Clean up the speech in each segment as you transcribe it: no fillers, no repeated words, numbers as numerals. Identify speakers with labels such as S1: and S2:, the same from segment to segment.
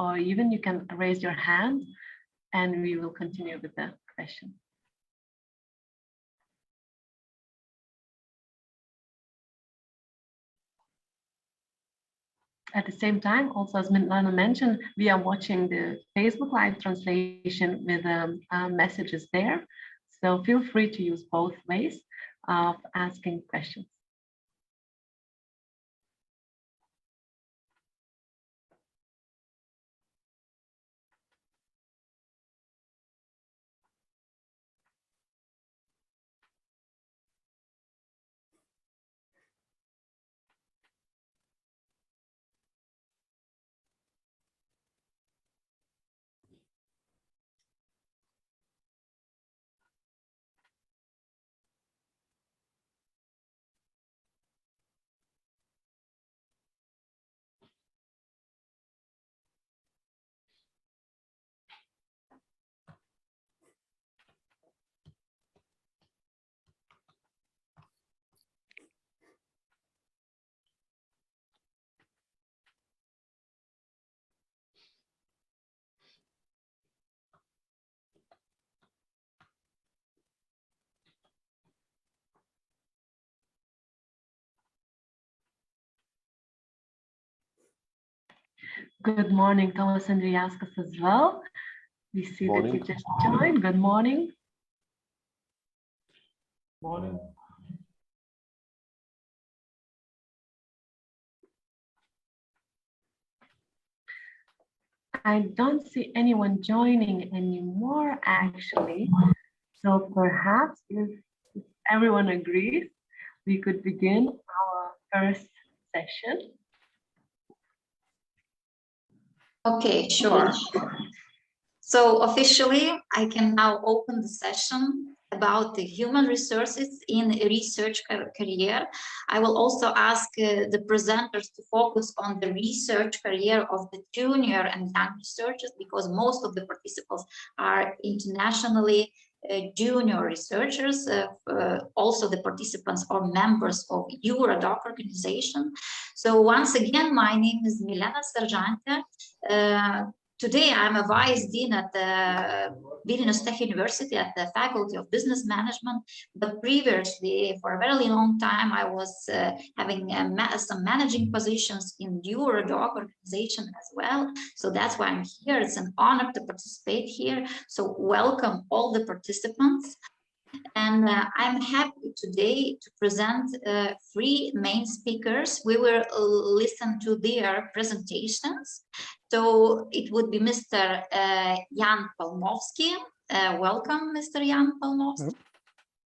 S1: or even you can raise your hand and we will continue with the question. At the same time, also as Milana mentioned, we are watching the Facebook live translation with messages there. So feel free to use both ways of asking questions. Good morning, Thomas Andriaskas as well. We see that you just joined. Good morning.
S2: Morning.
S1: I don't see anyone joining anymore, actually. So perhaps if everyone agrees, we could begin our first session.
S3: Okay, sure. So officially, I can now open the session about the human resources in research career. I will also ask the presenters to focus on the research career of the junior and young researchers, because most of the participants are internationally junior researchers. Also the participants are members of Eurodoc organization. So once again, my name is Milena Serjante. Today, I'm a vice dean at the Vilnius Tech University at the Faculty of Business Management. But previously, for a very long time, I was having some managing positions in the Eurodoc organization as well. So that's why I'm here. It's an honor to participate here. So welcome all the participants. And I'm happy today to present three main speakers. We will listen to their presentations. So it would be Mr. Jan Palmovsky. Welcome, Mr. Jan Palmovsky.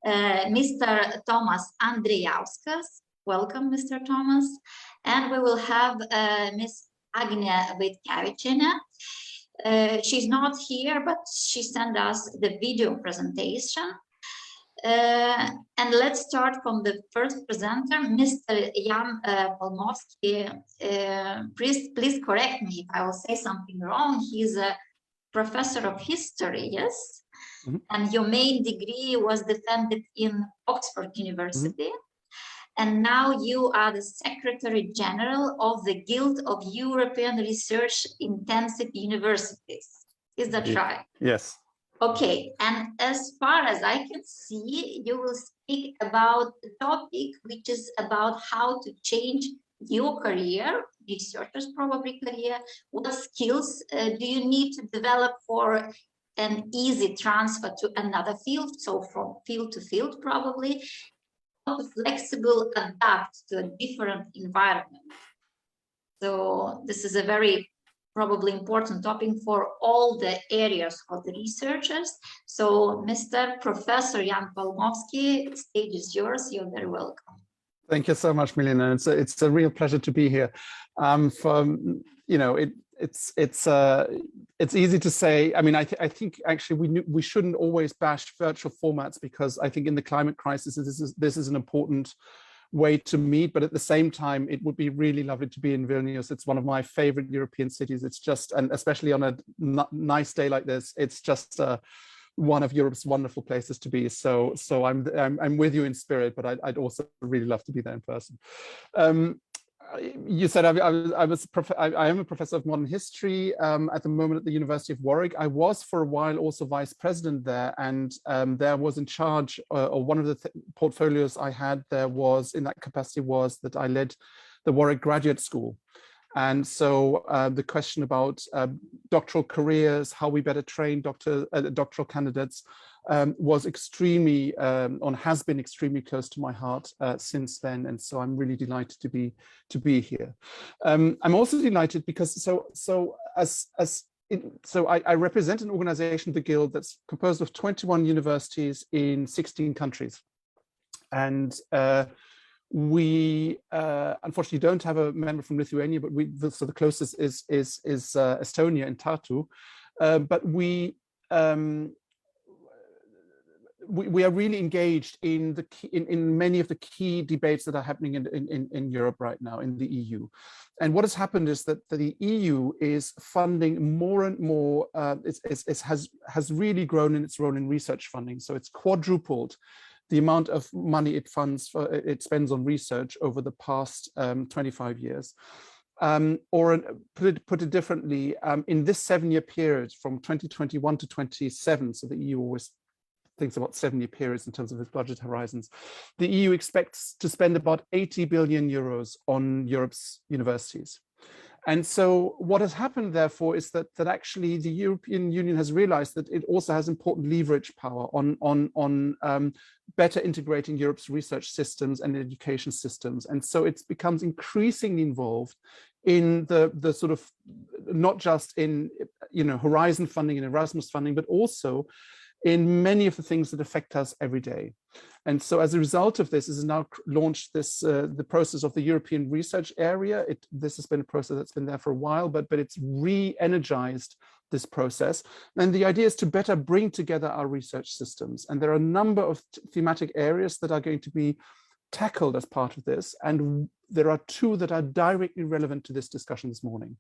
S3: Mr. Tomas Andrijauskas. Welcome, Mr. Thomas. And we will have Ms. Agne Vaitkevičienė. She's not here, but she sent us the video presentation. And let's start from the first presenter, Mr. Jan Palmovsky. Please correct me if I will say something wrong. He's a professor of history, yes? Mm-hmm. And your main degree was defended in Oxford University. Mm-hmm. And now you are the Secretary General of the Guild of European Research Intensive Universities. Is that right?
S4: Yes.
S3: Okay, and as far as I can see, you will speak about the topic, which is about how to change your career, researchers probably career. What skills do you need to develop for an easy transfer to another field? So from field to field, probably. How to flexible adapt to a different environment. So this is a very probably important topic for all the areas of the researchers. So Mr. Professor Jan Palmovsky, stage is yours. You're very welcome.
S4: Thank you so much, Milena. It's a real pleasure to be here. It's easy to say. I mean, I think actually we shouldn't always bash virtual formats, because I think in the climate crisis this is an important way to meet, but at the same time it would be really lovely to be in Vilnius. It's one of my favorite European cities. It's just, and especially on a nice day like this, it's just one of Europe's wonderful places to be. So I'm with you in spirit, but I'd also really love to be there in person. You said I am a professor of modern history at the moment at the University of Warwick. I was for a while also vice president there, and there was in charge, or one of the portfolios I had there was in that capacity was that I led the Warwick Graduate School. And so the question about doctoral careers, how we better train doctoral candidates, was extremely has been extremely close to my heart since then, and so I'm really delighted to be here. I'm also delighted because I represent an organization, the Guild, that's composed of 21 universities in 16 countries, and we unfortunately don't have a member from Lithuania, but so the closest is Estonia in Tartu, but we are really engaged in many of the key debates that are happening in Europe right now, in the EU. And what has happened is that the EU is funding more and more, has really grown in its role in research funding. So it's quadrupled the amount of money it spends on research over the past 25 years. Or put it differently, in this 7-year period from 2021 to 27, so the EU always thinks about 7-year periods in terms of its budget horizons, the EU expects to spend about 80 billion euros on Europe's universities. And so what has happened, therefore, is that actually the European Union has realized that it also has important leverage power on better integrating Europe's research systems and education systems. And so it becomes increasingly involved in the sort of, not just in Horizon funding and Erasmus funding, but also in many of the things that affect us every day. And so as a result of this, has now launched the process of the European Research Area. This has been a process that's been there for a while, but it's re-energized this process. And the idea is to better bring together our research systems. And there are a number of thematic areas that are going to be tackled as part of this. And there are two that are directly relevant to this discussion this morning.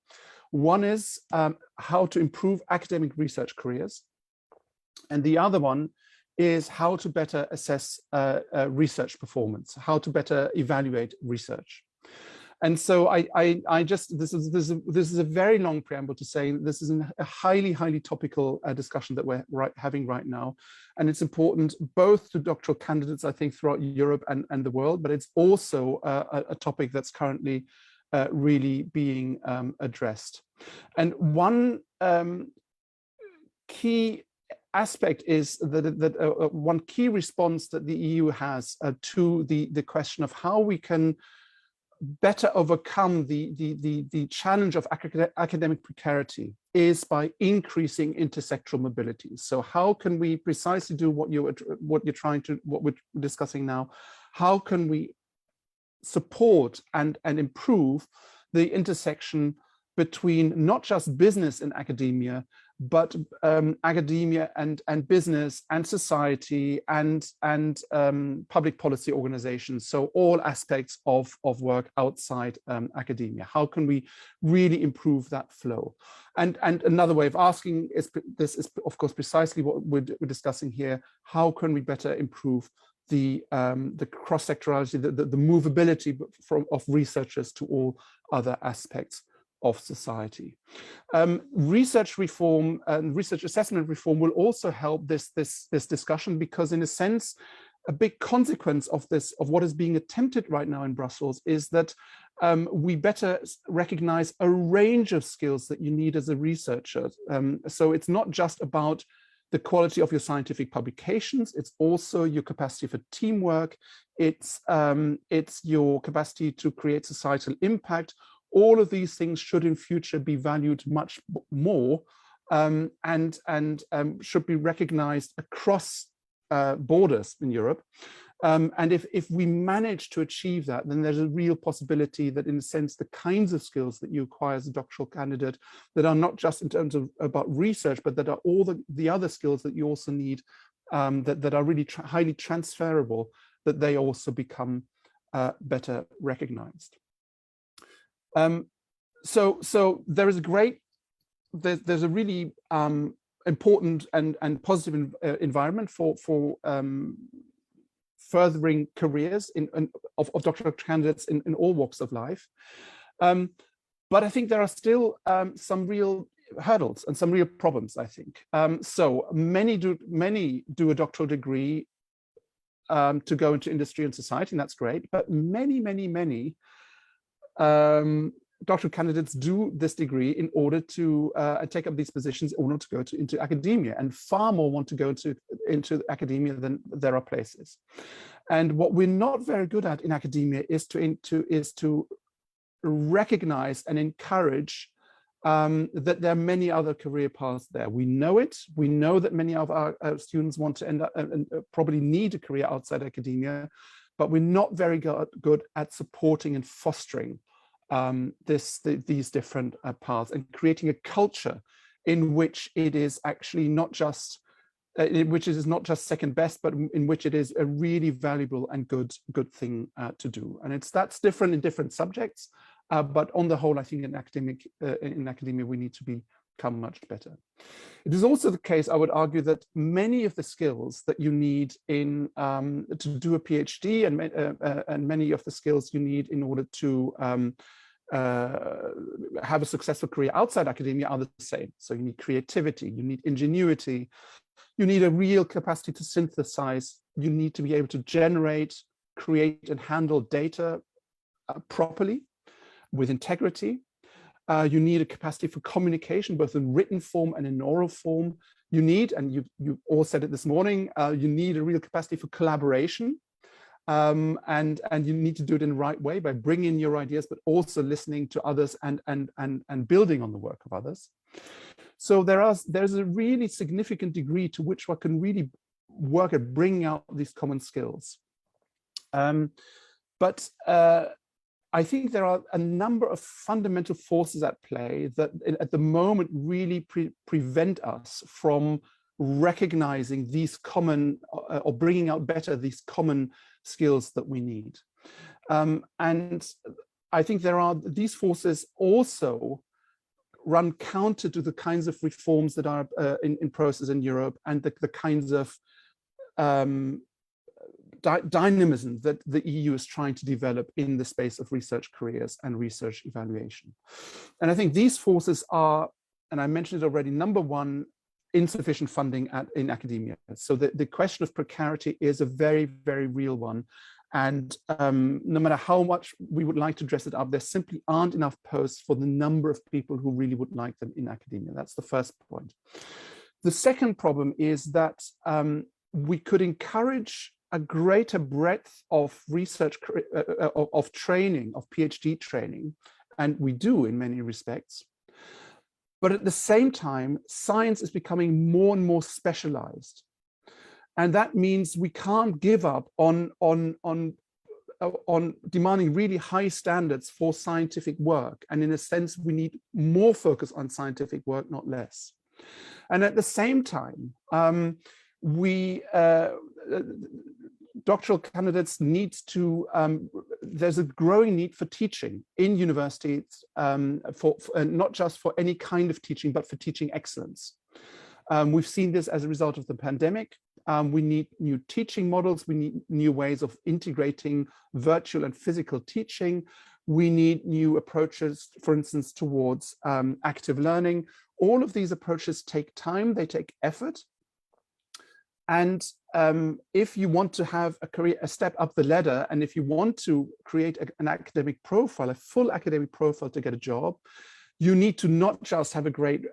S4: One is how to improve academic research careers. And the other one is how to better assess research performance, how to better evaluate research. And so this is a very long preamble to say this is a highly topical discussion that we're having right now. And it's important both to doctoral candidates, I think, throughout Europe and the world, but it's also a topic that's currently really being addressed. And one key aspect is that one key response that the EU has to the question of how we can better overcome the challenge of academic precarity is by increasing intersectoral mobility. So how can we precisely do what we're discussing now? How can we support and improve the intersection between not just business and academia, but academia and business and society and public policy organizations. So all aspects of work outside academia. How can we really improve that flow? And another way of asking this is, of course, precisely what we're discussing here. How can we better improve the cross-sectorality, the movability of researchers to all other aspects of society? Research reform and research assessment reform will also help this discussion, because in a sense, a big consequence of what is being attempted right now in Brussels is that we better recognize a range of skills that you need as a researcher. So it's not just about the quality of your scientific publications, it's also your capacity for teamwork, it's your capacity to create societal impact. All of these things should in future be valued much more and should be recognized across borders in Europe. And if we manage to achieve that, then there's a real possibility that, in a sense, the kinds of skills that you acquire as a doctoral candidate that are not just in terms of about research, but that are all the other skills that you also need that are really highly transferable, that they also become better recognized. So there is there's a really important and positive environment for furthering careers of doctoral candidates in all walks of life. But I think there are still some real hurdles and some real problems, I think. So many do a doctoral degree to go into industry and society, and that's great. But many doctoral candidates do this degree in order to take up these positions in order to go into academia, and far more want to go into academia than there are places. And what we're not very good at in academia is to recognize and encourage that there are many other career paths there. We know it. We know that many of our students want to end up and probably need a career outside academia, but we're not very good at supporting and fostering these different paths, and creating a culture in which it is actually not just second best, but in which it is a really valuable and good thing to do. And that's different in different subjects, but on the whole, I think in academia we need to become much better. It is also the case, I would argue, that many of the skills that you need to do a PhD, and many of the skills you need in order to have a successful career outside academia are the same. So you need creativity, you need ingenuity, you need a real capacity to synthesize, you need to be able to generate, create, and handle data properly, with integrity. You need a capacity for communication, both in written form and in oral form. You need, and you all said it this morning, you need a real capacity for collaboration. And you need to do it in the right way by bringing your ideas, but also listening to others and building on the work of others. So there's a really significant degree to which one can really work at bringing out these common skills. But I think there are a number of fundamental forces at play that at the moment really prevent us from recognizing these common, or bringing out better these common skills that we need. And I think these forces also run counter to the kinds of reforms that are in process in Europe, and the kinds of dynamism that the EU is trying to develop in the space of research careers and research evaluation. And I think these forces are, and I mentioned it already, number one, insufficient funding in academia. So the question of precarity is a very, very real one. And no matter how much we would like to dress it up, there simply aren't enough posts for the number of people who really would like them in academia. That's the first point. The second problem is that we could encourage a greater breadth of research, of training, of PhD training, and we do in many respects. But at the same time, science is becoming more and more specialized. And that means we can't give up on demanding really high standards for scientific work. And in a sense, we need more focus on scientific work, not less. And at the same time, doctoral candidates need to, there's a growing need for teaching in universities, for not just for any kind of teaching, but for teaching excellence. We've seen this as a result of the pandemic. We need new teaching models. We need new ways of integrating virtual and physical teaching. We need new approaches, for instance, towards active learning. All of these approaches take time, they take effort. And if you want to have a step up the ladder, and if you want to create an academic profile, a full academic profile to get a job, you need to not just have a great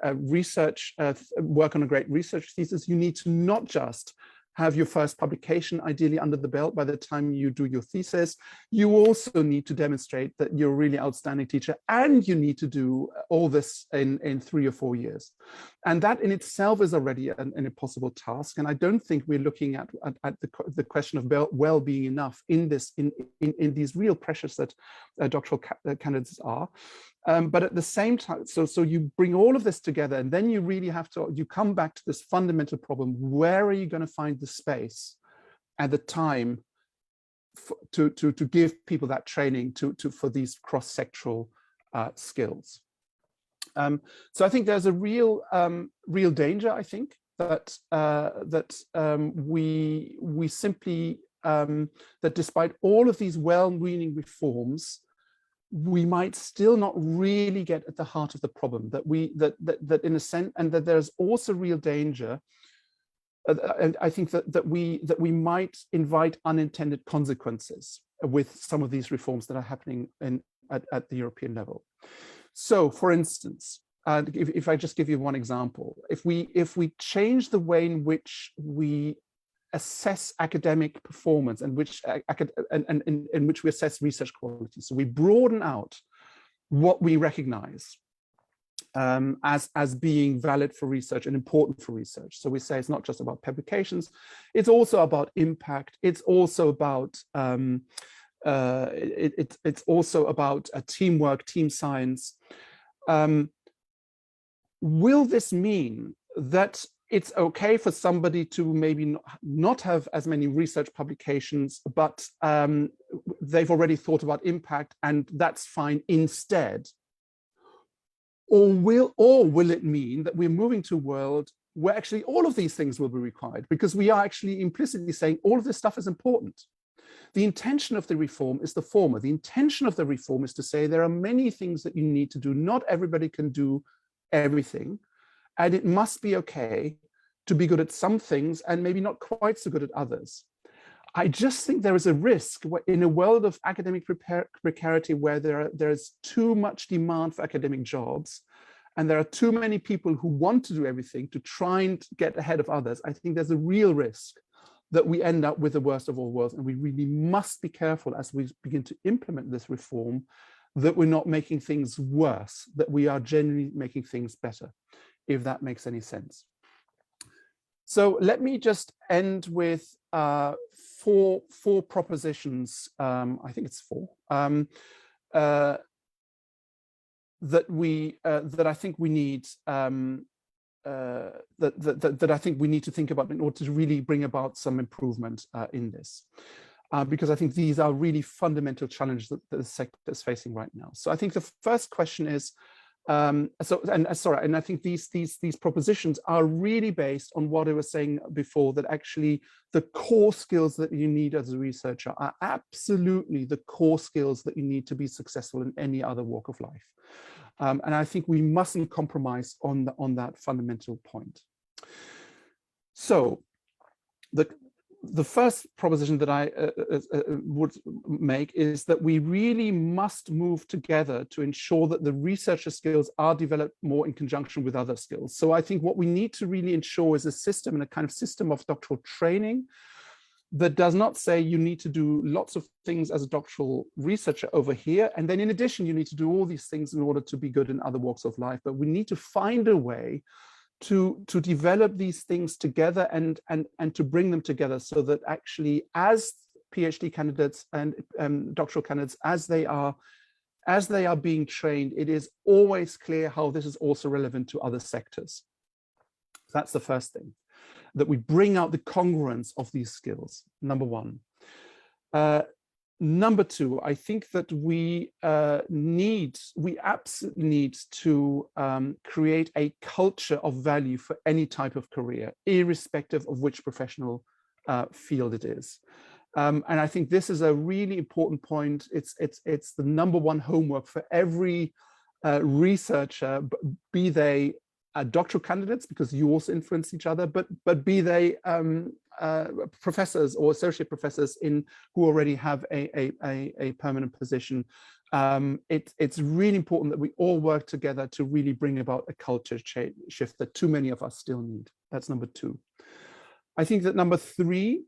S4: work on a great research thesis. You need to not just have your first publication ideally under the belt by the time you do your thesis. You also need to demonstrate that you're a really outstanding teacher, and you need to do all this in 3 or 4 years. And that in itself is already an impossible task. And I don't think we're looking at the question of well-being enough in these real pressures that doctoral candidates are. But at the same time, so you bring all of this together, and then you really have to, you come back to this fundamental problem: where are you going to find the space and the time to give people that training for these cross-sectoral skills? So I think there's a real danger, I think, that we simply that despite all of these well-meaning reforms, we might still not really get at the heart of the problem, that in a sense, and that there's also real danger. And I think that we might invite unintended consequences with some of these reforms that are happening at the European level. So, for instance, if I just give you one example, if we change the way in which we assess academic performance and in which we assess research quality, so we broaden out what we recognize as being valid for research and important for research. So we say it's not just about publications, it's also about impact, it's also about it's also about teamwork, team science. Will this mean that it's okay for somebody to maybe not have as many research publications, but they've already thought about impact and that's fine instead? Or will it mean that we're moving to a world where actually all of these things will be required, because we are actually implicitly saying all of this stuff is important? The intention of the reform is the former. The intention of the reform is to say there are many things that you need to do. Not everybody can do everything. And it must be okay to be good at some things and maybe not quite so good at others. I just think there is a risk in a world of academic precarity where there is too much demand for academic jobs and there are too many people who want to do everything to try and get ahead of others. I think there's a real risk that we end up with the worst of all worlds, and we really must be careful as we begin to implement this reform that we're not making things worse, that we are genuinely making things better, if that makes any sense. So let me just end with four propositions. I think it's four that I think we need that I think we need to think about in order to really bring about some improvement in this, because I think these are really fundamental challenges that the sector is facing right now. So I think the first question is, and I think these propositions are really based on what I was saying before, that actually the core skills that you need as a researcher are absolutely the core skills that you need to be successful in any other walk of life. And I think we mustn't compromise on that fundamental point. So the first proposition that I would make is that we really must move together to ensure that the researcher skills are developed more in conjunction with other skills. So I think what we need to really ensure is a system, and a kind of system of doctoral training that does not say you need to do lots of things as a doctoral researcher over here, and then in addition you need to do all these things in order to be good in other walks of life. But we need to find a way to develop these things together and to bring them together, so that actually as PhD candidates and doctoral candidates, as they are being trained, it is always clear how this is also relevant to other sectors. That's the first thing, that we bring out the congruence of these skills, number one. Number two, I think that we absolutely need to create a culture of value for any type of career, irrespective of which professional field it is. And I think this is a really important point. It's the number one homework for every researcher, be they doctoral candidates, because you also influence each other, but be they professors or associate professors who already have a permanent position. It's really important that we all work together to really bring about a culture shift that too many of us still need. That's number two. I think that number three,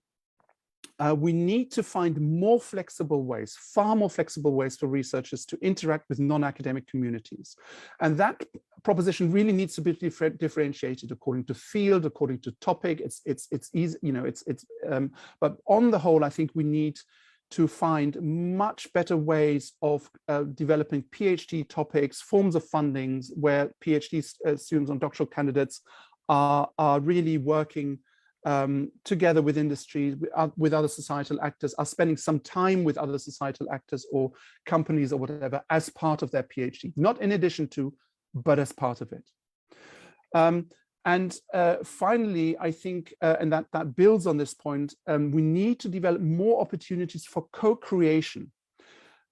S4: we need to find more flexible ways, far more flexible ways for researchers to interact with non-academic communities. And that proposition really needs to be differentiated according to field, according to topic. It's easy, but on the whole, I think we need to find much better ways of developing PhD topics, forms of fundings where PhD students and doctoral candidates are really working together with industry, with other societal actors, are spending some time with other societal actors or companies or whatever as part of their PhD, not in addition to, but as part of it. And finally, I think, and that builds on this point, we need to develop more opportunities for co-creation,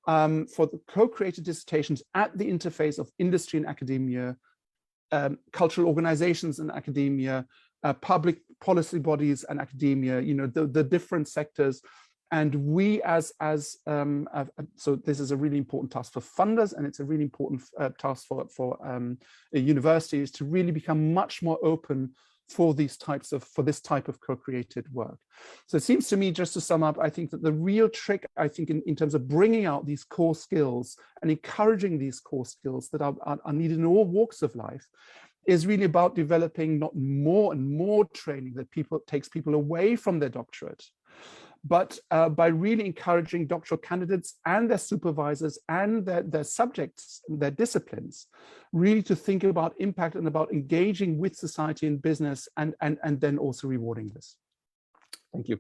S4: for the co-created dissertations at the interface of industry and academia, cultural organizations and academia, public policy bodies and academia, you know, the different sectors. And we so this is a really important task for funders, and it's a really important task for universities to really become much more open for this type of co-created work. So it seems to me, just to sum up, I think that the real trick, I think, in terms of bringing out these core skills and encouraging these core skills that are needed in all walks of life, is really about developing not more and more training that takes people away from their doctorate, but by really encouraging doctoral candidates and their supervisors and their subjects, their disciplines, really to think about impact and about engaging with society and business, and then also rewarding this. Thank you.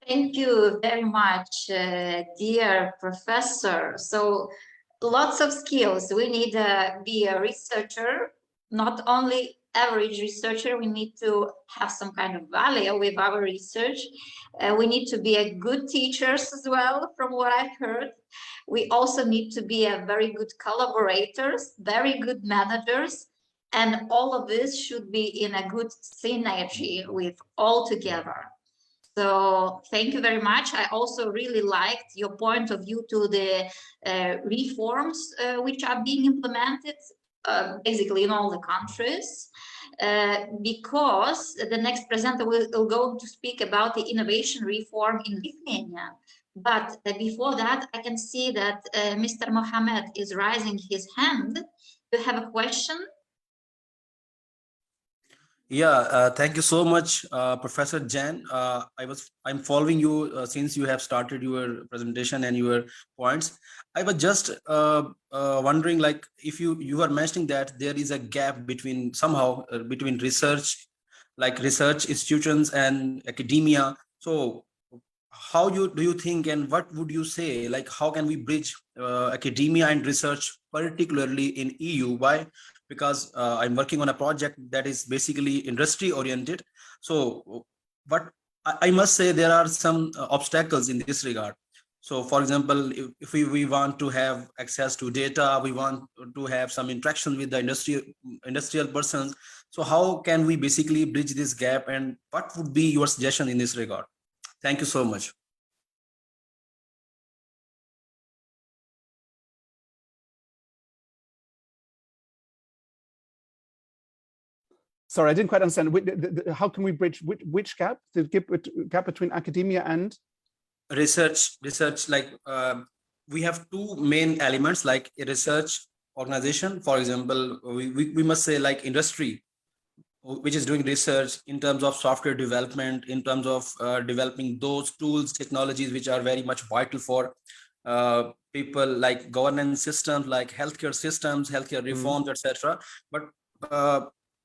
S3: Thank you very much, dear professor. So lots of skills. We need to be a researcher, not only average researcher. We need to have some kind of value with our research. We need to be a good teachers as well, from what I've heard. We also need to be a very good collaborators, very good managers, and all of this should be in a good synergy with all together. So thank you very much. I also really liked your point of view to the reforms which are being implemented basically in all the countries, because the next presenter will go to speak about the innovation reform in Lithuania. But before that, I can see that Mr. Mohammed is raising his hand. Do you have a question?
S2: Yeah, thank you so much, Professor Jan. I'm following you since you have started your presentation and your points. I was just wondering, like, if you are mentioning that there is a gap between between research, like research institutions and academia. So how do you think, and what would you say, like, how can we bridge academia and research, particularly in EU? Why? Because I'm working on a project that is basically industry oriented. So what I must say, there are some obstacles in this regard. So for example, if we want to have access to data, we want to have some interaction with the industrial persons. So how can we basically bridge this gap, and what would be your suggestion in this regard? Thank you so much.
S4: Sorry, I didn't quite understand. How can we bridge which gap? The gap between academia and
S2: research? Like we have two main elements, like a research organization. For example, we must say, like, industry, which is doing research in terms of software development, in terms of developing those tools, technologies which are very much vital for people, like governance systems, like healthcare systems, healthcare reforms, etc. But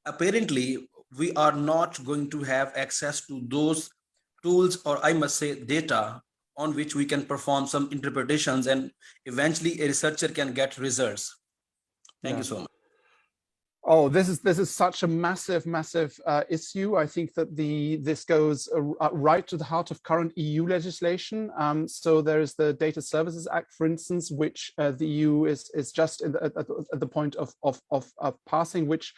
S2: apparently we are not going to have access to those tools, or I must say data, on which we can perform some interpretations, and eventually a researcher can get results. Thank you so much.
S4: Oh, this is such a massive issue. I think that this goes right to the heart of current EU legislation. So there is the Data Services Act, for instance, which the EU is just at the point of passing, which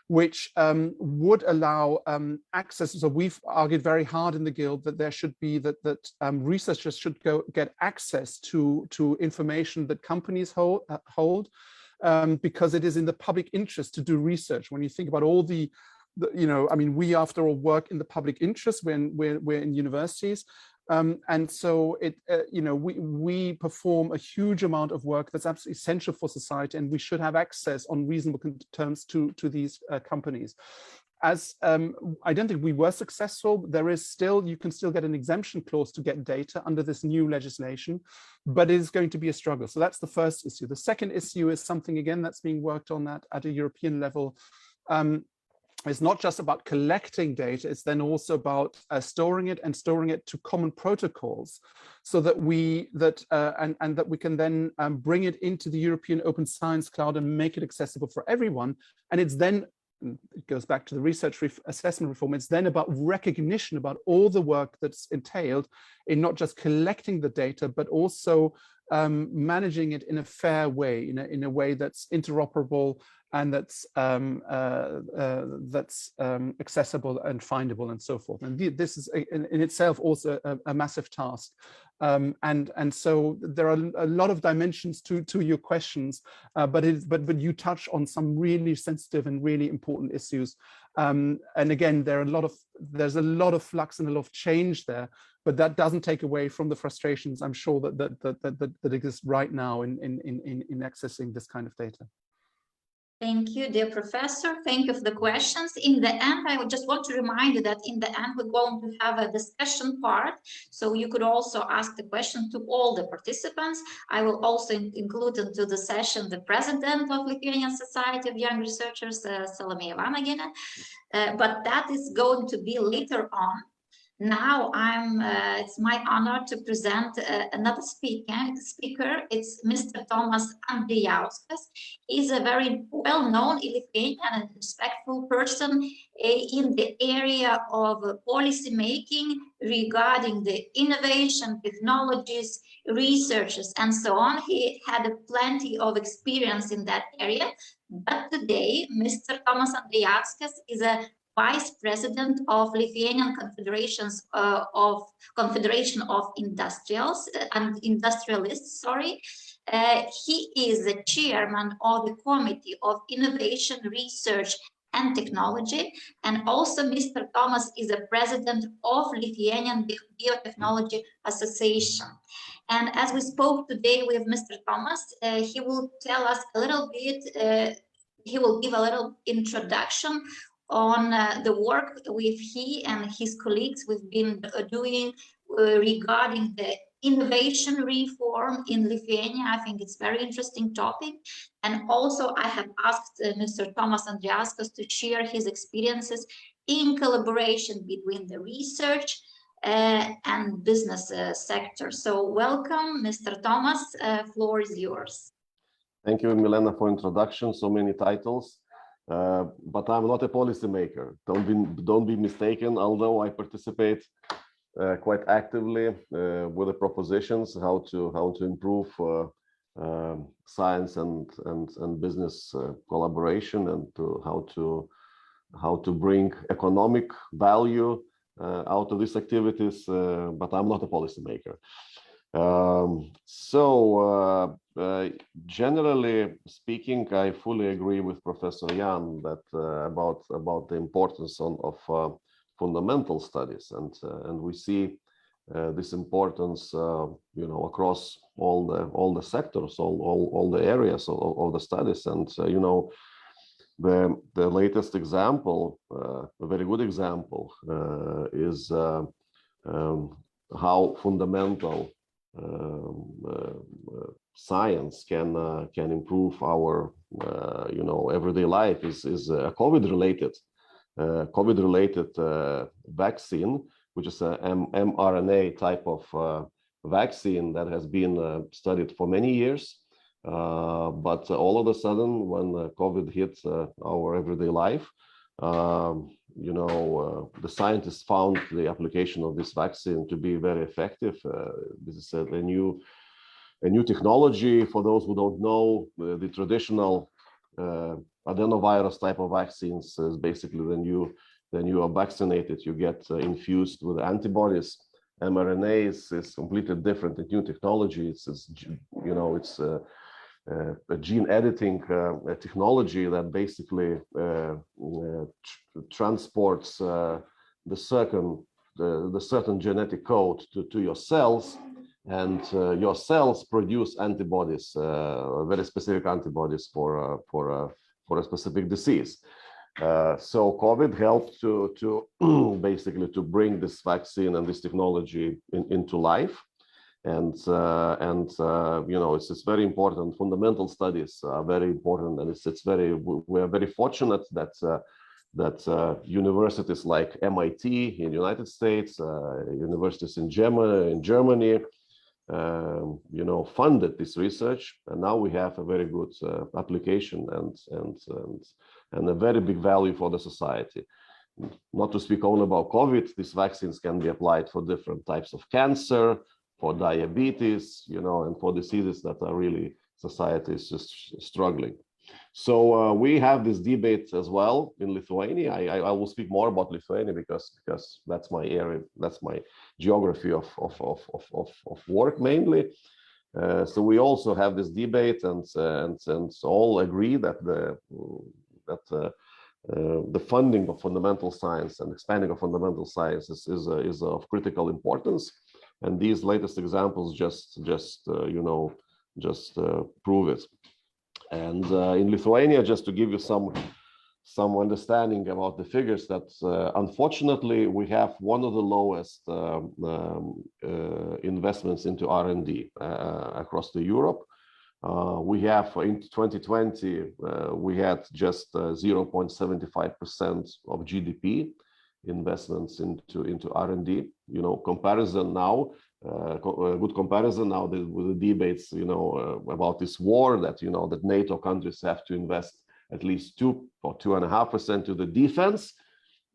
S4: would allow access. So we've argued very hard in the Guild that there should be that researchers should get access to information that companies hold. Because it is in the public interest to do research. When you think about all the you know, I mean, we after all work in the public interest when we're in universities, and so it you know, we perform a huge amount of work that's absolutely essential for society, and we should have access on reasonable terms to these companies. As I don't think we were successful. There is still, you can still get an exemption clause to get data under this new legislation, but it is going to be a struggle. So that's the first issue. The second issue is something, again, that's being worked on at a European level, it's not just about collecting data, it's then also about storing it to common protocols, so that we can then bring it into the European Open Science Cloud and make it accessible for everyone. And it's then, it goes back to the research assessment reform, it's then about recognition about all the work that's entailed in not just collecting the data, but also managing it in a fair way, in a way that's interoperable and that's accessible and findable and so forth. And this is in itself also a massive task. And so there are a lot of dimensions to your questions, but you touch on some really sensitive and really important issues. And again, there's a lot of flux and a lot of change there, but that doesn't take away from the frustrations, I'm sure, that exist right now in accessing this kind of data.
S3: Thank you, dear professor. Thank you for the questions. In the end, I would just want to remind you that in the end, we're going to have a discussion part. So you could also ask the question to all the participants. I will also include into the session the president of Lithuanian Society of Young Researchers, Salome Vanagina. But that is going to be later on. Now it's my honor to present another speaker. It's Mr. Tomas Andrijauskas. He's a very well-known Lithuanian and respectful person in the area of policy making regarding the innovation, technologies, researches, and so on. He had plenty of experience in that area. But today, Mr. Tomas Andrijauskas is a Vice President of Lithuanian Confederation of Industrials and Industrialists. He is the chairman of the Committee of Innovation, Research and Technology, and also Mr. Tomas is the president of Lithuanian Biotechnology Association. And as we spoke today with Mr. Tomas, he will tell us a little bit. He will give a little introduction on the work with he and his colleagues we've been doing regarding the innovation reform in Lithuania. I think it's a very interesting topic. And also I have asked Mr. Tomas Andrijauskas to share his experiences in collaboration between the research and business sector. So welcome, Mr. Tomas, floor is yours.
S5: Thank you, Milena, for introduction. So many titles. But I'm not a policymaker. Don't be mistaken. Although I participate quite actively with the propositions how to improve science and business collaboration, and how to bring economic value out of these activities. But I'm not a policymaker. Generally speaking, I fully agree with Professor Jan that about the importance of fundamental studies, and we see this importance, across all the sectors, all the areas of the studies, and the latest example, a very good example, is how fundamental science can improve our everyday life is a COVID related vaccine, which is a mRNA type of vaccine that has been studied for many years, but all of a sudden when COVID hit our everyday life, the scientists found the application of this vaccine to be very effective. This is a new technology. For those who don't know, the traditional adenovirus type of vaccines is basically when you are vaccinated, you get infused with antibodies. mRNA is completely different, a new technology. It's a gene editing technology that basically transports the certain genetic code to your cells, and your cells produce antibodies, very specific antibodies for a specific disease. So COVID helped to basically to bring this vaccine and this technology into life. And it's very important. Fundamental studies are very important, and we are very fortunate that universities like MIT in the United States, universities in Germany, funded this research, and now we have a very good application and a very big value for the society. Not to speak only about COVID, these vaccines can be applied for different types of cancer, for diabetes, and for diseases that are really society is just struggling. So we have this debate as well in Lithuania. I will speak more about Lithuania because that's my area, that's my geography of work mainly. So we also have this debate, and all agree that the funding of fundamental science and expanding of fundamental science is of critical importance. And these latest examples just prove it. And in Lithuania, just to give you some understanding about the figures, that unfortunately we have one of the lowest investments into R&D across the Europe. We have in 2020 we had just 0.75% of GDP investments into R&D. Comparison now. Good comparison now with the debates, about this war that that NATO countries have to invest at least 2 or 2.5% to the defense.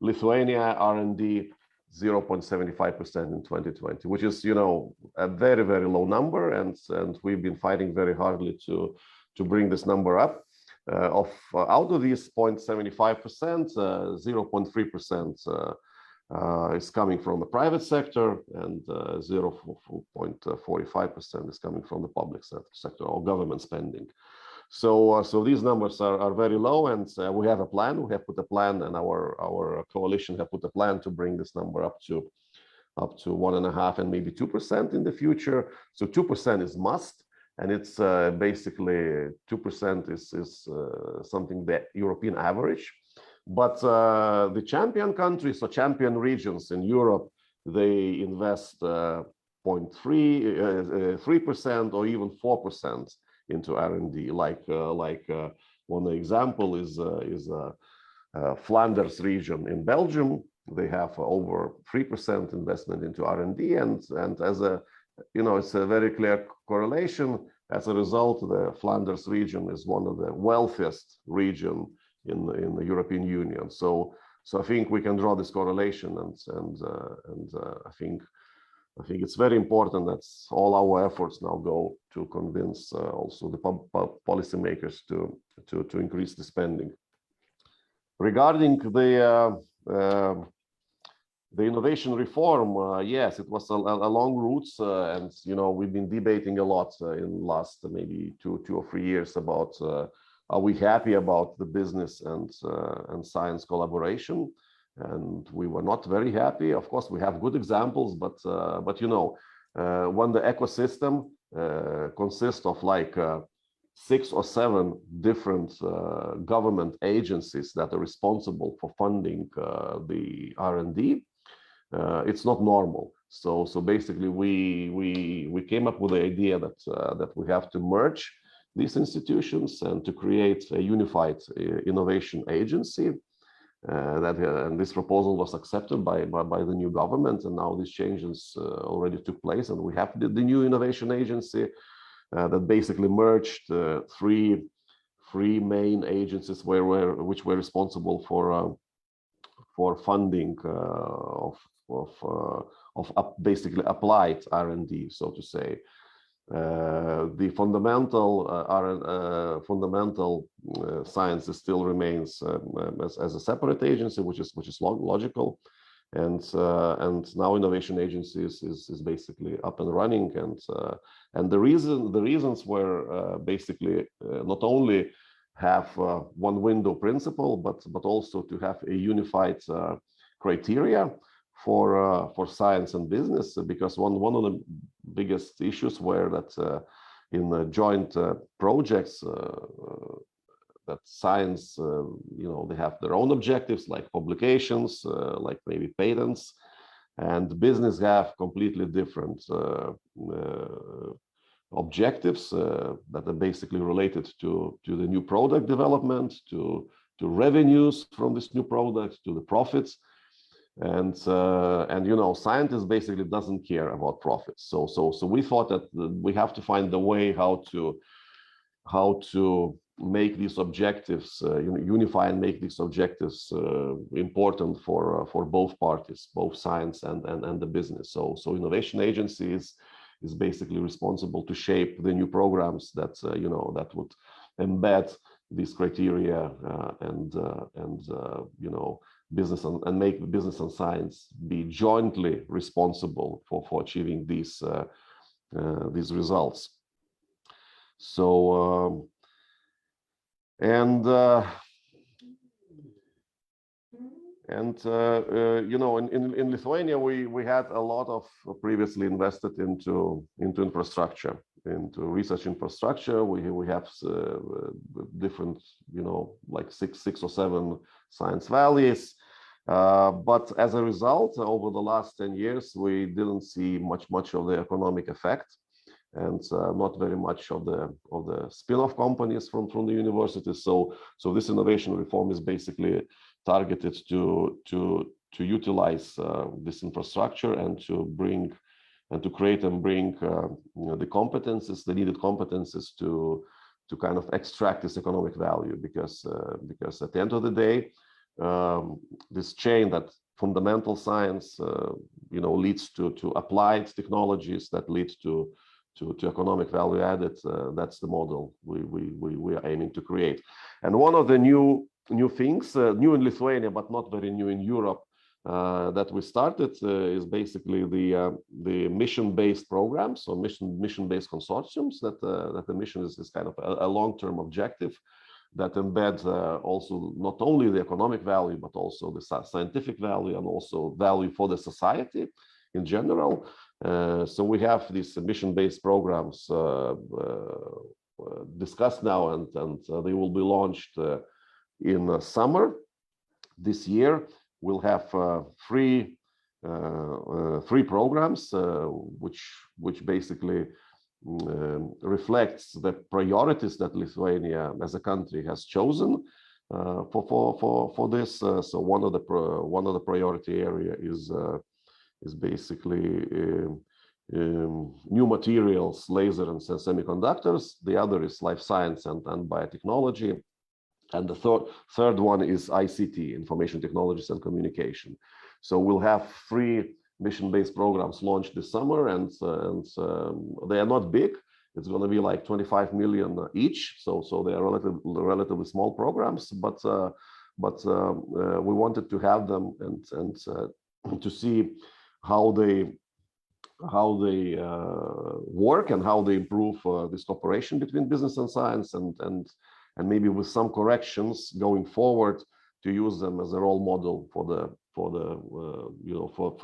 S5: Lithuania R&D 0.75% in 2020, which is a very, very low number, and we've been fighting very hardly to bring this number up. Out of these 0.75%, 0.3% is coming from the private sector, and 0.45% is coming from the public sector or government spending. So these numbers are very low, and we have a plan. We have put a plan, and our coalition have put a plan to bring this number up to 1.5% and maybe 2% in the future. So 2% is must, and it's basically 2% is something that European average. But the champion countries or champion regions in Europe, they invest 0.3% or even 4% into R&D. Like one example is Flanders region in Belgium. They have over 3% investment into R&D, and as it's a very clear correlation. As a result, the Flanders region is one of the wealthiest region in the European Union. So I think we can draw this correlation, and I think it's very important that all our efforts now go to convince also the policymakers to increase the spending. Regarding the innovation reform, yes, it was a long route, and we've been debating a lot in last maybe two or 3 years about are we happy about the business and science collaboration, and we were not very happy. Of course, we have good examples, but when the ecosystem consists of like 6 or 7 different government agencies that are responsible for funding the R&D, it's not normal. So basically, we came up with the idea that we have to merge these institutions and to create a unified innovation agency. And this proposal was accepted by the new government, and now these changes already took place, and we have the new innovation agency that basically merged 3 main agencies which were responsible for funding of basically applied R&D, so to say. The fundamental science still remains as a separate agency, which is logical, and now innovation agency is basically up and running, and the reasons were basically not only have one window principle, but also to have a unified criteria for science and business, because one of the biggest issues were that in the joint projects that science, they have their own objectives like publications, like maybe patents, and business have completely different objectives that are basically related to the new product development, to revenues from this new product, to the profits. And you know, scientists basically doesn't care about profits. So we thought that we have to find a way how to make these objectives unify and make these objectives important for both parties, both science and the business. So innovation agency is basically responsible to shape the new programs that you know, that would embed these criteria and you know, business and make business and science be jointly responsible for achieving these results. So you know, in Lithuania, we had a lot of previously invested into infrastructure, into research infrastructure. We have different, you know, like six or seven science valleys. But as a result, over the last 10 years, we didn't see much of the economic effect, and not very much of the spin-off companies from the universities. So this innovation reform is basically targeted to utilize this infrastructure and to bring and to create and bring you know, the competences, the needed competences to kind of extract this economic value, because at the end of the day, this chain that fundamental science you know, leads to applied technologies that lead to economic value added. That's the model we are aiming to create. And one of the new things, new in Lithuania but not very new in Europe, that we started is basically the mission-based programs, or mission-based consortiums. That the mission is kind of a long-term objective that embeds also not only the economic value but also the scientific value and also value for the society in general. So we have these mission-based programs discussed now, and they will be launched in summer this year. We'll have three programs, which basically reflects the priorities that Lithuania as a country has chosen for this. So one of the priority area is basically new materials, laser and semiconductors. The other is life science and biotechnology. And the third one is ICT, information technologies and communication. So we'll have three mission-based programs launched this summer, and they are not big. It's going to be like 25 million each. So they are relatively small programs, but we wanted to have them and to see how they work and how they improve this cooperation between business and science, and maybe with some corrections going forward to use them as a role model for you know, for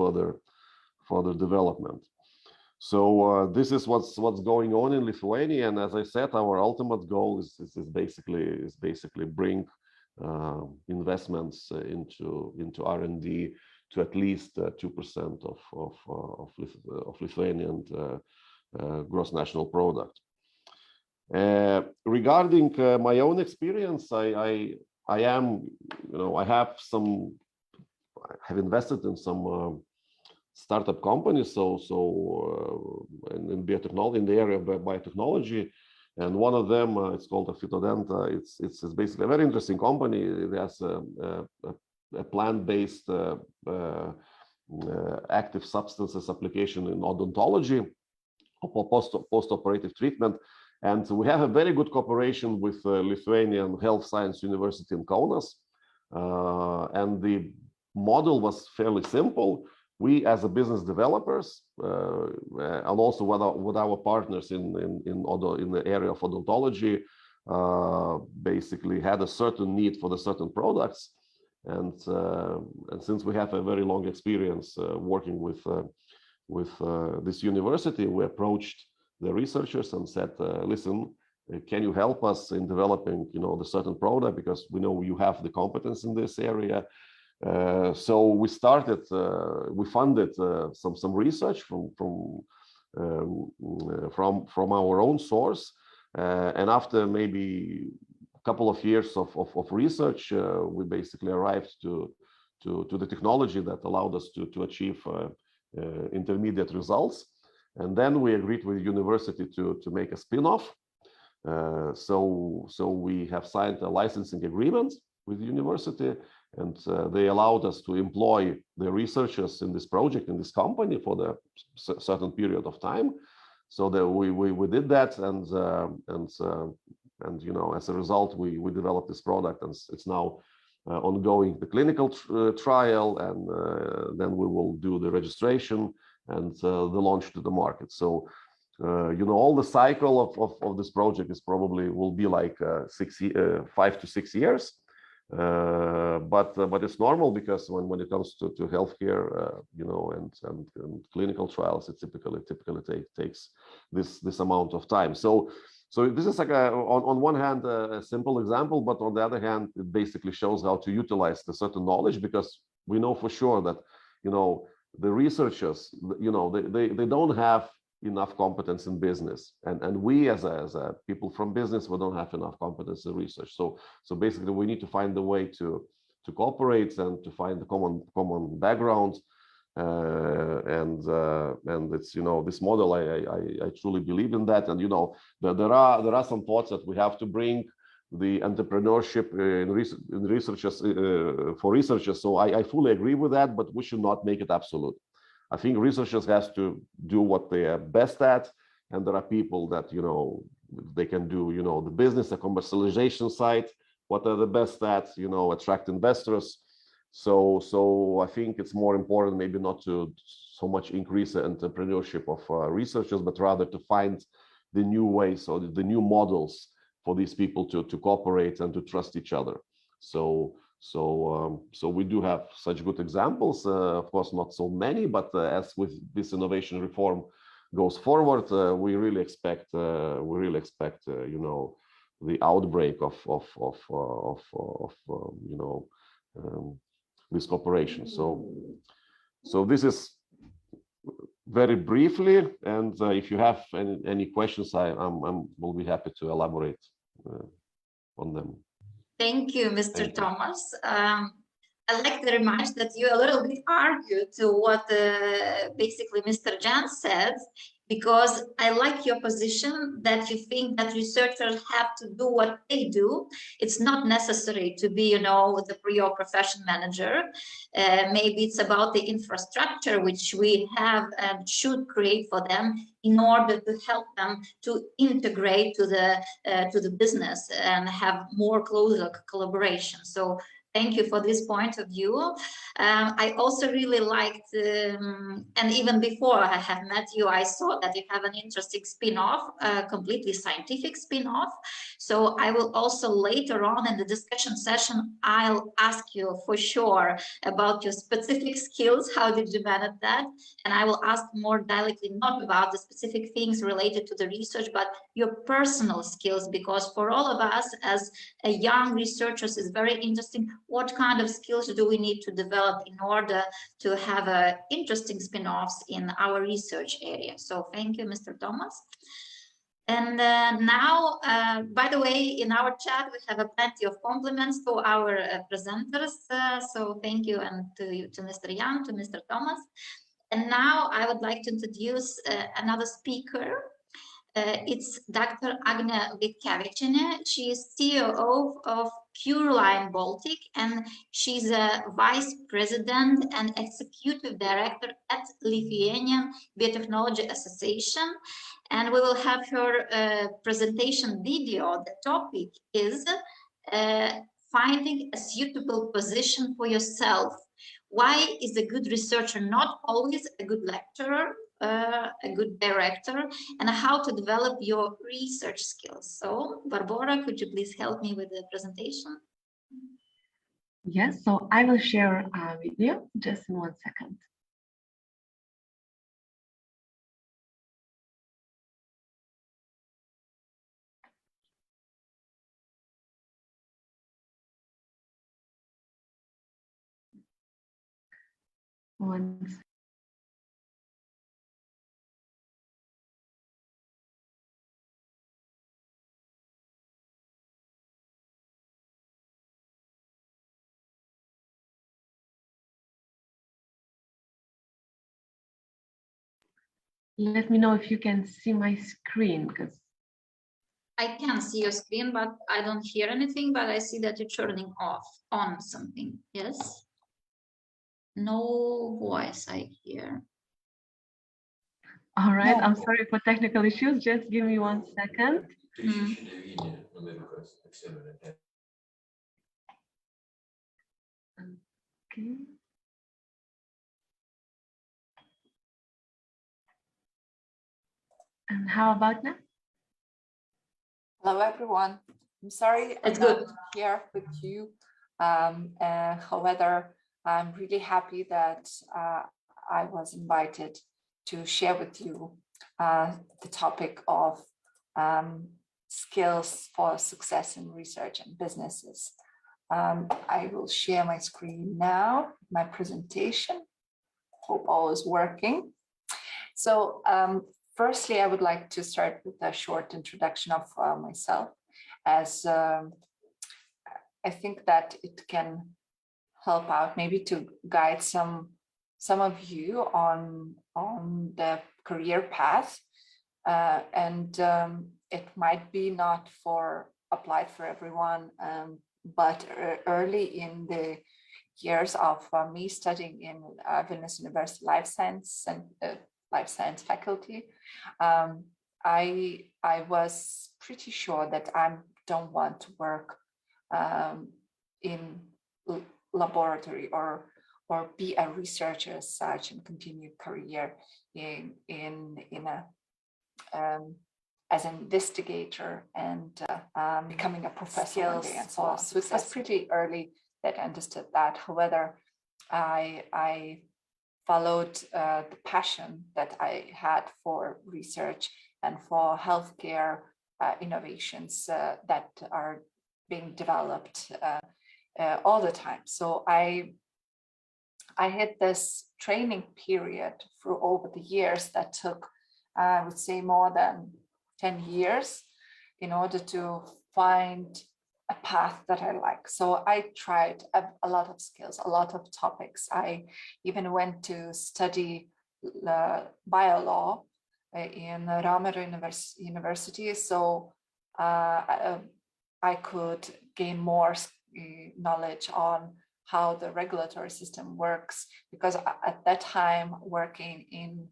S5: further development. So this is what's going on in Lithuania, and as I said, our ultimate goal is basically bring investments into R&D to at least 2% of Lithuanian gross national product. Regarding my own experience, I am, you know, I have invested in some startup companies, in biotechnology, in the area of biotechnology, and one of them it's called Phytodenta. It's basically a very interesting company. It has a plant-based active substances application in odontology for post-operative treatment. And we have a very good cooperation with Lithuanian Health Science University in Kaunas. And the model was fairly simple. We, as a business developers, and also with our partners in the area of odontology, basically had a certain need for the certain products. And since we have a very long experience working with this university, we approached the researchers and said, listen, can you help us in developing, you know, the certain product, because we know you have the competence in this area. So we funded some research from our own source, and after maybe couple of years of research, we basically arrived to the technology that allowed us to achieve intermediate results. And then we agreed with the university to make a spin-off. So we have signed a licensing agreement with the university, and they allowed us to employ the researchers in this project, in this company, for the certain period of time. So that we did that, and you know, as a result, we developed this product, and it's now ongoing the clinical trial, and then we will do the registration and the launch to the market. So you know, all the cycle of this project is probably will be like 5 to 6 years, but it's normal, because when it comes to healthcare, you know, and clinical trials, it typically takes this amount of time. So this is like on one hand a simple example, but on the other hand, it basically shows how to utilize the certain knowledge, because we know for sure that, you know, the researchers, you know, they don't have enough competence in business, and we as a people from business, we don't have enough competence in research. So basically we need to find a way to cooperate and to find the common background, and it's, you know, this model, I truly believe in that. And you know, there are some thoughts that we have to bring the entrepreneurship in researchers for researchers. So I fully agree with that, but we should not make it absolute. I think researchers has to do what they are best at, and there are people that, you know, they can do, you know, the business, the commercialization side, what are the best at, you know, attract investors. So I think it's more important maybe not to so much increase the entrepreneurship of researchers, but rather to find the new ways or the new models for these people to cooperate and to trust each other. So we do have such good examples, of course not so many, but as with this innovation reform goes forward, we really expect you know, the outbreak of you know, this cooperation. So this is very briefly, and if you have any questions, I will be happy to elaborate on them.
S3: Thank you, Mr.
S5: Thank you.
S3: Thomas. I'd like to remind that you a little bit argued to what basically Mr. Jan said, because I like your position that you think that researchers have to do what they do. It's not necessary to be, you know, the your profession manager. Maybe it's about the infrastructure which we have and should create for them in order to help them to integrate to the business and have more closer collaboration. So thank you for this point of view. I also really liked, and even before I have met you, I saw that you have an interesting spin-off, a completely scientific spin-off. So I will also later on in the discussion session, I'll ask you for sure about your specific skills. How did you manage that? And I will ask more directly, not about the specific things related to the research, but your personal skills, because for all of us as a young researchers, is very interesting. What kind of skills do we need to develop in order to have interesting spin-offs in our research area? So thank you, Mr. Thomas. And now, by the way, in our chat, we have plenty of compliments to our presenters. So thank you, and to Mr. Jan, to Mr. Thomas. And now I would like to introduce another speaker. It's Dr. Agne Vitkevičienė. She is CEO of CureLine Baltic, and she's a vice president and executive director at Lithuanian Biotechnology Association. And we will have her presentation video. The topic is finding a suitable position for yourself. Why is a good researcher not always a good lecturer, a good director, and how to develop your research skills? So, Barbora, could you please help me with the presentation?
S1: Yes, so I will share a video just in 1 second. One second. let me know if you can see my screen, because
S3: I can see your screen, but I don't hear anything, but I see that you're turning on something. Yes? No voice I hear.
S1: all right,
S3: No.
S1: I'm sorry for technical issues. Just give me 1 second. Okay. And how about now?
S6: Hello, everyone. I'm sorry
S3: It's
S6: I'm not
S3: good.
S6: here with you. However, I'm really happy that I was invited to share with you the topic of skills for success in research and businesses. I will share my screen now, my presentation. Hope all is working. So firstly, I would like to start with a short introduction of myself, as I think that it can help out maybe to guide some of you on the career path, and it might be not for applied for everyone, but early in the years of me studying in Vilnius University Life Science and Life Science faculty, I was pretty sure that I don't want to work in laboratory or be a researcher as such and continue career in a as an investigator and becoming a professor one day and so on. So it was pretty early that I understood that. However, I followed the passion that I had for research and for healthcare innovations that are being developed all the time. So I had this training period for over the years that took, I would say, more than 10 years in order to find a path that I like. So I tried a lot of skills, a lot of topics. I even went to study biolaw in Ramero University. So I could gain more knowledge on how the regulatory system works, because at that time, working in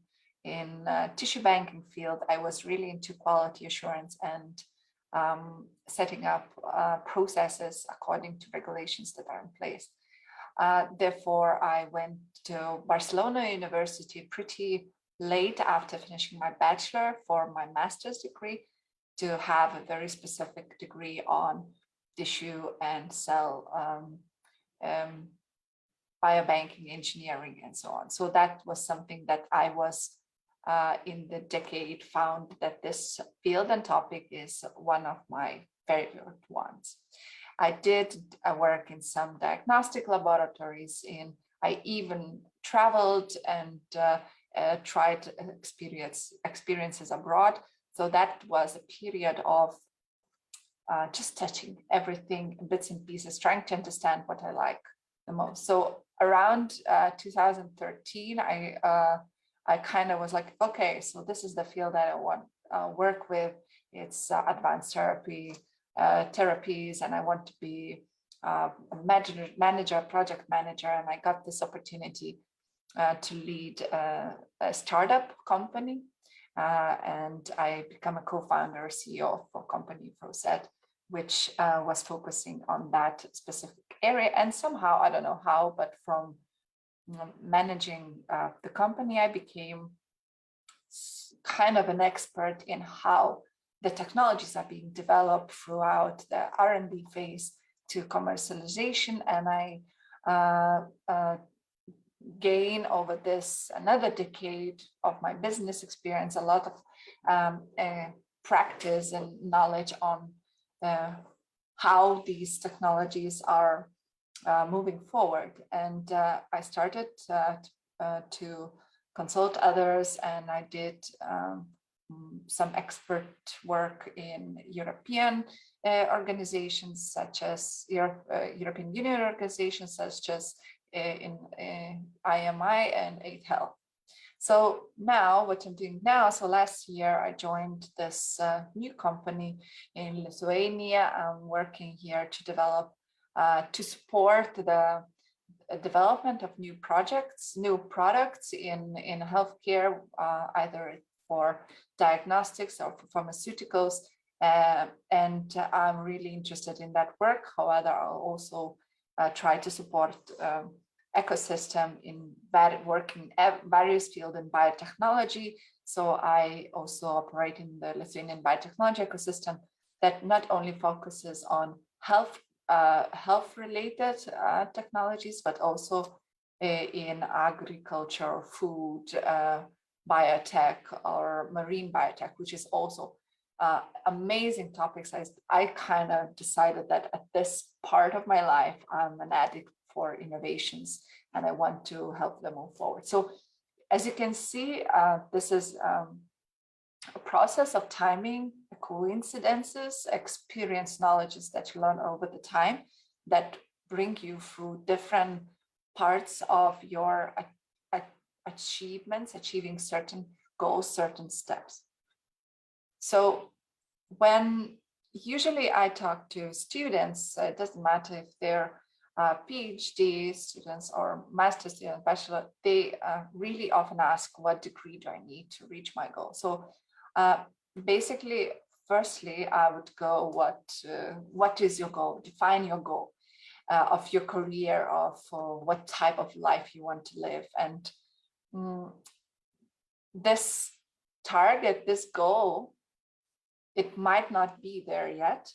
S6: tissue banking field, I was really into quality assurance and setting up processes according to regulations that are in place. Therefore, I went to Barcelona University pretty late after finishing my bachelor for my master's degree, to have a very specific degree on tissue and cell biobanking engineering and so on. So that was something that I was in the decade found that this field and topic is one of my favorite ones. I did work in some diagnostic laboratories. I even traveled and tried experiences abroad. So that was a period of just touching everything, bits and pieces, trying to understand what I like the most. So around 2013, I kind of was like, okay, so this is the field that I want to work with. It's advanced therapies, and I want to be a manager, project manager. And I got this opportunity to lead a startup company. And I become a co-founder, CEO of a company, ProSet, which was focusing on that specific area. And somehow, I don't know how, but from managing the company, I became kind of an expert in how the technologies are being developed throughout the R&D phase to commercialization. And I gain over this another decade of my business experience, a lot of practice and knowledge on how these technologies are moving forward. And I started to consult others, and I did some expert work in European organizations, such as European Union organizations, such as in IMI and Aid Health. So now what I'm doing now, so last year I joined this new company in Lithuania. I'm working here to develop, to support the development of new projects, new products in healthcare, either for diagnostics or for pharmaceuticals. And I'm really interested in that work. However, I'll also try to support ecosystem in working various fields in biotechnology. So I also operate in the Lithuanian biotechnology ecosystem that not only focuses on health-related technologies, but also in agriculture, food, biotech, or marine biotech, which is also amazing topics. I kind of decided that at this part of my life, I'm an addict for innovations and I want to help them move forward. So as you can see, this is a process of timing, coincidences, experience, knowledges that you learn over the time that bring you through different parts of your achievements, achieving certain goals, certain steps. So when usually I talk to students, it doesn't matter if they're PhD students or master's students, bachelor, they really often ask, what degree do I need to reach my goal? So basically, firstly, I would go, what is your goal? Define your goal of your career, of what type of life you want to live. And this target, this goal, it might not be there yet,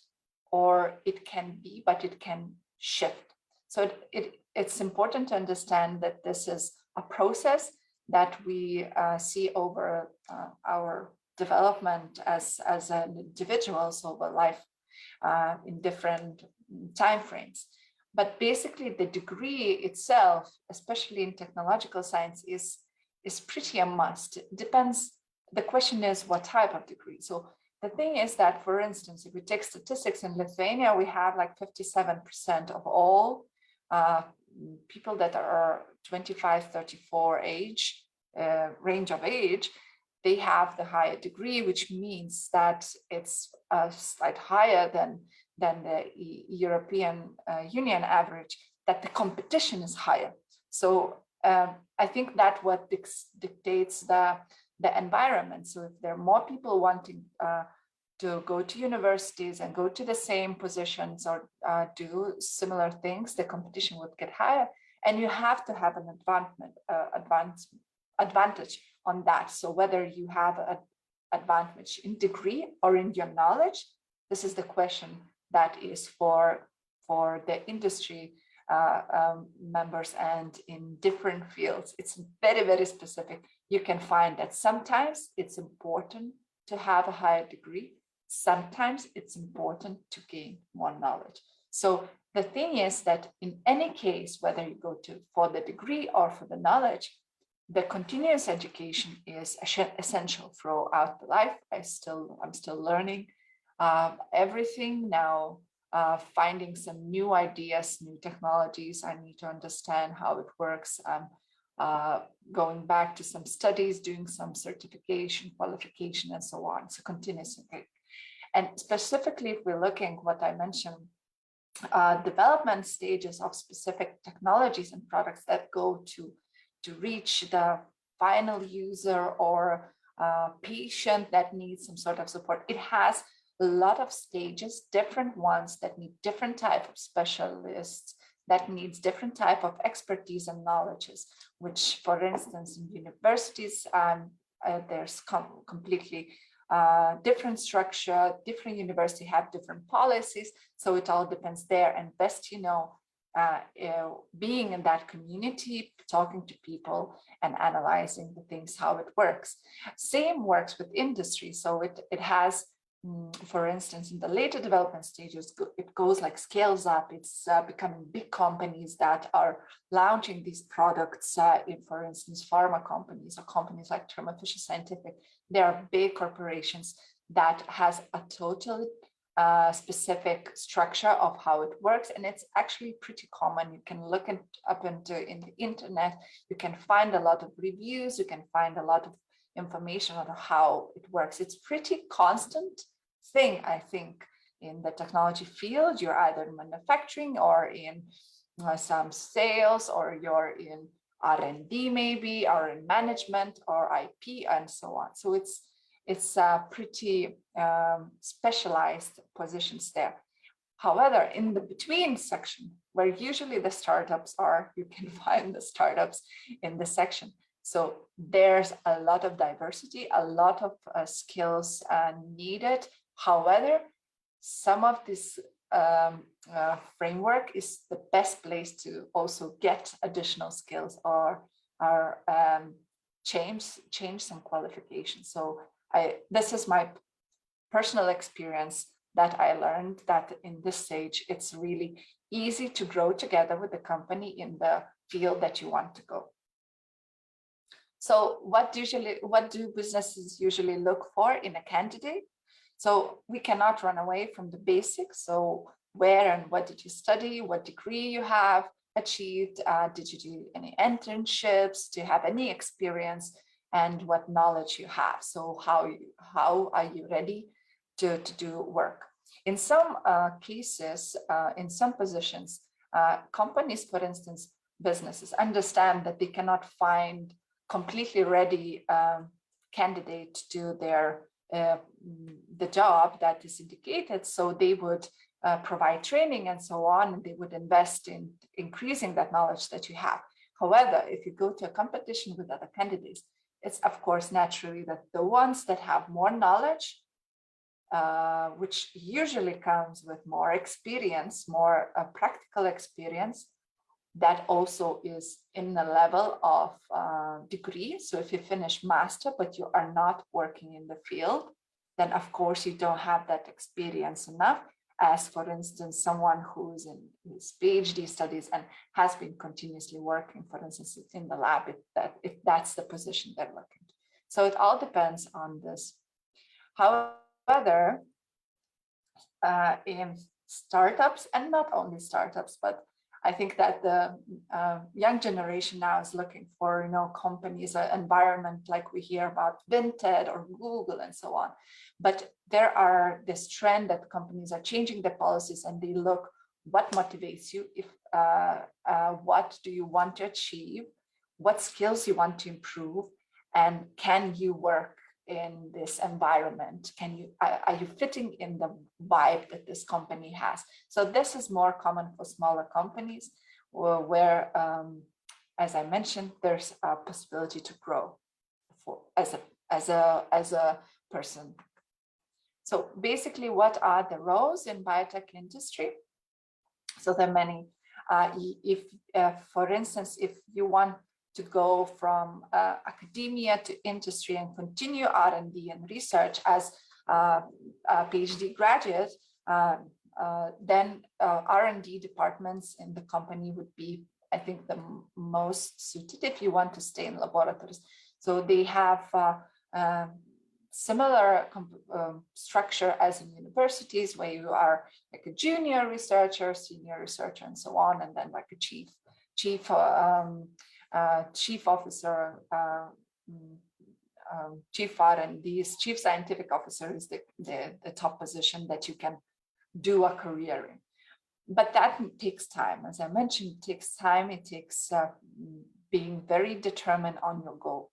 S6: or it can be, but it can shift. So it's important to understand that this is a process that we see over our development as an individuals over life in different timeframes. But basically the degree itself, especially in technological science, is pretty a must. It depends. The question is what type of degree. So the thing is that, for instance, if we take statistics in Lithuania, we have like 57% of all people that are 25, 34 age, range of age, they have the higher degree, which means that it's a slight higher than the European Union average, that the competition is higher. So I think that what dictates the environment. So if there are more people wanting to go to universities and go to the same positions or do similar things, the competition would get higher, and you have to have an advantage on that. So whether you have an advantage in degree or in your knowledge, this is the question that is for the industry members, and in different fields. It's very, very specific. You can find that sometimes it's important to have a higher degree. Sometimes it's important to gain more knowledge. So the thing is that in any case, whether you go for the degree or for the knowledge, the continuous education is essential throughout the life. I'm still learning everything now, finding some new ideas, new technologies. I need to understand how it works. Going back to some studies, doing some certification, qualification, and so on. So continuous. And specifically, if we're looking what I mentioned, development stages of specific technologies and products that go to reach the final user or patient that needs some sort of support. It has a lot of stages, different ones that need different type of specialists, that needs different type of expertise and knowledges, which, for instance, in universities, there's completely different structure, different university have different policies. So it all depends there. And best, being in that community, talking to people and analyzing the things, how it works. Same works with industry. So it has, for instance, in the later development stages, it goes like scales up. It's becoming big companies that are launching these products in, for instance, pharma companies or companies like Thermo Fisher Scientific. They are big corporations that has a totally specific structure of how it works, and it's actually pretty common. You can look up in the internet, you can find a lot of reviews, you can find a lot of information on how it works. It's pretty constant thing, I think, in the technology field. You're either in manufacturing or in some sales, or you're in R&D maybe, or in management or IP and so on. So it's pretty specialized positions there. However, in the between section, where usually the startups are, you can find the startups in the section. So there's a lot of diversity, a lot of skills needed. However, some of this framework is the best place to also get additional skills or change some qualifications. So this is my personal experience that I learned that in this stage, it's really easy to grow together with the company in the field that you want to go. So what do businesses usually look for in a candidate? So we cannot run away from the basics. So where and what did you study? What degree you have achieved? Did you do any internships? Do you have any experience? And what knowledge you have? So how are you ready to do work? In some cases, in some positions, companies, for instance, businesses understand that they cannot find completely ready candidate to their the job that is indicated, so they would provide training and so on, and they would invest in increasing that knowledge that you have. However, if you go to a competition with other candidates, it's of course naturally that the ones that have more knowledge, which usually comes with more experience, more practical experience, that also is in the level of degree. So if you finish master, but you are not working in the field, then of course you don't have that experience enough as, for instance, someone who's in his PhD studies and has been continuously working, for instance, in the lab, if that's the position they're looking. So it all depends on this. However, in startups, and not only startups, but I think that the young generation now is looking for, companies, an environment like we hear about Vinted or Google and so on. But there are this trend that companies are changing their policies, and they look what motivates you, if what do you want to achieve, what skills you want to improve, and can you work in this environment? Are you fitting in the vibe that this company has? So this is more common for smaller companies where as I mentioned, there's a possibility to grow as a person. So basically, what are the roles in biotech industry? So there are many. For instance, if you want to go from academia to industry and continue R&D and research as a PhD graduate, then R&D departments in the company would be, I think, the most suited if you want to stay in laboratories. So they have similar structure as in universities, where you are like a junior researcher, senior researcher, and so on, and then like a chief officer, chief R&D, chief scientific officer is the top position that you can do a career in. But that takes time. As I mentioned, it takes time. It takes being very determined on your goal.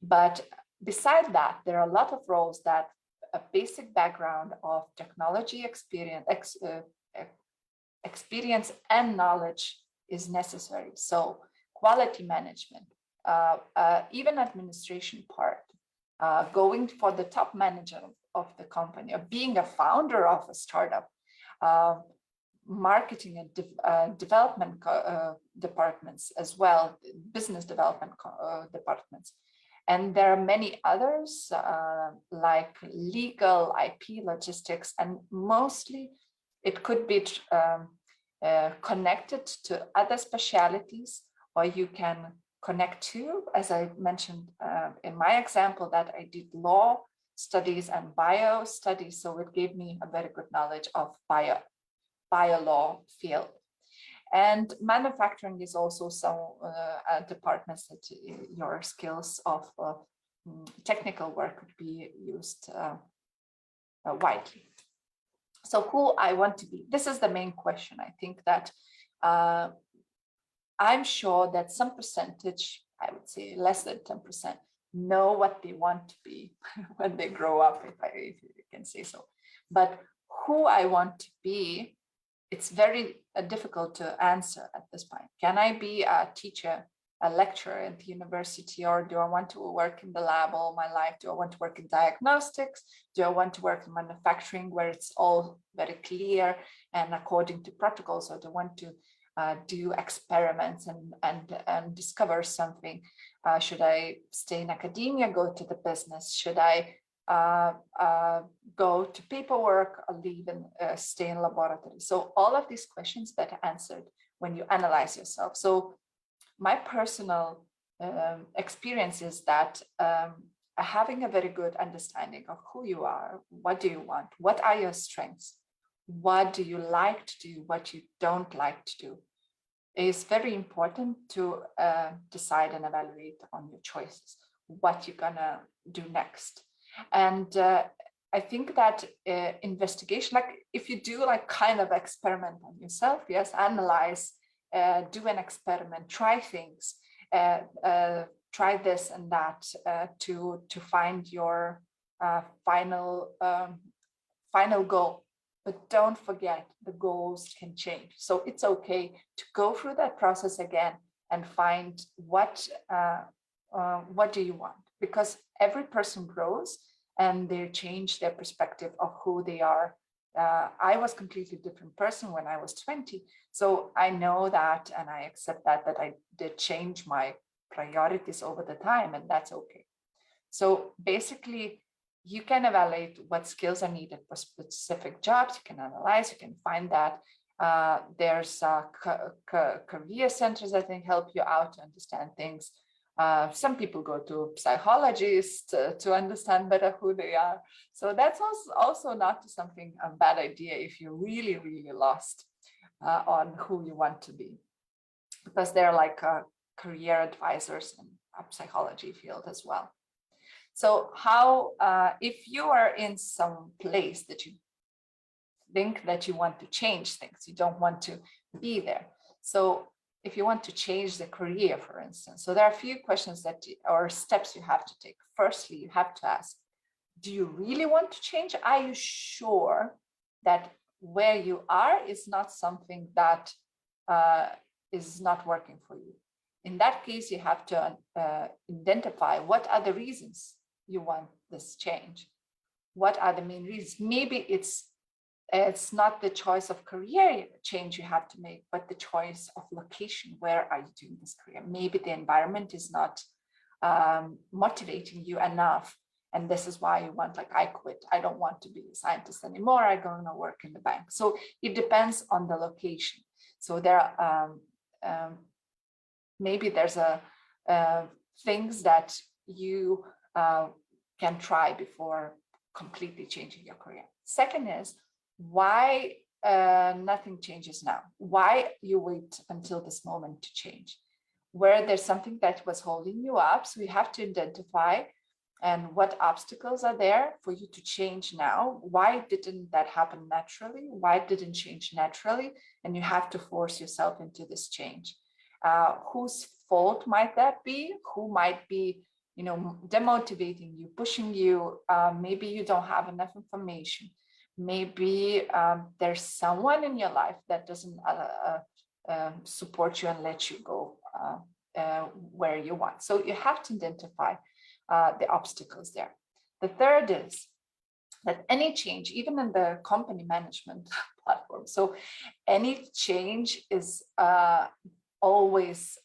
S6: But beside that, there are a lot of roles that a basic background of technology experience and knowledge is necessary. So quality management, even administration part, going for the top manager of the company, or being a founder of a startup, marketing and development departments as well, business development departments. And there are many others like legal, IP, logistics, and mostly it could be connected to other specialities, or you can connect to, as I mentioned in my example, that I did law. studies and bio studies, so it gave me a very good knowledge of bio law field. And manufacturing is also some departments that your skills of technical work could be used widely. So who I want to be, this is the main question. I think that I'm sure that some percentage, I would say less than 10%, know what they want to be when they grow up, if you can say so. But who I want to be, it's very difficult to answer at this point. Can I be a teacher, a lecturer at the university, or do I want to work in the lab all my life? Do I want to work in diagnostics? Do I want to work in manufacturing where it's all very clear and according to protocols, or do I want to do experiments and discover something? Should I stay in academia, go to the business? Should I go to paperwork, or leave and stay in laboratory? So all of these questions that are answered when you analyze yourself. So my personal experience is that having a very good understanding of who you are, what do you want, what are your strengths, what do you like to do, what you don't like to do, is very important to decide and evaluate on your choices, what you're gonna do next. And I think that investigation, like if you do like kind of experiment on yourself, yes, analyze, do an experiment, try things, try this and that to find your final goal. But don't forget, the goals can change. So it's okay to go through that process again and find what do you want, because every person grows and they change their perspective of who they are. I was a completely different person when I was 20. So I know that, and I accept that I did change my priorities over the time, and that's okay. So basically, you can evaluate what skills are needed for specific jobs. You can analyze, you can find that. There's career centers that can help you out to understand things. Some people go to psychologists to understand better who they are. So that's also not something a bad idea if you're really, really lost on who you want to be, because they're like career advisors in a psychology field as well. So how, if you are in some place that you think that you want to change things, you don't want to be there. So if you want to change the career, for instance, so there are a few questions that or steps you have to take. Firstly, you have to ask, do you really want to change? Are you sure that where you are is not something that is not working for you? In that case, you have to identify what are the reasons you want this change. What are the main reasons? Maybe it's not the choice of career change you have to make, but the choice of location. Where are you doing this career? Maybe the environment is not motivating you enough. And this is why you want, like, I quit. I don't want to be a scientist anymore. I'm going to work in the bank. So it depends on the location. So there are maybe there's things that you can try before completely changing your career. Second is, why nothing changes now? Why you wait until this moment to change? Where there's something that was holding you up. So you have to identify and what obstacles are there for you to change now. Why didn't that happen naturally? Why didn't change naturally? And you have to force yourself into this change. Whose fault might that be? Who might be, you know, demotivating you, pushing you? Maybe you don't have enough information. Maybe there's someone in your life that doesn't support you and let you go where you want. So you have to identify the obstacles there. The third is that any change, even in the company management platform, so any change is always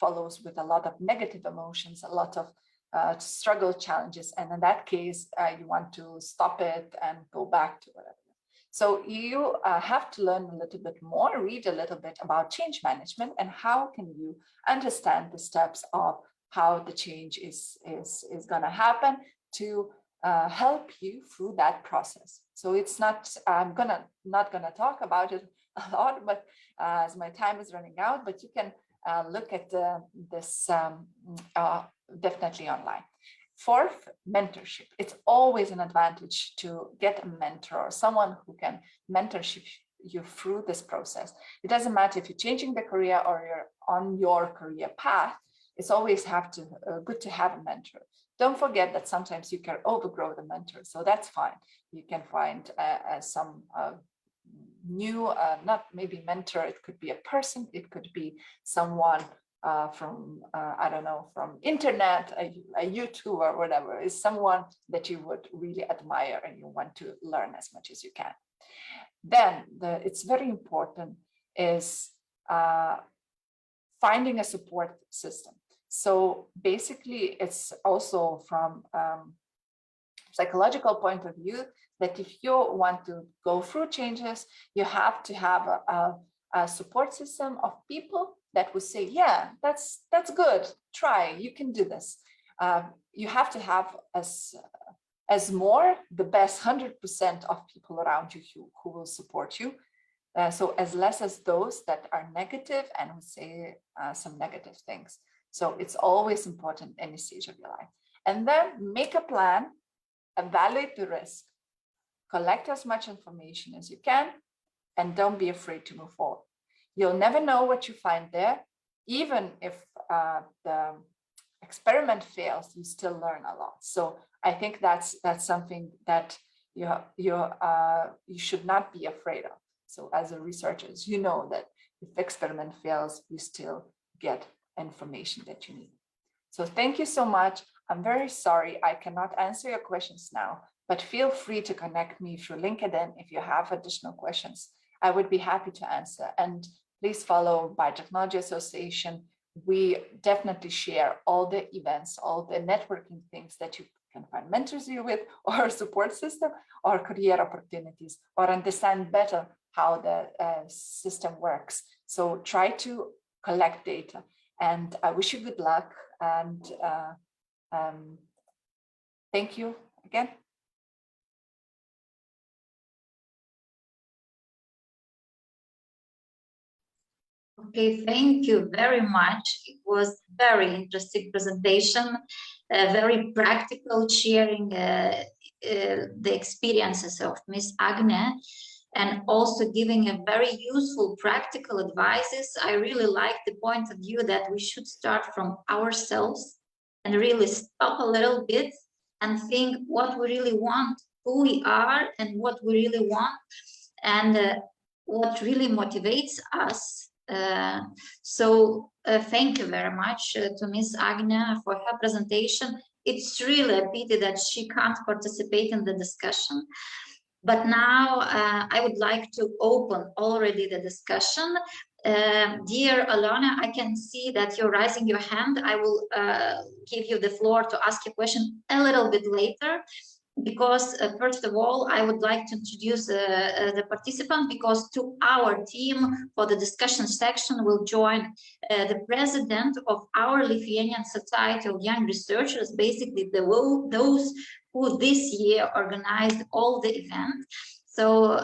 S6: follows with a lot of negative emotions, a lot of struggle challenges. And in that case, you want to stop it and go back to whatever. So you have to learn a little bit more, read a little bit about change management and how can you understand the steps of how the change is going to happen to help you through that process. So it's not, I'm not gonna talk about it a lot, but as my time is running out, but you can look at this definitely online. Fourth, mentorship. It's always an advantage to get a mentor or someone who can mentorship you through this process. It doesn't matter if you're changing the career or you're on your career path. It's always good to have a mentor. Don't forget that sometimes you can overgrow the mentor, so that's fine. You can find some new, not maybe mentor. It could be a person. It could be someone from I don't know, from internet, a YouTube or whatever, is someone that you would really admire and you want to learn as much as you can. Then it's very important is finding a support system. So basically, it's also from psychological point of view that if you want to go through changes, you have to have a support system of people that will say, yeah, that's good, try, you can do this. You have to have as more the best 100% of people around you who will support you. So as less as those that are negative and will say some negative things. So it's always important in any stage of your life. And then make a plan, evaluate the risk, collect as much information as you can, and don't be afraid to move forward. You'll never know what you find there. Even if the experiment fails, you still learn a lot. So I think that's something that you should not be afraid of. So as a researcher, you know that if the experiment fails, you still get information that you need. So thank you so much. I'm very sorry I cannot answer your questions now, but feel free to connect me through LinkedIn if you have additional questions. I would be happy to answer. And please follow Biotechnology Association. We definitely share all the events, all the networking things that you can find mentors you with, or support system, or career opportunities, or understand better how the system works. So try to collect data, and I wish you good luck, and thank you again.
S3: Okay, thank you very much. It was very interesting presentation, very practical, sharing the experiences of Ms. Agne, and also giving a very useful practical advices. I really like the point of view that we should start from ourselves and really stop a little bit and think what we really want, who we are and what we really want, and what really motivates us. Thank you very much to Ms. Agne for her presentation. It's really a pity that she can't participate in the discussion. But now I would like to open already the discussion. Dear Alona, I can see that you're raising your hand. I will give you the floor to ask your question a little bit later, because first of all, I would like to introduce the participant, because to our team for the discussion section will join the president of our Lithuanian Society of Young Researchers, basically those who this year organized all the events. So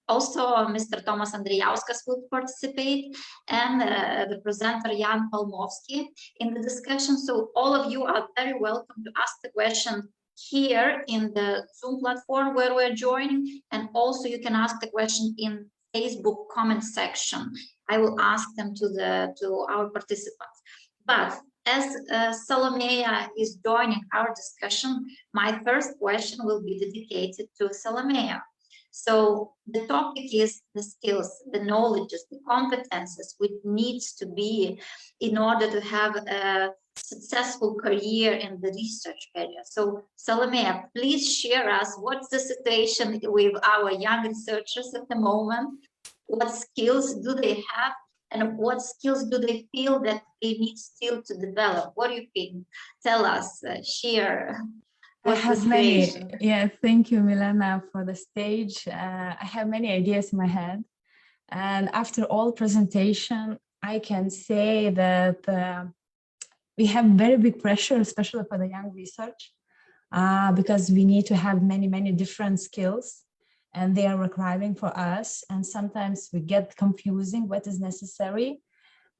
S3: also Mr. Tomas Andrijauskas will participate, and the presenter Jan Palmovsky in the discussion. So all of you are very welcome to ask the question here in the Zoom platform where we're joining, and also you can ask the question in Facebook comment section. I will ask them to our participants. But as Salomea is joining our discussion, my first question will be dedicated to Salomea. So the topic is the skills, the knowledges, the competences which needs to be in order to have a successful career in the research area. So Salomea, please share us what's the situation with our young researchers at the moment. What skills do they have, and what skills do they feel that they need still to develop? What do you think? Tell us, share.
S7: I have many. Yeah, thank you, Milena, for the stage. I have many ideas in my head, and after all presentation, I can say that we have very big pressure, especially for the young research. because we need to have many, many different skills, and they are requiring for us. And sometimes we get confusing what is necessary.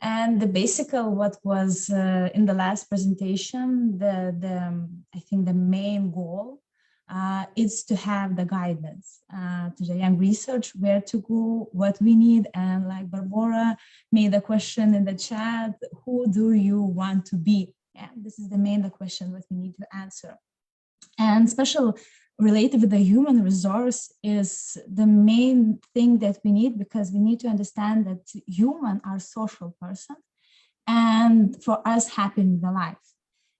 S7: And the basic what was in the last presentation, I think the main goal is to have the guidance to the young research, where to go, what we need. And like Barbara made a question in the chat, who do you want to be? Yeah, this is the main question that we need to answer. And special related with the human resource is the main thing that we need, because we need to understand that humans are social person, and for us having the life.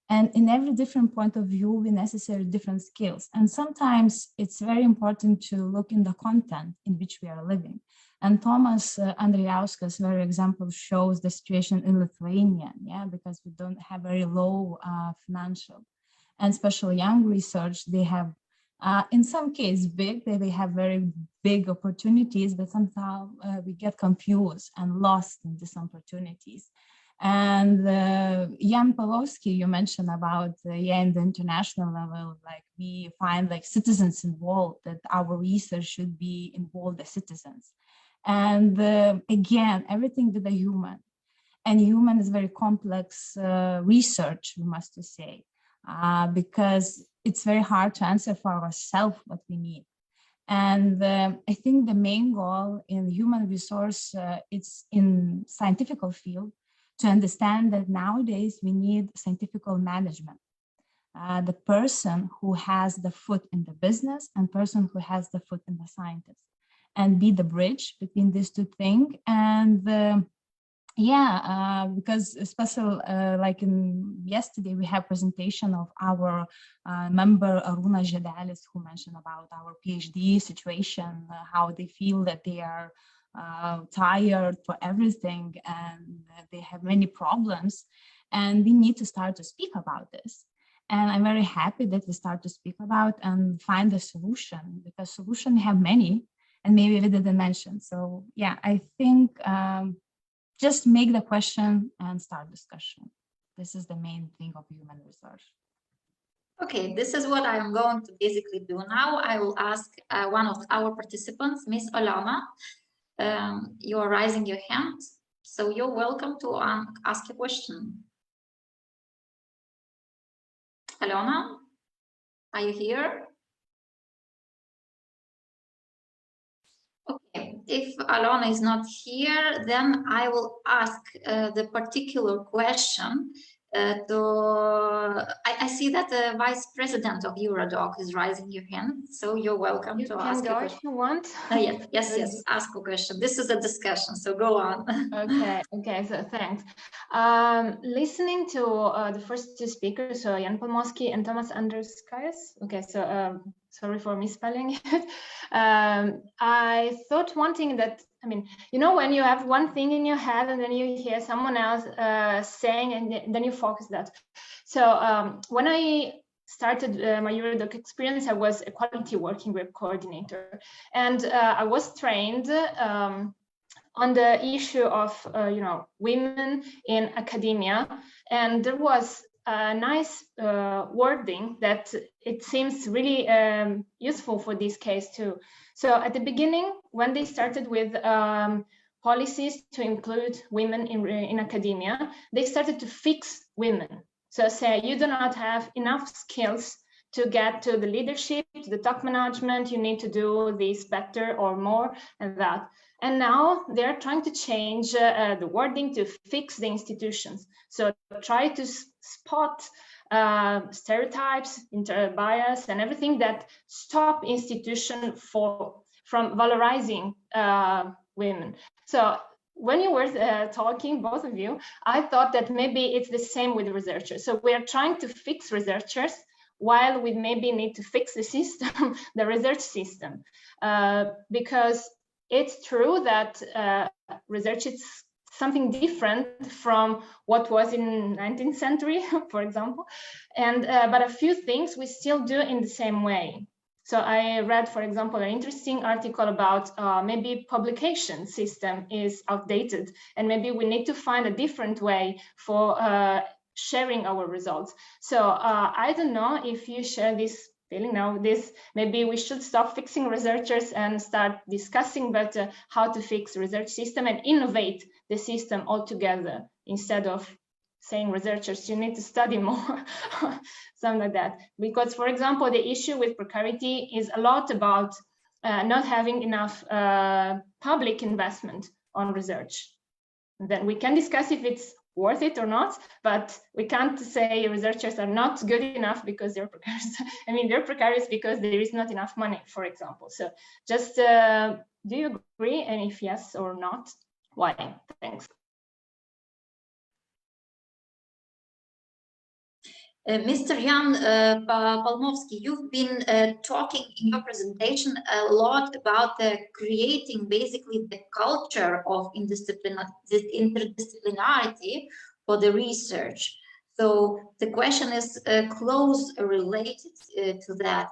S7: And in every different point of view, we necessary different skills. And sometimes it's very important to look in the content in which we are living. And Thomas Andrijauskas' very example shows the situation in Lithuania, yeah, because we don't have very low financial. And especially young research, they have, in some cases, they have very big opportunities, but sometimes we get confused and lost in these opportunities. And Jan Pawlowski, you mentioned about, in the international level, like we find like citizens involved, that our research should be involved as citizens. And again, everything with the human. And human is very complex research, we must say, because it's very hard to answer for ourselves what we need. And I think the main goal in human resource, it's in scientific field, to understand that nowadays we need scientific management. The person who has the foot in the business and person who has the foot in the scientist, and be the bridge between these two things. And because especially like in yesterday, we have presentation of our member Arūnas Žedelis, who mentioned about our PhD situation, how they feel that they are tired for everything and they have many problems, and we need to start to speak about this. And I'm very happy that we start to speak about and find a solution, because solutions have many and maybe we didn't mention. So yeah, I think just make the question and start discussion. This is the main thing of human resource.
S3: Okay, this is what I'm going to basically do now. I will ask one of our participants, Miss Alana. You are raising your hand, so you're welcome to ask a question. Alana, are you here? Okay, if Alana is not here, then I will ask the particular question I see that the Vice President of Eurodoc is raising your hand, so you're welcome to ask a question.
S8: If you want.
S3: Yes, ask a question. This is a discussion, so go on.
S8: Okay, so thanks. Listening to the first two speakers, so Jan Pawlowski and Thomas Andrijauskas. Okay, so sorry for misspelling it. I thought one thing that, I mean, you know, when you have one thing in your head and then you hear someone else saying, and then you focus that. So when I started my Eurodoc experience, I was a quality working group coordinator, and I was trained on the issue of women in academia, and there was a nice wording that it seems really useful for this case too. So at the beginning, when they started with policies to include women in academia, they started to fix women. So say you do not have enough skills to get to the leadership, to the top management, you need to do this better or more and that. And now they're trying to change the wording to fix the institutions. So try to spot stereotypes, bias, and everything that stop institution from valorizing women. So when you were talking, both of you, I thought that maybe it's the same with researchers. So we are trying to fix researchers while we maybe need to fix the system, the research system, because it's true that research is something different from what was in 19th century, for example, and but a few things we still do in the same way. So I read, for example, an interesting article about maybe publication system is outdated, and maybe we need to find a different way for sharing our results. So I don't know if you share this feeling now. Maybe we should stop fixing researchers and start discussing better how to fix research system and innovate the system altogether, instead of saying researchers, you need to study more, something like that. Because, for example, the issue with precarity is a lot about not having enough public investment on research. Then we can discuss if it's worth it or not, but we can't say researchers are not good enough because they're precarious. I mean, they're precarious because there is not enough money, for example. So just, do you agree? And if yes or not, why? Thanks.
S3: Mr. Jan Palmovsky, you've been talking in your presentation a lot about creating basically the culture of interdisciplinarity for the research. So the question is close related to that.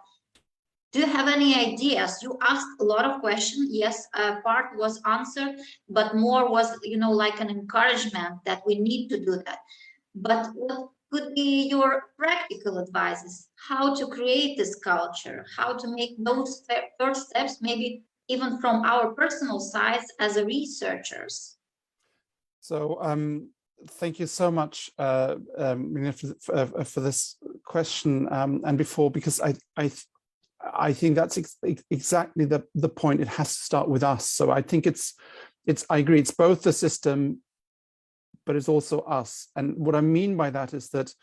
S3: Do you have any ideas? You asked a lot of questions. Yes, part was answered, but more was, you know, like an encouragement that we need to do that. But what could be your practical advices? How to create this culture? How to make those first steps, maybe even from our personal sides as a researchers?
S4: So thank you so much for this question and before, because I think that's exactly the point. It has to start with us. So I think I agree. It's both the system, but it's also us. And what I mean by that is that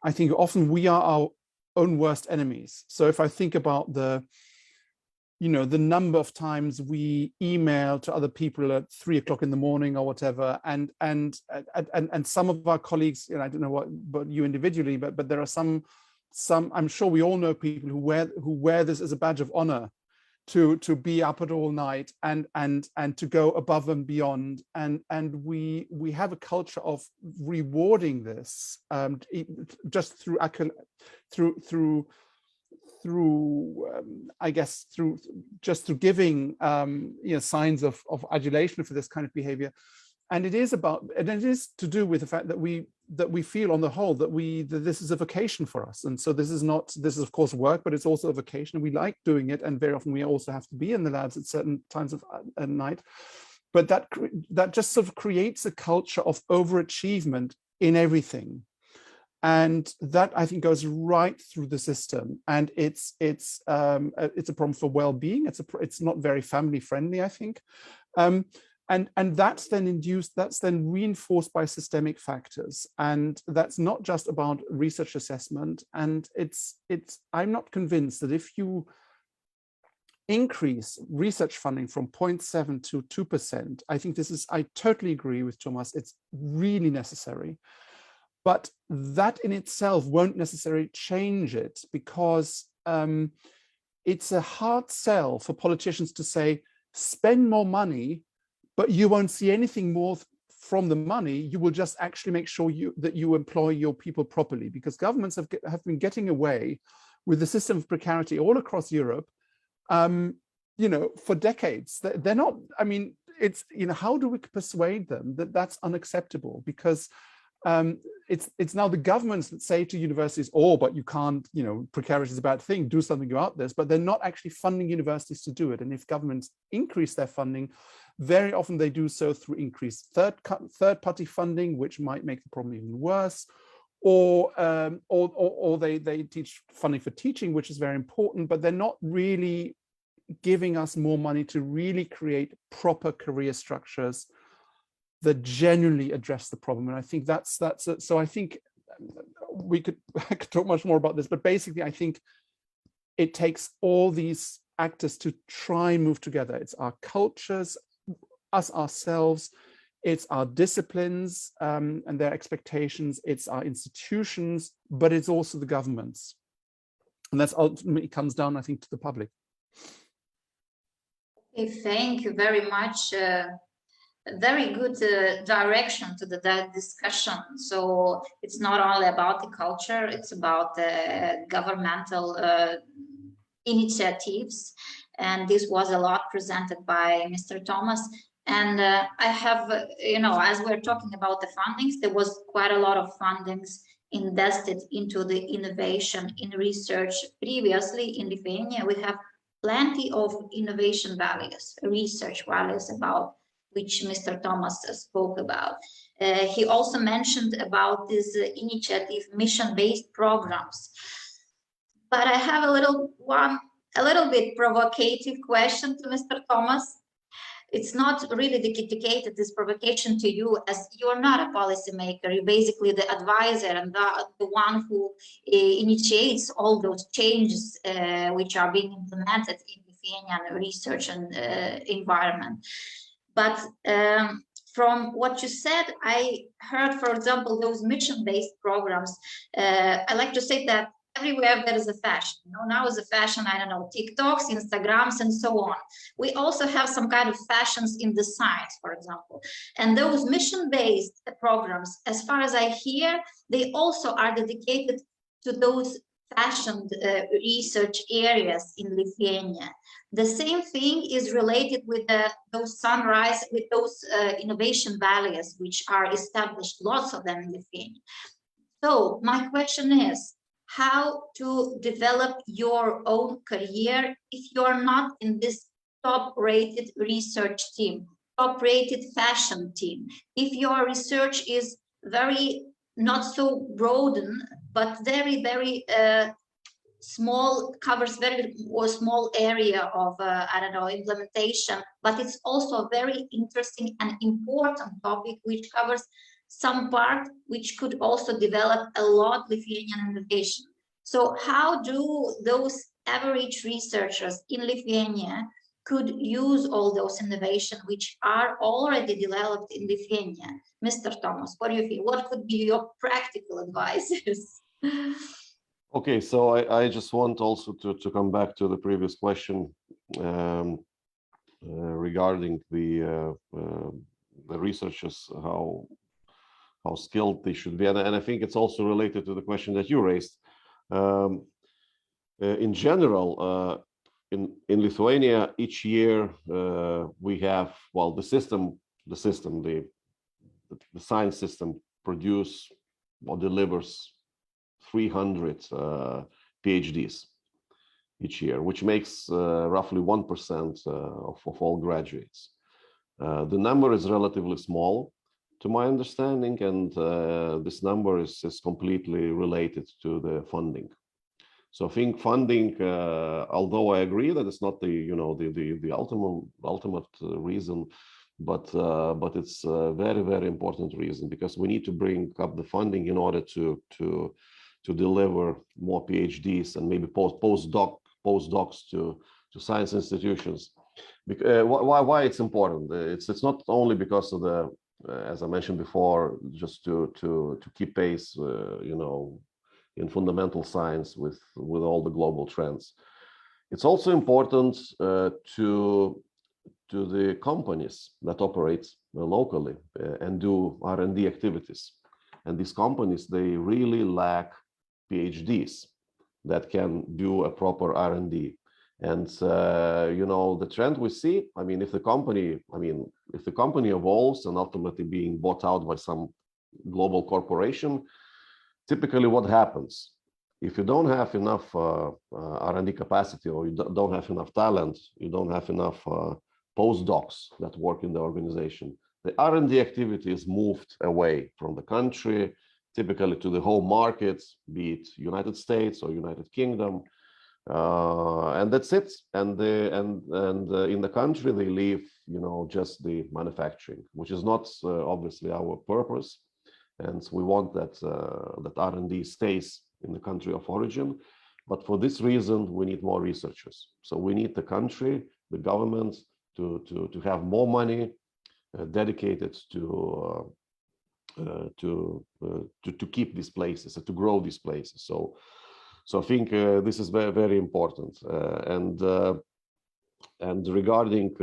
S4: I think often we are our own worst enemies. So if I think about the number of times we email to other people at 3 o'clock in the morning or whatever, and some of our colleagues, I don't know what about you individually, but there are some, I'm sure we all know people who wear this as a badge of honor, to be up at all night and to go above and beyond, and we have a culture of rewarding this just through I guess through giving signs of adulation for this kind of behavior. And it is to do with the fact that we feel on the whole that this is a vocation for us. And so this is of course work, but it's also a vocation, and we like doing it. And very often we also have to be in the labs at certain times of at night. But that just sort of creates a culture of overachievement in everything. And that, I think, goes right through the system, and it's a problem for well-being. It's not very family friendly, I think. And that's then reinforced by systemic factors, and that's not just about research assessment. And I'm not convinced that if you increase research funding from 0.7 to 2%, I totally agree with Thomas, it's really necessary. But that in itself won't necessarily change it, because it's a hard sell for politicians to say, spend more money, but you won't see anything more from the money. You will just actually make sure that you employ your people properly, because governments have been getting away with the system of precarity all across Europe, for decades. They're not, how do we persuade them that that's unacceptable? Because it's now the governments that say to universities, oh, but you can't, precarity is a bad thing, do something about this, but they're not actually funding universities to do it. And if governments increase their funding, very often they do so through increased third-party funding, which might make the problem even worse, or they teach funding for teaching, which is very important, but they're not really giving us more money to really create proper career structures that genuinely address the problem. And I think that's it. So I think I could talk much more about this, but basically I think it takes all these actors to try and move together. It's our cultures, us ourselves, it's our disciplines and their expectations, it's our institutions, but it's also the governments. And that's ultimately comes down, I think, to the public.
S3: Okay, thank you very much. Very good direction to that discussion. So it's not only about the culture, it's about the governmental initiatives. And this was a lot presented by Mr. Thomas. And I have, as we're talking about the fundings, there was quite a lot of fundings invested into the innovation in research previously in Lithuania. We have plenty of innovation values, research values about which Mr. Thomas spoke about. He also mentioned about this initiative, mission-based programs. But I have a little bit provocative question to Mr. Thomas. It's not really dedicated, this provocation, to you, as you're not a policymaker. You're basically the advisor and the one who initiates all those changes which are being implemented in Lithuanian research and environment. But from what you said, I heard, for example, those mission-based programs. I like to say that everywhere there is a fashion. Now is a fashion, I don't know, TikToks, Instagrams, and so on. We also have some kind of fashions in the science, for example. And those mission-based programs, as far as I hear, they also are dedicated to those fashioned research areas in Lithuania. The same thing is related with those sunrise, with those innovation values, which are established, lots of them in Lithuania. So my question is, how to develop your own career if you're not in this top-rated research team, top-rated fashion team, if your research is very not so broadened, but very, very small, covers very small area of, I don't know, implementation, but it's also a very interesting and important topic which covers some part which could also develop a lot Lithuanian innovation. So how do those average researchers in Lithuania could use all those innovations which are already developed in Lithuania? Mr. Thomas, what do you think? What could be your practical advices?
S5: Okay, so I just want also to come back to the previous question regarding the researchers, how skilled they should be, and I think it's also related to the question that you raised. In general, in Lithuania, each year we have, well, the science system produce or delivers 300 PhDs each year, which makes roughly 1% of all graduates. The number is relatively small, to my understanding, and this number is completely related to the funding. So I think funding, although I agree that it's not the ultimate reason, but it's a very, very important reason, because we need to bring up the funding in order to deliver more PhDs and maybe postdocs to science institutions. Why it's important? It's not only because of the, as I mentioned before, just to keep pace, in fundamental science with all the global trends. It's also important to the companies that operate locally and do R&D activities. And these companies, they really lack PhDs that can do a proper R&D. And the trend we see, if the company evolves and ultimately being bought out by some global corporation, typically what happens? If you don't have enough R&D capacity, or you don't have enough talent, you don't have enough postdocs that work in the organization, the R&D activity is moved away from the country, typically to the home markets, be it United States or United Kingdom, and that's it. And in the country they leave, just the manufacturing, which is not obviously our purpose. And we want that R&D stays in the country of origin. But for this reason, we need more researchers. So we need the country, the government, to have more money dedicated to keep these places, to grow these places. So I think this is very, very important. And regarding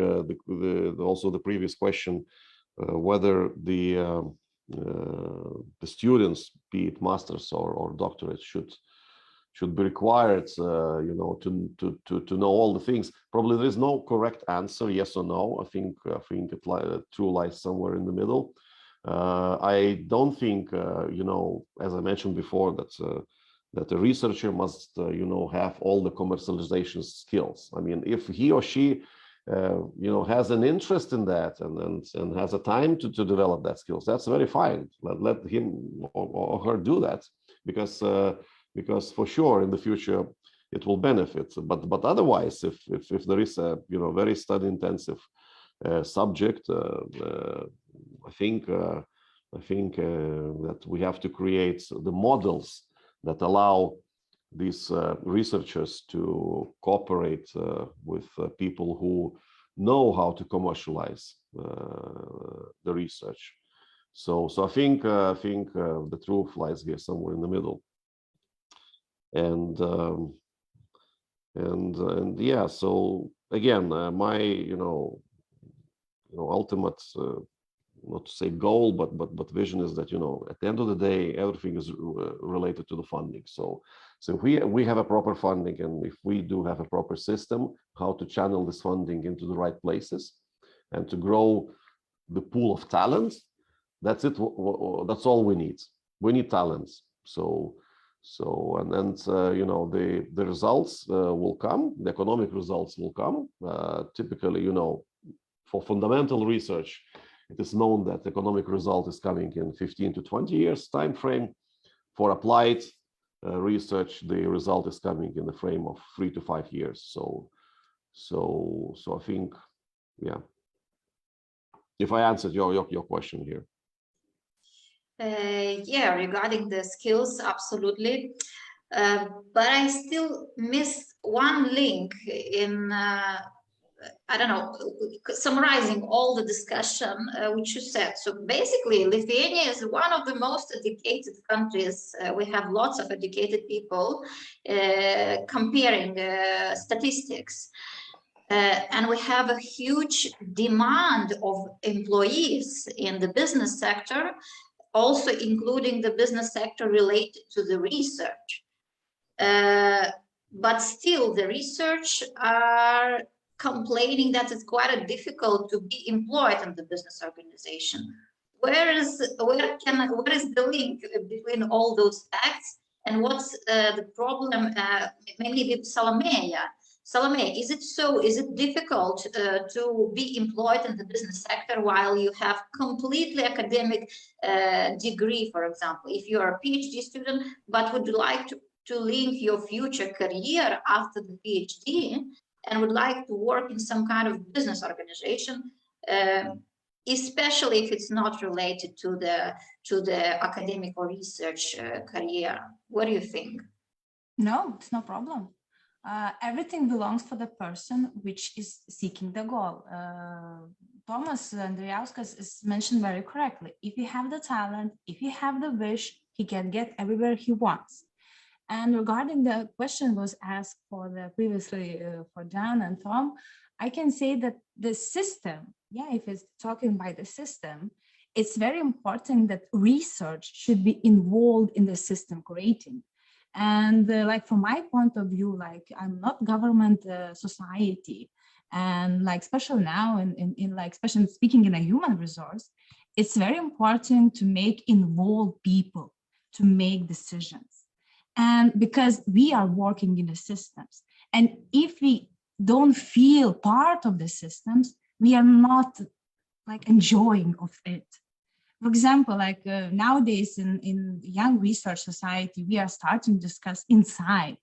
S5: also the previous question, whether the students, be it masters or doctorates, should be required, you know, to know all the things. Probably there is no correct answer, yes or no. I think true lies somewhere in the middle. I don't think, you know, as I mentioned before, that a researcher must, you know, have all the commercialization skills. I mean, if he or she, you know, has an interest in that and has a time to develop that skills, that's very fine. Let him or her do that, because for sure in the future it will benefit. But otherwise, if there is a, you know, very study intensive subject, I think that we have to create the models that allow these researchers to cooperate with people who know how to commercialize the research. So I think the truth lies here somewhere in the middle. And yeah, so again, my ultimate, not to say goal, but vision is that, you know, at the end of the day, everything is related to the funding. So if we have a proper funding, and if we do have a proper system, how to channel this funding into the right places and to grow the pool of talent, that's it. That's all we need. We need talents. So you know, the results will come. The economic results will come. Typically, you know, for fundamental research, it is known that economic result is coming in 15 to 20 years time frame. For applied research, the result is coming in the frame of 3 to 5 years. So I think, yeah, if I answered your question here.
S3: Yeah, regarding the skills, absolutely. But I still miss one link in, I don't know, summarizing all the discussion which you said. So basically, Lithuania is one of the most educated countries. We have lots of educated people, comparing statistics. And we have a huge demand of employees in the business sector, also including the business sector related to the research. But still, the research are complaining that it's quite difficult to be employed in the business organization. Where is the link between all those facts, and what's the problem? Mainly with Salome. Salome, is it difficult to be employed in the business sector while you have completely academic degree, for example? If you are a PhD student, but would like to link your future career after the PhD and would like to work in some kind of business organization, especially if it's not related to the academic or research career. What do you think?
S7: No, it's no problem. Everything belongs for the person which is seeking the goal. Thomas Andrijauskas is mentioned very correctly. If you have the talent, if you have the wish, he can get everywhere he wants. And regarding the question was asked for the previously for John and Tom, I can say that the system, yeah, if it's talking by the system, it's very important that research should be involved in the system creating. And like from my point of view, like I'm not government society, and like especially now in like especially speaking in a human resource, it's very important to make involved people to make decisions. And because we are working in the systems, and if we don't feel part of the systems, we are not like enjoying of it. For example, like nowadays in Young Research Society, we are starting to discuss inside.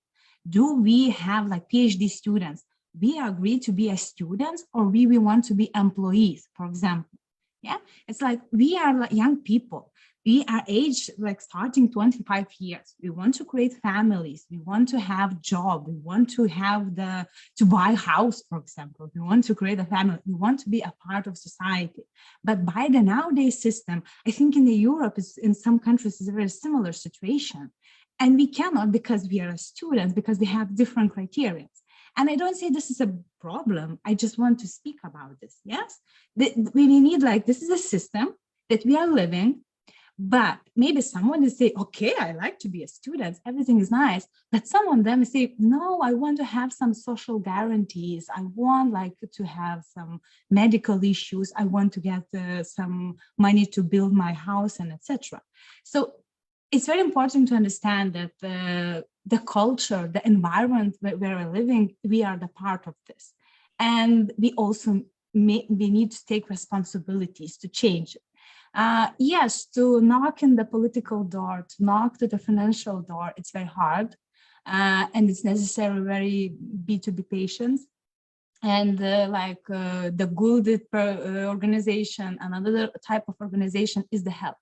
S7: Do we have like PhD students? We agree to be as students, or we want to be employees, for example. Yeah, it's like we are like young people. We are aged like starting 25 years. We want to create families. We want to have job. We want to have to buy a house, for example. We want to create a family. We want to be a part of society. But by the nowadays system, I think in Europe, in some countries, it's a very similar situation. And we cannot, because we are students, because we have different criteria. And I don't say this is a problem. I just want to speak about this. Yes, we need like, this is a system that we are living. But maybe someone will say, okay, I like to be a student, everything is nice. But some of them say, no, I want to have some social guarantees. I want like to have some medical issues. I want to get some money to build my house and etc. So it's very important to understand that the culture, the environment where we're living, we are the part of this. And we also we need to take responsibilities to change it. Yes, to knock in the political door, to knock to the financial door, it's very hard. And it's necessary very to be patient. And the good organization, another type of organization is the help.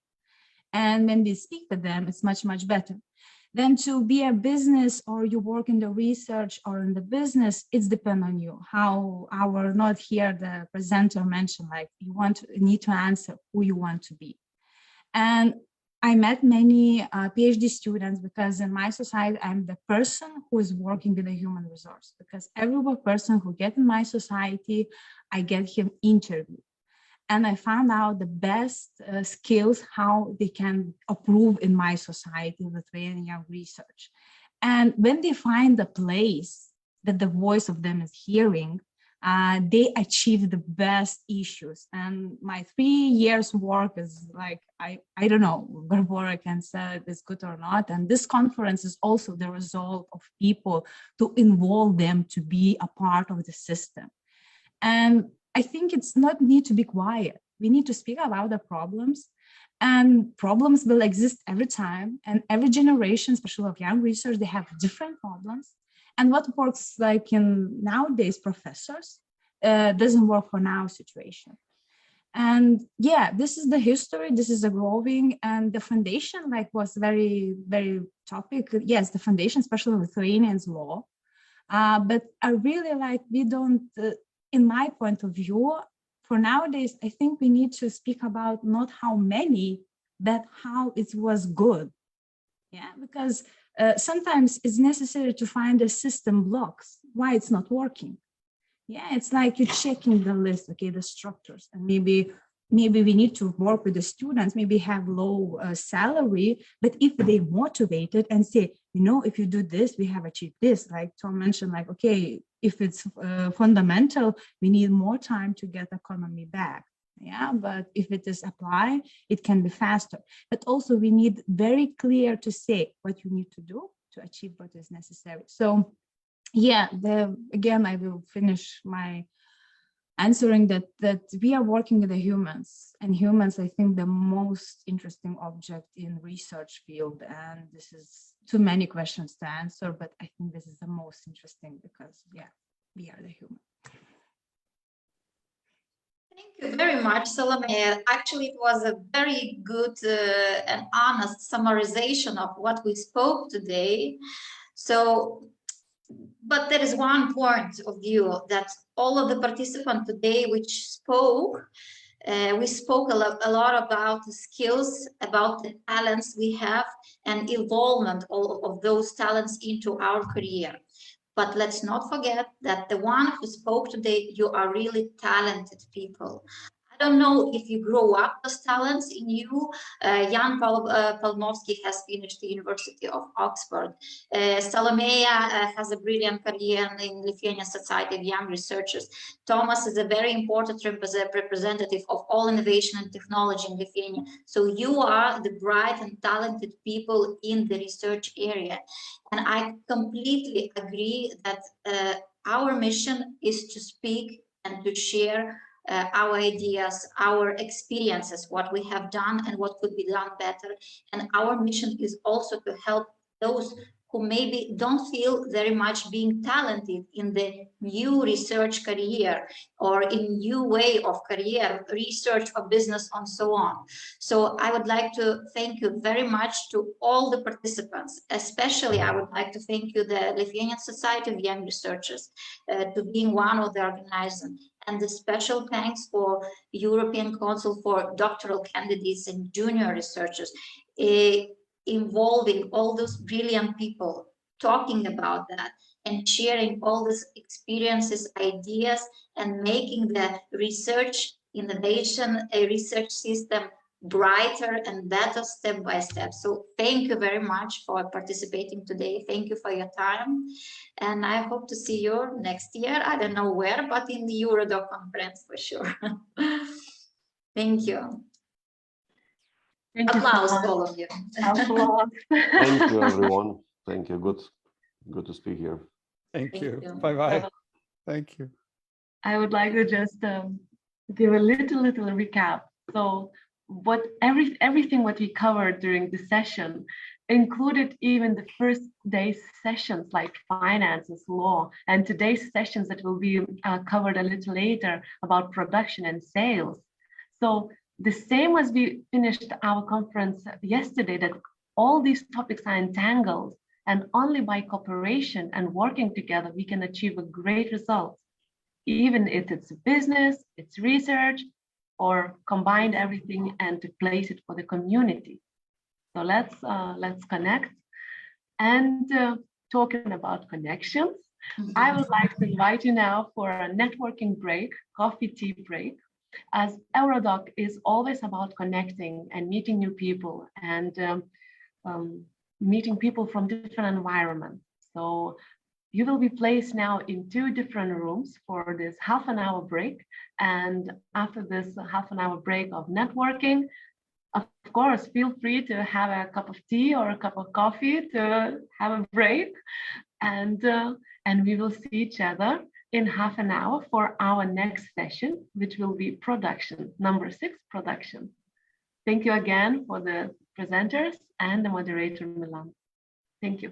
S7: And when we speak to them, it's much, much better. Then to be a business or you work in the research or in the business, it's depend on you. How our not here, the presenter mentioned, like you need to answer who you want to be. And I met many PhD students because in my society, I'm the person who is working with a human resource, because every person who get in my society, I get him interviewed. And I found out the best skills, how they can approve in my society, Lithuanian research. And when they find a place that the voice of them is hearing, they achieve the best issues. And my 3 years work is like, I don't know, Barbara can say it's good or not. And this conference is also the result of people to involve them to be a part of the system. And I think it's not need to be quiet. We need to speak about the problems, and problems will exist every time. And every generation, especially of young research, they have different problems. And what works like in nowadays professors doesn't work for now situation. And yeah, this is the history, this is a growing, and the foundation like was very, very topic. Yes, the foundation, especially Lithuanians law. But I really like, we don't, in my point of view, for nowadays, I think we need to speak about not how many, but how it was good. Yeah, because sometimes it's necessary to find the system blocks, why it's not working. Yeah, it's like you're checking the list, okay, the structures, and maybe we need to work with the students, maybe have low salary, but if they motivated and say, you know, if you do this, we have achieved this, like Tom mentioned, like, okay, if it's fundamental, we need more time to get economy back. Yeah, but if it is applied, it can be faster. But also we need very clear to say what you need to do to achieve what is necessary. So yeah, again, I will finish my answering that we are working with the humans, and humans, I think, the most interesting object in research field. And this is too many questions to answer, but I think this is the most interesting because, yeah, we are the human.
S3: Thank you very much, Salome. Actually, it was a very good and honest summarization of what we spoke today. So, but there is one point of view that all of the participants today which spoke, we spoke a lot about the skills, about the talents we have, and involvement of those talents into our career. But let's not forget that the one who spoke today, you are really talented people. I don't know if you grow up those talents in you. Jan Palmovsky has finished the University of Oxford. Salomea has a brilliant career in Lithuanian Society of Young Researchers. Thomas is a very important representative of all innovation and technology in Lithuania. So you are the bright and talented people in the research area. And I completely agree that our mission is to speak and to share our ideas, our experiences, what we have done and what could be done better. And our mission is also to help those who maybe don't feel very much being talented in the new research career or in new way of career, research or business and so on. So I would like to thank you very much to all the participants. Especially I would like to thank you, the Lithuanian Society of Young Researchers, to being one of the organizers. And the special thanks for European Council for Doctoral Candidates and Junior Researchers, involving all those brilliant people, talking about that and sharing all these experiences, ideas, and making the research innovation, a research system brighter and better step by step. So thank you very much for participating today. Thank you for your time. And I hope to see you next year. I don't know where, but in the Eurodoc conference for sure. Thank you.
S1: Thank you so
S3: Applause
S1: much.
S3: to all of you.
S1: Applause.
S5: Thank you, everyone. Thank you. Good to speak here.
S4: Thank
S3: Thank
S4: you.
S3: you.
S4: Bye-bye. Thank you.
S1: I would like to just give a little recap. So everything what we covered during the session included even the first day's sessions like finances, law, and today's sessions that will be covered a little later about production and sales. So the same as we finished our conference yesterday, that all these topics are entangled, and only by cooperation and working together we can achieve a great result. Even if it's business, it's research, or combine everything and to place it for the community. So let's connect. And talking about connections, I would like to invite you now for a networking break, coffee tea break, as Eurodoc is always about connecting and meeting new people and meeting people from different environments. So you will be placed now in 2 different rooms for this half-an-hour break. And after this half-an-hour break of networking, of course, feel free to have a cup of tea or a cup of coffee to have a break. And we will see each other in half an hour for our next session, which will be production, number 6, production. Thank you again for the presenters and the moderator, Milan. Thank you.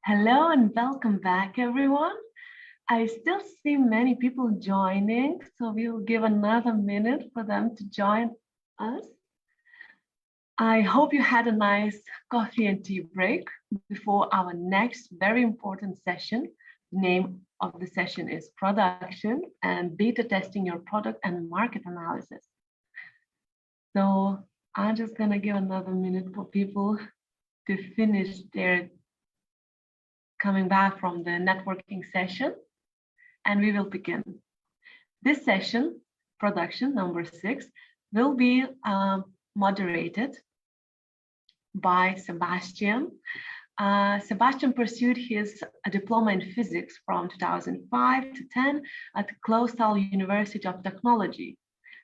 S1: Hello and welcome back, everyone. I still see many people joining, so we'll give another minute for them to join us. I hope you had a nice coffee and tea break before our next very important session. The name of the session is Production and Beta Testing Your Product and Market Analysis. So I'm just gonna give another minute for people to finish their coming back from the networking session, and we will begin. This session, production number 6, will be moderated by Sebastian. Sebastian pursued his diploma in physics from 2005 to 10 at Clausthal University of Technology,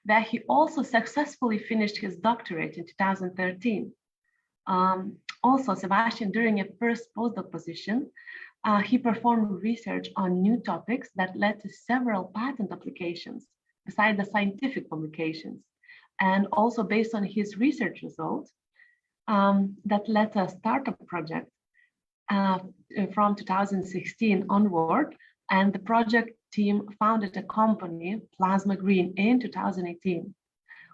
S1: where he also successfully finished his doctorate in 2013. Also, Sebastian, during a first postdoc position, he performed research on new topics that led to several patent applications, besides the scientific publications. And also based on his research results, that led to a startup project from 2016 onward. And the project team founded a company, Plasma Green, in 2018.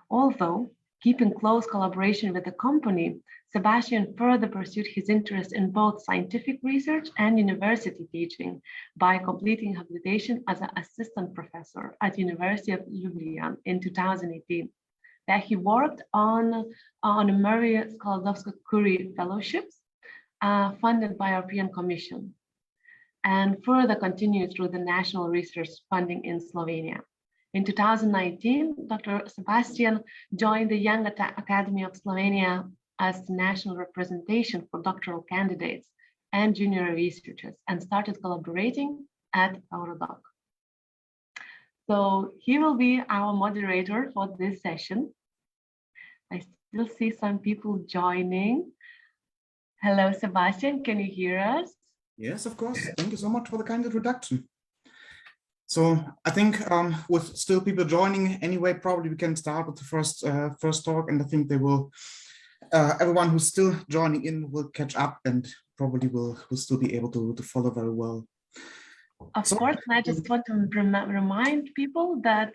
S1: Although keeping close collaboration with the company, Sebastian further pursued his interest in both scientific research and university teaching by completing habilitation as an assistant professor at University of Ljubljana in 2018, where he worked on Maria Sklodowska-Curie fellowships funded by European Commission, and further continued through the national research funding in Slovenia. In 2019, Dr. Sebastian joined the Young Academy of Slovenia as the national representation for doctoral candidates and junior researchers, and started collaborating at Eurodoc. So he will be our moderator for this session. I still see some people joining. Hello, Sebastian, can you hear us?
S9: Yes, of course. Thank you so much for the kind introduction. So I think with still people joining anyway, probably we can start with the first talk, and I think they will, everyone who's still joining in will catch up and probably will still be able to follow very well.
S1: Of course, and I just want to remind people that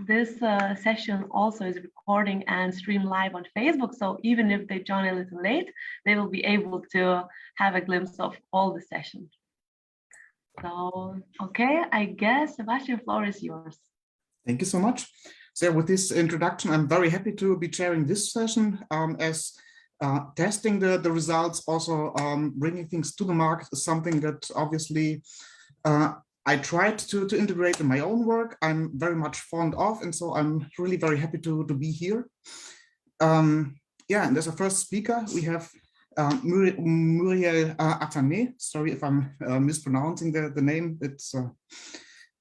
S1: this session also is recording and streamed live on Facebook. So even if they join a little late, they will be able to have a glimpse of all the sessions. So, okay, I guess, Sebastian, floor is yours.
S9: Thank you so much. So with this introduction, I'm very happy to be chairing this session as testing the results, also bringing things to the market is something that obviously I tried to integrate in my own work. I'm very much fond of, and so I'm really very happy to be here. Yeah, and as a first speaker, we have Muriel Atane. Sorry if I'm mispronouncing the name. It's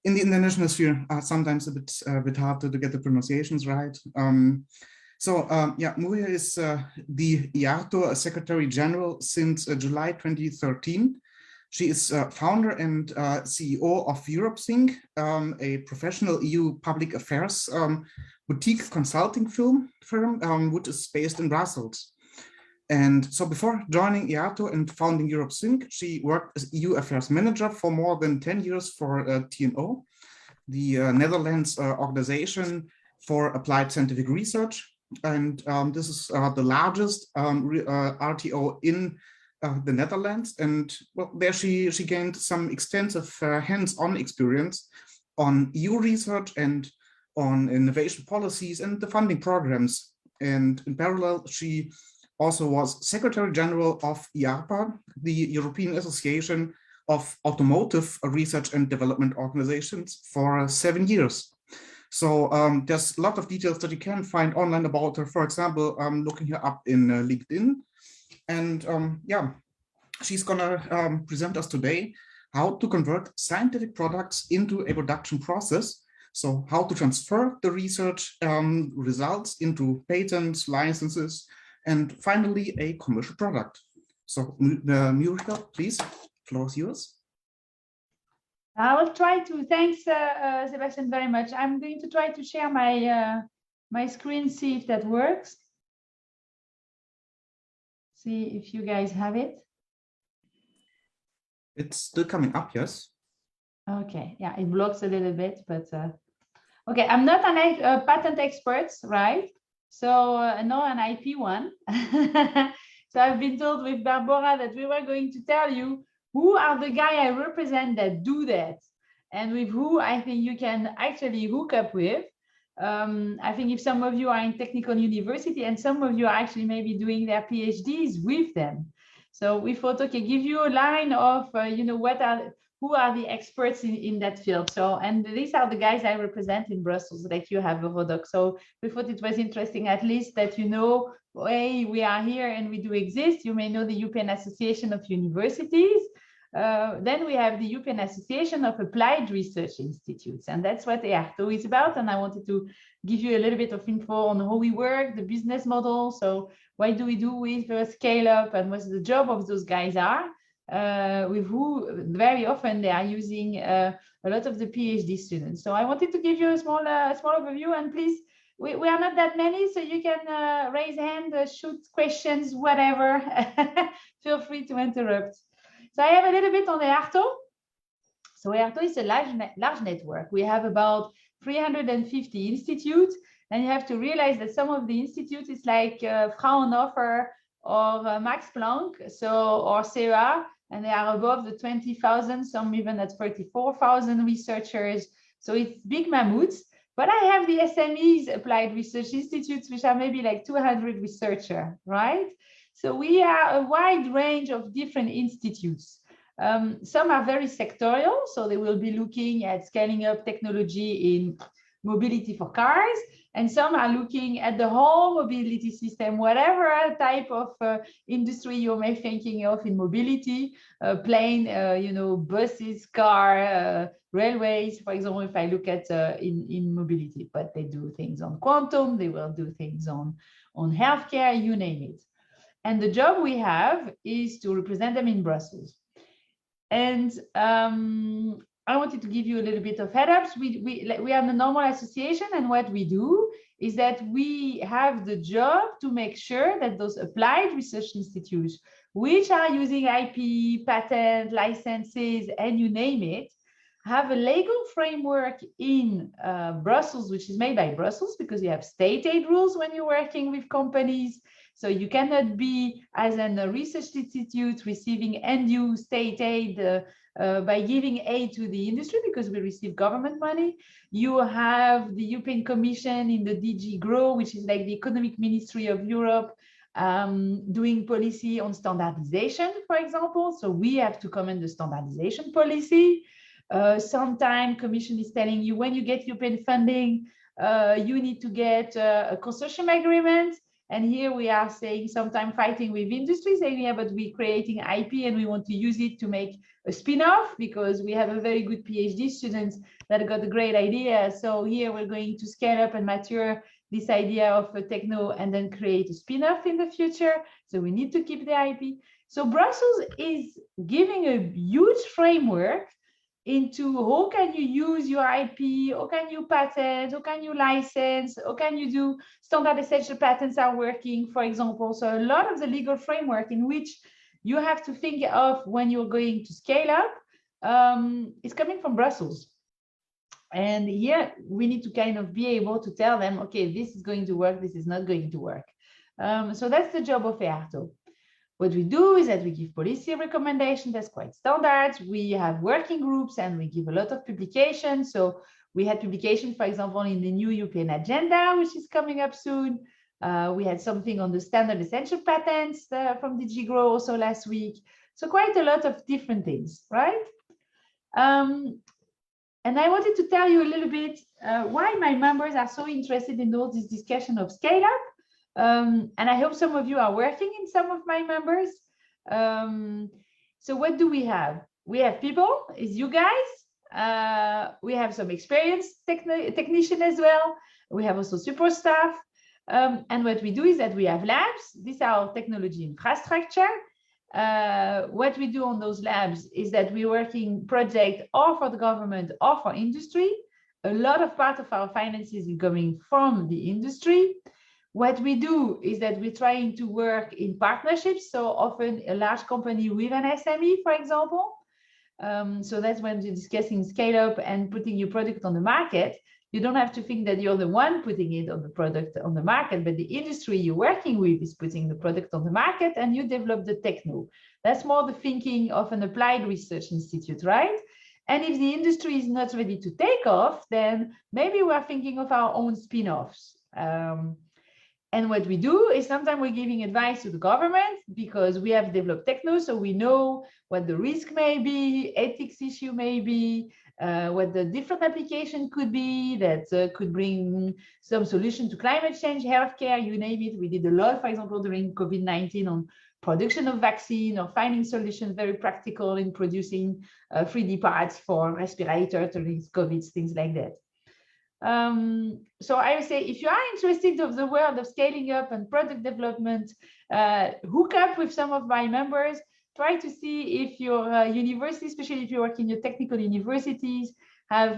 S9: in the international sphere sometimes a bit hard to get the pronunciations right. Yeah, Muriel is the IARTO Secretary General since July 2013. She is founder and CEO of Eurodoc, a professional EU public affairs boutique consulting firm, which is based in Brussels. And so before joining IARTO and founding Eurodoc, she worked as EU affairs manager for more than 10 years for TNO, the Netherlands organization for applied scientific research. And this is the largest RTO in the Netherlands. And well, there she gained some extensive hands-on experience on EU research and on innovation policies and the funding programs. And in parallel, she also was Secretary General of IARPA, the European Association of Automotive Research and Development Organizations, for 7 years. So there's a lot of details that you can find online about her. For example, looking her up in LinkedIn. And yeah, she's gonna present us today how to convert scientific products into a production process. So how to transfer the research results into patents, licenses, and finally, a commercial product. So, Muriel, please, floor is yours.
S10: I will try to. Thanks, Sebastian, very much. I'm going to try to share my my screen, see if that works. See if you guys have it.
S9: It's still coming up, yes.
S10: Okay, yeah, it blocks a little bit, but okay, I'm not a patent expert, right? So no, an IP one. So I've been told with Barbara that we were going to tell you who are the guy I represent that do that, and with who I think you can actually hook up with. I think if some of you are in technical university and some of you are actually maybe doing their PhDs with them. So we thought, okay, give you a line of, you know, who are the experts in that field. So, and these are the guys I represent in Brussels, like you have Eurodoc. So we thought it was interesting, at least that you know, hey, we are here and we do exist. You may know the European Association of Universities. Then we have the European Association of Applied Research Institutes, and that's what EARTO is about. And I wanted to give you a little bit of info on how we work, the business model. So what do we do with scale up and what the job of those guys are, with who very often they are using a lot of the PhD students. So I wanted to give you a small overview, and please, we are not that many, so you can raise hand, shoot questions, whatever. Feel free to interrupt. So I have a little bit on EARTO. So EARTO is a large network. We have about 350 institutes, and you have to realize that some of the institutes is like Fraunhofer or Max Planck, so or CEA, and they are above the 20,000, some even at 34,000 researchers. So it's big mammoths. But I have the SMEs, Applied Research Institutes, which are maybe like 200 researchers, right? So we are a wide range of different institutes. Some are very sectorial, so they will be looking at scaling up technology in mobility for cars, and some are looking at the whole mobility system, whatever type of industry you may be thinking of in mobility, plane, you know, buses, car, railways, for example, if I look at in mobility, but they do things on quantum, they will do things on healthcare, you name it. And the job we have is to represent them in Brussels. And I wanted to give you a little bit of head-ups. We are the normal association, and what we do is that we have the job to make sure that those applied research institutes, which are using IP, patent, licenses, and you name it, have a legal framework in Brussels, which is made by Brussels, because you have state aid rules when you're working with companies. So you cannot be, as a research institute, receiving undue state aid by giving aid to the industry, because we receive government money. You have the European Commission in the DG GROW, which is like the Economic Ministry of Europe, doing policy on standardization, for example. So we have to comment the standardization policy. Sometimes Commission is telling you when you get European funding, you need to get a consortium agreement. And here we are saying, sometimes fighting with industry, saying, yeah, but we're creating IP and we want to use it to make a spin-off, because we have a very good PhD students that got a great idea. So here we're going to scale up and mature this idea of a techno and then create a spin-off in the future. So we need to keep the IP. So Brussels is giving a huge framework into how can you use your IP, how can you patent, how can you license, how can you do standard essential patents are working, for example. So a lot of the legal framework in which you have to think of when you're going to scale up is coming from Brussels. And here we need to kind of be able to tell them, okay, this is going to work, this is not going to work. So that's the job of EARTO. What we do is that we give policy recommendations, that's quite standard. We have working groups and we give a lot of publications. So we had publication, for example, in the new European agenda, which is coming up soon. We had something on the standard essential patents from DG GROW also last week. So quite a lot of different things, right? And I wanted to tell you a little bit why my members are so interested in all this discussion of scale up. And I hope some of you are working in some of my members. So what do we have? We have people, it's you guys. We have some experienced technician as well. We have also support staff. And what we do is that we have labs. These are our technology infrastructure. What we do on those labs is that we're working project or for the government or for industry. A lot of part of our finances is coming from the industry. What we do is that we're trying to work in partnerships. So often a large company with an SME, for example. So that's when you're discussing scale up and putting your product on the market. You don't have to think that you're the one putting it on the product on the market, but the industry you're working with is putting the product on the market, and you develop the techno. That's more the thinking of an applied research institute, right? And if the industry is not ready to take off, then maybe we're thinking of our own spin-offs. And what we do is sometimes we're giving advice to the government because we have developed techno, so we know what the risk may be, ethics issue may be, what the different application could be that could bring some solution to climate change, healthcare, you name it. We did a lot, for example, during COVID-19 on production of vaccine or finding solutions very practical in producing 3D parts for respirators during COVID, things like that. So I would say, if you are interested of the world of scaling up and product development, hook up with some of my members. Try to see if your university, especially if you work in your technical universities, have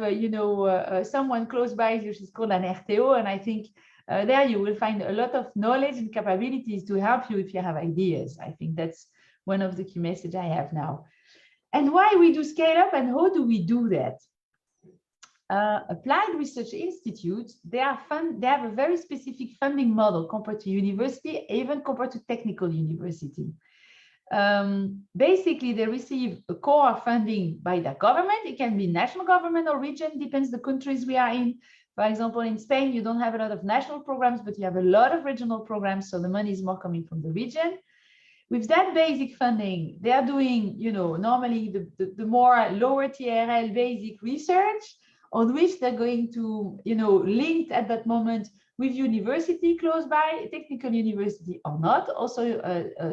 S10: someone close by which is called an RTO, and I think there you will find a lot of knowledge and capabilities to help you if you have ideas. I think that's one of the key messages I have now. And why we do scale up and how do we do that? Applied research institutes, they have a very specific funding model compared to university, even compared to technical university. Basically, they receive a core funding by the government. It can be national government or region, depends the countries we are in. For example, in Spain, you don't have a lot of national programs, but you have a lot of regional programs, so the money is more coming from the region. With that basic funding, they are doing, normally the more lower TRL basic research, on which they're going to, linked at that moment with university close by, technical university or not, also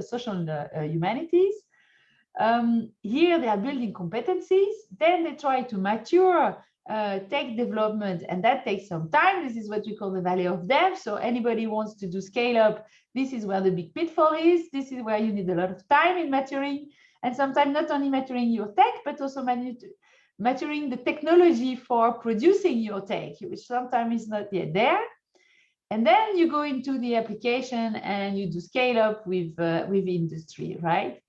S10: social humanities. Here they are building competencies, then they try to mature tech development, and that takes some time. This is what we call the valley of death. So anybody who wants to do scale up, this is where the big pitfall is. This is where you need a lot of time in maturing, and sometimes not only maturing your tech, but also maturing the technology for producing your tech, which sometimes is not yet there. And then you go into the application and you do scale up with industry, right?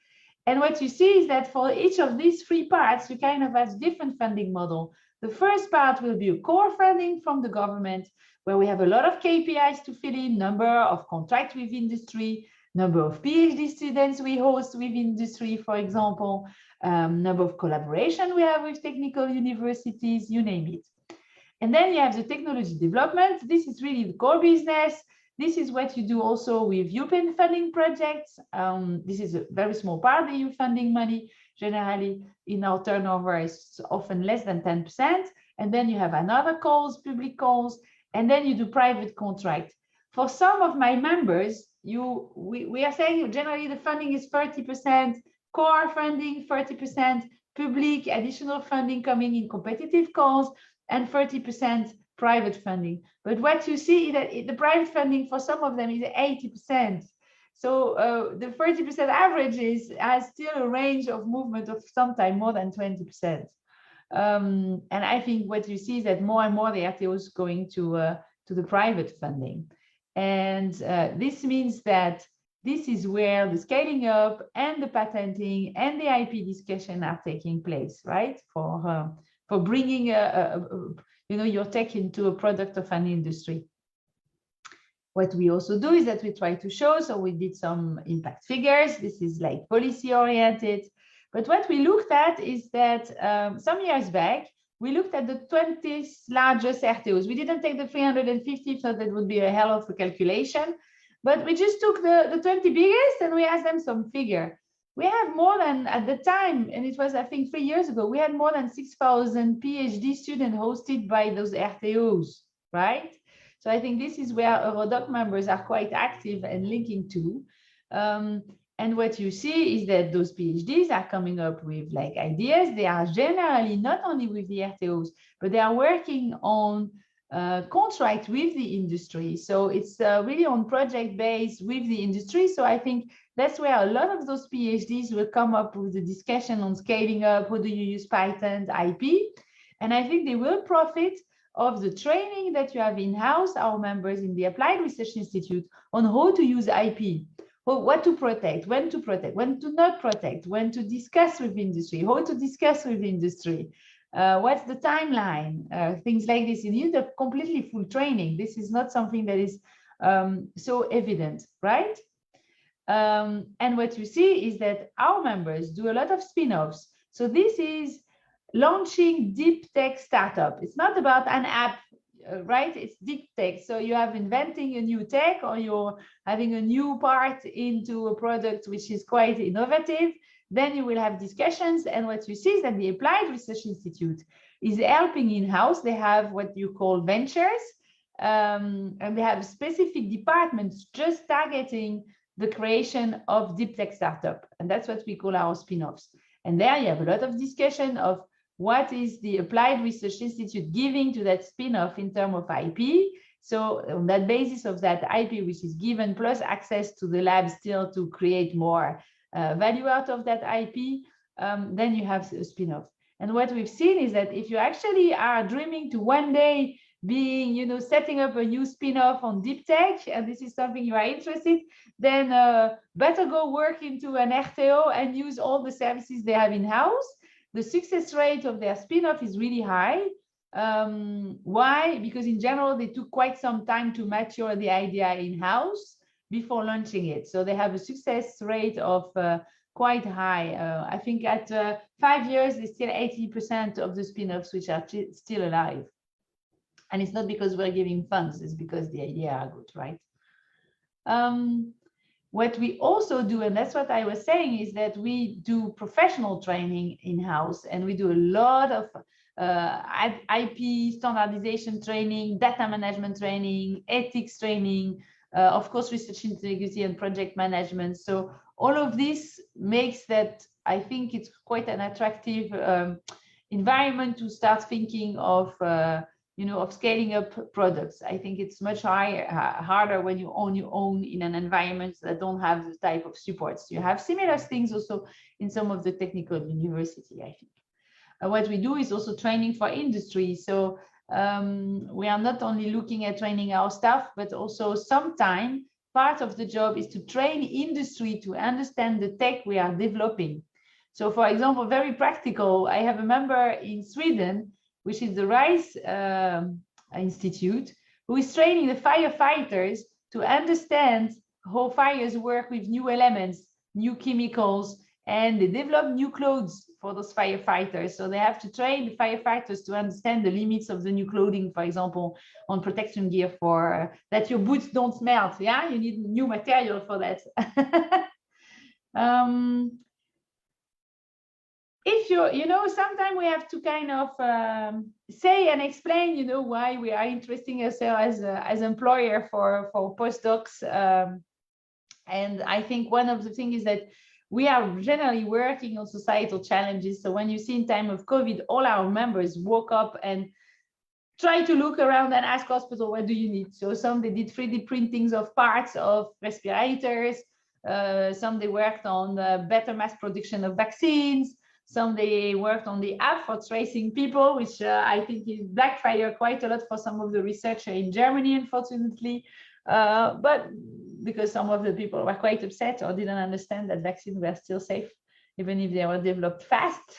S10: And what you see is that for each of these three parts, you kind of have different funding model. The first part will be a core funding from the government, where we have a lot of KPIs to fill in, number of contracts with industry, number of PhD students we host with industry, for example, number of collaboration we have with technical universities, you name it. And then you have the technology development. This is really the core business. This is what you do also with European funding projects. This is a very small part of the EU funding money. Generally, in our turnover is often less than 10%. And then you have another calls, public calls, and then you do private contract. For some of my members, we are saying generally the funding is 30% core funding, 30% public, additional funding coming in competitive calls, and 30% private funding. But what you see is that the private funding for some of them is 80%. So the 30% average has still a range of movement of sometimes more than 20%. And I think what you see is that more and more the RTOs going to the private funding. And this means that this is where the scaling up and the patenting and the IP discussion are taking place, right? For bringing your tech into a product of an industry. What we also do is that we try to show, so we did some impact figures. This is like policy oriented. But what we looked at is that some years back, we looked at the 20 largest RTOs. We didn't take the 350, so that would be a hell of a calculation. But we just took the 20 biggest and we asked them some figure. We have more than, at the time, and it was, I think, 3 years ago, we had more than 6,000 PhD students hosted by those RTOs, right? So I think this is where Eurodoc members are quite active and linking to. And what you see is that those PhDs are coming up with like ideas. They are generally not only with the RTOs, but they are working on contract with the industry. So it's really on project based with the industry. So I think that's where a lot of those PhDs will come up with the discussion on scaling up. How do you use patent, IP? And I think they will profit of the training that you have in-house, our members in the Applied Research Institute, on how to use IP, what to protect, when to not protect, when to discuss with industry, how to discuss with industry, what's the timeline, things like this. You need a completely full training. This is not something that is so evident, right? And what you see is that our members do a lot of spin-offs. So this is launching deep tech startup. It's not about an app, right? It's deep tech. So you have inventing a new tech, or you're having a new part into a product which is quite innovative. Then you will have discussions. And what you see is that the Applied Research Institute is helping in-house. They have what you call ventures, and they have specific departments just targeting the creation of deep tech startup. And that's what we call our spin-offs. And there you have a lot of discussion of what is the Applied Research Institute giving to that spin-off in terms of IP. So on that basis of that IP, which is given, plus access to the lab still to create more value out of that IP, then you have a spin-off. And what we've seen is that if you actually are dreaming to one day being, you know, setting up a new spin-off on deep tech, and this is something you are interested, then better go work into an RTO and use all the services they have in-house. The success rate of their spin-off is really high. Why? Because in general, they took quite some time to mature the idea in-house before launching it. So they have a success rate of quite high. I think at 5 years, there's still 80% of the spin-offs which are still alive. And it's not because we're giving funds, it's because the idea are good, right? What we also do, and that's what I was saying, is that we do professional training in-house, and we do a lot of IP standardization training, data management training, ethics training, of course, research integrity and project management. So all of this makes that, I think it's quite an attractive environment to start thinking of you know, of scaling up products. I think it's much harder when you own your own in an environment that don't have the type of supports. You have similar things also in some of the technical university, I think. What we do is also training for industry. So we are not only looking at training our staff, but also sometimes part of the job is to train industry to understand the tech we are developing. So for example, very practical, I have a member in Sweden, which is the RISE Institute, who is training the firefighters to understand how fires work with new elements, new chemicals, and they develop new clothes for those firefighters. So they have to train the firefighters to understand the limits of the new clothing, for example, on protection gear for that your boots don't melt. Yeah, you need new material for that. If you know, sometimes we have to kind of say and explain, you know, why we are interesting ourselves as employer for postdocs. And I think one of the things is that we are generally working on societal challenges. So when you see in time of COVID, all our members woke up and try to look around and ask hospital, what do you need? So some they did 3D printings of parts of respirators. Some they worked on better mass production of vaccines. Some they worked on the app for tracing people, which I think is backfire quite a lot for some of the researchers in Germany, unfortunately. But because some of the people were quite upset or didn't understand that vaccines were still safe, even if they were developed fast.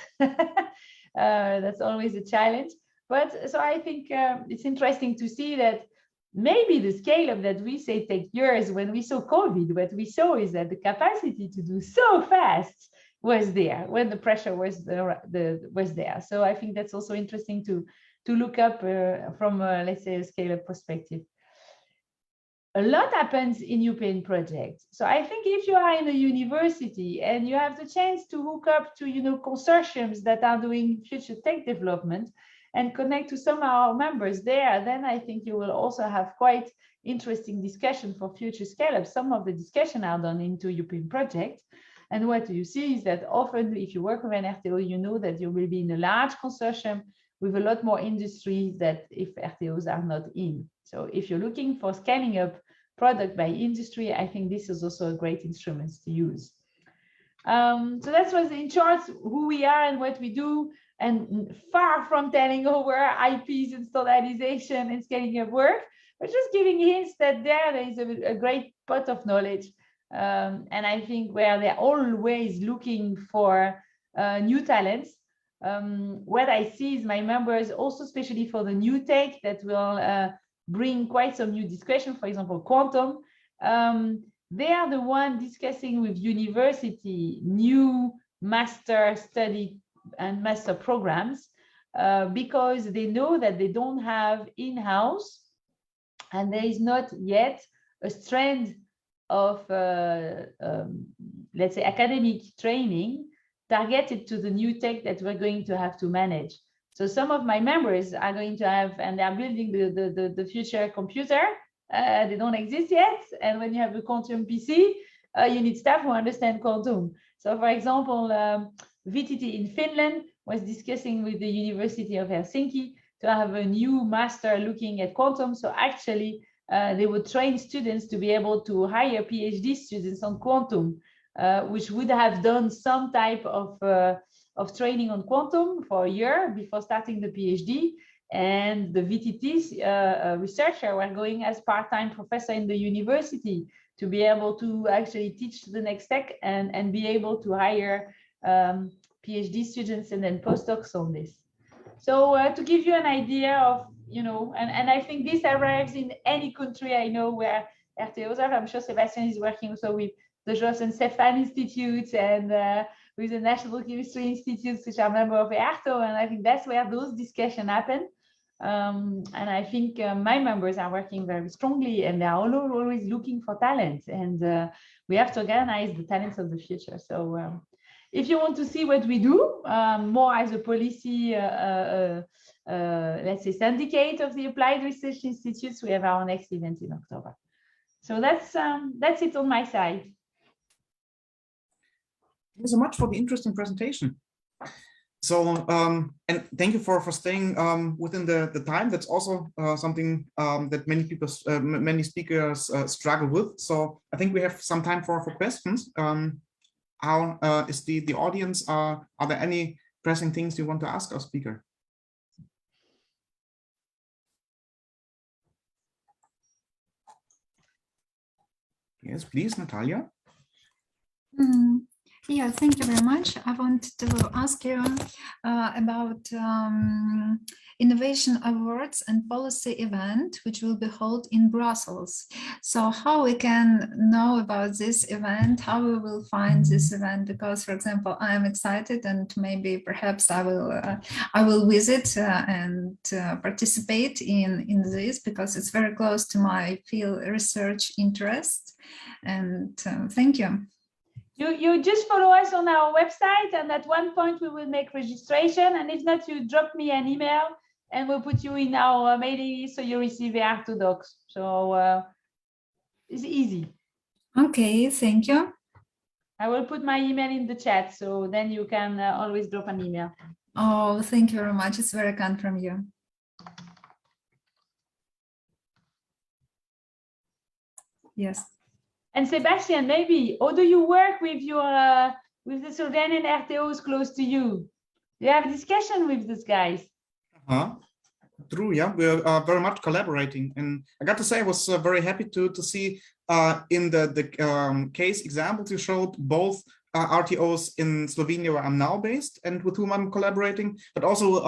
S10: That's always a challenge. But so I think it's interesting to see that maybe the scale of that we say take years. When we saw COVID, what we saw is that the capacity to do so fast was there when the pressure was there. So I think that's also interesting to look up from let's say a scale-up perspective. A lot happens in European projects. So I think if you are in a university and you have the chance to hook up to, you know, consortiums that are doing future tech development and connect to some of our members there, then I think you will also have quite interesting discussion for future scale-up. Some of the discussion are done into European projects. And what you see is that often if you work with an RTO, you know that you will be in a large consortium with a lot more industry that if RTOs are not in. So if you're looking for scaling up product by industry, I think this is also a great instrument to use. So that was in short who we are and what we do, and far from telling over IPs and standardization and scaling up work, but just giving hints that there is a great pot of knowledge And I think where they're always looking for new talents, what I see is my members also, especially for the new tech that will bring quite some new discussion, for example, quantum. They are the one discussing with university new master study and master programs because they know that they don't have in-house and there is not yet a strand of, let's say, academic training targeted to the new tech that we're going to have to manage. So some of my members are going to have, and they're building the future computer. They don't exist yet. And when you have a quantum PC, you need staff who understand quantum. So for example, VTT in Finland was discussing with the University of Helsinki to have a new master looking at quantum. So actually, they would train students to be able to hire PhD students on quantum, which would have done some type of training on quantum for a year before starting the PhD. And the VTT's researcher were going as part-time professor in the university to be able to actually teach the next tech and be able to hire PhD students and then postdocs on this. So to give you an idea of, you know, and I think this arrives in any country I know where RTOs are. I'm sure Sebastian is working also with the Jos and Stefan Institutes and with the National Chemistry Institutes, which are members of ERTO. And I think that's where those discussions happen. And I think my members are working very strongly and they're always looking for talent. And we have to organize the talents of the future. So if you want to see what we do, more as a policy, let's say, syndicate of the Applied Research Institutes, we have our next event in October. So that's it on my side.
S9: Thank you so much for the interesting presentation. So, and thank you for staying within the time. That's also something that many people, many speakers struggle with. So I think we have some time for questions. How is the audience? Are there any pressing things you want to ask our speaker? Yes, please, Natalia.
S3: Yeah, thank you very much. I want to ask you about Innovation Awards and Policy event, which will be held in Brussels. So how we can know about this event, how we will find this event, because, for example, I am excited and maybe perhaps I will visit and participate in this because it's very close to my field research interest. And thank you.
S10: You just follow us on our website, and at one point we will make registration. And if not, you drop me an email and we'll put you in our mailing list so you receive the Eurodoc. So it's easy.
S3: Okay, thank you.
S10: I will put my email in the chat, so then you can always drop an email.
S3: Oh, thank you very much. It's very kind from you. Yes.
S10: And Sebastian, maybe, or do you work with your with the Slovenian RTOs close to you? Do you have discussion with these guys?
S9: True, yeah, we're very much collaborating, and I got to say I was very happy to see in the case examples you showed both RTOs in Slovenia, where I'm now based and with whom I'm collaborating, but also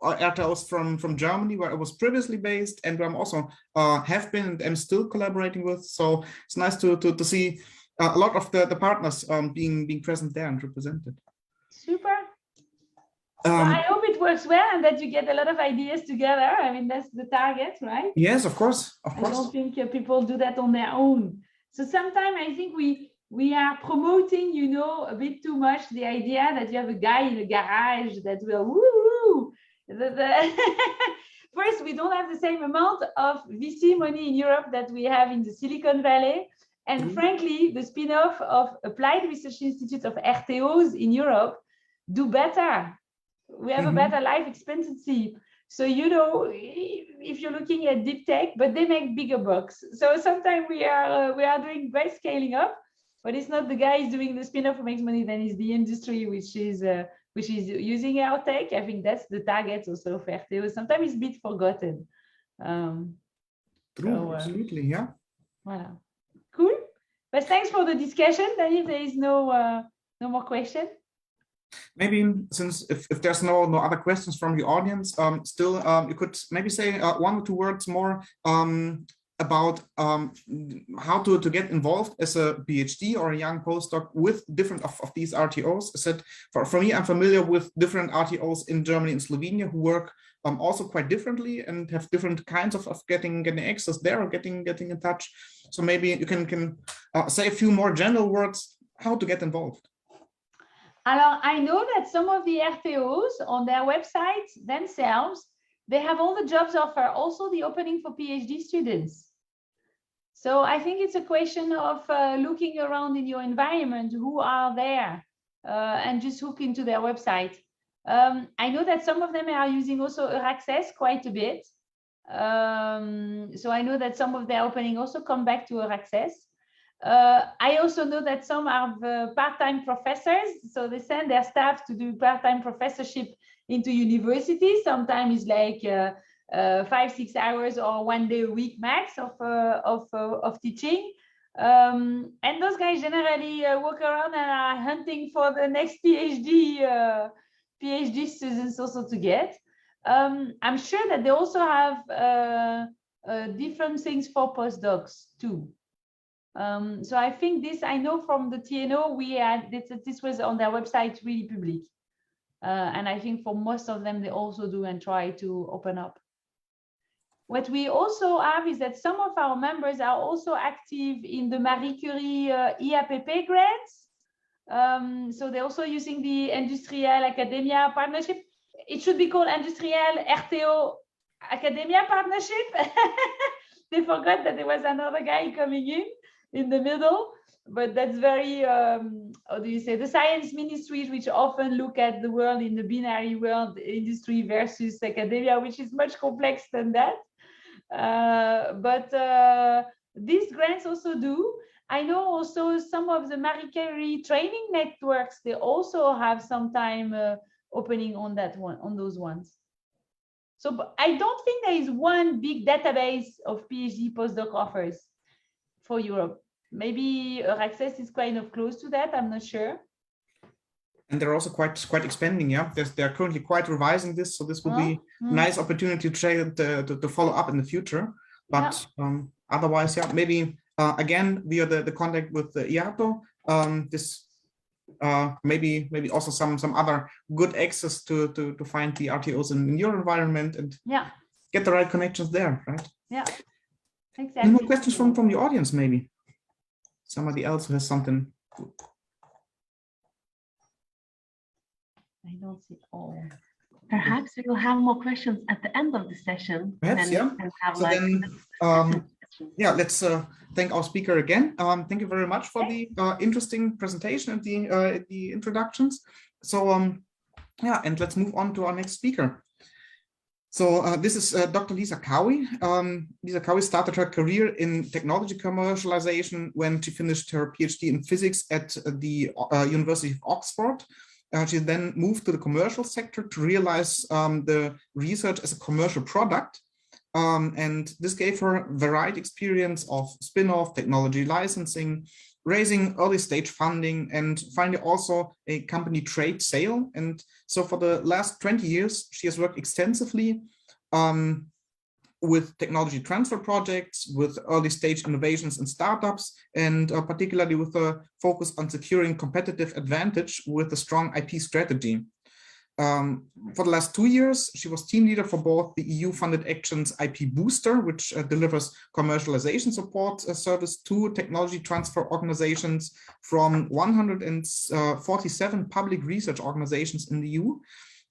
S9: RTOs from Germany, where I was previously based and where I'm also have been and am still collaborating with. So it's nice to see a lot of the partners being present there and represented.
S10: Super. Well, I hope it works well and that you get a lot of ideas together. I mean, that's the target, right?
S9: Yes, of course. Of course.
S10: I don't think people do that on their own. So sometimes I think we are promoting, you know, a bit too much the idea that you have a guy in a garage that will woo-hoo. First, we don't have the same amount of VC money in Europe that we have in the Silicon Valley. And frankly, the spin-off of Applied Research Institutes of RTOs in Europe do better. We have a better life expectancy. So, you know, if you're looking at deep tech, but they make bigger bucks. So sometimes we are doing great scaling up, but it's not the guys doing the spin-off who makes money, then it's the industry which is using our tech. I think that's the target also for RTO. Sometimes it's a bit forgotten.
S9: True, absolutely, yeah.
S10: Voilà. Cool. But thanks for the discussion. Then if there is no more question.
S9: Maybe since if there's no other questions from the audience, still you could maybe say 1 or 2 words more about how to get involved as a PhD or a young postdoc with different of these RTOs. I said for me, I'm familiar with different RTOs in Germany and Slovenia who work also quite differently and have different kinds of getting access there or getting in touch. So maybe you can say a few more general words how to get involved.
S10: Alors, I know that some of the RTOs on their websites themselves, they have all the jobs offer, also the opening for PhD students. So I think it's a question of looking around in your environment, who are there, and just hook into their website. I know that some of them are using also Access quite a bit. So I know that some of their opening also come back to Access. I also know that some are part-time professors, so they send their staff to do part-time professorship into universities. Sometimes it's like 5-6 hours or 1 day a week max of teaching. And those guys generally walk around and are hunting for the next PhD students also to get. I'm sure that they also have different things for postdocs too. So I think this, I know from the TNO, we had this was on their website really public. And I think for most of them, they also do and try to open up. What we also have is that some of our members are also active in the Marie Curie IAPP grants. So they're also using the Industrial Academia Partnership. It should be called Industrial RTO Academia Partnership. They forgot that there was another guy coming in the middle, but that's very, how do you say, the science ministries, which often look at the world in the binary world, industry versus academia, which is much complex than that. But these grants also do. I know also some of the Marie Curie training networks, they also have some time opening on that one, on those ones. So I don't think there is one big database of PhD postdoc offers for Europe. Maybe Access is kind of close to that, I'm not sure.
S9: And they're also quite expanding, yeah. They're currently quite revising this, so this will be a nice opportunity to follow up in the future. But otherwise, yeah, maybe again via the contact with the IATO, this maybe also some other good access to find the RTOs in your environment and get the right connections there, right?
S10: Yeah, exactly.
S9: Any more questions from the audience, maybe? Somebody else who has something.
S10: I don't see all.
S1: Perhaps we will have more questions at the end of the session.
S9: Perhaps, yeah.
S1: Have
S9: so
S1: like
S9: then, yeah, let's thank our speaker again. Thank you very much for the interesting presentation and the introductions. So yeah, and let's move on to our next speaker. So this is Dr. Lisa Cowie. Lisa Cowie started her career in technology commercialization when she finished her PhD in physics at the University of Oxford. She then moved to the commercial sector to realize the research as a commercial product. And this gave her varied experience of spin-off, technology licensing, raising early stage funding, and finally also a company trade sale. And so for the last 20 years, she has worked extensively with technology transfer projects, with early stage innovations and startups, and particularly with a focus on securing competitive advantage with a strong IP strategy. For the last 2 years, she was team leader for both the EU-funded Actions IP Booster, which delivers commercialization support service to technology transfer organizations from 147 public research organizations in the EU.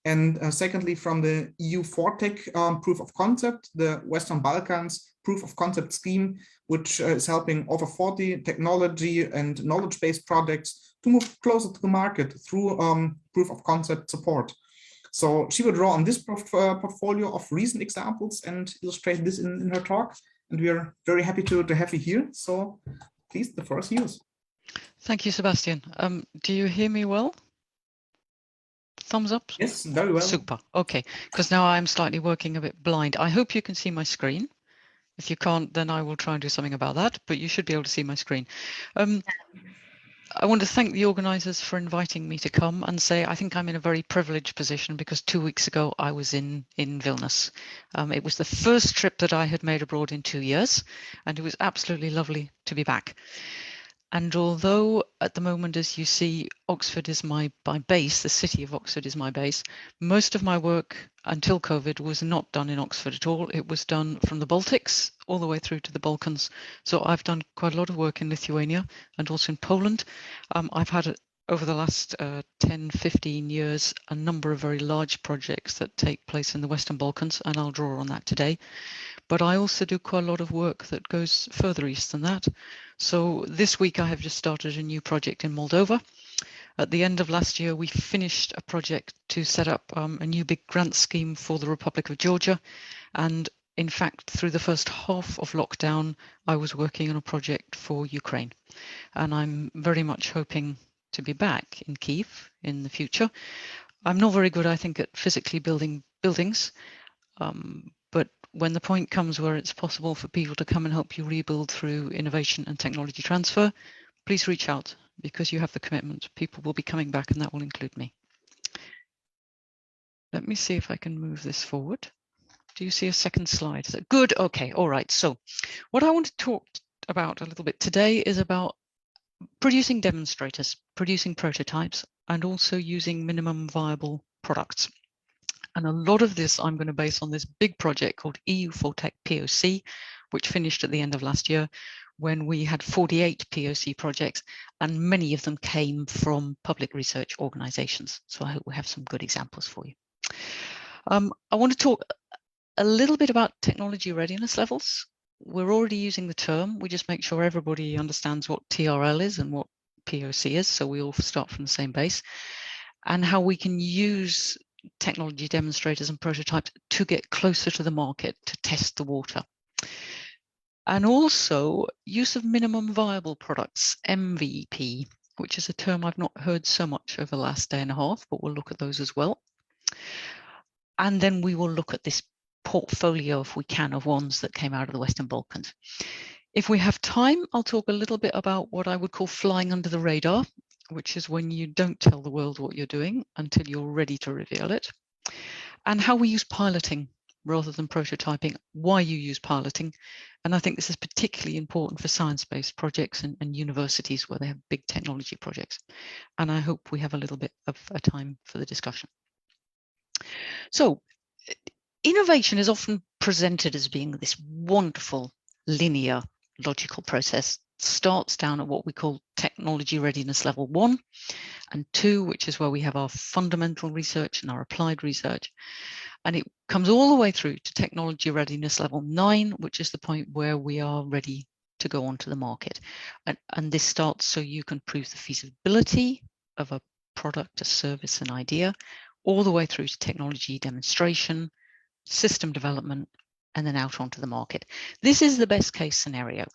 S9: And secondly, from the EU ForTech proof of concept, the Western Balkans proof of concept scheme, which is helping over 40 technology and knowledge-based projects to move closer to the market through proof of concept support. So she will draw on this portfolio of recent examples and illustrate this in her talk. And we are very happy to have you here. So please, the floor is yours.
S11: Thank you, Sebastian. Do you hear me well? Thumbs up?
S9: Yes, very well.
S11: Super. Okay, because now I'm slightly working a bit blind. I hope you can see my screen. If you can't, then I will try and do something about that, but you should be able to see my screen. I want to thank the organisers for inviting me to come and say I think I'm in a very privileged position because 2 weeks ago I was in Vilnius. It was the first trip that I had made abroad in 2 years, and it was absolutely lovely to be back. And although at the moment, as you see, Oxford is my base, the city of Oxford is my base, most of my work until COVID was not done in Oxford at all. It was done from the Baltics all the way through to the Balkans. So I've done quite a lot of work in Lithuania and also in Poland. I've had over the last 10, 15 years, a number of very large projects that take place in the Western Balkans, and I'll draw on that today. But I also do quite a lot of work that goes further east than that. So this week I have just started a new project in Moldova. At the end of last year, we finished a project to set up a new big grant scheme for the Republic of Georgia. And in fact, through the first half of lockdown, I was working on a project for Ukraine. And I'm very much hoping to be back in Kyiv in the future. I'm not very good, I think, at physically building buildings, but when the point comes where it's possible for people to come and help you rebuild through innovation and technology transfer, please reach out because you have the commitment. People will be coming back and that will include me. Let me see if I can move this forward. Do you see a second slide? Is that good? Okay, all right. So what I want to talk about a little bit today is about producing demonstrators, producing prototypes, and also using minimum viable products. And a lot of this I'm going to base on this big project called EU for Tech POC, which finished at the end of last year when we had 48 POC projects, and many of them came from public research organizations. So I hope we have some good examples for you. I want to talk a little bit about technology readiness levels. We're already using the term. We just make sure everybody understands what TRL is and what POC is, so we all start from the same base, and how we can use technology demonstrators and prototypes to get closer to the market, to test the water. And also use of minimum viable products, MVP, which is a term I've not heard so much over the last day and a half, but we'll look at those as well. And then we will look at this portfolio, if we can, of ones that came out of the Western Balkans. If we have time, I'll talk a little bit about what I would call flying under the radar, which is when you don't tell the world what you're doing until you're ready to reveal it, and how we use piloting rather than prototyping, why you use piloting. And I think this is particularly important for science-based projects and universities where they have big technology projects. And I hope we have a little bit of a time for the discussion. So innovation is often presented as being this wonderful, linear, logical process. Starts down at what we call technology readiness level 1 and 2, which is where we have our fundamental research and our applied research. And it comes all the way through to technology readiness level 9, which is the point where we are ready to go onto the market. And this starts so you can prove the feasibility of a product, a service, an idea, all the way through to technology demonstration, system development, and then out onto the market. This is the best case scenario.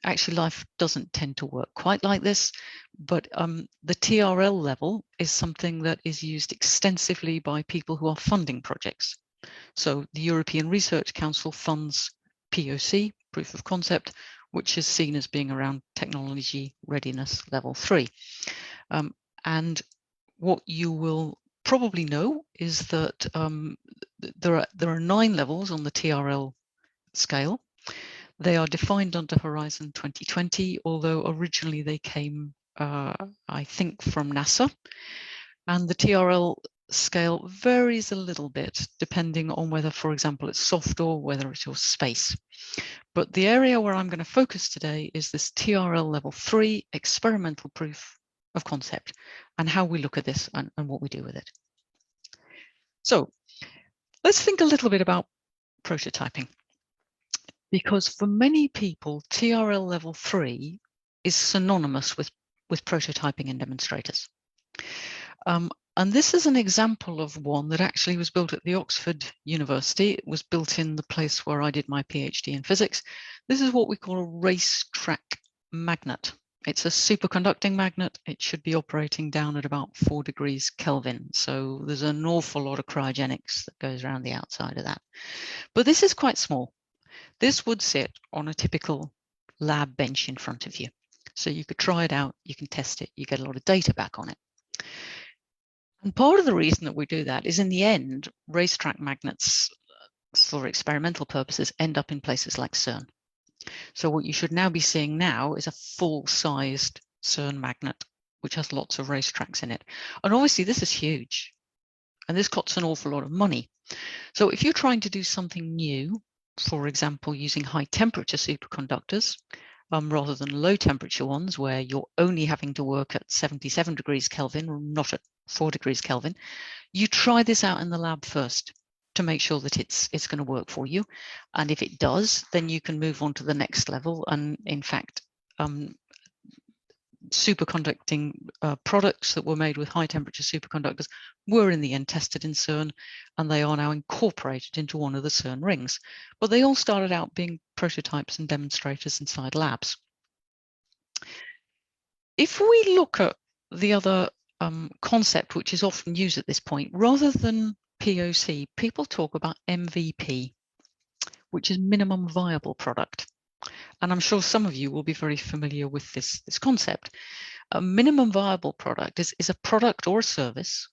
S11: Actually, life doesn't tend to work quite like this, but the TRL level is something that is used extensively by people who are funding projects. So the European Research Council funds POC, proof of concept, which is seen as being around technology readiness level 3. And what you will probably know is that there are 9 levels on the TRL scale. They are defined under Horizon 2020, although originally they came, I think, from NASA. And the TRL scale varies a little bit depending on whether, for example, it's soft or whether it's your space. But the area where I'm going to focus today is this TRL level 3 experimental proof of concept and how we look at this and what we do with it. So let's think a little bit about prototyping. Because for many people, TRL level 3 is synonymous with prototyping and demonstrators. And this is an example of one that actually was built at the Oxford University. It was built in the place where I did my PhD in physics. This is what we call a racetrack magnet. It's a superconducting magnet. It should be operating down at about 4 degrees Kelvin. So there's an awful lot of cryogenics that goes around the outside of that. But this is quite small. This would sit on a typical lab bench in front of you. So you could try it out, you can test it, you get a lot of data back on it. And part of the reason that we do that is in the end, racetrack magnets for experimental purposes end up in places like CERN. So what you should now be seeing now is a full-sized CERN magnet, which has lots of racetracks in it. And obviously this is huge. And this costs an awful lot of money. So if you're trying to do something new, for example, using high temperature superconductors, rather than low temperature ones where you're only having to work at 77 degrees Kelvin, or not at 4 degrees Kelvin, you try this out in the lab first to make sure that it's going to work for you. And if it does, then you can move on to the next level. And in fact, superconducting products that were made with high temperature superconductors were in the end tested in CERN, and they are now incorporated into one of the CERN rings. But they all started out being prototypes and demonstrators inside labs. If we look at the other concept, which is often used at this point, rather than POC, people talk about MVP, which is minimum viable product. And I'm sure some of you will be very familiar with this concept. A minimum viable product is a product or a service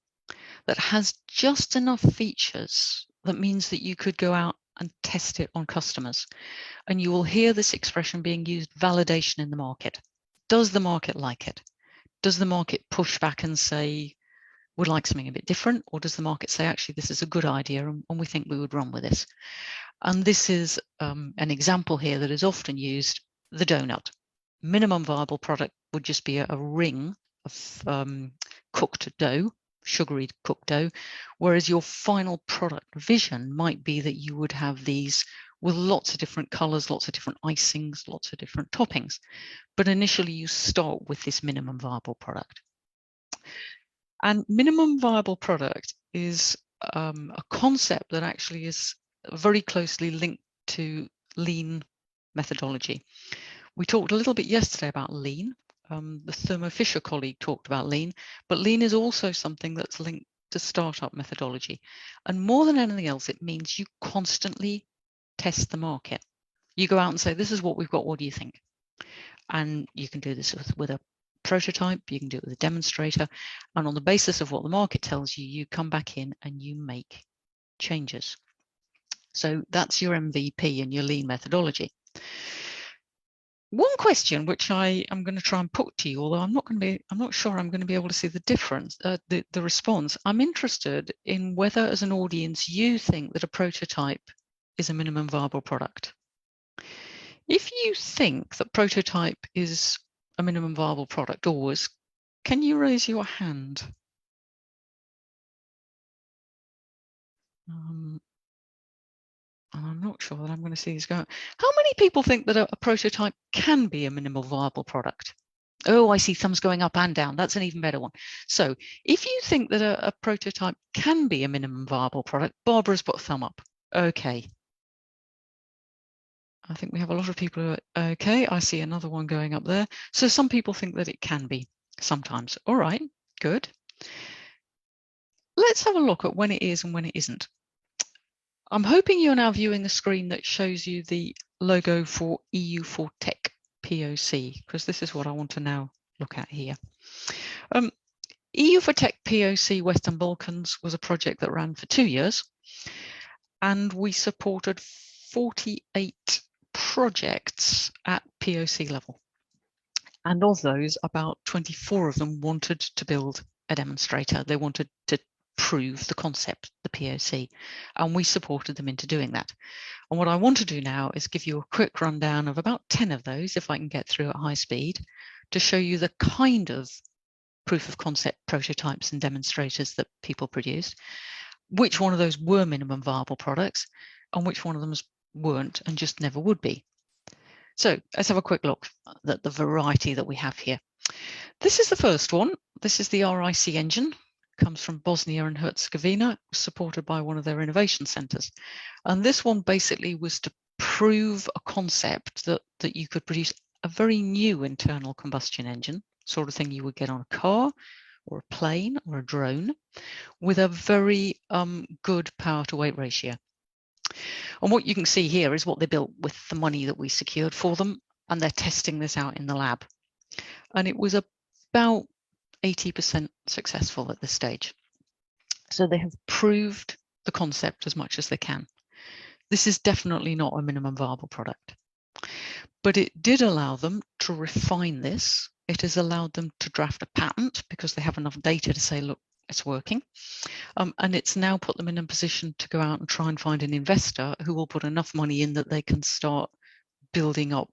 S11: that has just enough features that means that you could go out and test it on customers. And you will hear this expression being used, validation in the market. Does the market like it? Does the market push back and say, would like something a bit different? Or does the market say, actually, this is a good idea and we think we would run with this? And this is an example here that is often used, the donut. Minimum viable product would just be a ring of cooked dough, sugary cooked dough, whereas your final product vision might be that you would have these with lots of different colors, lots of different icings, lots of different toppings. But initially you start with this minimum viable product. And minimum viable product is a concept that actually is very closely linked to lean methodology. We talked a little bit yesterday about lean. The Thermo Fisher colleague talked about lean, but lean is also something that's linked to startup methodology. And more than anything else, it means you constantly test the market. You go out and say, this is what we've got, what do you think? And you can do this with a prototype, you can do it with a demonstrator, and on the basis of what the market tells you, you come back in and you make changes. So that's your MVP and your lean methodology. One question which I am going to try and put to you, although I'm not sure I'm going to be able to see the difference, the response. I'm interested in whether, as an audience, you think that a prototype is a minimum viable product. If you think that prototype is a minimum viable product always, can you raise your hand? And I'm not sure that I'm going to see this going. How many people think that a prototype can be a minimal viable product? Oh, I see thumbs going up and down. That's an even better one. So if you think that a prototype can be a minimum viable product, Barbara's put a thumb up. Okay. I think we have a lot of people who are okay. I see another one going up there. So some people think that it can be sometimes. All right, good. Let's have a look at when it is and when it isn't. I'm hoping you're now viewing a screen that shows you the logo for EU4Tech POC, because this is what I want to now look at here. EU4Tech POC Western Balkans was a project that ran for 2 years, and we supported 48 projects at POC level. And of those, about 24 of them wanted to build a demonstrator. They wanted to prove the concept, the POC, and we supported them into doing that. And what I want to do now is give you a quick rundown of about 10 of those, if I can get through at high speed, to show you the kind of proof of concept prototypes and demonstrators that people produced, which one of those were minimum viable products, and which one of them weren't and just never would be. So let's have a quick look at the variety that we have here. This is the first one. This is the RIC engine. Comes from Bosnia and Herzegovina, supported by one of their innovation centers. And this one basically was to prove a concept that you could produce a very new internal combustion engine, sort of thing you would get on a car or a plane or a drone, with a very good power to weight ratio. And what you can see here is what they built with the money that we secured for them, and they're testing this out in the lab. And it was about 80% successful at this stage. So they have proved the concept as much as they can. This is definitely not a minimum viable product, but it did allow them to refine this. It has allowed them to draft a patent because they have enough data to say, look, it's working. And it's now put them in a position to go out and try and find an investor who will put enough money in that they can start building up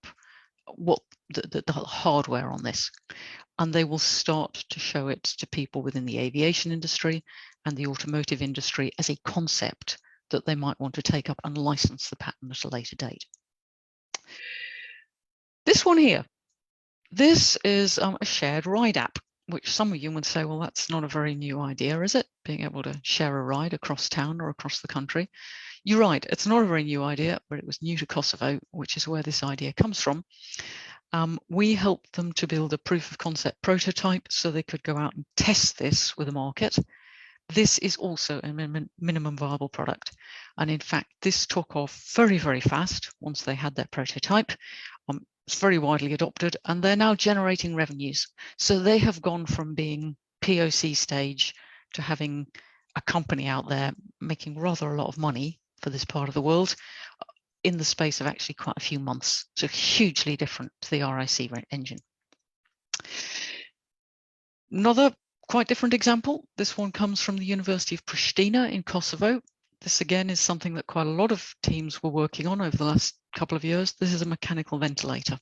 S11: what the hardware on this. And they will start to show it to people within the aviation industry and the automotive industry as a concept that they might want to take up and license the patent at a later date. This one here, this is a shared ride app, which some of you would say, well, that's not a very new idea, is it? Being able to share a ride across town or across the country. You're right, it's not a very new idea, but it was new to Kosovo, which is where this idea comes from. We helped them to build a proof of concept prototype so they could go out and test this with the market. This is also a minimum viable product. And in fact, this took off very, very fast once they had their prototype. It's very widely adopted, and they're now generating revenues. So they have gone from being POC stage to having a company out there making rather a lot of money for this part of the world in the space of actually quite a few months. So hugely different to the RIC engine. Another quite different example. This one comes from the University of Pristina in Kosovo. This again is something that quite a lot of teams were working on over the last couple of years. This is a mechanical ventilator.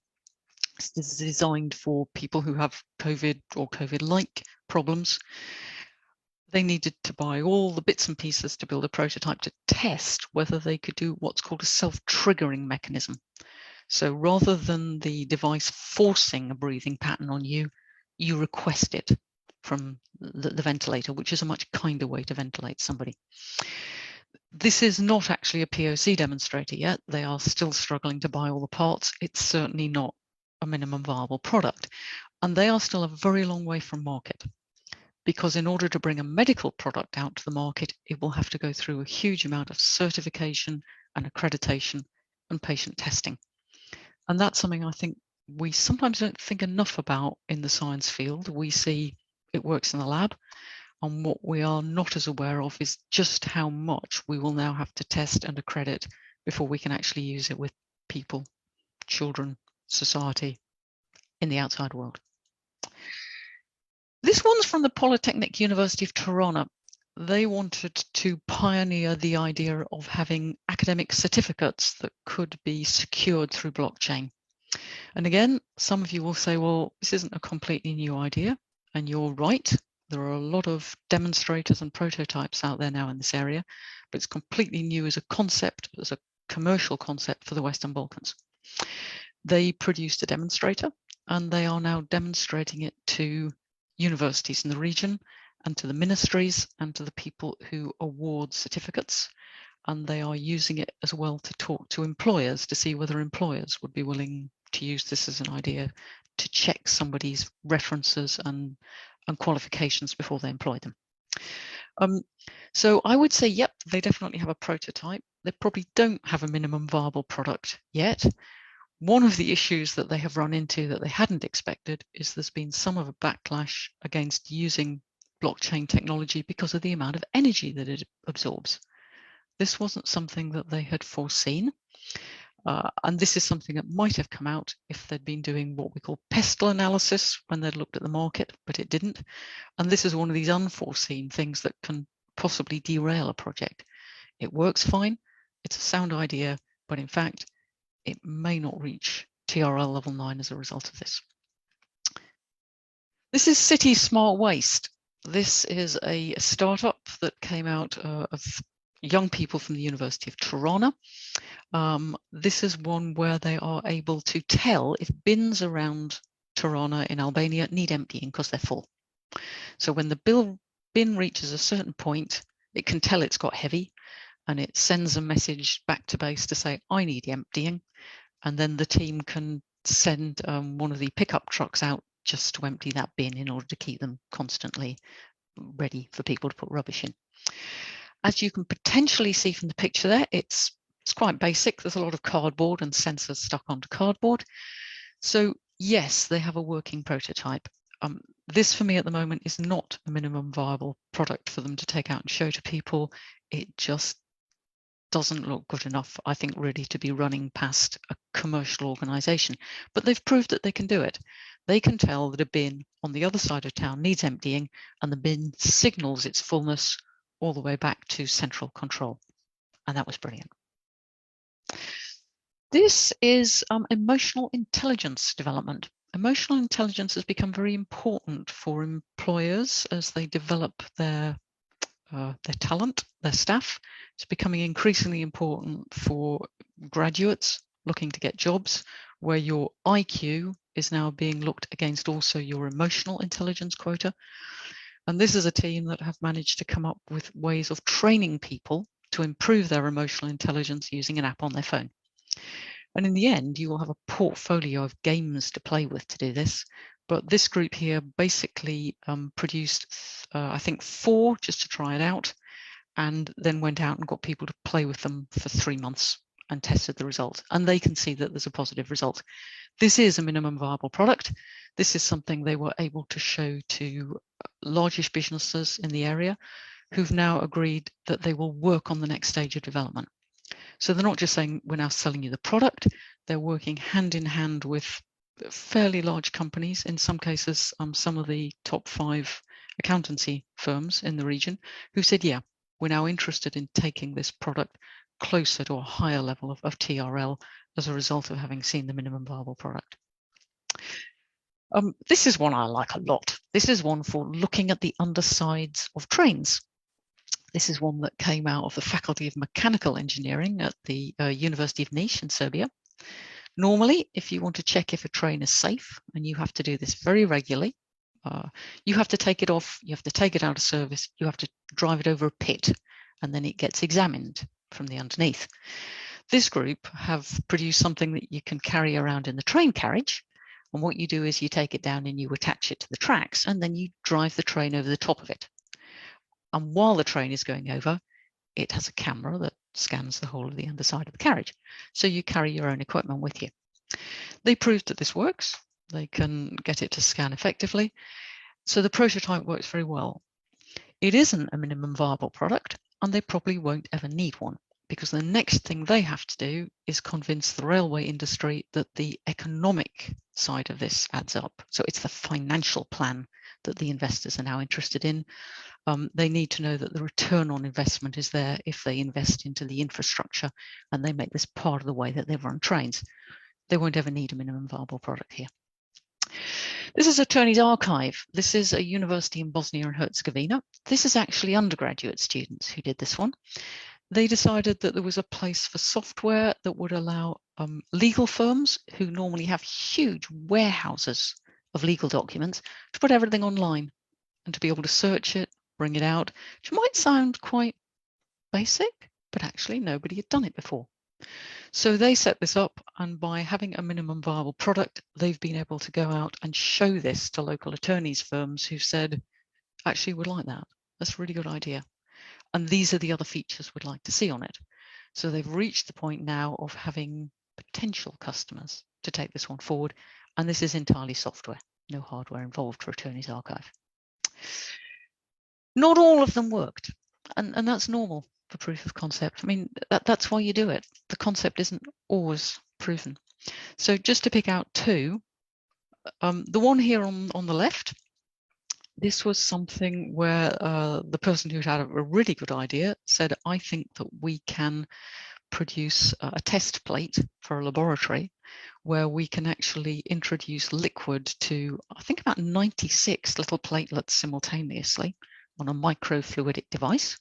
S11: This is designed for people who have COVID or COVID-like problems. They needed to buy all the bits and pieces to build a prototype to test whether they could do what's called a self-triggering mechanism. So rather than the device forcing a breathing pattern on you, you request it from the ventilator, which is a much kinder way to ventilate somebody. This is not actually a POC demonstrator yet. They are still struggling to buy all the parts. It's certainly not a minimum viable product. And they are still a very long way from market, because in order to bring a medical product out to the market, it will have to go through a huge amount of certification and accreditation and patient testing. And that's something I think we sometimes don't think enough about in the science field. We see it works in the lab, and what we are not as aware of is just how much we will now have to test and accredit before we can actually use it with people, children, society, in the outside world. This one's from the Polytechnic University of Tirana. They wanted to pioneer the idea of having academic certificates that could be secured through blockchain. And again, some of you will say, well, this isn't a completely new idea. And you're right. There are a lot of demonstrators and prototypes out there now in this area, but it's completely new as a concept, as a commercial concept for the Western Balkans. They produced a demonstrator, and they are now demonstrating it to universities in the region and to the ministries and to the people who award certificates. And they are using it as well to talk to employers to see whether employers would be willing to use this as an idea to check somebody's references and qualifications before they employ them. So I would say, yep, they definitely have a prototype. They probably don't have a minimum viable product yet. One of the issues that they have run into that they hadn't expected is there's been some of a backlash against using blockchain technology because of the amount of energy that it absorbs. This wasn't something that they had foreseen. And this is something that might have come out if they'd been doing what we call pestle analysis when they'd looked at the market, but it didn't. And this is one of these unforeseen things that can possibly derail a project. It works fine, it's a sound idea, but in fact, it may not reach TRL level 9 as a result of this. This is City Smart Waste. This is a startup that came out of young people from the University of Tirana. This is one where they are able to tell if bins around Tirana in Albania need emptying because they're full. So when the bin reaches a certain point, it can tell it's got heavy, and it sends a message back to base to say, I need emptying. And then the team can send one of the pickup trucks out just to empty that bin in order to keep them constantly ready for people to put rubbish in. As you can potentially see from the picture there, it's It's quite basic. There's a lot of cardboard and sensors stuck onto cardboard. So yes, they have a working prototype. This for me at the moment is not a minimum viable product for them to take out and show to people. It just doesn't look good enough, I think, really to be running past a commercial organization. But they've proved that they can do it. They can tell that a bin on the other side of town needs emptying, and the bin signals its fullness all the way back to central control. And that was brilliant. This is emotional intelligence development. Emotional intelligence has become very important for employers as they develop their talent, their staff. It's becoming increasingly important for graduates looking to get jobs, where your IQ is now being looked against also your emotional intelligence quota. And this is a team that have managed to come up with ways of training people to improve their emotional intelligence using an app on their phone. And in the end, you will have a portfolio of games to play with to do this. But this group here basically produced, I think, 4 just to try it out, and then went out and got people to play with them for 3 months and tested the results. And they can see that there's a positive result. This is a minimum viable product. This is something they were able to show to largish businesses in the area who've now agreed that they will work on the next stage of development. So they're not just saying we're now selling you the product, they're working hand in hand with fairly large companies, in some cases some of the top 5 accountancy firms in the region, who said, yeah, we're now interested in taking this product closer to a higher level of TRL as a result of having seen the minimum viable product. This is one I like a lot. This is one for looking at the undersides of trains. This is one that came out of the Faculty of Mechanical Engineering at the University of Niš in Serbia. Normally, if you want to check if a train is safe, and you have to do this very regularly, you have to take it off, you have to take it out of service, you have to drive it over a pit, and then it gets examined from the underneath. This group have produced something that you can carry around in the train carriage. And what you do is you take it down and you attach it to the tracks, and then you drive the train over the top of it. And while the train is going over, it has a camera that scans the whole of the underside of the carriage. So you carry your own equipment with you. They proved that this works. They can get it to scan effectively. So the prototype works very well. It isn't a minimum viable product, and they probably won't ever need one, because the next thing they have to do is convince the railway industry that the economic side of this adds up. So it's the financial plan that the investors are now interested in. They need to know that the return on investment is there if they invest into the infrastructure and they make this part of the way that they run trains. They won't ever need a minimum viable product here. This is Attorney's Archive. This is a university in Bosnia and Herzegovina. This is actually undergraduate students who did this one. They decided that there was a place for software that would allow legal firms who normally have huge warehouses of legal documents to put everything online and to be able to search it, bring it out, which might sound quite basic, but actually nobody had done it before. So they set this up, and by having a minimum viable product, they've been able to go out and show this to local attorneys firms who said, actually, we'd like that. That's a really good idea. And these are the other features we'd like to see on it. So they've reached the point now of having potential customers to take this one forward. And this is entirely software, no hardware involved for Attorney's Archive. Not all of them worked, and that's normal for proof of concept. I mean, that's why you do it. The concept isn't always proven. So just to pick out 2, the one here on the left, this was something where the person who had a really good idea said, I think that we can produce a test plate for a laboratory where we can actually introduce liquid to, I think, about 96 little platelets simultaneously on a microfluidic device.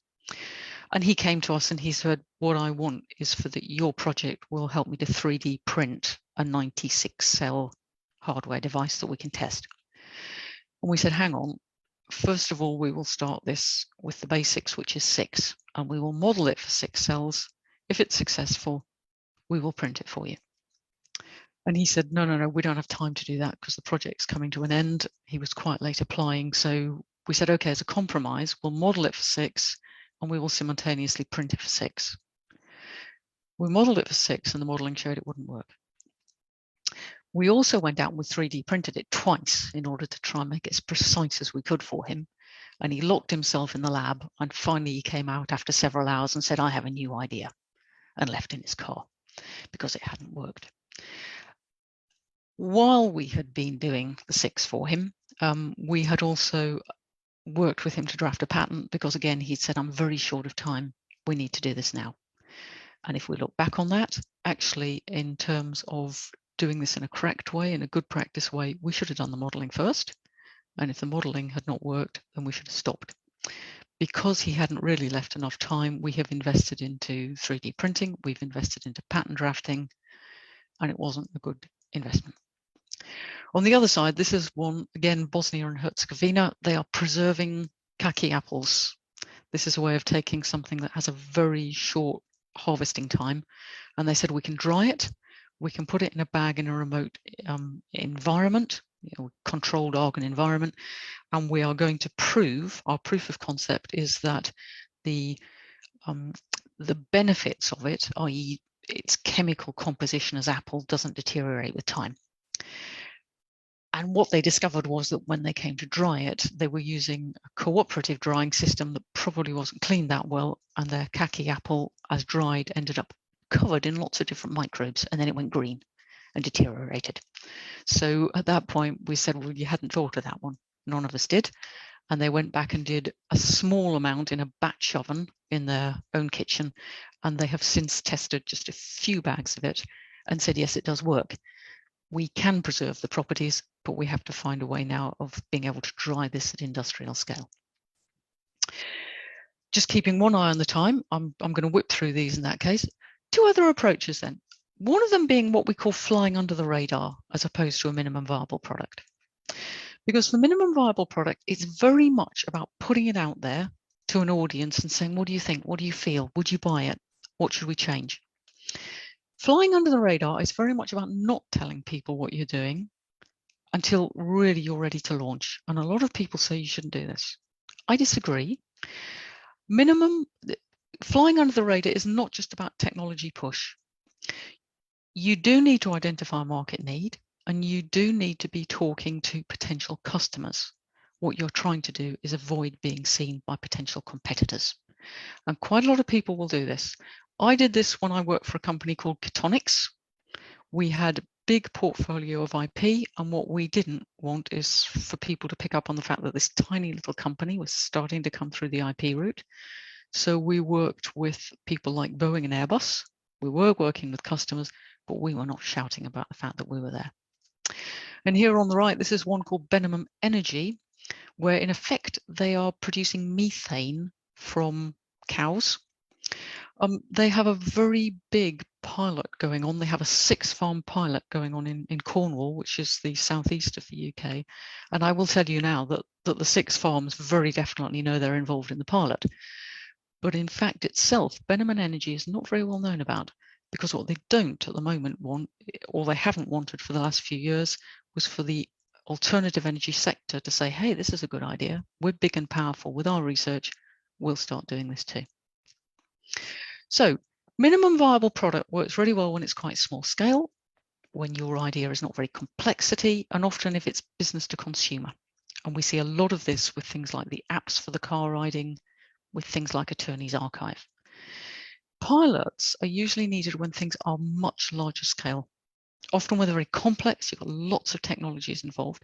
S11: And he came to us and he said, what I want is for your project will help me to 3D print a 96 cell hardware device that we can test. And we said, hang on, first of all, we will start this with the basics, which is 6, and we will model it for 6 cells. If it's successful, we will print it for you. And he said, no, we don't have time to do that because the project's coming to an end. He was quite late applying. So we said, okay, as a compromise, we'll model it for 6 and we will simultaneously print it for 6. We modeled it for 6 and the modeling showed it wouldn't work. We also went out and we 3D printed it twice in order to try and make it as precise as we could for him. And he locked himself in the lab and finally he came out after several hours and said, I have a new idea, and left in his car because it hadn't worked. While we had been doing the 6 for him, we had also worked with him to draft a patent because, again, he'd said, I'm very short of time. We need to do this now. And if we look back on that, actually, in terms of doing this in a correct way, in a good practice way, we should have done the modeling first. And if the modeling had not worked, then we should have stopped. Because he hadn't really left enough time, we have invested into 3D printing, we've invested into patent drafting, and it wasn't a good investment. On the other side, this is one, again, Bosnia and Herzegovina. They are preserving kaki apples. This is a way of taking something that has a very short harvesting time. And they said, we can dry it, we can put it in a bag in a remote environment, controlled argon environment, and we are going to prove, our proof of concept is that the benefits of it, i.e. its chemical composition as apple, doesn't deteriorate with time. And what they discovered was that when they came to dry it, they were using a cooperative drying system that probably wasn't cleaned that well, and their kaki apple, as dried, ended up covered in lots of different microbes, and then it went green and deteriorated. So at that point, we said, well, you hadn't thought of that one. None of us did. And they went back and did a small amount in a batch oven in their own kitchen, and they have since tested just a few bags of it and said, yes, it does work. We can preserve the properties, but we have to find a way now of being able to dry this at industrial scale. Just keeping one eye on the time, I'm going to whip through these in that case. 2 other approaches then. One of them being what we call flying under the radar as opposed to a minimum viable product. Because the minimum viable product is very much about putting it out there to an audience and saying, what do you think? What do you feel? Would you buy it? What should we change? Flying under the radar is very much about not telling people what you're doing until really you're ready to launch. And a lot of people say you shouldn't do this. I disagree. Flying under the radar is not just about technology push. You do need to identify a market need, and you do need to be talking to potential customers. What you're trying to do is avoid being seen by potential competitors. And quite a lot of people will do this. I did this when I worked for a company called Ketonics. We had a big portfolio of IP, and what we didn't want is for people to pick up on the fact that this tiny little company was starting to come through the IP route. So we worked with people like Boeing and Airbus. We were working with customers, but we were not shouting about the fact that we were there. And here on the right, this is one called Benham Energy, where in effect they are producing methane from cows. They have a very big pilot going on. They have a 6-farm pilot going on in Cornwall, which is the southeast of the UK. And I will tell you now that the 6 farms very definitely know they're involved in the pilot. But in fact itself, Benham Energy is not very well known about, because what they don't at the moment want, or they haven't wanted for the last few years, was for the alternative energy sector to say, hey, this is a good idea. We're big and powerful with our research. We'll start doing this too. So minimum viable product works really well when it's quite small scale, when your idea is not very complexity, and often if it's business to consumer. And we see a lot of this with things like the apps for the car riding, with things like Attorney's Archive. Pilots are usually needed when things are much larger scale. Often when they're very complex, you've got lots of technologies involved.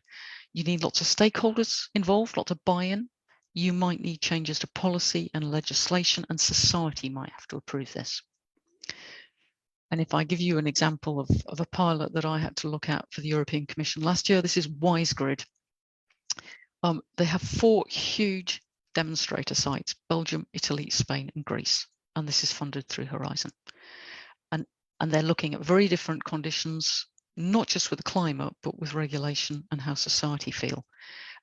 S11: You need lots of stakeholders involved, lots of buy-in. You might need changes to policy and legislation, and society might have to approve this. And if I give you an example of a pilot that I had to look at for the European Commission last year, this is WiseGrid. They have 4 huge demonstrator sites: Belgium, Italy, Spain, and Greece. And this is funded through Horizon. And they're looking at very different conditions, not just with the climate, but with regulation and how society feel.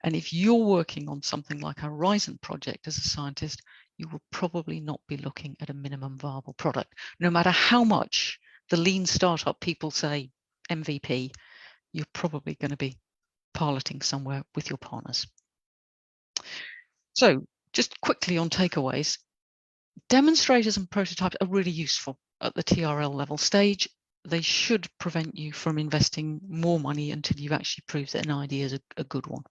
S11: And if you're working on something like a Horizon project as a scientist, you will probably not be looking at a minimum viable product. No matter how much the lean startup people say MVP, you're probably going to be piloting somewhere with your partners. So just quickly on takeaways. Demonstrators and prototypes are really useful at the TRL level stage. They should prevent you from investing more money until you've actually proved that an idea is a good one.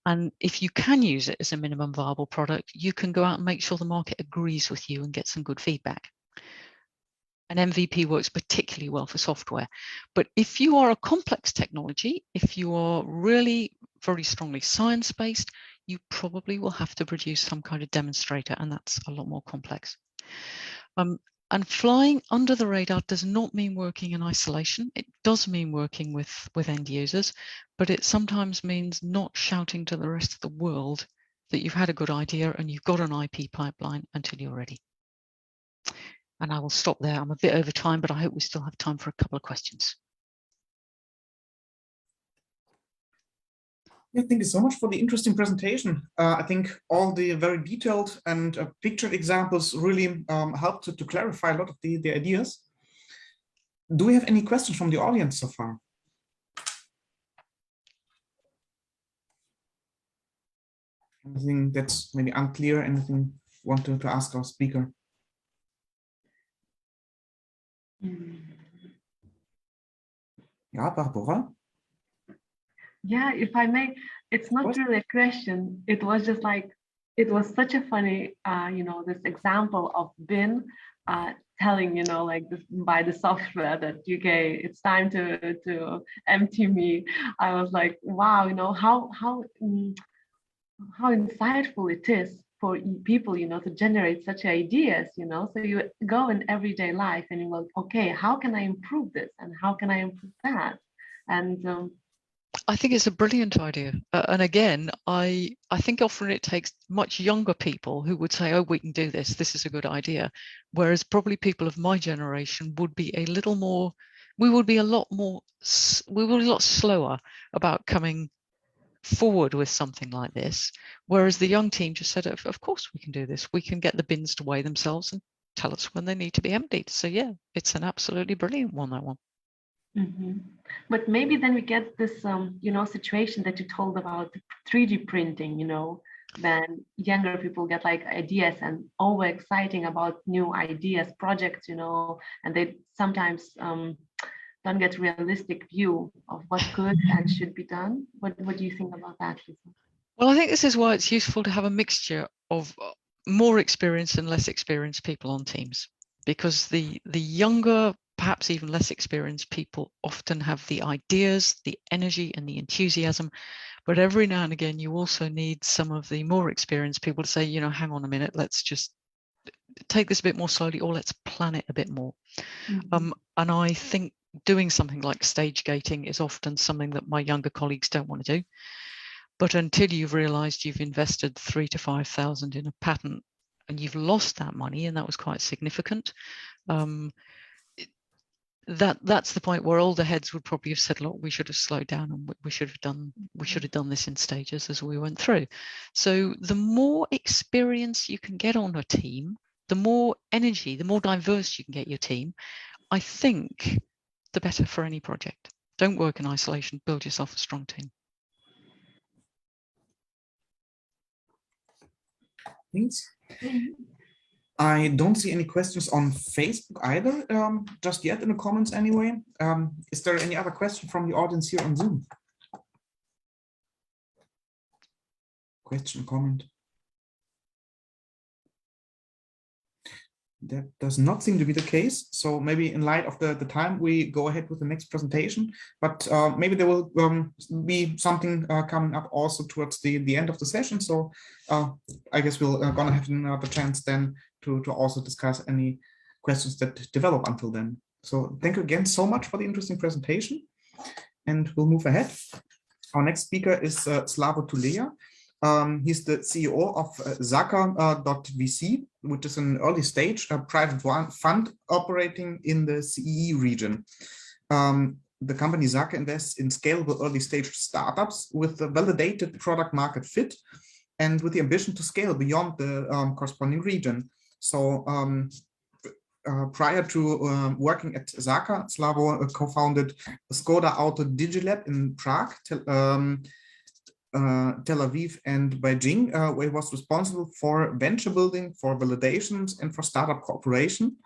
S11: And if you can use it as a minimum viable product, you can go out and make sure the market agrees with you and get some good feedback. An MVP works particularly well for software. But if you are a complex technology, if you are really very strongly science-based, you probably will have to produce some kind of demonstrator, and that's a lot more complex. And flying under the radar does not mean working in isolation. It does mean working with end users, but it sometimes means not shouting to the rest of the world that you've had a good idea and you've got an IP pipeline until you're ready. And I will stop there. I'm a bit over time, but I hope we still have time for a couple of questions.
S9: Yeah, thank you so much for the interesting presentation. I think all the very detailed and pictured examples really helped to clarify a lot of the ideas. Do we have any questions from the audience so far? Anything that's maybe unclear, anything you want to ask our speaker? Yeah, Barbara?
S1: Yeah, if I may, it's not really a question. It was just like, it was such a funny, this example of bin telling, like this, by the software that, okay, it's time to empty me. I was like, wow, how insightful it is for people, to generate such ideas, so you go in everyday life and you go, okay, how can I improve this? And how can I improve that? And
S11: I think it's a brilliant idea. And again, I think often it takes much younger people who would say, oh, we can do this. This is a good idea. Whereas probably people of my generation would be a little more, we would be a lot slower about coming forward with something like this. Whereas the young team just said, of course we can do this. We can get the bins to weigh themselves and tell us when they need to be emptied. So yeah, it's an absolutely brilliant one, that one.
S1: Mm-hmm. But maybe then we get this, situation that you told about 3D printing, then younger people get like ideas and over exciting about new ideas, projects, and they sometimes don't get realistic view of what could and should be done. What do you think about that, Lisa?
S11: Well, I think this is why it's useful to have a mixture of more experienced and less experienced people on teams, because the younger, perhaps even less experienced people often have the ideas, the energy and the enthusiasm, but every now and again you also need some of the more experienced people to say, hang on a minute, let's just take this a bit more slowly, or let's plan it a bit more. Mm-hmm. And I think doing something like stage gating is often something that my younger colleagues don't want to do. But until you've realized you've invested 3,000 to 5,000 in a patent and you've lost that money, and that was quite significant, that's the point where older heads would probably have said, look, we should have slowed down and we should have done this in stages as we went through. So the more experience you can get on a team, the more energy, the more diverse you can get your team, I think the better for any project. Don't work in isolation, build yourself a strong team.
S9: Thanks. I don't see any questions on Facebook either, just yet in the comments anyway. Is there any other question from the audience here on Zoom? Question, comment? That does not seem to be the case. So maybe in light of the time, we go ahead with the next presentation, but maybe there will be something coming up also towards the end of the session. So I guess we're gonna have another chance then to also discuss any questions that develop until then. So thank you again so much for the interesting presentation, and we'll move ahead. Our next speaker is Slavo Tulea. He's the CEO of Zaka.vc, which is an early stage private fund operating in the CEE region. The company Zaka invests in scalable early stage startups with a validated product market fit and with the ambition to scale beyond the corresponding region. So prior to working at Zaka, Slavo co-founded Skoda Auto Digilab in Prague, Tel Aviv and Beijing, where he was responsible for venture building, for validations, and for startup cooperation.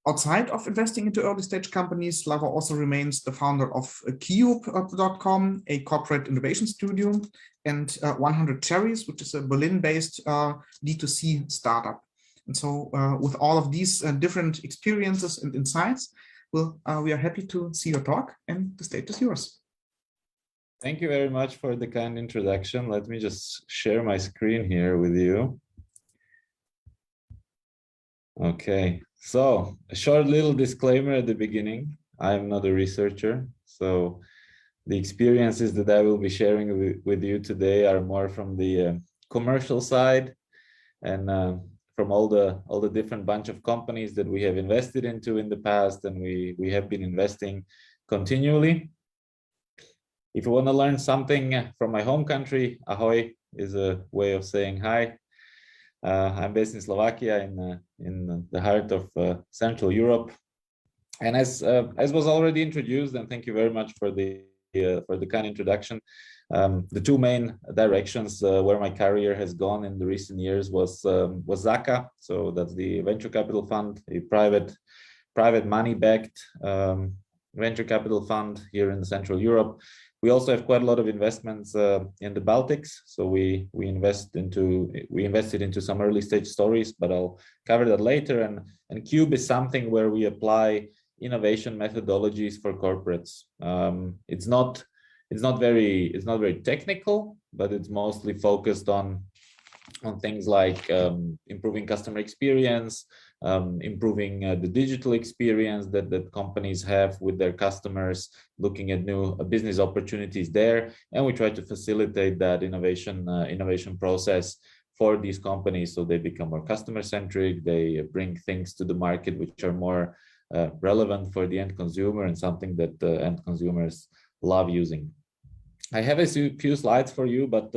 S9: Outside of investing into early stage companies, Slava also remains the founder of Cube.com, a corporate innovation studio, and 100 Cherries, which is a Berlin-based D2C startup. And so with all of these different experiences and insights, well, we are happy to see your talk, and the stage is yours.
S12: Thank you very much for the kind introduction. Let me just share my screen here with you. Okay, so a short little disclaimer at the beginning. I am not a researcher, so the experiences that I will be sharing with you today are more from the commercial side and from all the different bunch of companies that we have invested into in the past, and we have been investing continually. If you want to learn something from my home country, ahoy is a way of saying hi. I'm based in Slovakia, in the heart of Central Europe, and as was already introduced, and thank you very much for the kind introduction. The two main directions where my career has gone in the recent years was ZACA, so that's the venture capital fund, a private money-backed venture capital fund here in Central Europe. We also have quite a lot of investments in the Baltics, so we invested into some early stage stories, but I'll cover that later. And Cube is something where we apply innovation methodologies for corporates. It's not very technical, but it's mostly focused on things like improving customer experience, improving the digital experience that companies have with their customers, looking at new business opportunities there, and we try to facilitate that innovation process for these companies so they become more customer centric. They bring things to the market which are more relevant for the end consumer and something that the end consumers love using. I have a few slides for you, but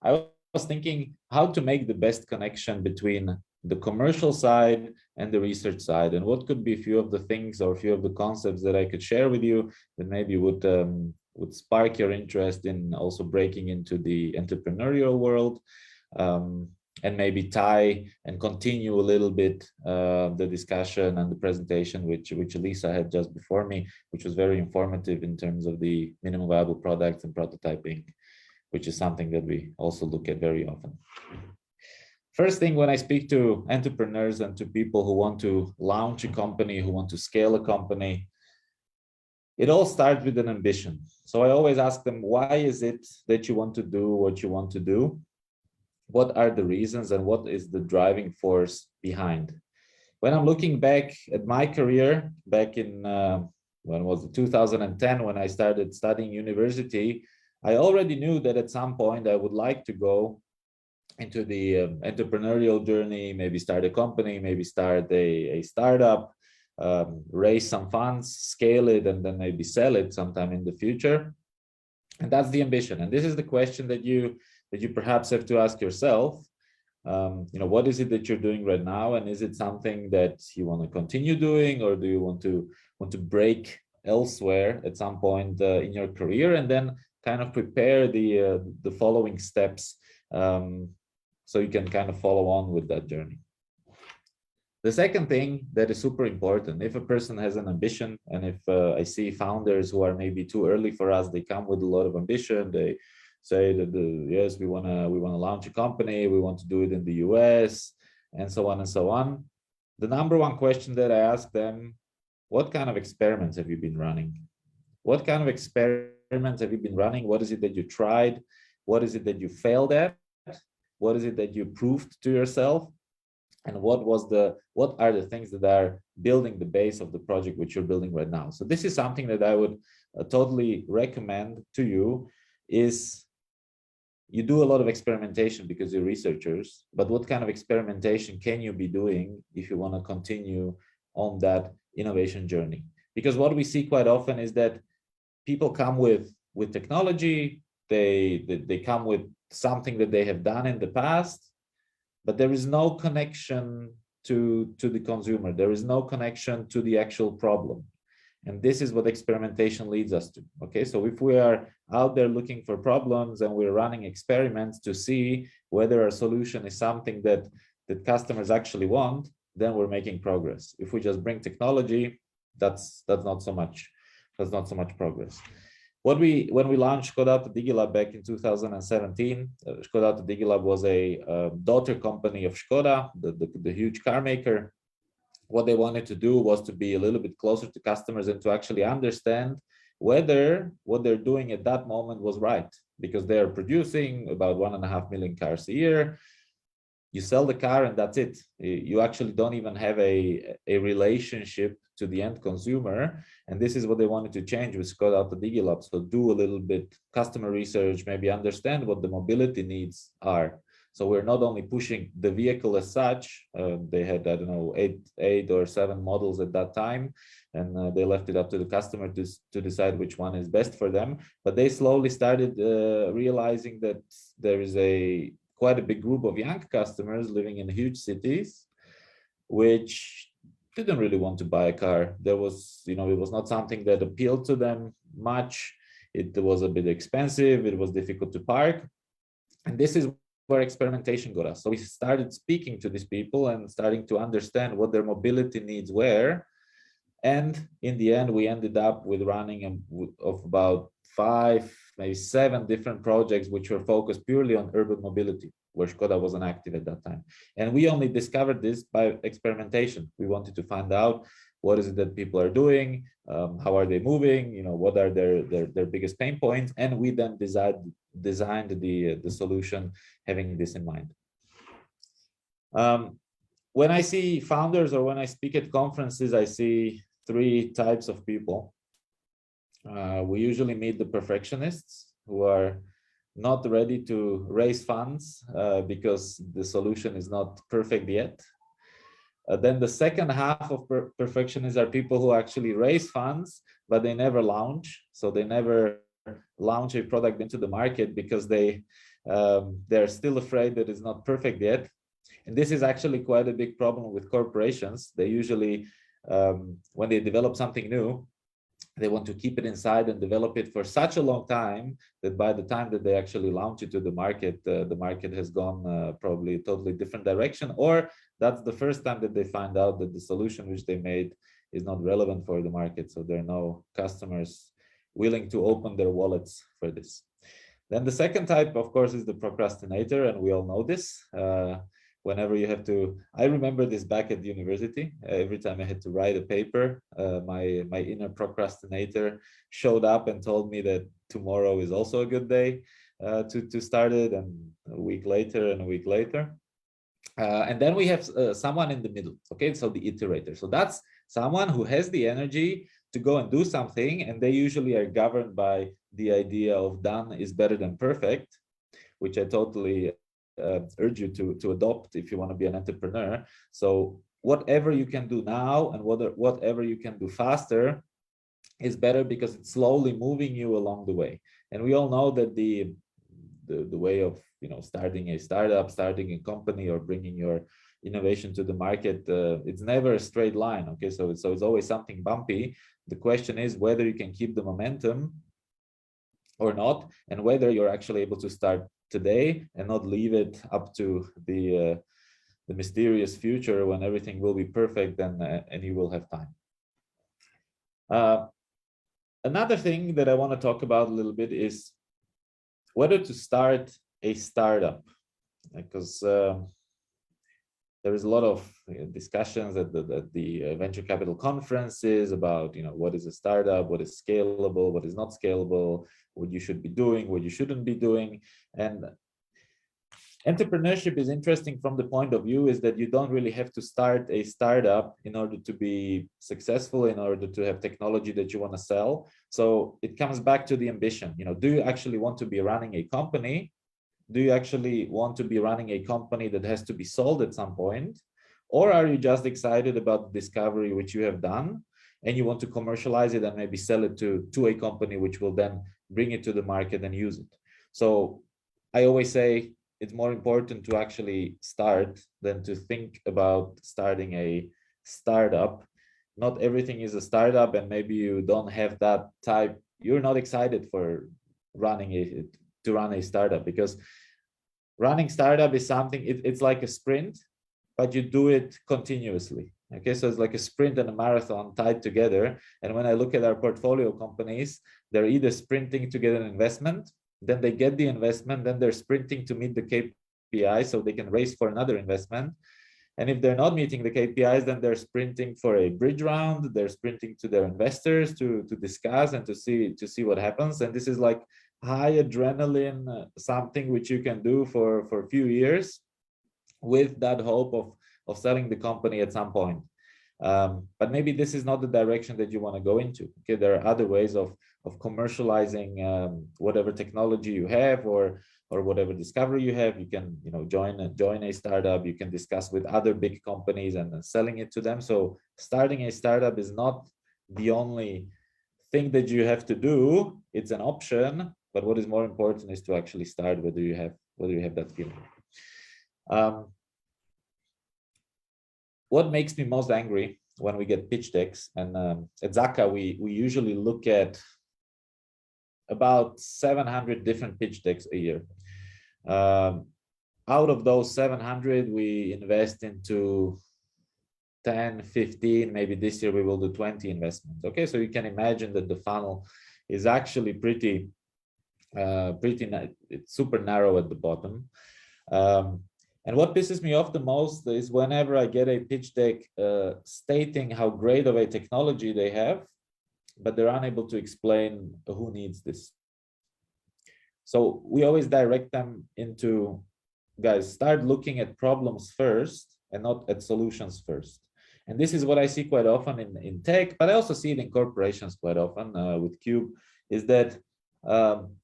S12: I was thinking how to make the best connection between the commercial side and the research side, and what could be a few of the things or a few of the concepts that I could share with you that maybe would spark your interest in also breaking into the entrepreneurial world, and maybe tie and continue a little bit the discussion and the presentation which Elisa had just before me, which was very informative in terms of the minimum viable products and prototyping, which is something that we also look at very often. First thing, when I speak to entrepreneurs and to people who want to launch a company, who want to scale a company, it all starts with an ambition. So I always ask them, why is it that you want to do what you want to do? What are the reasons and what is the driving force behind? When I'm looking back at my career, back in, when was it, 2010, when I started studying university, I already knew that at some point I would like to go into the entrepreneurial journey, maybe start a company, maybe start a startup, raise some funds, scale it, and then maybe sell it sometime in the future. And that's the ambition. And this is the question that you perhaps have to ask yourself. What is it that you're doing right now, and is it something that you want to continue doing, or do you want to break elsewhere at some point in your career, and then kind of prepare the following steps so you can kind of follow on with that journey. The second thing that is super important, if a person has an ambition, and if I see founders who are maybe too early for us, they come with a lot of ambition, they say that yes, we want to launch a company, we want to do it in the US, and so on and so on. The number one question that I ask them, what kind of experiments have you been running? What kind of experiments have you been running? What is it that you tried? What is it that you failed at? What is it that you proved to yourself? And what are the things that are building the base of the project which you're building right now? So this is something that I would totally recommend to you, is you do a lot of experimentation because you're researchers, but what kind of experimentation can you be doing if you want to continue on that innovation journey? Because what we see quite often is that people come with technology, they come with something that they have done in the past, but there is no connection to the consumer. There is no connection to the actual problem. And this is what experimentation leads us to. Okay, so if we are out there looking for problems and we're running experiments to see whether our solution is something that customers actually want, then we're making progress. If we just bring technology, that's not so much. That's not so much progress. When we launched Škoda Auto Digilab back in 2017, Škoda Auto Digilab was a daughter company of Škoda, the huge car maker. What they wanted to do was to be a little bit closer to customers and to actually understand whether what they're doing at that moment was right, because they are producing about 1.5 million cars a year. You sell the car and that's it. You actually don't even have a relationship to the end consumer. And this is what they wanted to change with Škoda Auto Digilab. So do a little bit customer research, maybe understand what the mobility needs are. So we're not only pushing the vehicle as such. They had, I don't know, eight or 7 models at that time, and they left it up to the customer to decide which one is best for them. But they slowly started realizing that there is quite a big group of young customers living in huge cities, which didn't really want to buy a car. There was, it was not something that appealed to them much. It was a bit expensive. It was difficult to park. And this is where experimentation got us. So we started speaking to these people and starting to understand what their mobility needs were. And in the end, we ended up with running of about 5, maybe 7 different projects, which were focused purely on urban mobility, where Škoda wasn't active at that time. And we only discovered this by experimentation. We wanted to find out what is it that people are doing, how are they moving, what are their biggest pain points, and we then designed the solution having this in mind. When I see founders or when I speak at conferences, I see 3 types of people. We usually meet the perfectionists who are not ready to raise funds because the solution is not perfect yet. Then the second half of perfectionists are people who actually raise funds, but they never launch. So they never launch a product into the market because they're still afraid that it's not perfect yet. And this is actually quite a big problem with corporations. They usually, when they develop something new, they want to keep it inside and develop it for such a long time that by the time that they actually launch it to the market has gone probably a totally different direction, or that's the first time that they find out that the solution which they made is not relevant for the market. So there are no customers willing to open their wallets for this. Then the second type, of course, is the procrastinator, and we all know this. Whenever you have to, I remember this back at the university. Every time I had to write a paper, my inner procrastinator showed up and told me that tomorrow is also a good day to start it, and a week later and a week later. And then we have someone in the middle. Okay, so the iterator. So that's someone who has the energy to go and do something, and they usually are governed by the idea of done is better than perfect, which I totally urge you to adopt if you want to be an entrepreneur. So whatever you can do now and whatever you can do faster is better because it's slowly moving you along the way. And we all know that the way of starting a startup, starting a company, or bringing your innovation to the market, it's never a straight line. Okay, so it's always something bumpy. The question is whether you can keep the momentum or not, and whether you're actually able to start today and not leave it up to the mysterious future when everything will be perfect and you will have time. Another thing that I want to talk about a little bit is whether to start a startup, because there is a lot of discussions at the venture capital conferences about what is a startup, what is scalable, what is not scalable, what you should be doing, what you shouldn't be doing. And entrepreneurship is interesting from the point of view is that you don't really have to start a startup in order to be successful, in order to have technology that you want to sell. So it comes back to the ambition. Do you actually want to be running a company? Do you actually want to be running a company that has to be sold at some point? Or are you just excited about the discovery which you have done and you want to commercialize it and maybe sell it to a company which will then bring it to the market and use it? So I always say it's more important to actually start than to think about starting a startup, not everything is a startup, and maybe you don't have that type, you're not excited for to run a startup, because running startup is something, it's like a sprint, but you do it continuously. Okay, so it's like a sprint and a marathon tied together. And when I look at our portfolio companies, they're either sprinting to get an investment, then they get the investment, then they're sprinting to meet the KPI so they can raise for another investment. And if they're not meeting the KPIs, then they're sprinting for a bridge round, they're sprinting to their investors to discuss and to see what happens. And this is like high adrenaline, something which you can do for a few years with that hope of selling the company at some point. But maybe this is not the direction that you want to go into. Okay, there are other ways of commercializing whatever technology you have, or whatever discovery you have. You can, join a startup. You can discuss with other big companies and then selling it to them. So starting a startup is not the only thing that you have to do. It's an option, but what is more important is to actually start, whether you have that feeling. What makes me most angry when we get pitch decks, and at Zaka we usually look at about 700 different pitch decks a year. Out of those 700, we invest into 10, 15, maybe this year we will do 20 investments. Okay, so you can imagine that the funnel is actually pretty it's super narrow at the bottom. And what pisses me off the most is whenever I get a pitch deck stating how great of a technology they have, but they're unable to explain who needs this. So we always direct them into, guys, start looking at problems first and not at solutions first. And this is what I see quite often in tech, but I also see it in corporations quite often with Cube, is that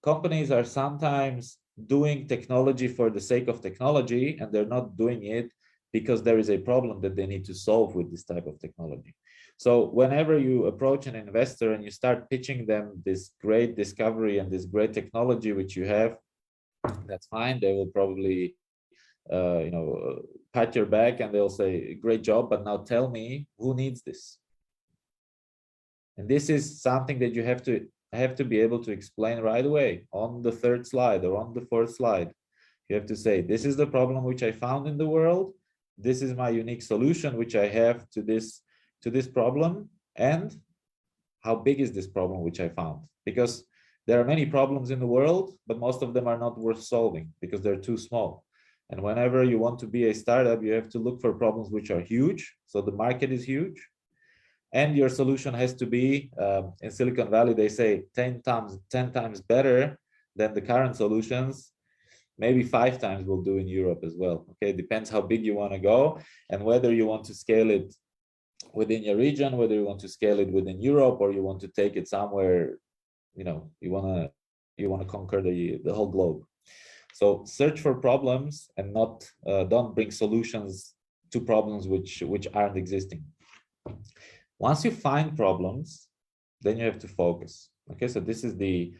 S12: companies are sometimes doing technology for the sake of technology, and they're not doing it because there is a problem that they need to solve with this type of technology. So whenever you approach an investor and you start pitching them this great discovery and this great technology which you have, that's fine. They will probably pat your back and they'll say, great job, but now tell me who needs this. And this is something that you have to be able to explain right away on the third slide or on the fourth slide. You have to say, this is the problem which I found in the world. This is my unique solution which I have to this problem, and how big is this problem which I found? Because there are many problems in the world, but most of them are not worth solving because they're too small. And whenever you want to be a startup, you have to look for problems which are huge. So the market is huge. And your solution has to be, in Silicon Valley, they say 10 times better than the current solutions. Maybe 5 times will do in Europe as well. Okay, it depends how big you want to go and whether you want to scale it within your region, whether you want to scale it within Europe, or you want to take it somewhere, you want to conquer the whole globe. So search for problems and not don't bring solutions to problems which aren't existing. Once you find problems, then you have to focus. Okay, so this is the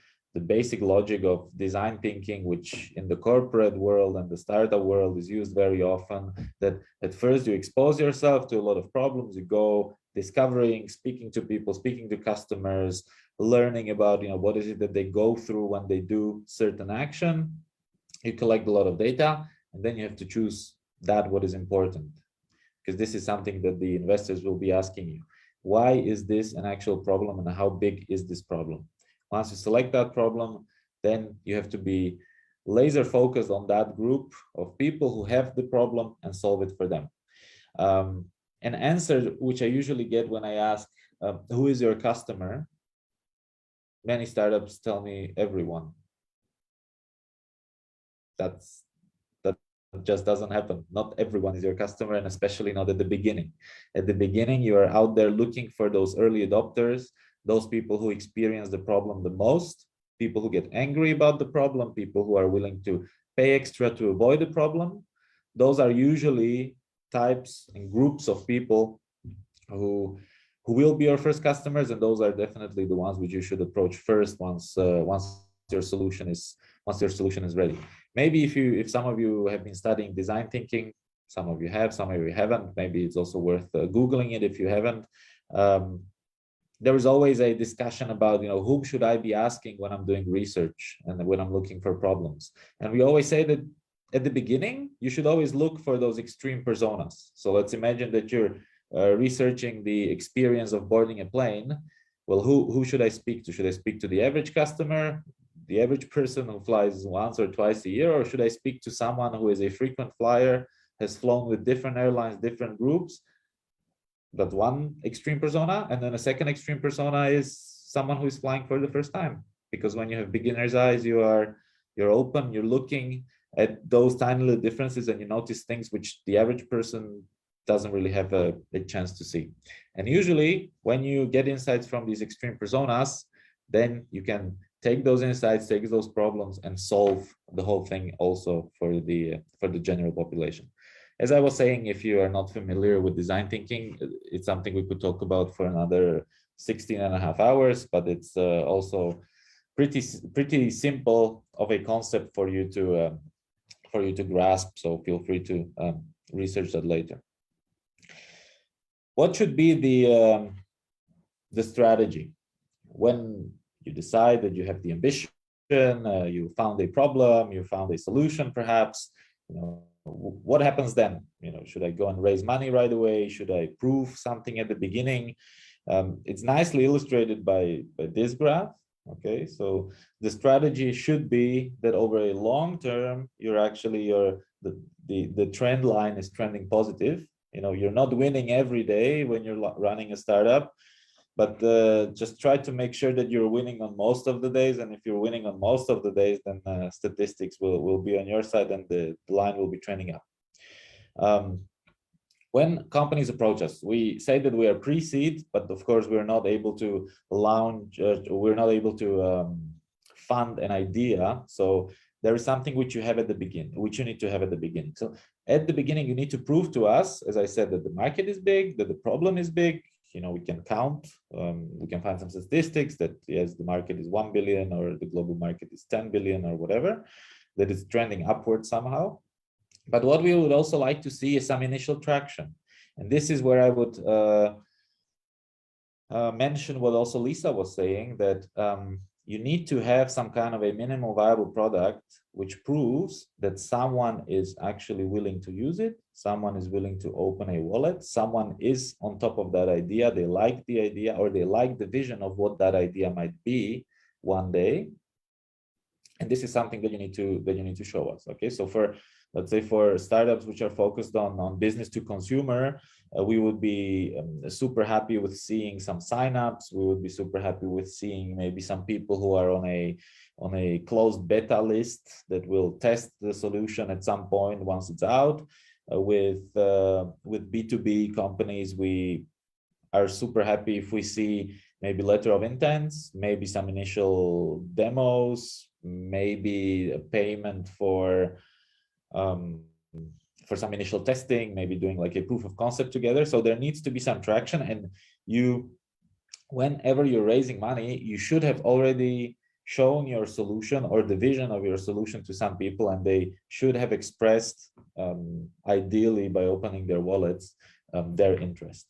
S12: basic logic of design thinking, which in the corporate world and the startup world is used very often, that at first you expose yourself to a lot of problems. You go discovering, speaking to people, speaking to customers, learning about what is it that they go through when they do certain action. You collect a lot of data, and then you have to choose what is important, because this is something that the investors will be asking you. Why is this an actual problem, and how big is this problem? Once you select that problem, then you have to be laser focused on that group of people who have the problem and solve it for them. An answer which I usually get when I ask, who is your customer? Many startups tell me everyone. That just doesn't happen. Not everyone is your customer, and especially not at the beginning. At the beginning, you are out there looking for those early adopters, those people who experience the problem the most, people who get angry about the problem, people who are willing to pay extra to avoid the problem. Those are usually types and groups of people who will be your first customers, and those are definitely the ones which you should approach first once your solution is ready. Maybe if some of you have been studying design thinking, some of you have, some of you haven't, maybe it's also worth Googling it if you haven't. there is always a discussion about, whom should I be asking when I'm doing research and when I'm looking for problems. And we always say that at the beginning, you should always look for those extreme personas. So let's imagine that you're researching the experience of boarding a plane. Well, who should I speak to? Should I speak to the average customer, the average person who flies once or twice a year, or should I speak to someone who is a frequent flyer, has flown with different airlines, different groups? That's one extreme persona. And then a second extreme persona is someone who is flying for the first time. Because when you have beginner's eyes, you're open, you're looking at those tiny little differences, and you notice things which the average person doesn't really have a chance to see. And usually when you get insights from these extreme personas, then you can take those insights, take those problems, and solve the whole thing also for the general population. As I was saying, if you are not familiar with design thinking, it's something we could talk about for another 16.5 hours, but it's also pretty simple of a concept for you to grasp. So feel free to research that later. What should be the strategy when you decide that you have the ambition, you found a problem, you found a solution, perhaps? What happens then? Should I go and raise money right away? Should I prove something at the beginning? It's nicely illustrated by this graph. Okay, so the strategy should be that over a long term, the trend line is trending positive. You're not winning every day when you're running a startup, but just try to make sure that you're winning on most of the days. And if you're winning on most of the days, then statistics will be on your side and the line will be trending up. When companies approach us, we say that we are pre-seed, but of course we're not able to launch, we're not able to fund an idea. So there is something which you have at the beginning, which you need to have at the beginning. So at the beginning, you need to prove to us, as I said, that the market is big, that the problem is big. We can count, we can find some statistics that yes, the market is 1 billion or the global market is 10 billion or whatever, that is trending upward somehow. But what we would also like to see is some initial traction. And this is where I would mention what also Lisa was saying, that you need to have some kind of a minimal viable product which proves that someone is actually willing to use it, someone is willing to open a wallet, someone is on top of that idea, they like the idea, or they like the vision of what that idea might be one day. And this is something that you need to show us. Okay, so let's say for startups which are focused on business to consumer, we would be super happy with seeing some signups. We would be super happy with seeing maybe some people who are on a closed beta list that will test the solution at some point once it's out. With B2B companies, we are super happy if we see maybe letter of intents, maybe some initial demos, maybe a payment for some initial testing, maybe doing like a proof of concept together. So there needs to be some traction, and whenever you're raising money, you should have already shown your solution or the vision of your solution to some people, and they should have expressed, ideally by opening their wallets, their interest.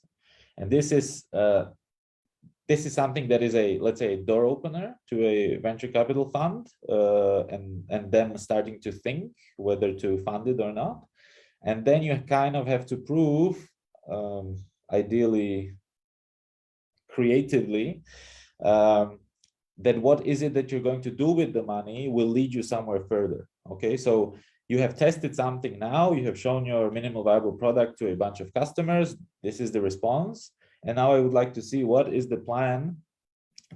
S12: And this is something that is let's say, a door opener to a venture capital fund, and them starting to think whether to fund it or not. And then you kind of have to prove, ideally creatively, that what is it that you're going to do with the money will lead you somewhere further. Okay, so you have tested something now, you have shown your minimal viable product to a bunch of customers, this is the response. And now I would like to see what is the plan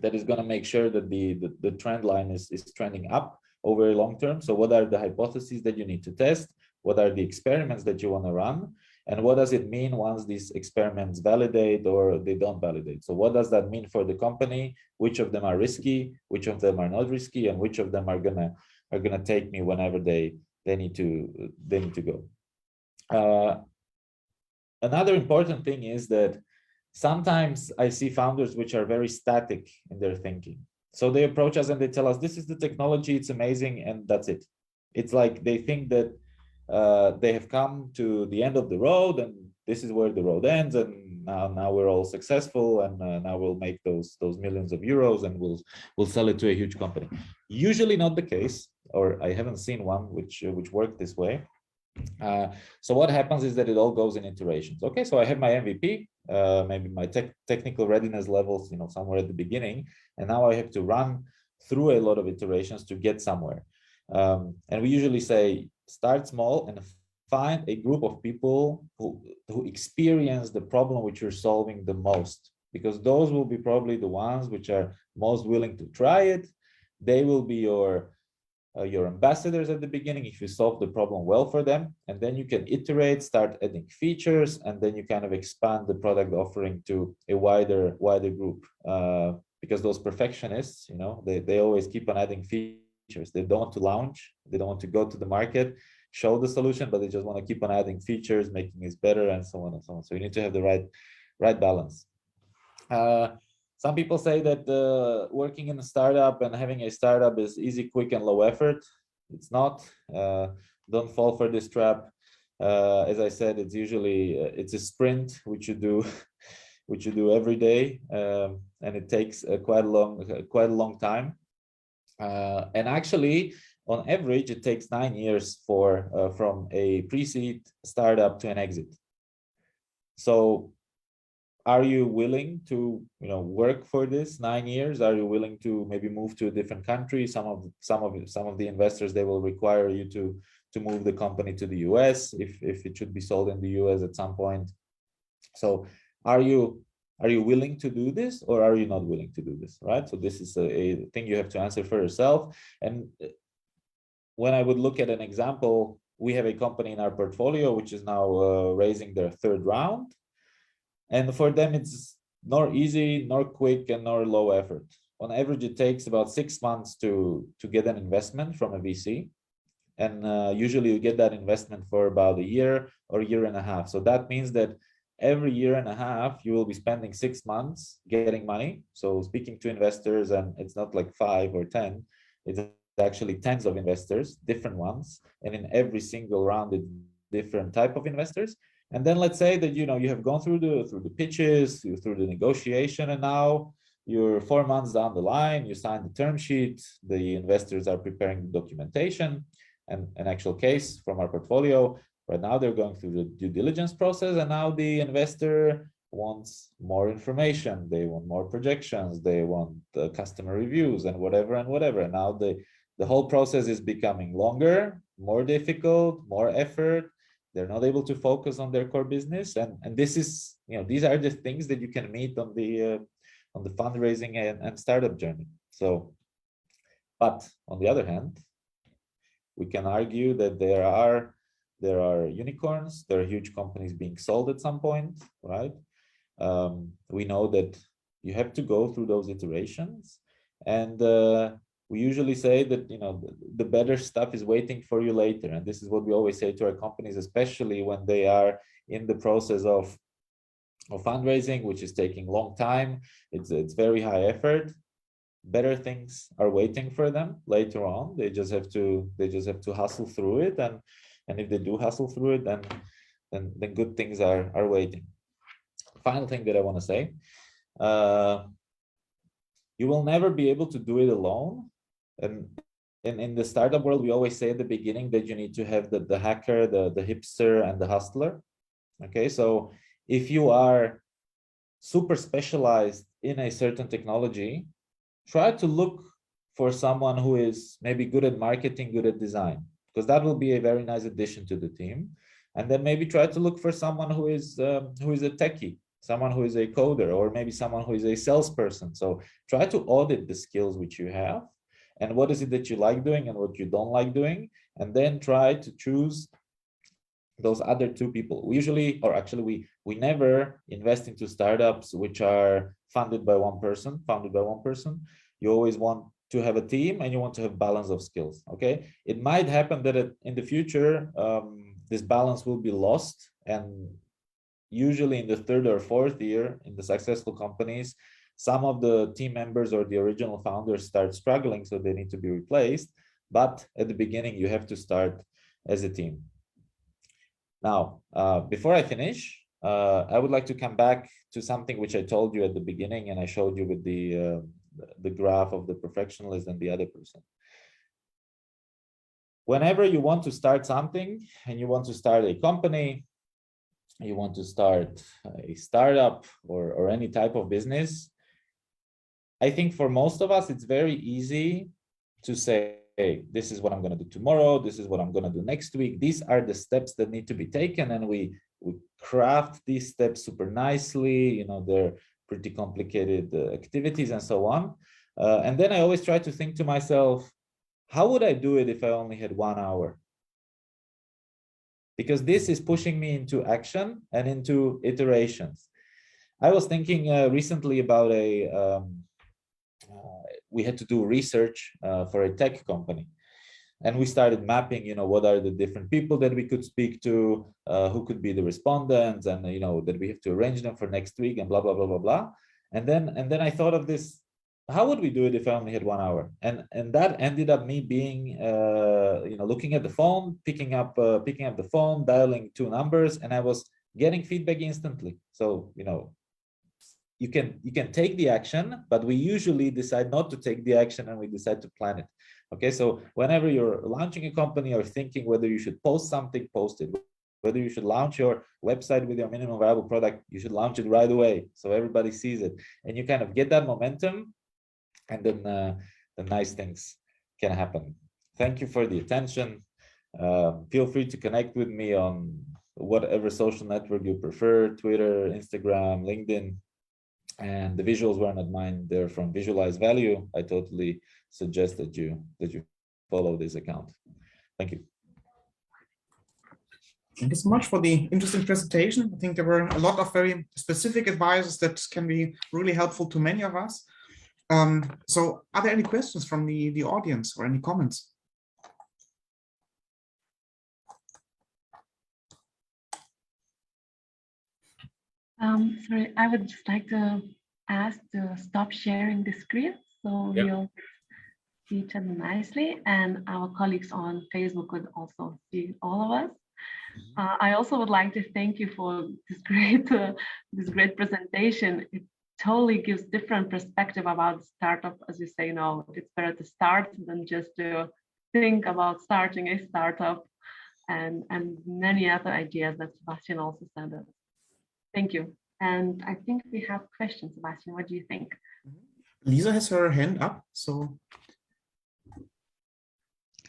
S12: that is going to make sure that the trend line is trending up over a long term. So what are the hypotheses that you need to test? What are the experiments that you want to run? And what does it mean once these experiments validate or they don't validate? So what does that mean for the company? Which of them are risky? Which of them are not risky? And which of them are gonna take me whenever they need to go? Another important thing is that sometimes I see founders which are very static in their thinking. So they approach us and they tell us, this is the technology, it's amazing, and that's it. It's like they think that they have come to the end of the road and this is where the road ends, and now we're all successful, and now we'll make those millions of euros, and we'll sell it to a huge company. Usually not the case, or I haven't seen one which worked this way. So what happens is that it all goes in iterations. Okay, so I have my MVP, maybe my technical readiness levels, somewhere at the beginning, and now I have to run through a lot of iterations to get somewhere. And we usually say start small and find a group of people who experience the problem which you're solving the most, because those will be probably the ones which are most willing to try it. They will be your ambassadors at the beginning if you solve the problem well for them, and then you can iterate, start adding features, and then you kind of expand the product offering to a wider group. Because those perfectionists, they always keep on adding features. They don't want to launch, they don't want to go to the market, show the solution, but they just want to keep on adding features, making it better, and so on and so on. So you need to have the right balance. Some people say that working in a startup and having a startup is easy, quick, and low effort. It's not. Don't fall for this trap. As I said, it's usually it's a sprint which you do every day, and it takes quite a long time. And actually, on average, it takes 9 years from a pre-seed startup to an exit. So, are you willing to work for this 9 years? Are you willing to maybe move to a different country? Some of the investors, they will require you to move the company to the US if it should be sold in the US at some point. So are you willing to do this, or are you not willing to do this, right? So this is a thing you have to answer for yourself. And when I would look at an example, we have a company in our portfolio which is now raising their third round. And for them, it's nor easy, nor quick, and nor low effort. On average, it takes about 6 months to get an investment from a VC. And usually you get that investment for about a year or a year and a half. So that means that every year and a half, you will be spending 6 months getting money. So speaking to investors, and it's not like 5 or 10, it's actually tens of investors, different ones. And in every single round, it's different type of investors. And then let's say that you have gone through the pitches, through the negotiation, and now you're 4 months down the line, you sign the term sheet, the investors are preparing the documentation. And an actual case from our portfolio, right now they're going through the due diligence process, and now the investor wants more information, they want more projections, they want customer reviews and whatever. And now the whole process is becoming longer, more difficult, more effort. They're not able to focus on their core business, and this is these are the things that you can meet on the fundraising and startup journey. So, but on the other hand, we can argue that there are unicorns, there are huge companies being sold at some point, right? We know that you have to go through those iterations, and we usually say that the better stuff is waiting for you later. And this is what we always say to our companies, especially when they are in the process of fundraising, which is taking long time. It's very high effort. Better things are waiting for them later on. They just have to hustle through it, and if they do hustle through it, then good things are waiting. Final thing that I want to say, you will never be able to do it alone. And in the startup world, we always say at the beginning that you need to have the hacker, the hipster, and the hustler. Okay, so if you are super specialized in a certain technology, try to look for someone who is maybe good at marketing, good at design, because that will be a very nice addition to the team. And then maybe try to look for someone who is a techie, someone who is a coder, or maybe someone who is a salesperson. So try to audit the skills which you have, and what is it that you like doing and what you don't like doing, and then try to choose those other two people. We usually, or actually we never invest into startups which are founded by one person. You always want to have a team, and you want to have balance of skills. Okay, it might happen that in the future this balance will be lost, and usually in the third or fourth year in the successful companies, some of the team members or the original founders start struggling, so they need to be replaced. But at the beginning, you have to start as a team. Now, before I finish, I would like to come back to something which I told you at the beginning, and I showed you with the graph of the perfectionist and the other person. Whenever you want to start something and you want to start a company, you want to start a startup or any type of business, I think for most of us, it's very easy to say, hey, this is what I'm going to do tomorrow. This is what I'm going to do next week. These are the steps that need to be taken. And we craft these steps super nicely. You know, they're pretty complicated activities and so on. And then I always try to think to myself, how would I do it if I only had 1 hour? Because this is pushing me into action and into iterations. I was thinking recently about we had to do research for a tech company. And we started mapping, you know, what are the different people that we could speak to, who could be the respondents, and, you know, that we have to arrange them for next week and blah, blah, blah, blah, blah. And then I thought of this, how would we do it if I only had 1 hour? And that ended up me being, you know, looking at the phone, picking up the phone, dialing 2 numbers, and I was getting feedback instantly. So, you know, you can take the action, but we usually decide not to take the action and we decide to plan it. Okay, so whenever you're launching a company or thinking whether you should post something, post it. Whether you should launch your website with your minimum viable product, you should launch it right away so everybody sees it. And you kind of get that momentum, and then the nice things can happen. Thank you for the attention. Feel free to connect with me on whatever social network you prefer, Twitter, Instagram, LinkedIn. And the visuals were not mine, they're from Visualize Value. I totally suggest that you follow this account. Thank you.
S9: Thank you so much for the interesting presentation. I think there were a lot of very specific advices that can be really helpful to many of us. So are there any questions from the audience or any comments?
S1: Sorry, I would just like to ask to stop sharing the screen so we'll see each other nicely, and our colleagues on Facebook could also see all of us. I also would like to thank you for this great presentation. It totally gives different perspective about startup. As you say, no, it's better to start than just to think about starting a startup, and many other ideas that Sebastian also said. Thank you. And I think we have questions, Sebastian. What do you think?
S9: Lisa has her hand up, so.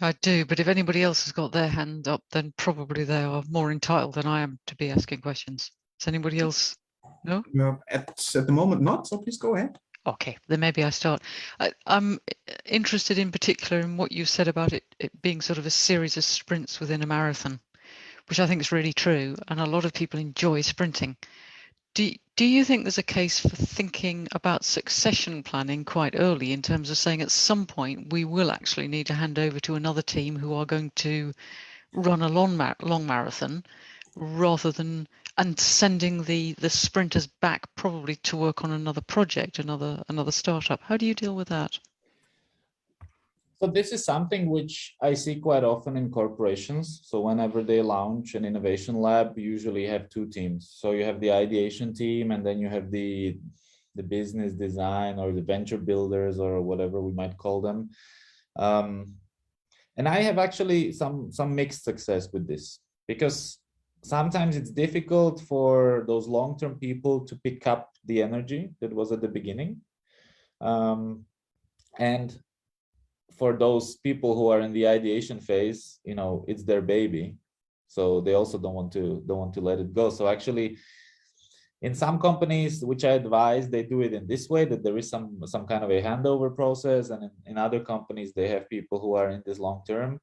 S11: I do, but if anybody else has got their hand up, then probably they are more entitled than I am to be asking questions. Does anybody else? No?
S9: At the moment not, so please go ahead.
S11: Okay, then maybe I start. I'm interested in particular in what you said about it being sort of a series of sprints within a marathon, which I think is really true, and a lot of people enjoy sprinting. Do you think there's a case for thinking about succession planning quite early, in terms of saying at some point we will actually need to hand over to another team who are going to run a long marathon, rather than and sending the sprinters back probably to work on another project, another startup? How do you deal with that?
S12: So this is something which I see quite often in corporations. So whenever they launch an innovation lab, you usually have 2 teams. So you have the ideation team, and then you have the business design or the venture builders or whatever we might call them. And I have actually some mixed success with this, because sometimes it's difficult for those long-term people to pick up the energy that was at the beginning. And for those people who are in the ideation phase, you know, it's their baby, so they also don't want to let it go. So actually, in some companies which I advise, they do it in this way, that there is some kind of a handover process, and in other companies they have people who are in this long term,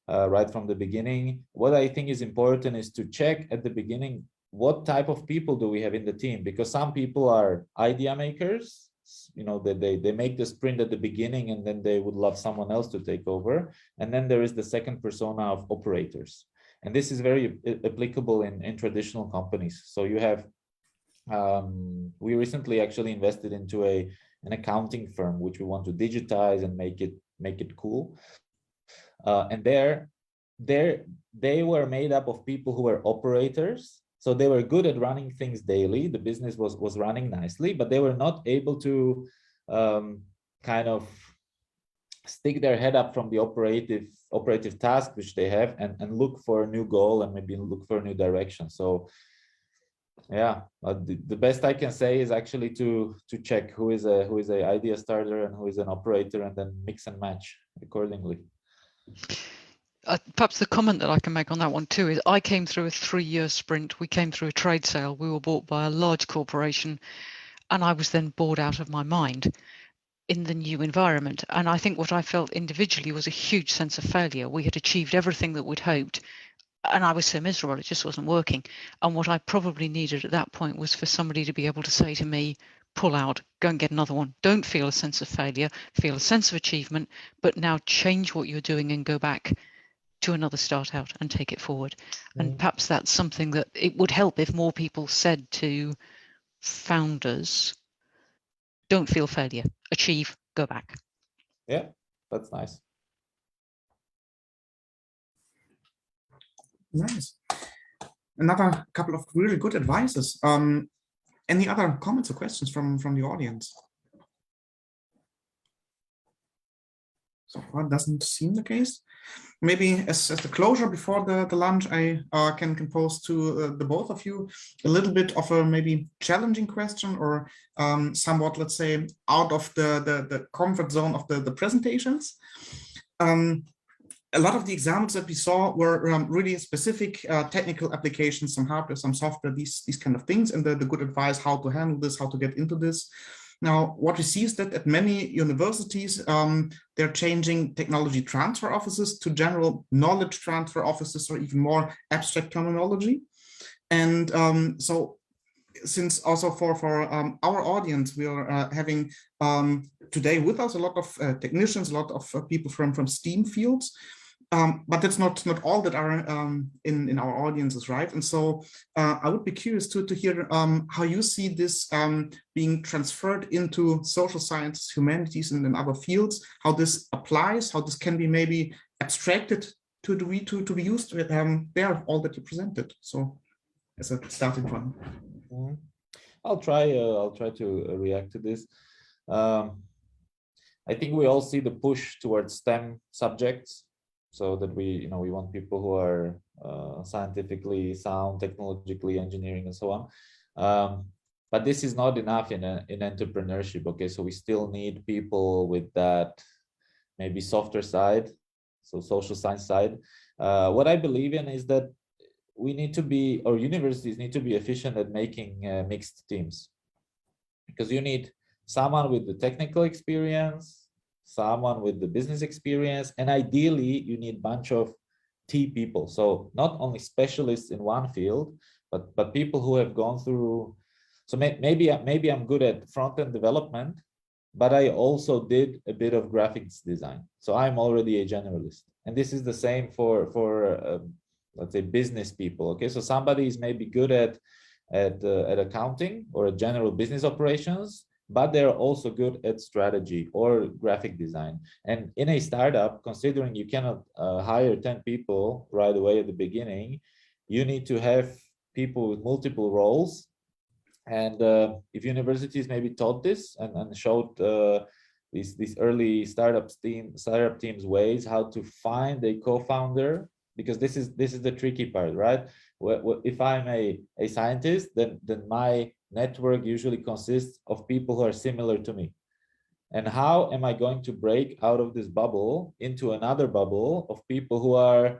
S12: right from the beginning. What I think is important is to check at the beginning, what type of people do we have in the team, because some people are idea makers. You know, they make the sprint at the beginning and then they would love someone else to take over. And then there is the second persona of operators. And this is very applicable in traditional companies. So you have, we recently actually invested into an accounting firm, which we want to digitize and make it cool. And they were made up of people who were operators So they were good at running things daily. The business was running nicely, but they were not able to kind of stick their head up from the operative task which they have and look for a new goal and maybe look for a new direction. So yeah, the best I can say is actually to check who is a idea starter and who is an operator, and then mix and match accordingly.
S11: Perhaps the comment that I can make on that one too is I came through a 3-year sprint. We came through a trade sale. We were bought by a large corporation, and I was then bored out of my mind in the new environment. And I think what I felt individually was a huge sense of failure. We had achieved everything that we'd hoped, and I was so miserable, it just wasn't working. And what I probably needed at that point was for somebody to be able to say to me, pull out, go and get another one. Don't feel a sense of failure, feel a sense of achievement, but now change what you're doing and go back to another start out and take it forward. And perhaps that's something that it would help if more people said to founders, don't feel failure, achieve, go back.
S12: Yeah, that's nice.
S9: Nice. Another couple of really good advices. Any other comments or questions from the audience? So far doesn't seem the case. Maybe as the closure before the lunch, I can pose to the both of you a little bit of a maybe challenging question, or somewhat, let's say, out of the comfort zone of the presentations. A lot of the examples that we saw were really specific technical applications, some hardware, some software, these kind of things, and the good advice how to handle this, how to get into this. Now, what we see is that at many universities, they're changing technology transfer offices to general knowledge transfer offices, or even more abstract terminology. And so, since also for our audience, we are having today with us a lot of technicians, a lot of people from STEAM fields. But that's not all that are in our audiences, right? And so I would be curious to hear how you see this being transferred into social sciences, humanities, and in other fields, how this applies, how this can be maybe abstracted to be used with there, all that you presented. So as a starting point.
S12: I'll try to react to this. I think we all see the push towards STEM subjects, so that we want people who are scientifically sound, technologically, engineering, and so on. But this is not enough in entrepreneurship. Okay, so we still need people with that maybe softer side, so social science side. What I believe in is that we need to be, or universities need to be efficient at making mixed teams, because you need someone with the technical experience, someone with the business experience, and ideally you need a bunch of T people. So not only specialists in one field, but people who have gone through. So maybe I'm good at front-end development, but I also did a bit of graphics design. So I'm already a generalist. And this is the same for let's say business people. Okay, so somebody is maybe good at accounting or general business operations, but they're also good at strategy or graphic design. And in a startup, considering you cannot hire 10 people right away at the beginning, you need to have people with multiple roles. And if universities maybe taught this and showed these early startup teams ways how to find a co-founder, because this is the tricky part, right? If I'm a scientist, then my network usually consists of people who are similar to me. And how am I going to break out of this bubble into another bubble of people who are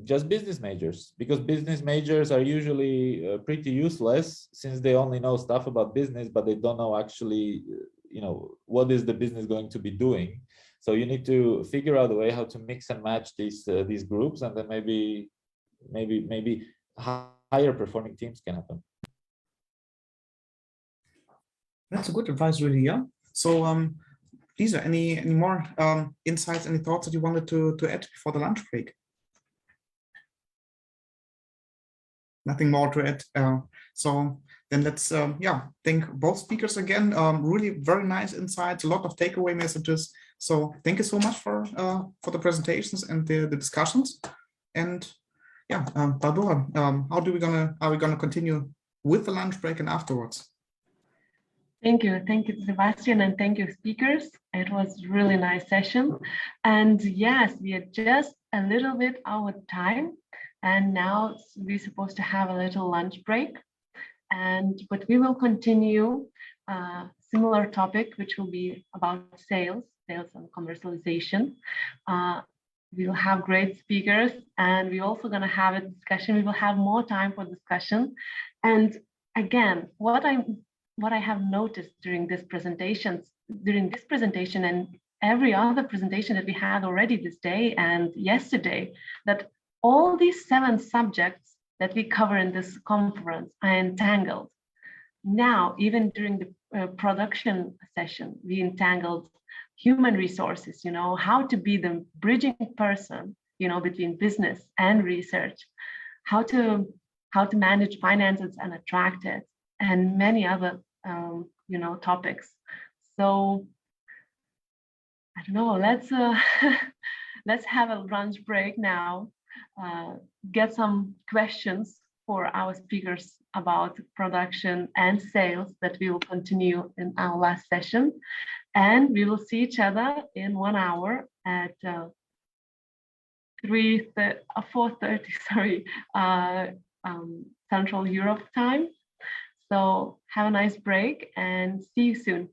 S12: just business majors? Because business majors are usually pretty useless, since they only know stuff about business, but they don't know actually, what is the business going to be doing. So you need to figure out a way how to mix and match these groups, and then maybe higher performing teams can happen.
S9: That's a good advice, really. Yeah. So, Lisa, any more insights, any thoughts that you wanted to add before the lunch break? Nothing more to add. So then let's thank both speakers again. Really very nice insights, a lot of takeaway messages. So thank you so much for the presentations and the discussions. And yeah, Barbara, are we gonna continue with the lunch break and afterwards?
S1: Thank you, Sebastian, and thank you, speakers. It was really nice session, and yes, we are just a little bit out of time, and now we're supposed to have a little lunch break, but we will continue similar topic, which will be about sales and commercialization. We will have great speakers, and we're also going to have a discussion. We will have more time for discussion. And again, what I have noticed during this presentation and every other presentation that we had already this day and yesterday, that all these 7 subjects that we cover in this conference are entangled. Now, even during the production session, we entangled human resources, how to be the bridging person, between business and research, how to manage finances and attract it, and many other, topics. So I don't know, let's have a lunch break now, get some questions for our speakers about production and sales that we will continue in our last session. And we will see each other in 1 hour at 4:30, sorry, Central Europe time. So have a nice break and see you soon.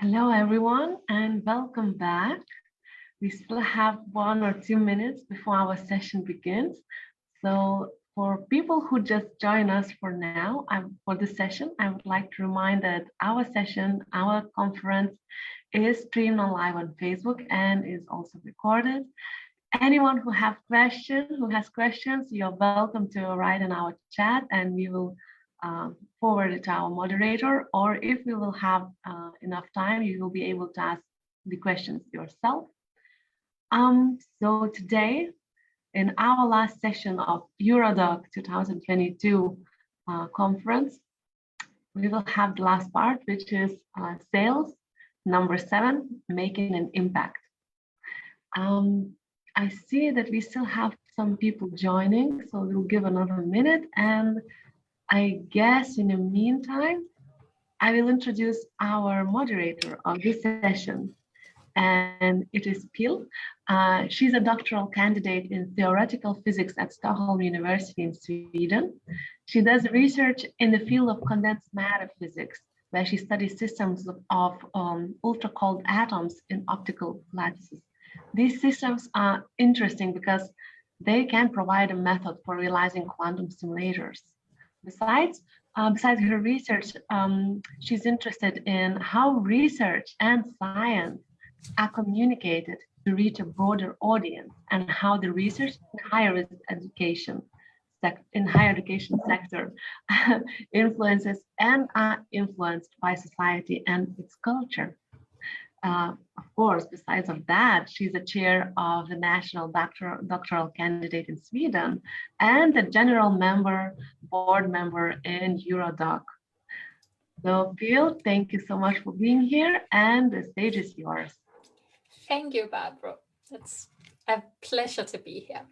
S1: Hello, everyone, and welcome back. We still have 1 or 2 minutes before our session begins. So for people who just join us for now, for this session, I would like to remind that our session, our conference is streamed on live on Facebook and is also recorded. Anyone who has questions, you're welcome to write in our chat and we will forward it to our moderator, or if we will have enough time, you will be able to ask the questions yourself. So today, in our last session of Eurodoc 2022 conference, we will have the last part, which is sales, number 7, making an impact. I see that we still have some people joining, so we'll give another minute, and I guess in the meantime, I will introduce our moderator of this session, and it is Pil. She's a doctoral candidate in theoretical physics at Stockholm University in Sweden. She does research in the field of condensed matter physics, where she studies systems of ultra-cold atoms in optical lattices. These systems are interesting because they can provide a method for realizing quantum simulators. Besides her research, she's interested in how research and science are communicated to reach a broader audience, and how the research in higher education sector influences and are influenced by society and its culture. Of course, besides of that, she's a chair of the National Doctoral Candidate in Sweden and a general board member in Eurodoc. So, Pil, thank you so much for being here, and the stage is yours.
S13: Thank you, Barbara. It's a pleasure to be here.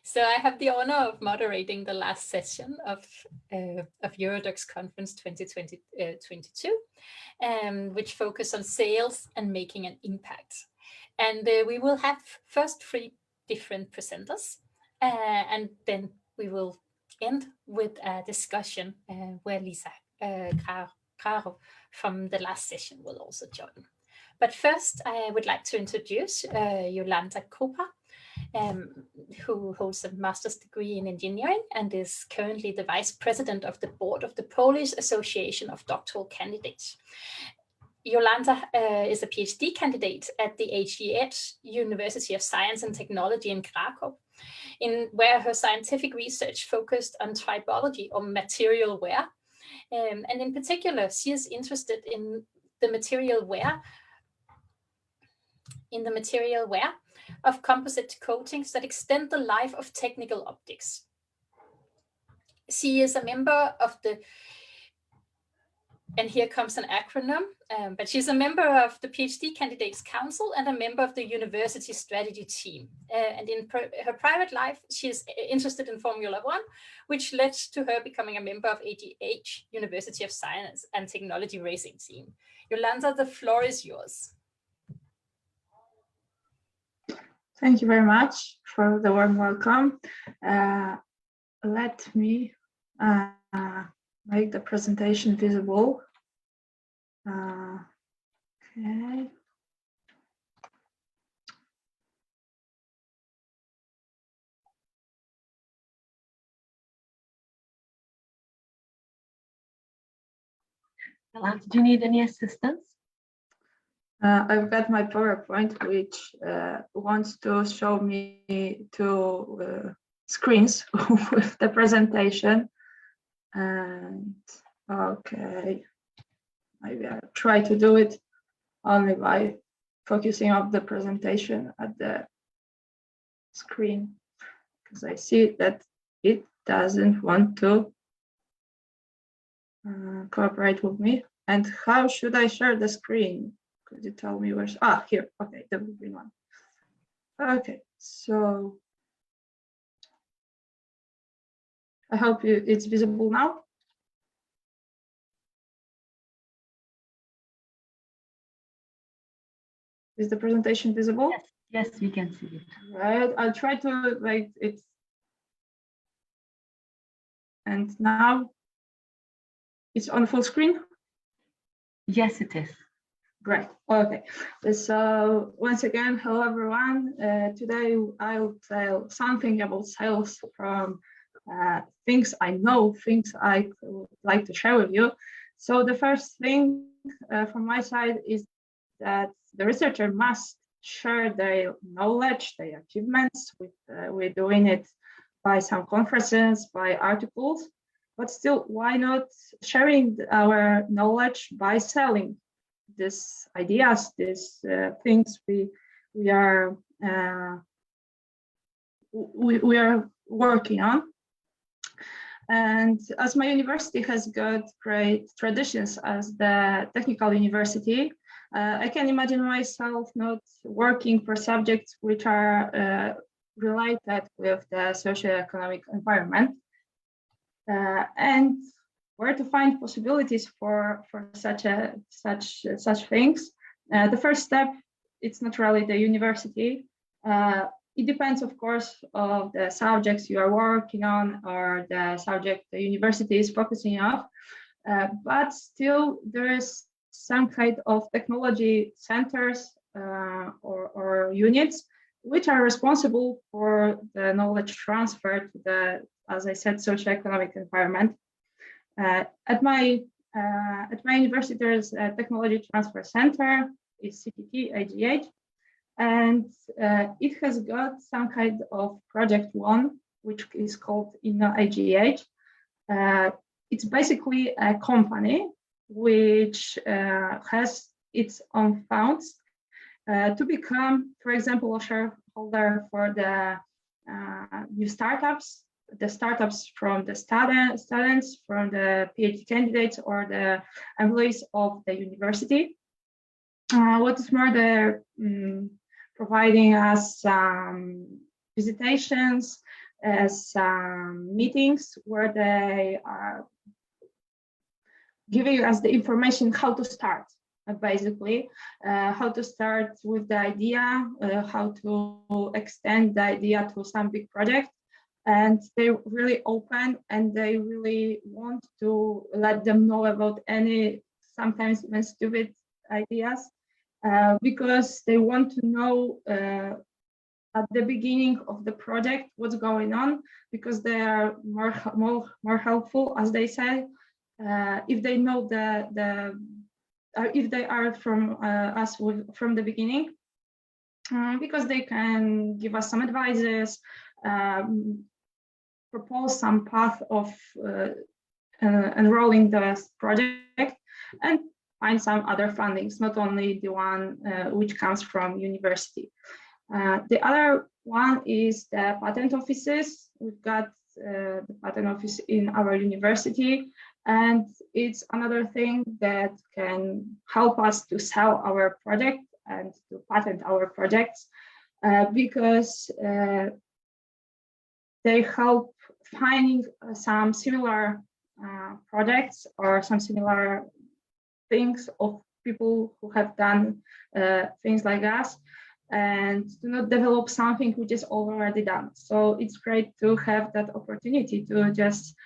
S13: So I have the honor of moderating the last session of Eurodoc's conference 2022, which focus on sales and making an impact. And we will have first 3 different presenters, and then we will end with a discussion where Lisa Caro from the last session will also join. But first, I would like to introduce Jolanta Krupa, who holds a master's degree in engineering and is currently the vice president of the board of the Polish Association of Doctoral Candidates. Jolanta is a PhD candidate at the HGH University of Science and Technology in Krakow, where her scientific research focused on tribology or material wear. And in particular, she is interested in the material wear of composite coatings that extend the life of technical optics. She is a member of the, and here comes an acronym, but she's a member of the PhD Candidates Council and a member of the university strategy team. And in her private life, she is interested in Formula One, which led to her becoming a member of HGH University of Science and Technology racing team. Jolanta, the floor is yours.
S14: Thank you very much for the warm welcome. Let me make the presentation visible. Okay.
S1: Jolanta, do you need any assistance?
S14: I've got my PowerPoint, which wants to show me 2 screens with the presentation. And okay, maybe I'll try to do it only by focusing on the presentation at the screen, because I see that it doesn't want to cooperate with me. And how should I share the screen? Could you tell me where? Here. Okay, the green one. Okay, so I hope it's visible now. Is the presentation visible?
S1: Yes, we can see it.
S14: Right, I'll try to like it. And now it's on full screen?
S1: Yes, it is.
S14: Great. Okay. So once again, hello everyone. Today I'll tell something about sales from things I know, things I would like to share with you. So the first thing from my side is that the researcher must share their knowledge, their achievements. We're doing it by some conferences, by articles, but still, why not sharing our knowledge by selling these ideas, these things we are working on. And as my university has got great traditions as the technical university, I can imagine myself not working for subjects which are related with the socioeconomic environment, and where to find possibilities for such things. The first step, it's not really the university. It depends, of course, of the subjects you are working on or the subject the university is focusing on. But still, there is some kind of technology centers or units which are responsible for the knowledge transfer to the, as I said, socioeconomic environment. At my university, there's a technology transfer center, it's CTT, IGH, and it has got some kind of project one, which is called IGH. It's basically a company which has its own funds to become, for example, a shareholder for the new startups, the startups from the students, from the PhD candidates or the employees of the university. What is more, they're providing us visitations, some meetings where they are giving us the information how to start, basically, how to start with the idea, how to extend the idea to some big project. And they're really open and they really want to let them know about any sometimes even stupid ideas, because they want to know at the beginning of the project what's going on, because they are more helpful, as they say, if they know if they are from us from the beginning, because they can give us some advices, propose some path of enrolling the project, and find some other fundings, not only the one which comes from university. The other one is the patent offices. We've got the patent office in our university, and it's another thing that can help us to sell our project and to patent our projects, because they help finding some similar projects or some similar things of people who have done things like us, and do not develop something which is already done. So it's great to have that opportunity to just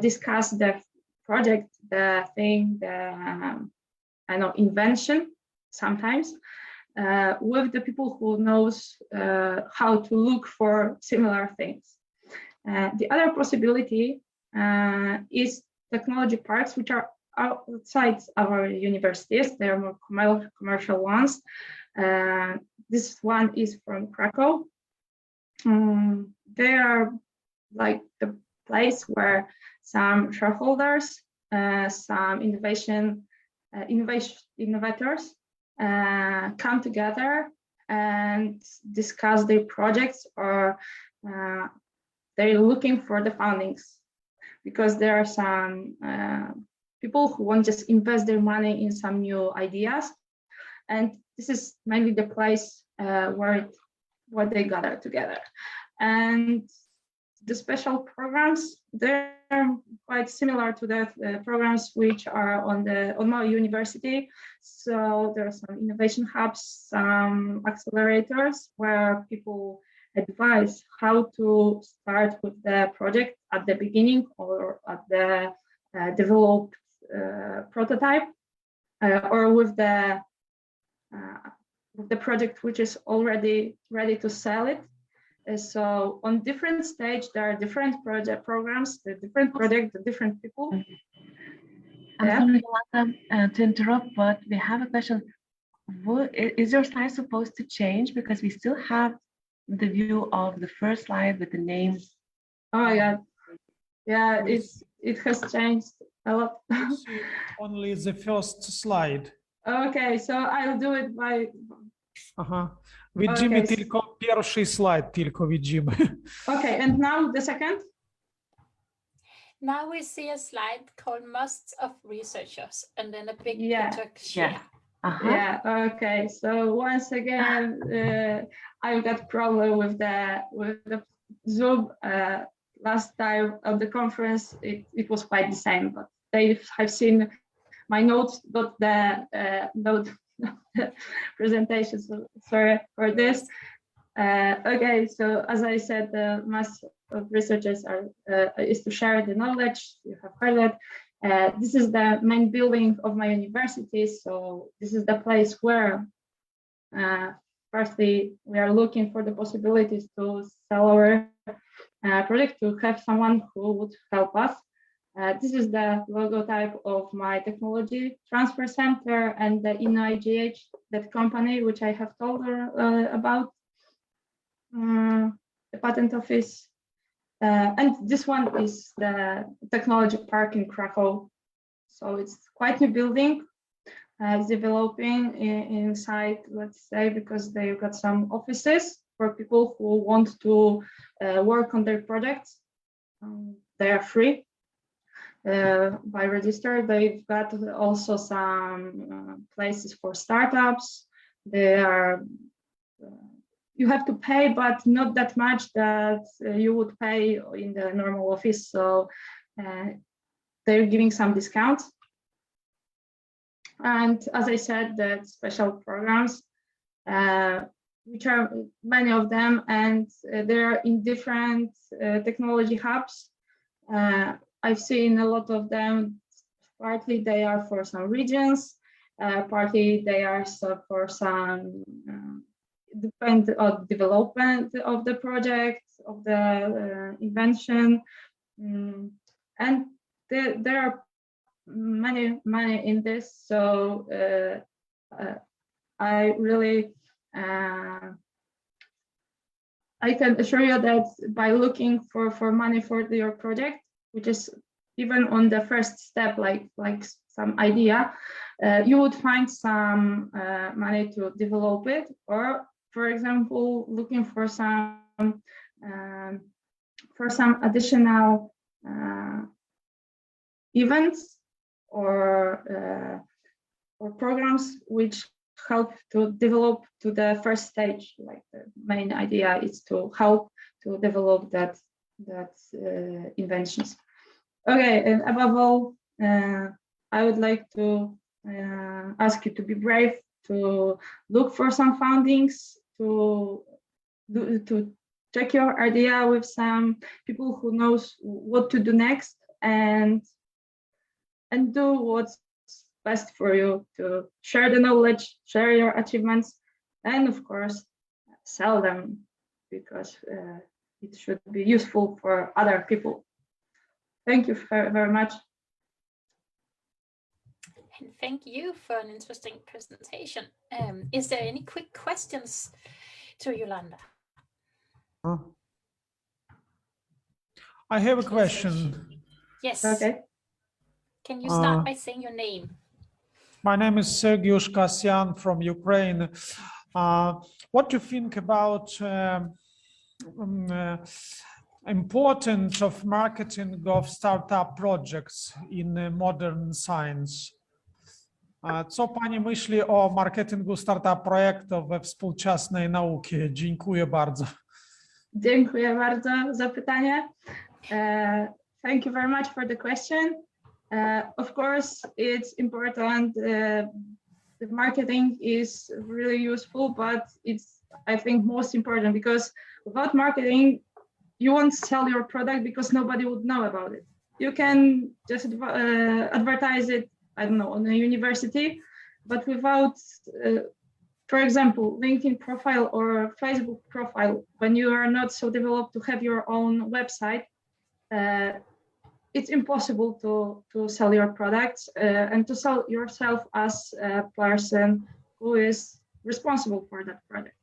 S14: discuss the project, the thing, the invention sometimes, with the people who knows how to look for similar things. The other possibility is technology parks, which are outside our universities. They are more commercial ones. This one is from Krakow. They are like the place where some shareholders, some innovators come together and discuss their projects, or they're looking for the fundings, because there are some people who want to just invest their money in some new ideas, and this is mainly the place where they gather together. And the special programs, they're quite similar to the programs which are on my university. So there are some innovation hubs, some accelerators where people advise how to start with the project at the beginning or at the developed prototype, or with the the project which is already ready to sell it. So on different stage, there are different programs, the different project, the different people.
S1: I'm sorry, Yolanda, to interrupt, but we have a question. Is your slide supposed to change? Because we still have the view of the first slide with the names.
S14: Oh yeah, yeah, it has changed a lot.
S15: Only the first slide.
S14: Okay, so I'll do it by.
S15: Widzimy
S14: Okay.
S15: tylko pierwszy slajd, tylko widzimy.
S14: Okay, and now the second.
S13: Now we see a slide called musts of researchers, and then a big picture.
S14: Yeah. Yeah. Okay. So once again, I've got problem with the Zoom. Last time of the conference, it was quite the same, but they have seen my notes, but the note presentation. So sorry for this. Okay. So as I said, the mass of researchers is to share the knowledge. You have heard it. This is the main building of my university. So this is the place where, firstly, we are looking for the possibilities to sell our project, to have someone who would help us. This is the logo type of my technology transfer center and the InnoIGH, that company which I have told her about, the patent office. And this one is the technology park in Krakow. So it's quite new building. It's developing inside, let's say, because they've got some offices for people who want to work on their projects. They are free by register. They've got also some places for startups. They are you have to pay, but not that much that you would pay in the normal office. So they're giving some discounts. And as I said, that special programs, which are many of them, and they're in different technology hubs. I've seen a lot of them. Partly they are for some regions, partly they are for some depend on development of the project, of the invention, and there are many in this. So I really I can assure you that by looking for money for your project, which is even on the first step, like some idea, you would find some money to develop it, or for example, looking for some additional events or programs which help to develop to the first stage. Like the main idea is to help to develop that inventions. Okay, and above all, I would like to ask you to be brave, to look for some fundings, to check your idea with some people who knows what to do next, and do what's best for you, to share the knowledge, share your achievements, and of course, sell them, because it should be useful for other people. Thank you very much.
S13: And thank you for an interesting presentation. Is there any quick questions to Yolanda?
S15: I have a question.
S13: Yes.
S14: Okay.
S13: Can you start by saying your name?
S15: My name is Sergiusz Kasyan from Ukraine. What do you think about importance of marketing of startup projects in modern science? Co Pani myśli o marketingu startup projektów we współczesnej nauce? Dziękuję bardzo.
S14: Dziękuję bardzo za pytanie. Thank you very much for the question. Of course, it's important. The marketing is really useful, but it's, I think, most important, because without marketing, you won't sell your product because nobody would know about it. You can just advertise it, I don't know, on a university, but without for example, LinkedIn profile or Facebook profile, when you are not so developed to have your own website, it's impossible to sell your products and to sell yourself as a person who is responsible for that product.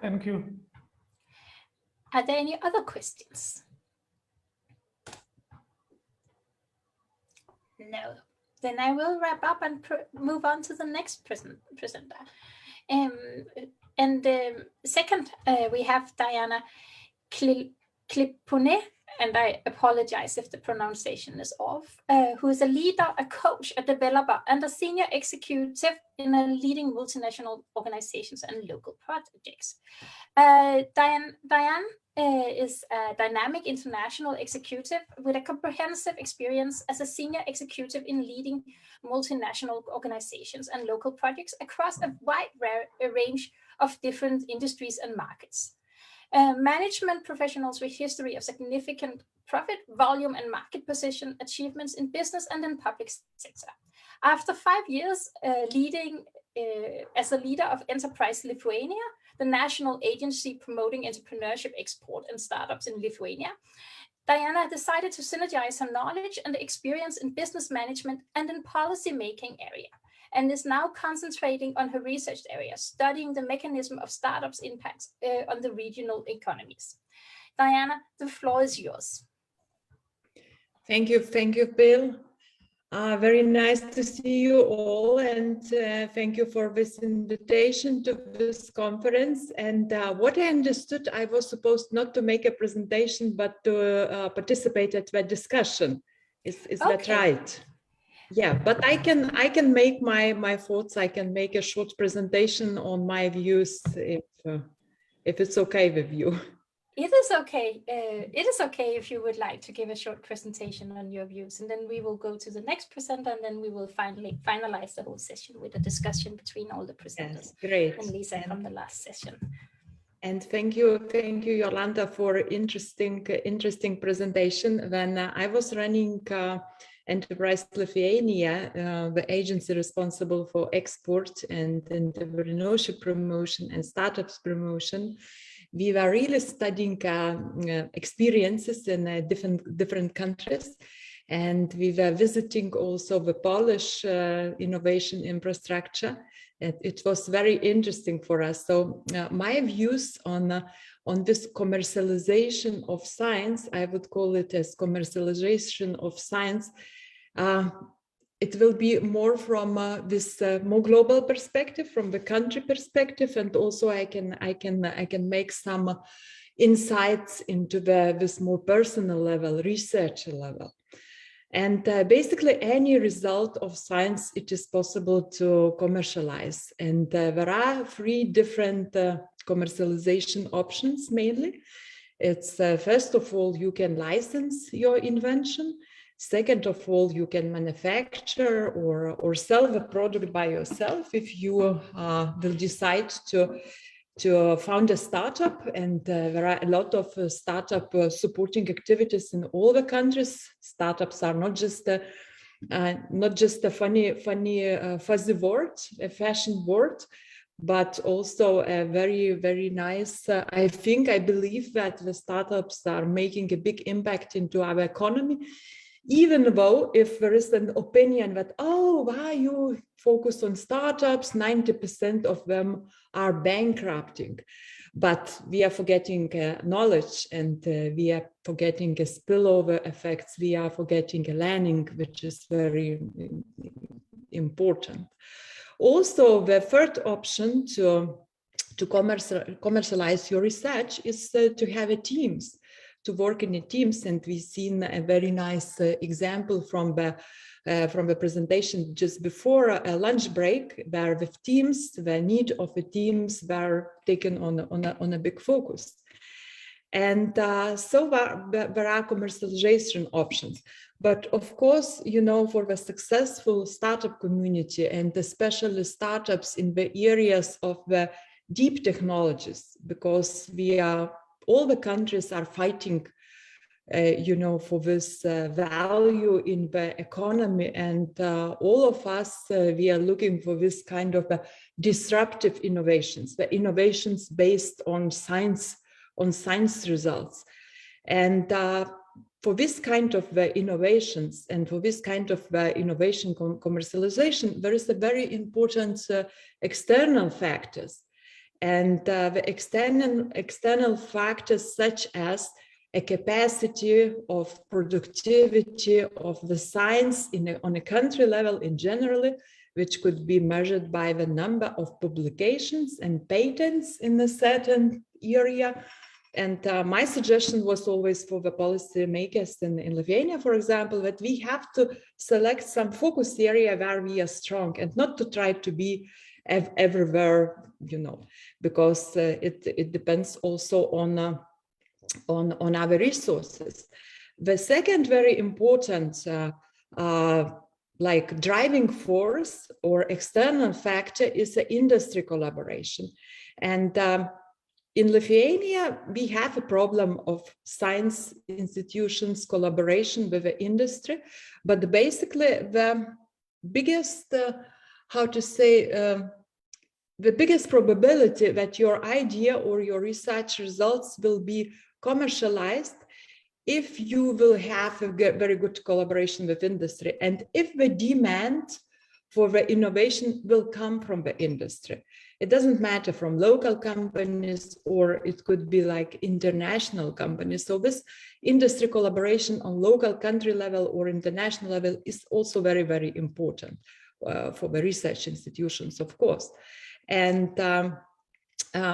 S15: Thank you.
S13: Are there any other questions? No. Then I will wrap up and move on to the next presenter. Second, we have Diana Klipone, and I apologize if the pronunciation is off, who is a leader, a coach, a developer, and a senior executive in a leading multinational organizations and local projects. Diane is a dynamic international executive with a comprehensive experience as a senior executive in leading multinational organizations and local projects across a wide range of different industries and markets. Management professionals with history of significant profit, volume, and market position achievements in business and in public sector. After 5 years leading as a leader of Enterprise Lithuania, the national agency promoting entrepreneurship, export, and startups in Lithuania, Diana decided to synergize her knowledge and experience in business management and in policy-making area, and is now concentrating on her research area, studying the mechanism of startups' impacts on the regional economies. Diana, the floor is yours.
S16: Thank you, Bill. Very nice to see you all, and thank you for this invitation to this conference. And what I understood, I was supposed not to make a presentation, but to participate at the discussion. Is that right? Yeah, but I can make my thoughts. I can make a short presentation on my views if it's okay with you.
S13: It is okay. It is okay if you would like to give a short presentation on your views, and then we will go to the next presenter, and then we will finally finalize the whole session with a discussion between all the presenters.
S16: Yes, great.
S13: And Lisa from the last session.
S16: And thank you, Jolanta, for interesting presentation. When I was running Enterprise Lithuania, the agency responsible for export and entrepreneurship promotion and startups promotion, we were really studying experiences in different countries, and we were visiting also the Polish innovation infrastructure. It was very interesting for us. So my views on this commercialization of science, I would call it as commercialization of science. It will be more from this more global perspective, from the country perspective, and also I can make some insights into this more personal level, research level. And basically any result of science, it is possible to commercialize. And there are 3 different commercialization options mainly. It's first of all, you can license your invention. Second of all, you can manufacture or sell the product by yourself if you will decide to found a startup, and there are a lot of startup supporting activities in all the countries. Startups are not just a funny fuzzy word, a fashion word, but also a very nice. I believe that the startups are making a big impact into our economy. Even though if there is an opinion that, oh, why you focus on startups, 90% of them are bankrupting. But we are forgetting knowledge, and we are forgetting spillover effects. We are forgetting learning, which is very important. Also, the third option to commercialize your research is to have teams, to work in the teams, and we've seen a very nice example from the presentation just before a lunch break, where the teams, the need of the teams were taken on a big focus. And so there are commercialization options. But of course, for the successful startup community, and especially startups in the areas of the deep technologies, because all the countries are fighting you know, for this value in the economy. And all of us, we are looking for this kind of disruptive innovations, the innovations based on science results. And for this kind of innovations and for this kind of innovation commercialization, there is a very important external factors. And the external factors such as a capacity of productivity of the science on a country level in general, which could be measured by the number of publications and patents in a certain area. And my suggestion was always for the policy makers in Lithuania, for example, that we have to select some focus area where we are strong and not to try to be everywhere, you know, because it depends also on our resources. The second very important like driving force or external factor is the industry collaboration. And in Lithuania, we have a problem of science institutions collaboration with the industry, but basically the biggest, how to say, the biggest probability that your idea or your research results will be commercialized if you will have a very good collaboration with industry and if the demand for the innovation will come from the industry. It doesn't matter from local companies or it could be like international companies. So this industry collaboration on local country level or international level is also very, very important for the research institutions, of course. And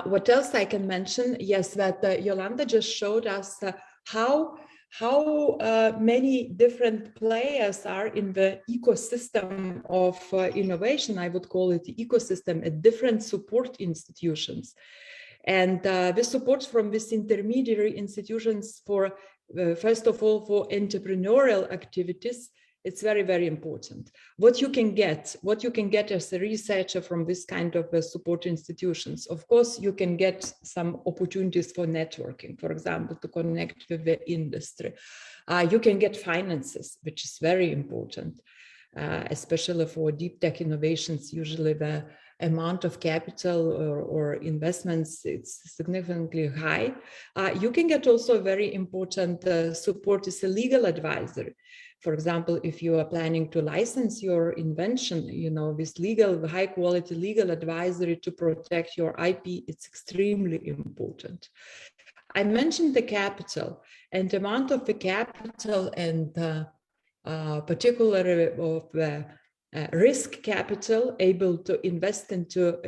S16: what else I can mention? Yes, that Yolanda just showed us how many different players are in the ecosystem of innovation. I would call it the ecosystem at different support institutions. And the support from these intermediary institutions for, first of all, for entrepreneurial activities, it's very, very important. What you can get as a researcher from this kind of support institutions. Of course, you can get some opportunities for networking, for example, to connect with the industry. You can get finances, which is very important, especially for deep tech innovations. Usually the amount of capital or investments, it's significantly high. You can get also very important support as a legal advisor. For example, if you are planning to license your invention, you know, with high quality legal advisory to protect your IP, it's extremely important. I mentioned the capital and the amount of the capital and particularly of the risk capital able to invest into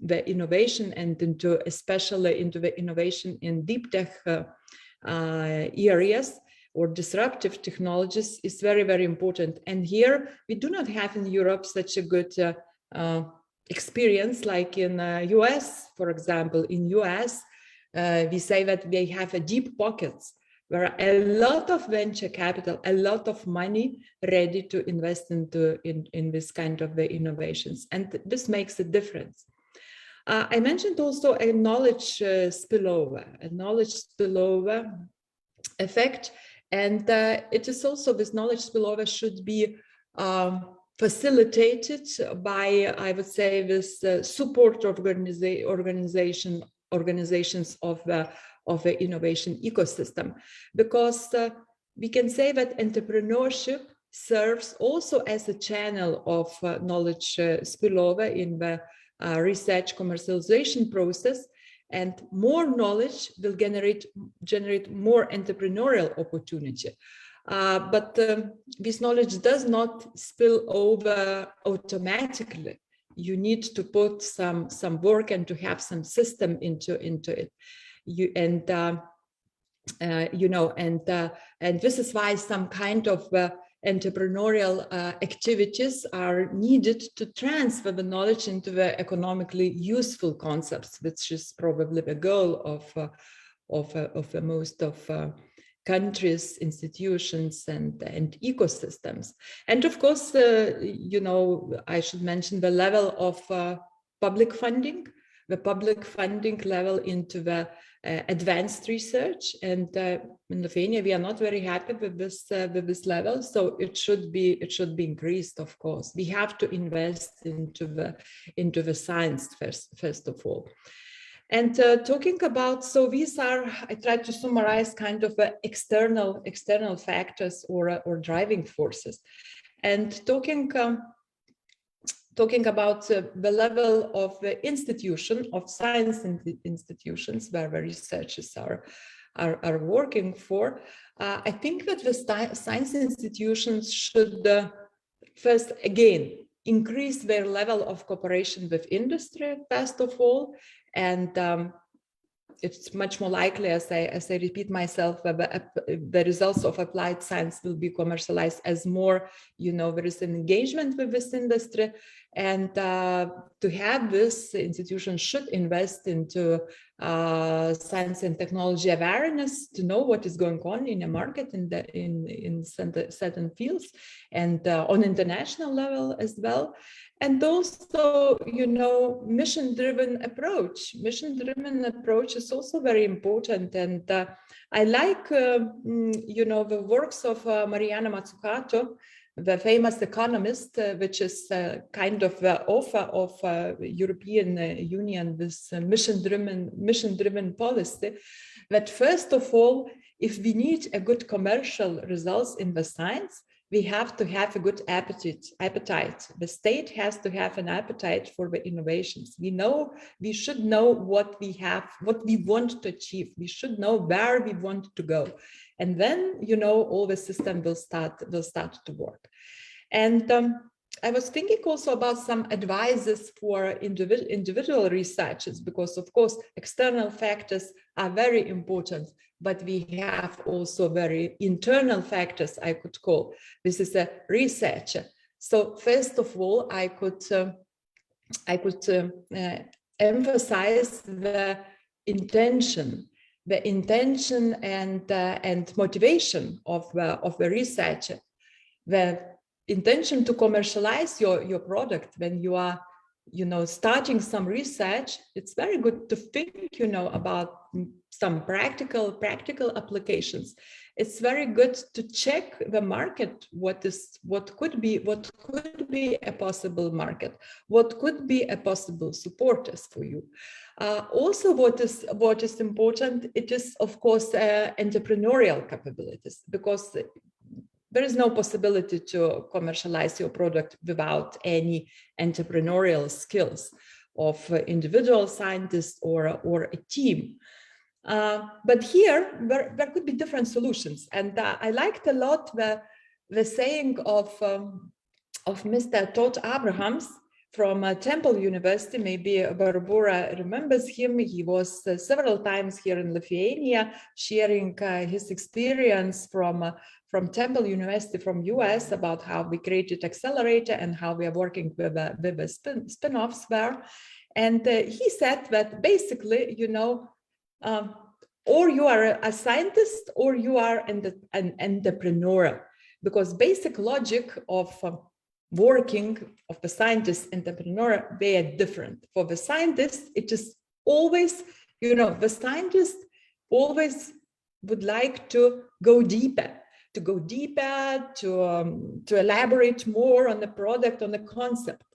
S16: the innovation and especially into the innovation in deep tech areas or disruptive technologies is very, very important. And here we do not have in Europe such a good experience like in US, for example. In US, we say that they have a deep pockets where a lot of venture capital, a lot of money ready to invest in this kind of the innovations. And this makes a difference. I mentioned also a knowledge spillover effect. And it is also this knowledge spillover should be facilitated by, I would say, this support organizations of the innovation ecosystem, because we can say that entrepreneurship serves also as a channel of knowledge spillover in the research commercialization process. And more knowledge will generate more entrepreneurial opportunity. But this knowledge does not spill over automatically. You need to put some work and to have some system into it. And this is why some kind of entrepreneurial activities are needed to transfer the knowledge into the economically useful concepts, which is probably the goal of most of countries, institutions, and ecosystems. And of course, I should mention the level of public funding. The public funding level into the advanced research, and in Lithuania we are not very happy with this level, so it should be increased. Of course, we have to invest into the science first of all. And talking about, so these are, I tried to summarize kind of external factors or driving forces, and talking about the level of the institution of science institutions where the researchers are working for. I think that the science institutions should first again increase their level of cooperation with industry first of all, and it's much more likely, as I repeat myself, that the results of applied science will be commercialized as more, there is an engagement with this industry. And to have this, institution should invest into science and technology awareness, to know what is going on in a market in certain fields, and on international level as well. And also, mission-driven approach. Mission-driven approach is also very important. And I like, the works of Mariana Mazzucato, the famous economist, which is kind of the author of European Union, this mission-driven policy, that first of all, if we need a good commercial results in the science, we have to have a good appetite. The state has to have an appetite for the innovations. We should know what we have, what we want to achieve. We should know where we want to go. And then, all the system will start to work. And I was thinking also about some advices for individual researchers, because of course, external factors are very important, but we have also very internal factors, I could call. This is a researcher. So first of all, I could emphasize the intention and motivation of the researcher. The intention to commercialize your product when you are starting some research. It's very good to think about some practical applications. It's very good to check the market, what could be a possible market, what could be a possible supporters for you. Also, what is important, it is of course entrepreneurial capabilities, because there is no possibility to commercialize your product without any entrepreneurial skills of individual scientists or a team. But here, there could be different solutions. And I liked a lot the saying of Mr. Todd Abrahams from Temple University. Maybe Barbara remembers him. He was several times here in Lithuania, sharing his experience from Temple University from US about how we created Accelerator and how we are working with the spin-offs there. And he said that basically, or you are a scientist or you are an entrepreneur, because basic logic of working of the scientist entrepreneur, they are different. For the scientist, it is always, the scientist always would like to go deeper, to elaborate more on the product, on the concept.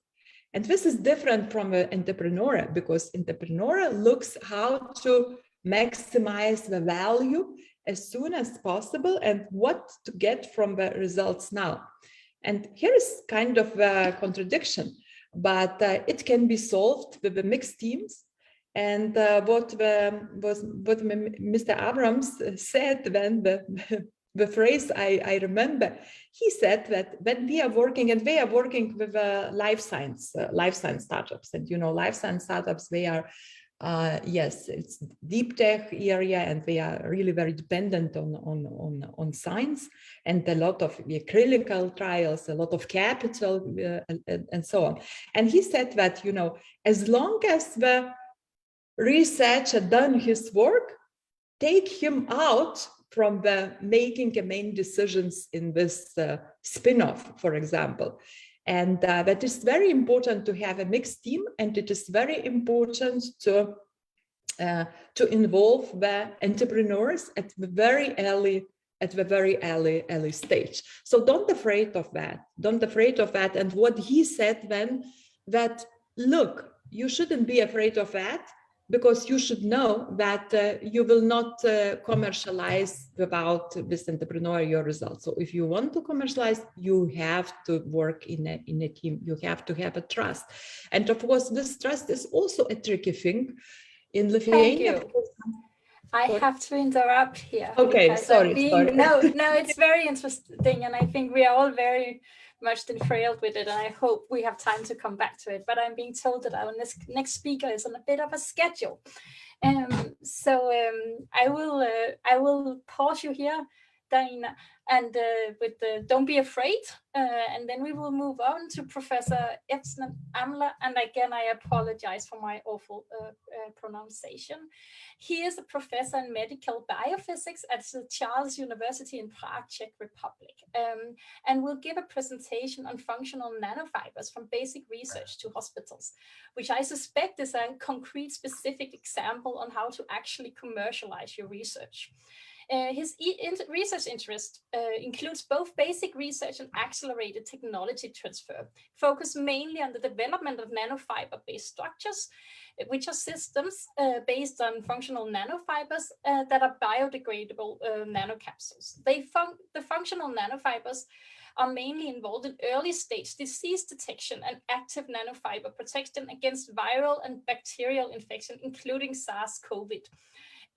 S16: And this is different from an entrepreneur, because entrepreneur looks how to maximize the value as soon as possible and what to get from the results now. And here is kind of a contradiction, but it can be solved with the mixed teams. And what Mr. Abrams said when the phrase I remember, he said that when we are working, and they are working with life science startups, and life science startups, they are yes, it's deep tech area, and they are really very dependent on science, and a lot of clinical trials, a lot of capital, and so on. And he said that as long as the researcher done his work, take him out from the making the main decisions in this spin-off, for example. And that is very important to have a mixed team, and it is very important to to involve the entrepreneurs at the very early stage. So don't afraid of that. Don't afraid of that. And what he said then, that look, you shouldn't be afraid of that, because you should know that you will not commercialize without this entrepreneurial results. So if you want to commercialize, you have to work in a team. You have to have a trust. And of course, this trust is also a tricky thing in Lithuania.
S13: Thank you. I have to interrupt here.
S16: Okay, sorry.
S13: No, it's very interesting, and I think we are all very much enthralled with it, and I hope we have time to come back to it. But I'm being told that our next speaker is on a bit of a schedule, so I will pause you here, Diana, and don't be afraid, and then we will move on to Professor Epsner Amler. And again, I apologize for my awful pronunciation. He is a professor in medical biophysics at the Charles University in Prague, Czech Republic, and will give a presentation on functional nanofibers from basic research to hospitals, which I suspect is a concrete, specific example on how to actually commercialize your research. His research interest includes both basic research and accelerated technology transfer, focused mainly on the development of nanofiber-based structures, which are systems based on functional nanofibers that are biodegradable nanocapsules. The functional nanofibers are mainly involved in early stage disease detection and active nanofiber protection against viral and bacterial infection, including SARS-CoV.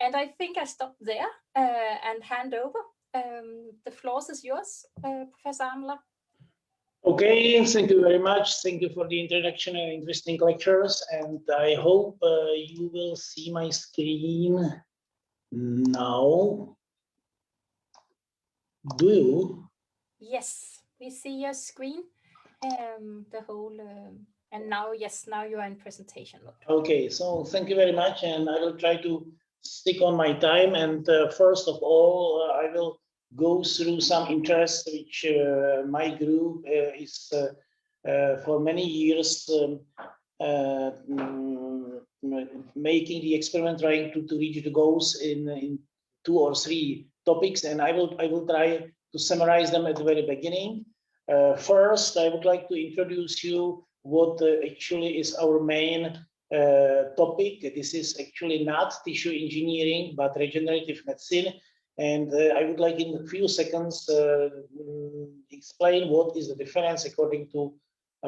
S13: And I think I stop there and hand over. The floor is yours, Professor Amler.
S17: Okay, thank you very much. Thank you for the introduction and interesting lectures. And I hope you will see my screen now. Do you?
S13: Yes, we see your screen. The whole, and now, yes, now you are in presentation mode.
S17: Okay, so thank you very much. And I will try to stick on my time. And first of all, I will go through some interests which my group is for many years making the experiment, trying to reach the goals in 2 or 3 topics, and I will try to summarize them at the very beginning. First, I would like to introduce you what actually is our main topic. This is actually not tissue engineering, but regenerative medicine. And I would like in a few seconds explain what is the difference according to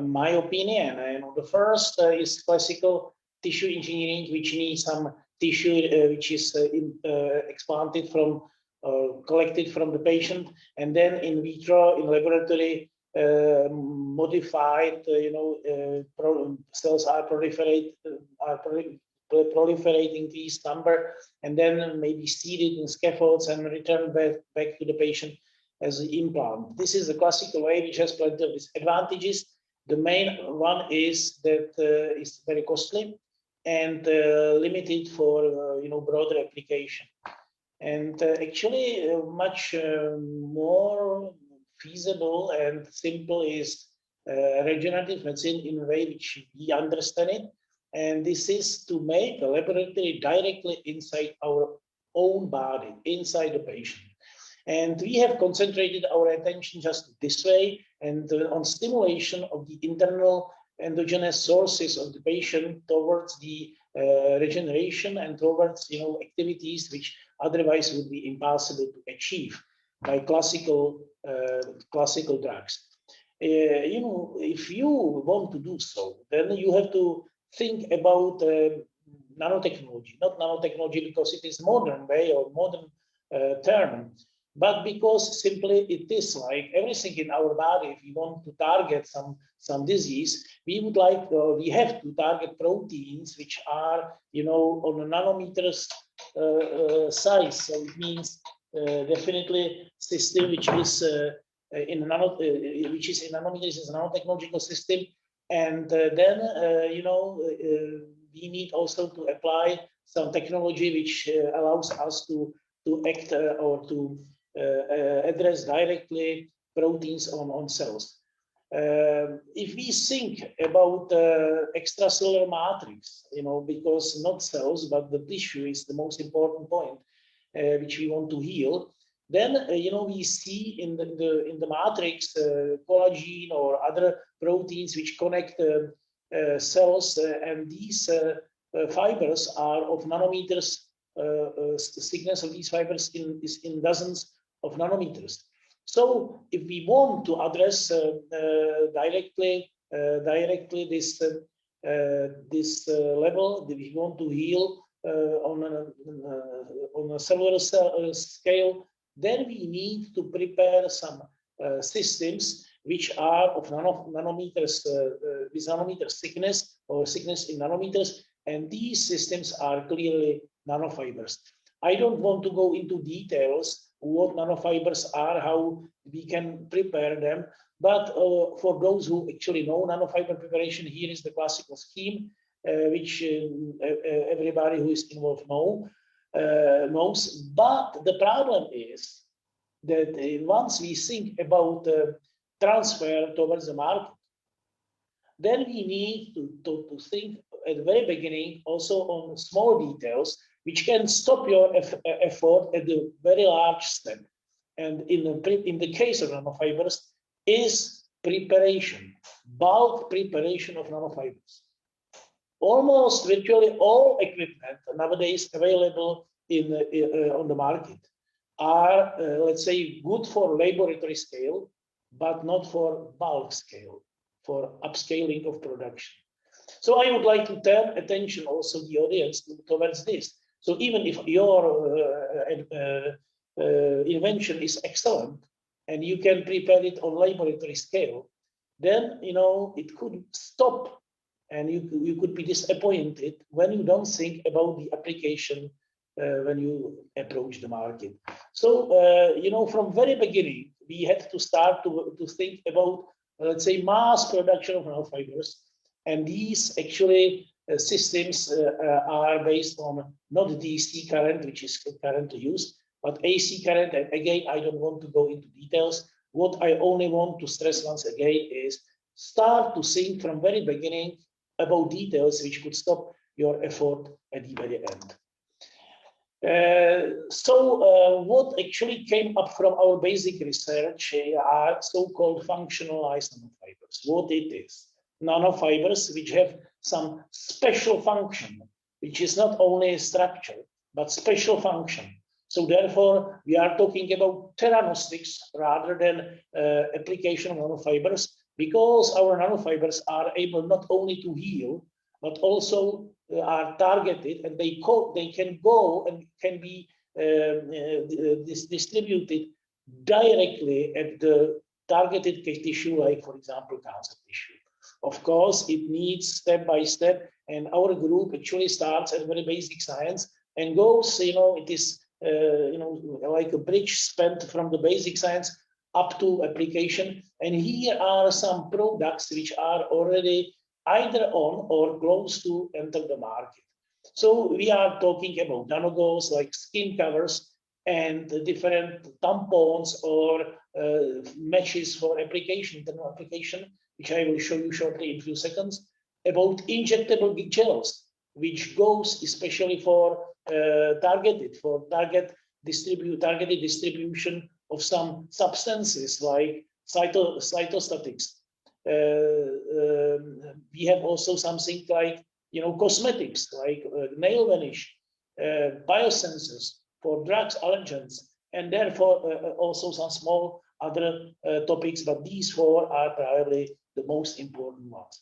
S17: my opinion. And the first is classical tissue engineering, which needs some tissue which is explanted from, collected from the patient, and then in vitro, in laboratory, modified, cells are proliferating these number, and then maybe seeded in scaffolds and returned back to the patient as an implant. This is the classical way, which has plenty of disadvantages. The main one is that it's very costly and limited for broader application. And actually, much more feasible and simple is regenerative medicine in a way which we understand it. And this is to make a laboratory directly inside our own body, inside the patient. And we have concentrated our attention just this way and on stimulation of the internal endogenous sources of the patient towards the regeneration and towards activities which otherwise would be impossible to achieve by classical drugs. If you want to do so, then you have to think about nanotechnology, not nanotechnology because it is modern way or modern term, but because simply it is like everything in our body. If we want to target some disease, we would like, we have to target proteins which are, on a nanometers size. So it means definitely system which is in nanometers is a nanotechnological system, and then we need also to apply some technology which allows us to act or to address directly proteins on cells. If we think about extracellular matrix, because not cells, but the tissue is the most important point which we want to heal, then we see in the matrix collagen or other proteins which connect cells, and these fibers are of nanometers. Thickness of these fibers is in dozens of nanometers. So if we want to address directly this level, if we want to heal on a cellular scale, then we need to prepare some systems which are of nanometers, with nanometer thickness or thickness in nanometers, and these systems are clearly nanofibers. I don't want to go into details what nanofibers are, how we can prepare them, but for those who actually know nanofiber preparation, here is the classical scheme, which everybody who is involved knows. But the problem is that once we think about transfer towards the market, then we need to think at the very beginning also on small details which can stop your effort at the very large step. And in the case of nanofibers is preparation, bulk preparation of nanofibers. Almost virtually all equipment nowadays available on the market are, let's say, good for laboratory scale, but not for bulk scale, for upscaling of production. So I would like to turn attention also the audience towards this. So even if your invention is excellent and you can prepare it on laboratory scale, then it could stop, and you could be disappointed when you don't think about the application when you approach the market. So from very beginning we had to start to think about, let's say, mass production of nanofibers, and these actually systems are based on not DC current, which is currently used, but AC current. And again, I don't want to go into details. What I only want to stress once again is start to think from very beginning about details which could stop your effort at the very end. What actually came up from our basic research are so-called functionalized nanofibers. What it is? Nanofibers which have some special function, which is not only structure, but special function. So therefore, we are talking about theranostics rather than application of nanofibers, because our nanofibers are able not only to heal, but also are targeted, and they can go and can be distributed directly at the targeted tissue, like, for example, cancer tissue. Of course, it needs step by step, and our group actually starts at very basic science and goes, it is, like a bridge spent from the basic science up to application. And here are some products which are already either on or close to enter the market. So we are talking about nanogauze, like skin covers, and different tampons or meshes for application, which I will show you shortly in a few seconds, about injectable gels, which goes especially for targeted distribution of some substances like cytostatics. We have also something like cosmetics, like nail varnish, biosensors for drugs, allergens, and therefore also some small other topics, but these four are probably the most important ones.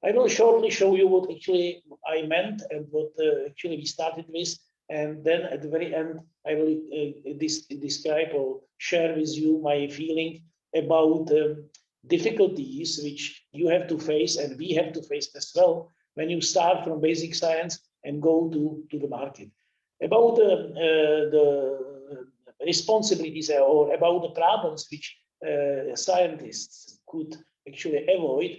S17: I will shortly show you what actually I meant and what actually we started with, and then at the very end I will describe or share with you my feeling about difficulties which you have to face and we have to face as well when you start from basic science and go to the market. About the responsibilities or about the problems which scientists could actually avoid,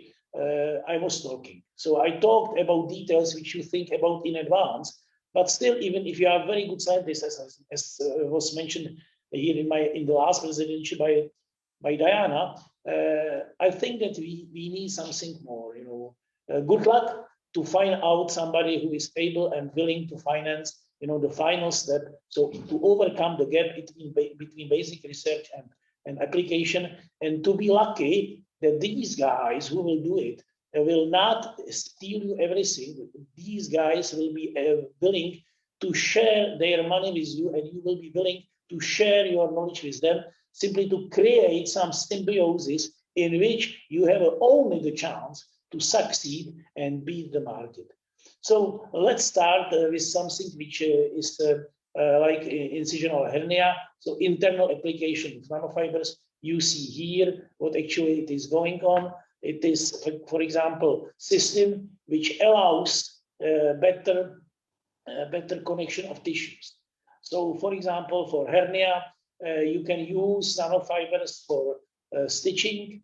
S17: I was talking. So I talked about details which you think about in advance, but still, even if you are a very good scientist, as was mentioned here in the last presentation by by Diana, I think that we need something more, good luck to find out somebody who is able and willing to finance, the final step. So to overcome the gap between basic research and application, and to be lucky that these guys who will do it will not steal you everything. These guys will be willing to share their money with you, and you will be willing to share your knowledge with them, simply to create some symbiosis in which you have only the chance to succeed and beat the market. So let's start with something which is like incisional hernia. So internal application of nanofibers. You see here what actually it is going on. It is, for example, system which allows better connection of tissues. So, for example, for hernia, you can use nanofibers for stitching,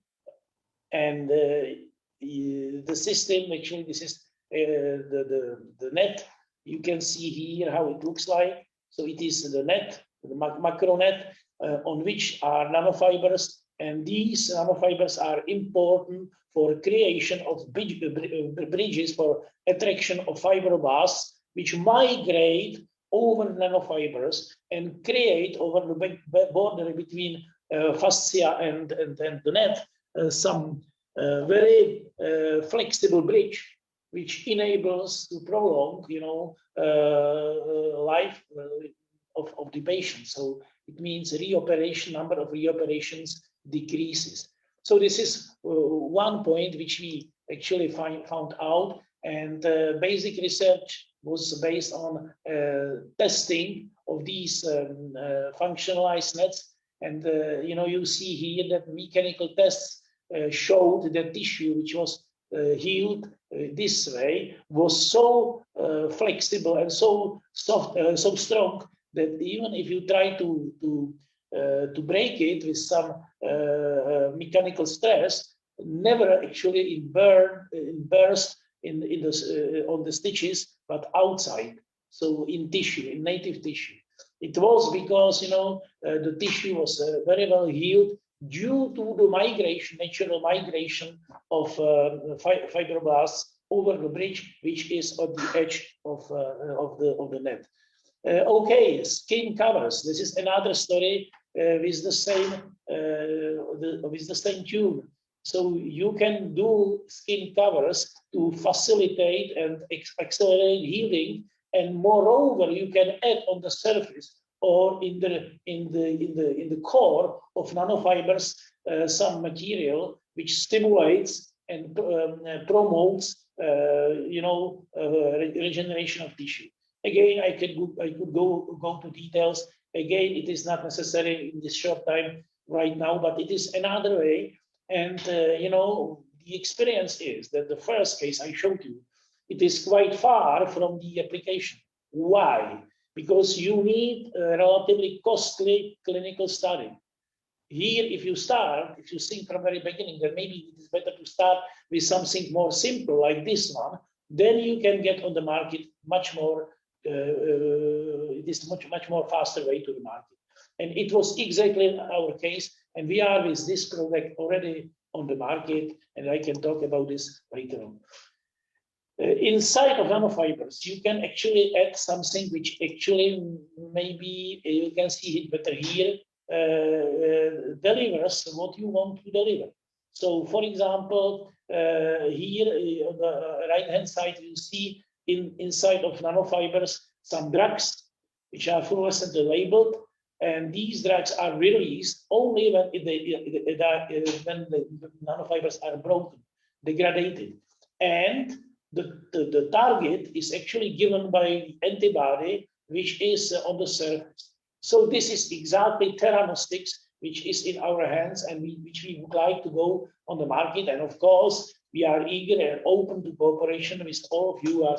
S17: and the system, actually, this is the net. You can see here how it looks like. So it is the net, the macro net, on which are nanofibers, and these nanofibers are important for creation of bridges for attraction of fibroblasts, which migrate over nanofibers and create over the border between fascia and the net some very flexible bridge, which enables to prolong, life of the patient. So it means number of reoperations decreases. So this is one point which we actually found out, and basic research was based on testing of these functionalized nets. And you see here that mechanical tests showed that tissue which was healed this way was so flexible and so soft, so strong, that even if you try to break it with some mechanical stress, never actually burst on the stitches, but outside, so in tissue, in native tissue. It was because the tissue was very well healed due to the migration, natural migration of fibroblasts over the bridge, which is at the edge of the net. Okay, skin covers. This is another story with the same tune. So you can do skin covers to facilitate and accelerate healing, and moreover, you can add on the surface or in the core of nanofibers some material which stimulates and promotes regeneration of tissue. Again, I could go to details. Again, it is not necessary in this short time right now, but it is another way. And the experience is that the first case I showed you, it is quite far from the application. Why? Because you need a relatively costly clinical study. Here, if you think from the very beginning that maybe it is better to start with something more simple like this one, then you can get on the market much more. It is much more faster way to the market. And it was exactly our case. And we are with this product already on the market, and I can talk about this later on. Inside of nanofibers, you can actually add something which actually maybe you can see it better here, delivers what you want to deliver. So, for example, here on the right-hand side, you see inside of nanofibers some drugs which are fluorescently labeled, and these drugs are released only when the nanofibers are broken, degraded, and the target is actually given by antibody which is on the surface. So this is exactly theranostics, which is in our hands, and which we would like to go on the market. And of course, we are eager and open to cooperation with all of you who are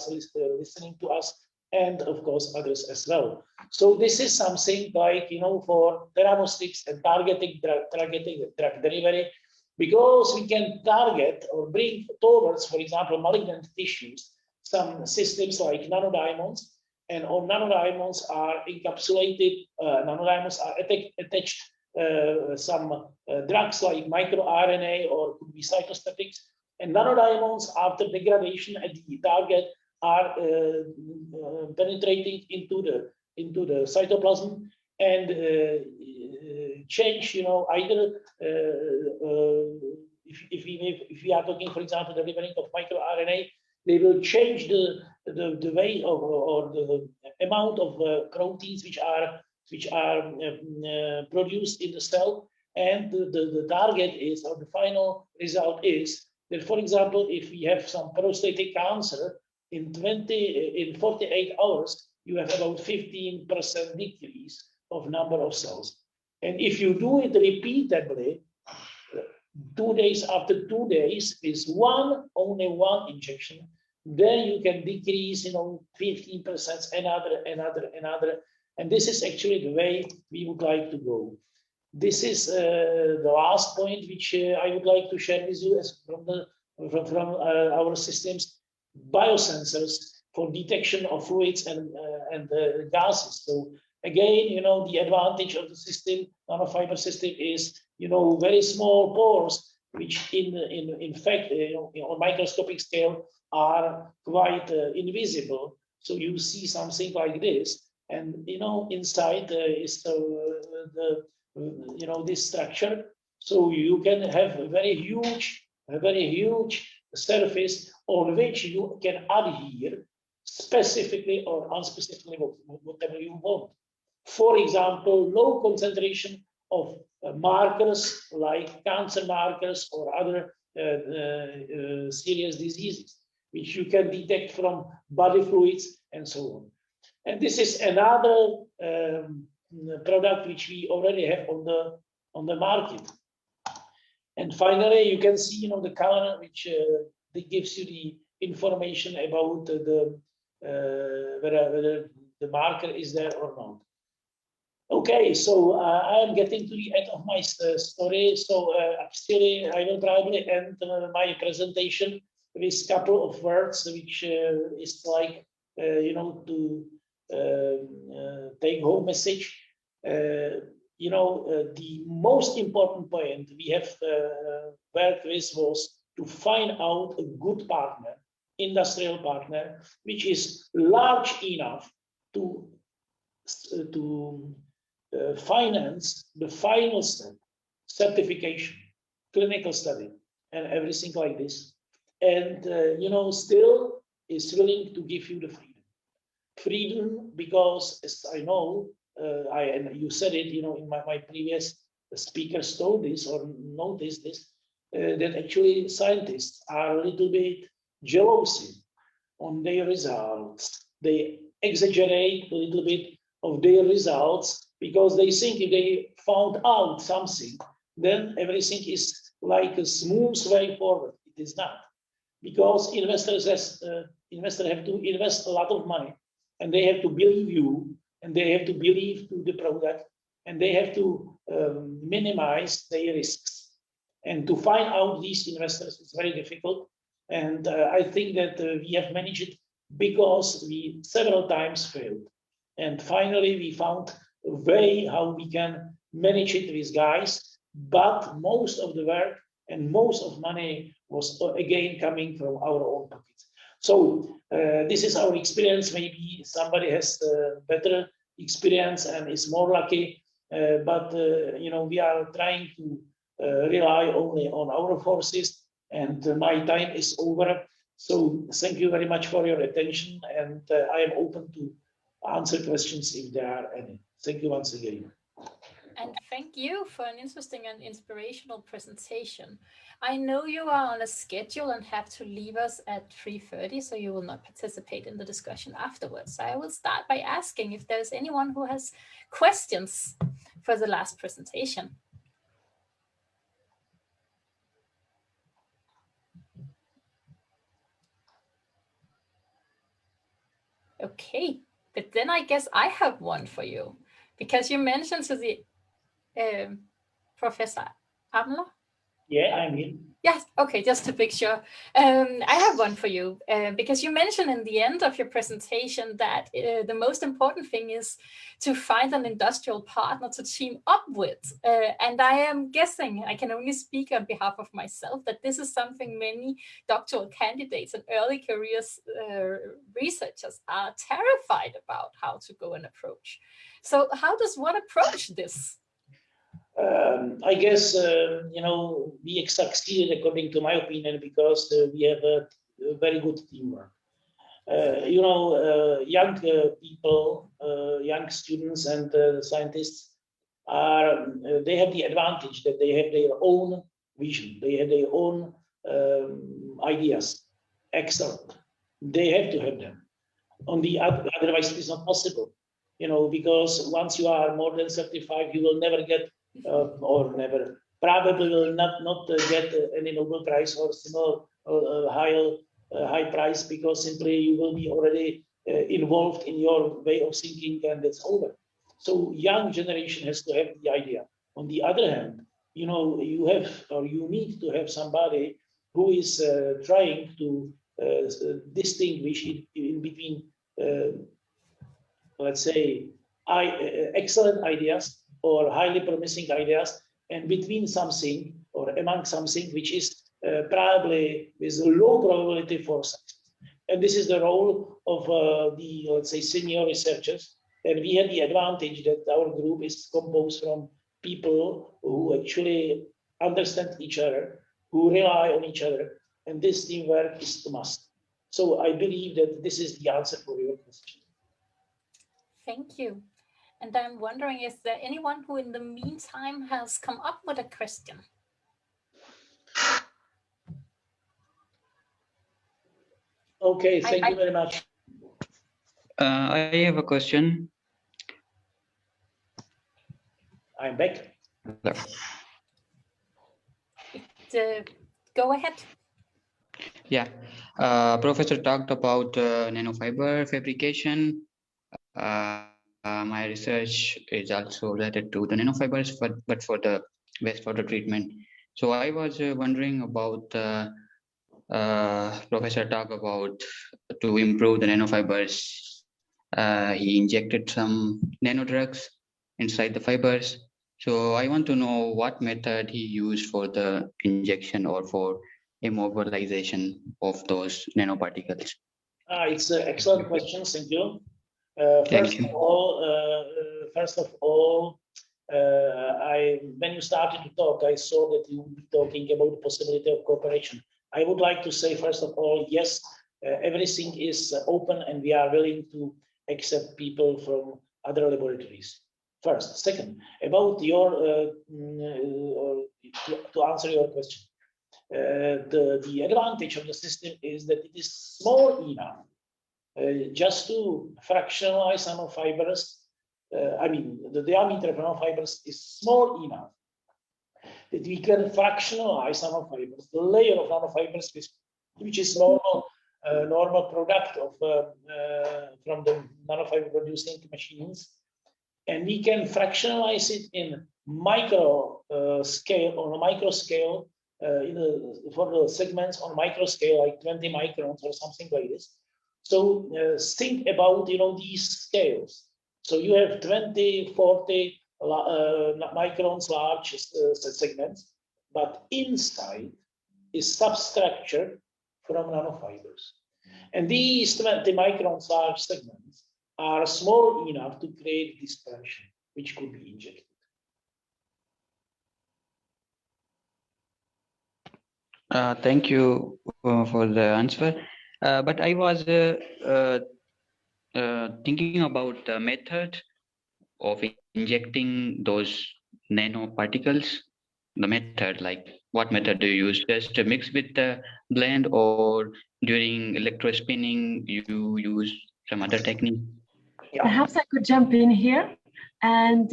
S17: listening to us, and of course others as well. So this is something like, for theranostics and targeting drug delivery, because we can target or bring towards, for example, malignant tissues, some systems like nanodiamonds, and all nanodiamonds are encapsulated, nanodiamonds are attached some drugs like microRNA or could be cytostatics. And nanodiamonds, after degradation at the target, are penetrating into the cytoplasm and change, either if we are talking, for example, the delivering of microRNA, they will change the way of or the amount of proteins which are produced in the cell, and the target is, or the final result is that, for example, if we have some prostatic cancer, in 48 hours, you have about 15% decrease of number of cells. And if you do it repeatedly, 2 days after 2 days is only one injection, then you can decrease, 15%, another. And this is actually the way we would like to go. This is the last point which I would like to share with you as from our systems. Biosensors for detection of fluids and gases. So again, the advantage of the system, nanofiber system, is very small pores, which in fact on microscopic scale are quite invisible. So you see something like this, and inside is this structure. So you can have a very huge surface on which you can adhere specifically or unspecifically whatever you want. For example, low concentration of markers like cancer markers or other serious diseases, which you can detect from body fluids and so on. And this is another product which we already have on the market. And finally, you can see, the color which that gives you the information about whether the marker is there or not. Okay, so I am getting to the end of my story. So actually, I will probably end my presentation with a couple of words, which is like, to take home message. The most important point we have worked with was to find out a good partner, industrial partner, which is large enough to finance the final step, certification, clinical study, and everything like this. And, still is willing to give you the freedom. Freedom because, as I know, and you said it, in my previous speakers told this or noticed this, that actually scientists are a little bit jealous on their results. They exaggerate a little bit of their results because they think if they found out something, then everything is like a smooth way forward. It is not, because investors have to invest a lot of money, and they have to believe you, and they have to believe to the product, and they have to minimize their risks. And to find out these investors is very difficult. And I think that we have managed it because we several times failed. And finally, we found a way how we can manage it with guys, but most of the work and most of money was again coming from our own pockets. So this is our experience. Maybe somebody has better experience and is more lucky, but we are trying to rely only on our forces. And my time is over. So thank you very much for your attention, and I am open to answer questions if there are any. Thank you once again.
S13: And thank you for an interesting and inspirational presentation. I know you are on a schedule and have to leave us at 3:30, so you will not participate in the discussion afterwards. So I will start by asking if there's anyone who has questions for the last presentation. Okay, but then I guess I have one for you, because you mentioned to the Professor Amler.
S17: Yeah, I'm here.
S13: Yes, okay, just to make sure. I have one for you, because you mentioned in the end of your presentation that the most important thing is to find an industrial partner to team up with. And I am guessing, I can only speak on behalf of myself, that this is something many doctoral candidates and early careers researchers are terrified about, how to go and approach. So how does one approach this?
S17: I guess, we succeeded, according to my opinion, because we have a very good teamwork. Young people, young students and scientists they have the advantage that they have their own vision, they have their own ideas. Excellent. They have to have them. Otherwise, it is not possible. Because once you are more than 35, you will never get probably will not get any Nobel Prize or similar high prize, because simply you will be already involved in your way of thinking, and it's over. So young generation has to have the idea. On the other hand, you need to have somebody who is trying to distinguish in between, let's say, excellent ideas or highly promising ideas, and between something or among something which is probably with a low probability for success. And this is the role of the, let's say, senior researchers. And we had the advantage that our group is composed from people who actually understand each other, who rely on each other, and this teamwork is a must. So I believe that this is the answer for your question.
S13: Thank you. And I'm wondering, is there anyone who in the meantime has come up with a question?
S17: Okay, thank you very much.
S18: I have a question.
S17: I'm back.
S13: Go ahead.
S18: Yeah, Professor talked about nanofiber fabrication. My research is also related to the nanofibers, but for the wastewater treatment. So I was wondering about Professor talk about to improve the nanofibers. He injected some nanodrugs inside the fibers. So I want to know what method he used for the injection or for immobilization of those nanoparticles.
S17: It's an excellent question. Thank you. First of all, when you started to talk, I saw that you would be talking about the possibility of cooperation. I would like to say, first of all, yes, everything is open and we are willing to accept people from other laboratories. First. Second, about your, to answer your question, the advantage of the system is that it is small enough just to fractionalize nanofibers. I mean, the diameter of nanofibers is small enough that we can fractionalize nanofibers, the layer of nanofibers, which is normal product of from the nanofiber producing machines, and we can fractionalize it in micro scale, on a micro scale, for the segments on micro scale, like 20 microns or something like this. So think about these scales. So you have 20, 40 microns large segments, but inside is substructure from nanofibers. And these 20 microns large segments are small enough to create dispersion, which could be injected.
S18: Thank you for the answer. But I was thinking about the method of injecting those nanoparticles. The method, like what method do you use? Just to mix with the blend, or during electrospinning you use some other technique?
S1: Perhaps I could jump in here. And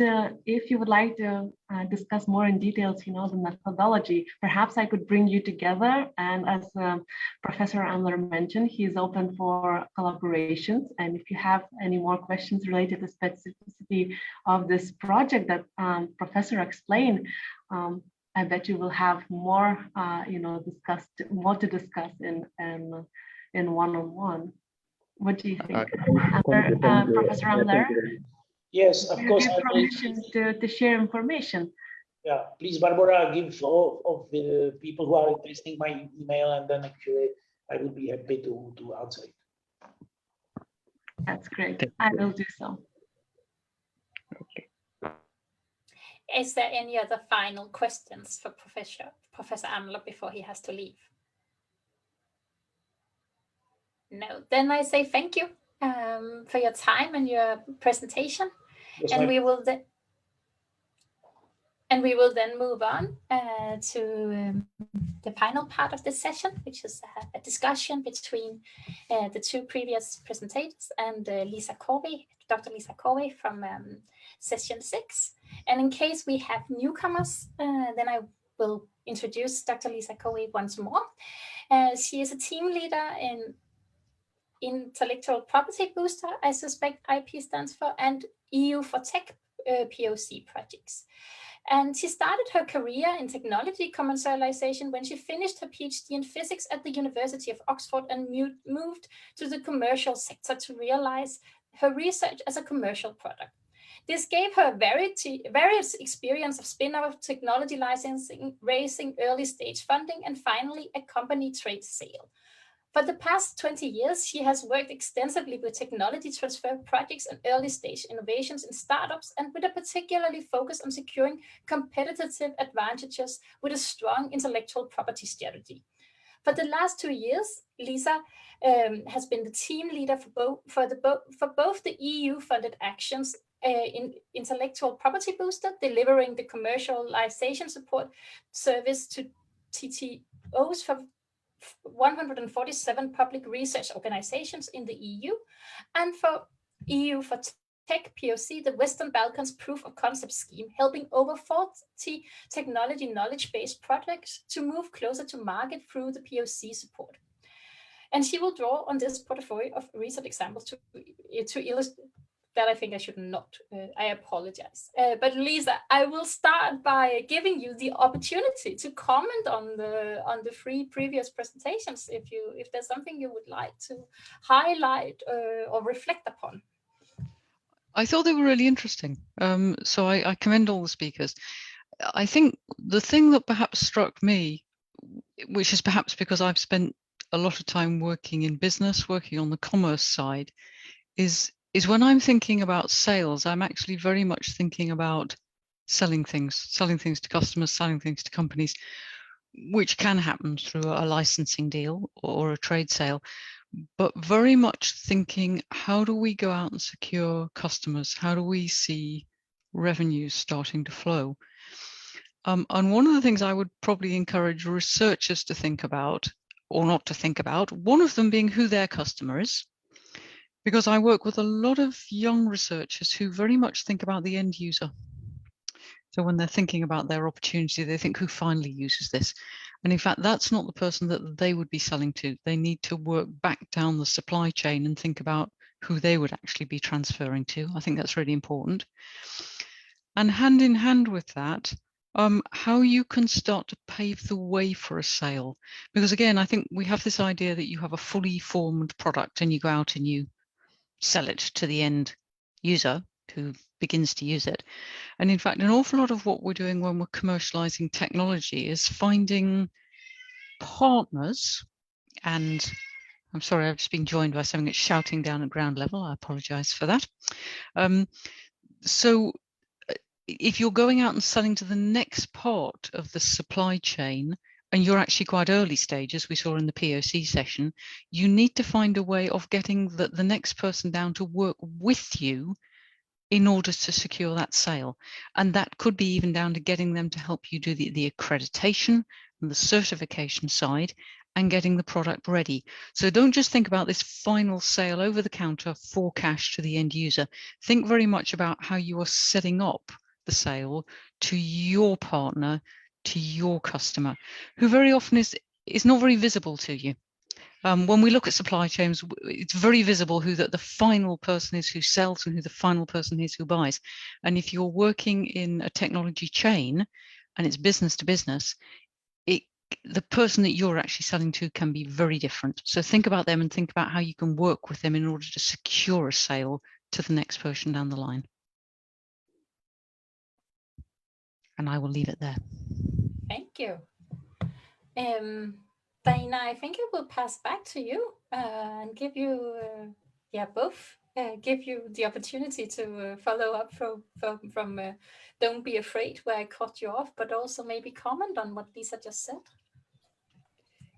S1: if you would like to discuss more in details, the methodology, perhaps I could bring you together. And as Professor Andler mentioned, he's open for collaborations. And if you have any more questions related to specificity of this project that Professor explained, I bet you will have more, more to discuss in one-on-one. What do you think, Professor Amler?
S17: Yes, of course.
S1: Give permission to share information.
S17: Yeah, please, Barbara, give all of the people who are interested my email, and then actually I will be happy to answer it.
S1: That's great. I will do so.
S11: Okay.
S13: Is there any other final questions for Professor Amler before he has to leave? No, then I say thank you for your time and your presentation, and we will then move on to the final part of this session, which is a discussion between the two previous presentators and Lisa Corby, Dr. Lisa Corby from session 6. And in case we have newcomers, then I will introduce Dr. Lisa Corby once more. She is a team leader in Intellectual Property Booster, I suspect IP stands for, and EU for Tech POC projects. And she started her career in technology commercialization when she finished her PhD in physics at the University of Oxford and moved to the commercial sector to realize her research as a commercial product. This gave her various experience of spin-off, technology licensing, raising early stage funding, and finally a company trade sale. For the past 20 years, she has worked extensively with technology transfer projects and early stage innovations in startups, and with a particularly focus on securing competitive advantages with a strong intellectual property strategy. For the last 2 years, Lisa has been the team leader for both the EU-funded actions in Intellectual Property Booster, delivering the commercialization support service to TTOs for 147 public research organizations in the EU, and for EU for Tech POC, the Western Balkans Proof of Concept Scheme, helping over 40 technology knowledge-based projects to move closer to market through the POC support. And she will draw on this portfolio of recent examples to illustrate that. I think I should not. I apologize. But Lisa, I will start by giving you the opportunity to comment on the 3 previous presentations, if there's something you would like to highlight or reflect upon.
S11: I thought they were really interesting. So I commend all the speakers. I think the thing that perhaps struck me, which is perhaps because I've spent a lot of time working in business, working on the commerce side, is when I'm thinking about sales, I'm actually very much thinking about selling things to customers, selling things to companies, which can happen through a licensing deal or a trade sale, but very much thinking, how do we go out and secure customers? How do we see revenues starting to flow? And one of the things I would probably encourage researchers to think about, or not to think about, one of them being who their customer is. Because I work with a lot of young researchers who very much think about the end user. So when they're thinking about their opportunity, they think, who finally uses this? And in fact, that's not the person that they would be selling to. They need to work back down the supply chain and think about who they would actually be transferring to. I think that's really important. And hand in hand with that, how you can start to pave the way for a sale. Because again, I think we have this idea that you have a fully formed product and you go out and you sell it to the end user who begins to use it. And in fact, an awful lot of what we're doing when we're commercializing technology is finding partners. And I'm sorry, I've just been joined by something that's shouting down at ground level. I apologize for that. So if you're going out and selling to the next part of the supply chain, and you're actually quite early stage, as we saw in the POC session, you need to find a way of getting the next person down to work with you in order to secure that sale. And that could be even down to getting them to help you do the accreditation and the certification side and getting the product ready. So don't just think about this final sale over the counter for cash to the end user. Think very much about how you are setting up the sale to your partner, to your customer, who very often is not very visible to you. When we look at supply chains, it's very visible who the final person is who sells and who the final person is who buys. And if you're working in a technology chain, and it's business to business, the person that you're actually selling to can be very different. So think about them and think about how you can work with them in order to secure a sale to the next person down the line. And I will leave it there.
S13: Thank you. Dana, I think I will pass back to you and give you, give you the opportunity to follow up from Don't Be Afraid, where I cut you off, but also maybe comment on what Lisa just said.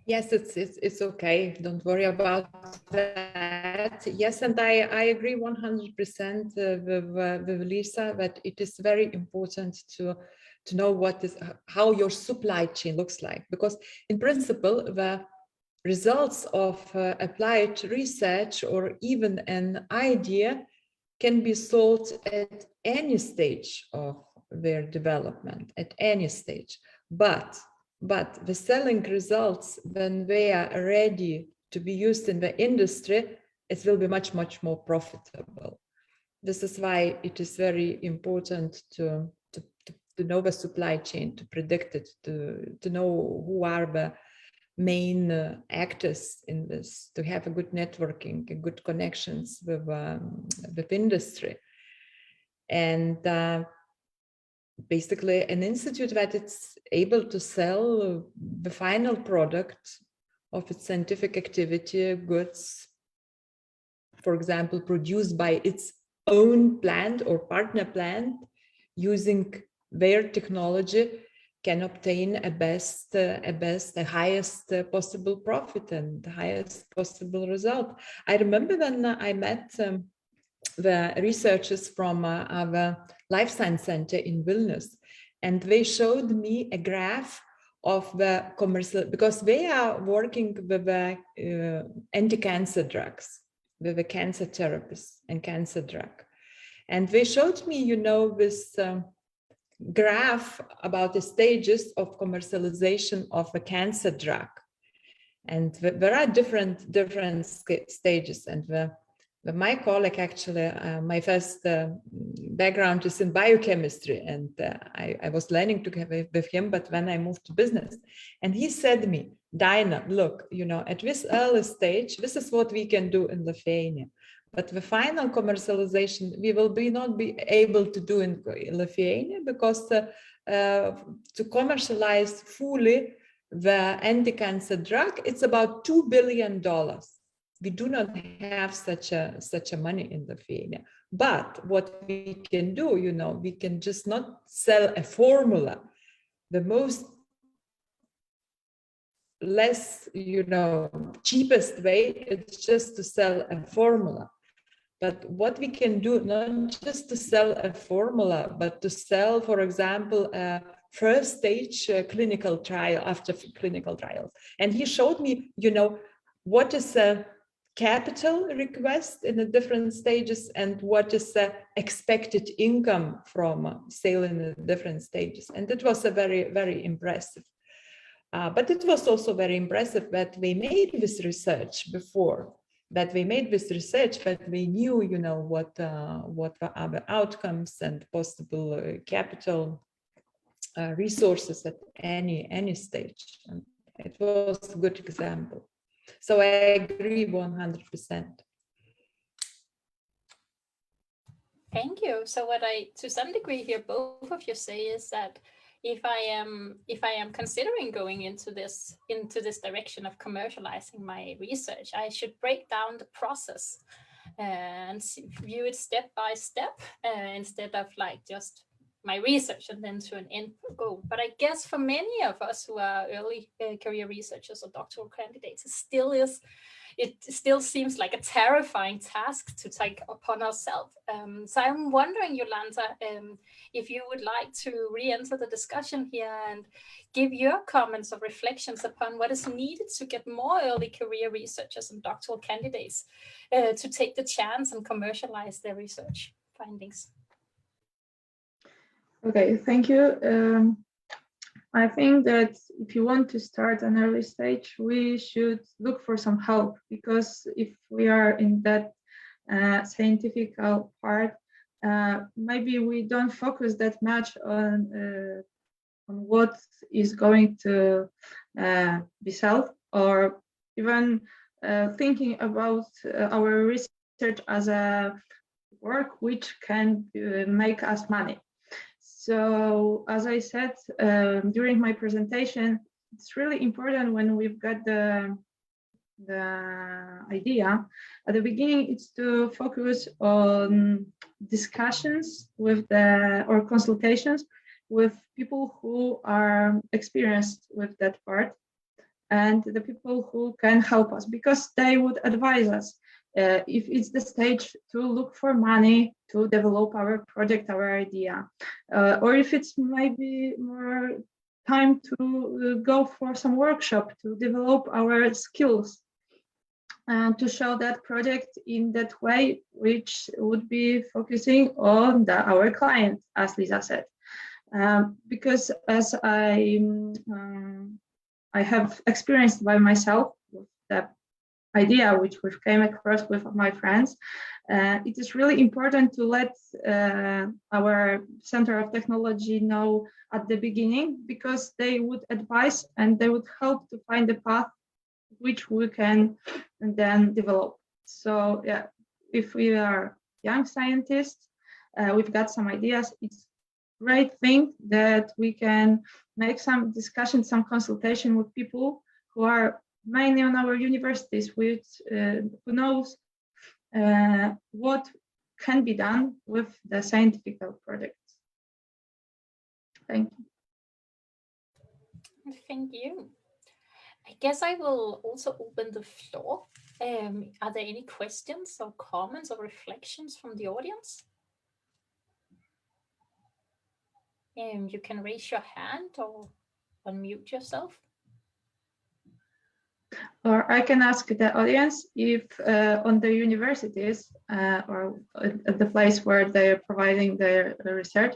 S16: Yes, it's okay. Don't worry about that. Yes, and I agree 100% with Lisa that it is very important to know how your supply chain looks like, because in principle the results of applied research or even an idea can be sold at any stage of their development, at any stage, but the selling results, when they are ready to be used in the industry, it will be much more profitable. This is why it is very important to know the supply chain, to predict it, to know who are the main actors in this, to have a good networking, good connections with industry. And basically an institute that it's able to sell the final product of its scientific activity, goods, for example, produced by its own plant or partner plant, using their technology, can obtain the highest possible profit and the highest possible result. I remember when I met the researchers from our life science center in Vilnius, and they showed me a graph of the commercial, because they are working with the anti-cancer drugs, with the cancer therapies and cancer drug. And they showed me, this graph about the stages of commercialization of a cancer drug. And there are different stages. And my colleague, actually, my first background is in biochemistry, and I was learning together with him, but when I moved to business, and he said to me, Dinah, look, at this early stage, this is what we can do in Lithuania. But the final commercialization, we will not be able to do in Lithuania, because to commercialize fully the anti-cancer drug, it's about $2 billion. We do not have such a money in Lithuania. But what we can do, we can just not sell a formula. The most less, cheapest way is just to sell a formula. But what we can do, not just to sell a formula, but to sell, for example, a first stage clinical trial after clinical trials. And he showed me, what is a capital request in the different stages and what is the expected income from sale in the different stages. And it was a very, very impressive. But it was also very impressive that we made this research before. That we made this research, that we knew, what the other outcomes and possible capital resources at any stage. And it was a good example. So I agree 100%.
S13: Thank you. So what I, to some degree, hear both of you say is that if I am considering going into this direction of commercializing my research, I should break down the process and view it step by step instead of like just my research and then to an end goal. But I guess for many of us who are early career researchers or doctoral candidates, it still seems like a terrifying task to take upon ourselves. So I'm wondering, Yolanda, if you would like to re-enter the discussion here and give your comments or reflections upon what is needed to get more early career researchers and doctoral candidates to take the chance and commercialize their research findings.
S14: Okay, thank you. I think that if you want to start an early stage, we should look for some help, because if we are in that scientific part, maybe we don't focus that much on what is going to be sold, or even thinking about our research as a work which can make us money. So as I said during my presentation, it's really important when we've got the idea at the beginning, it's to focus on discussions with or consultations with people who are experienced with that part and the people who can help us, because they would advise us if it's the stage to look for money to develop our project, our idea, or if it's maybe more time to go for some workshop to develop our skills and to show that project in that way, which would be focusing on our client, as Lisa said. Because as I have experienced by myself with the idea which we came across with my friends, it is really important to let our Center of Technology know at the beginning, because they would advise and they would help to find the path which we can then develop. So yeah, if we are young scientists, we've got some ideas, it's great thing that we can make some discussion, some consultation with people who are mainly on our universities, which who knows what can be done with the scientific projects. Thank you.
S13: Thank you. I guess I will also open the floor. Are there any questions or comments or reflections from the audience? You can raise your hand or unmute yourself.
S14: Or I can ask the audience if on the universities or at the place where they are providing their research,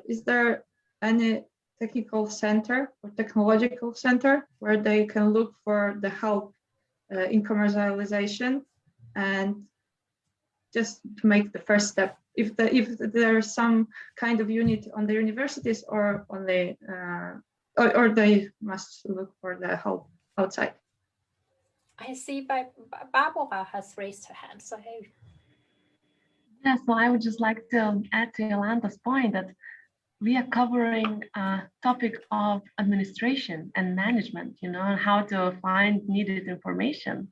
S14: is there any technical center or technological center where they can look for the help in commercialization and just to make the first step? If there's some kind of unit on the universities or on the or they must look for the help outside.
S13: I see Barbara has raised her hand. So hey.
S1: Yeah, so I would just like to add to Yolanda's point that we are covering a topic of administration and management, you know, and how to find needed information.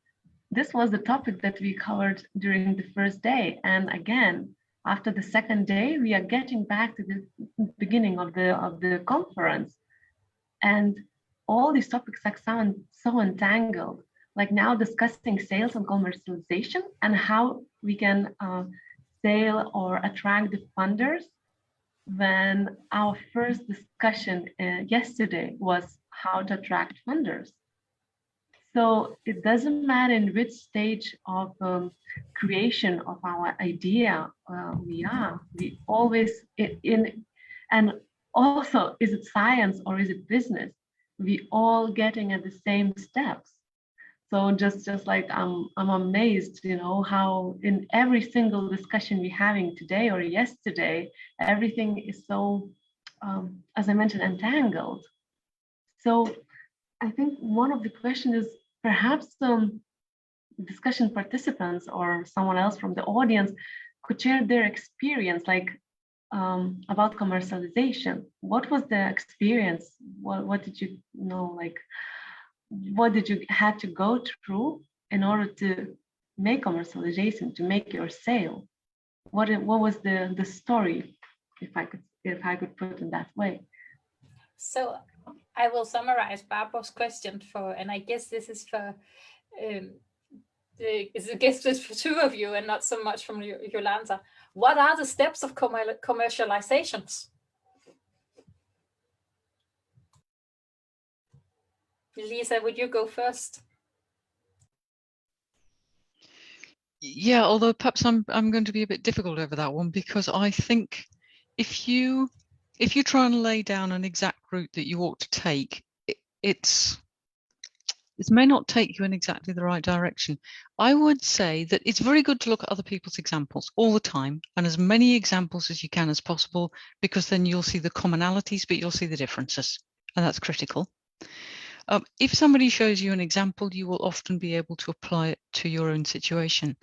S1: This was the topic that we covered during the first day. And again, after the second day, we are getting back to the beginning of the conference. And all these topics sound so entangled. Like now discussing sales and commercialization and how we can sell or attract the funders, when our first discussion yesterday was how to attract funders. So it doesn't matter in which stage of creation of our idea we are, we always and also, is it science or is it business? We all getting at the same steps. So just like I'm amazed, you know, how in every single discussion we're having today or yesterday, everything is so, as I mentioned, entangled. So I think one of the questions is perhaps discussion participants or someone else from the audience could share their experience, like about commercialization. What was the experience? What did you know, like, what did you had to go through in order to make commercialization, to make your sale? What was the story, if I could put it in that way?
S13: So I will summarize Barbara's question and I guess this is for for two of you and not so much from Yolanda. What are the steps of commercializations? Lisa, would you go first?
S11: Yeah, although perhaps I'm going to be a bit difficult over that one, because I think if you try and lay down an exact route that you ought to take, it's This may not take you in exactly the right direction. I would say that it's very good to look at other people's examples all the time, and as many examples as you can as possible, because then you'll see the commonalities, but you'll see the differences, and that's critical. If somebody shows you an example, you will often be able to apply it to your own situation.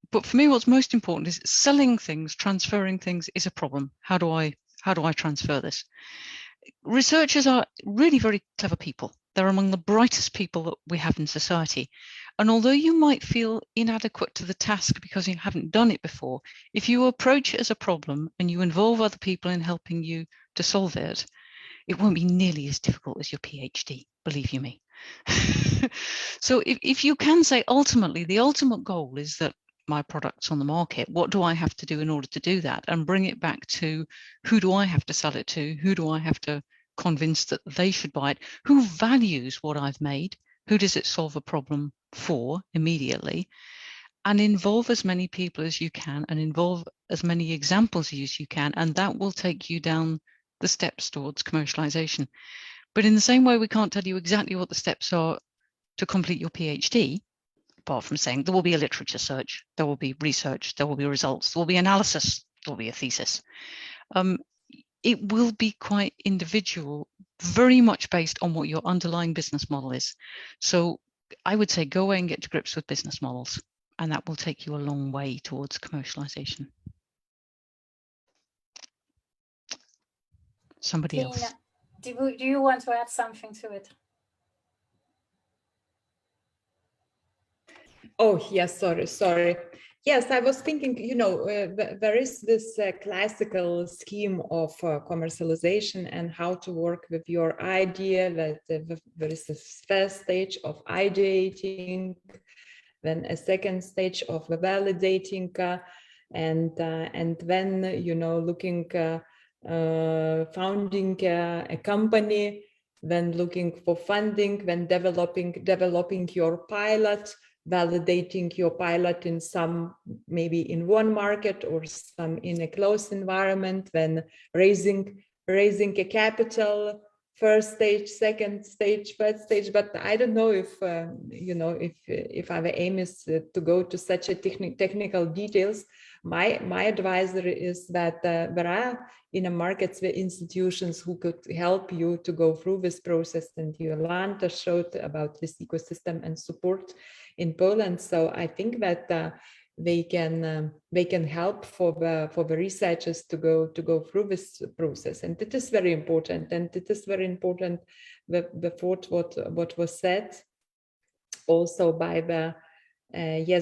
S11: But for me, what's most important is selling things, transferring things is a problem. How do I transfer this? Researchers are really very clever people. They're among the brightest people that we have in society. And although you might feel inadequate to the task because you haven't done it before, if you approach it as a problem and you involve other people in helping you to solve it, it won't be nearly as difficult as your PhD, believe you me. So if you can say, ultimately, the ultimate goal is that my product's on the market, what do I have to do in order to do that? And bring it back to, who do I have to sell it to? Who do I have to convince that they should buy it? Who values what I've made? Who does it solve a problem for immediately? And involve as many people as you can and involve as many examples as you can, and that will take you down the steps towards commercialization. But in the same way, we can't tell you exactly what the steps are to complete your PhD, apart from saying there will be a literature search, there will be research, there will be results, there will be analysis, there will be a thesis. It will be quite individual, very much based on what your underlying business model is. So I would say go away and get to grips with business models, and that will take you a long way towards commercialization. Somebody
S13: Tina,
S11: else.
S13: do you want to add something to it?
S16: Oh, yes, sorry. Yes, I was thinking, there is this classical scheme of commercialization and how to work with your idea, that there is a first stage of ideating, then a second stage of validating, and then, looking, founding a company, then looking for funding, then developing your pilot, validating your pilot in some, maybe in one market or some in a closed environment, then raising a capital, first stage, second stage, third stage. But I don't know if if our aim is to go to such a technical details. My advisory is that there are in a markets the institutions who could help you to go through this process, and Jolanta showed about this ecosystem and support in Poland. So I think that they can help for the researchers to go through this process, and it is very important. And it is very important what was said also by the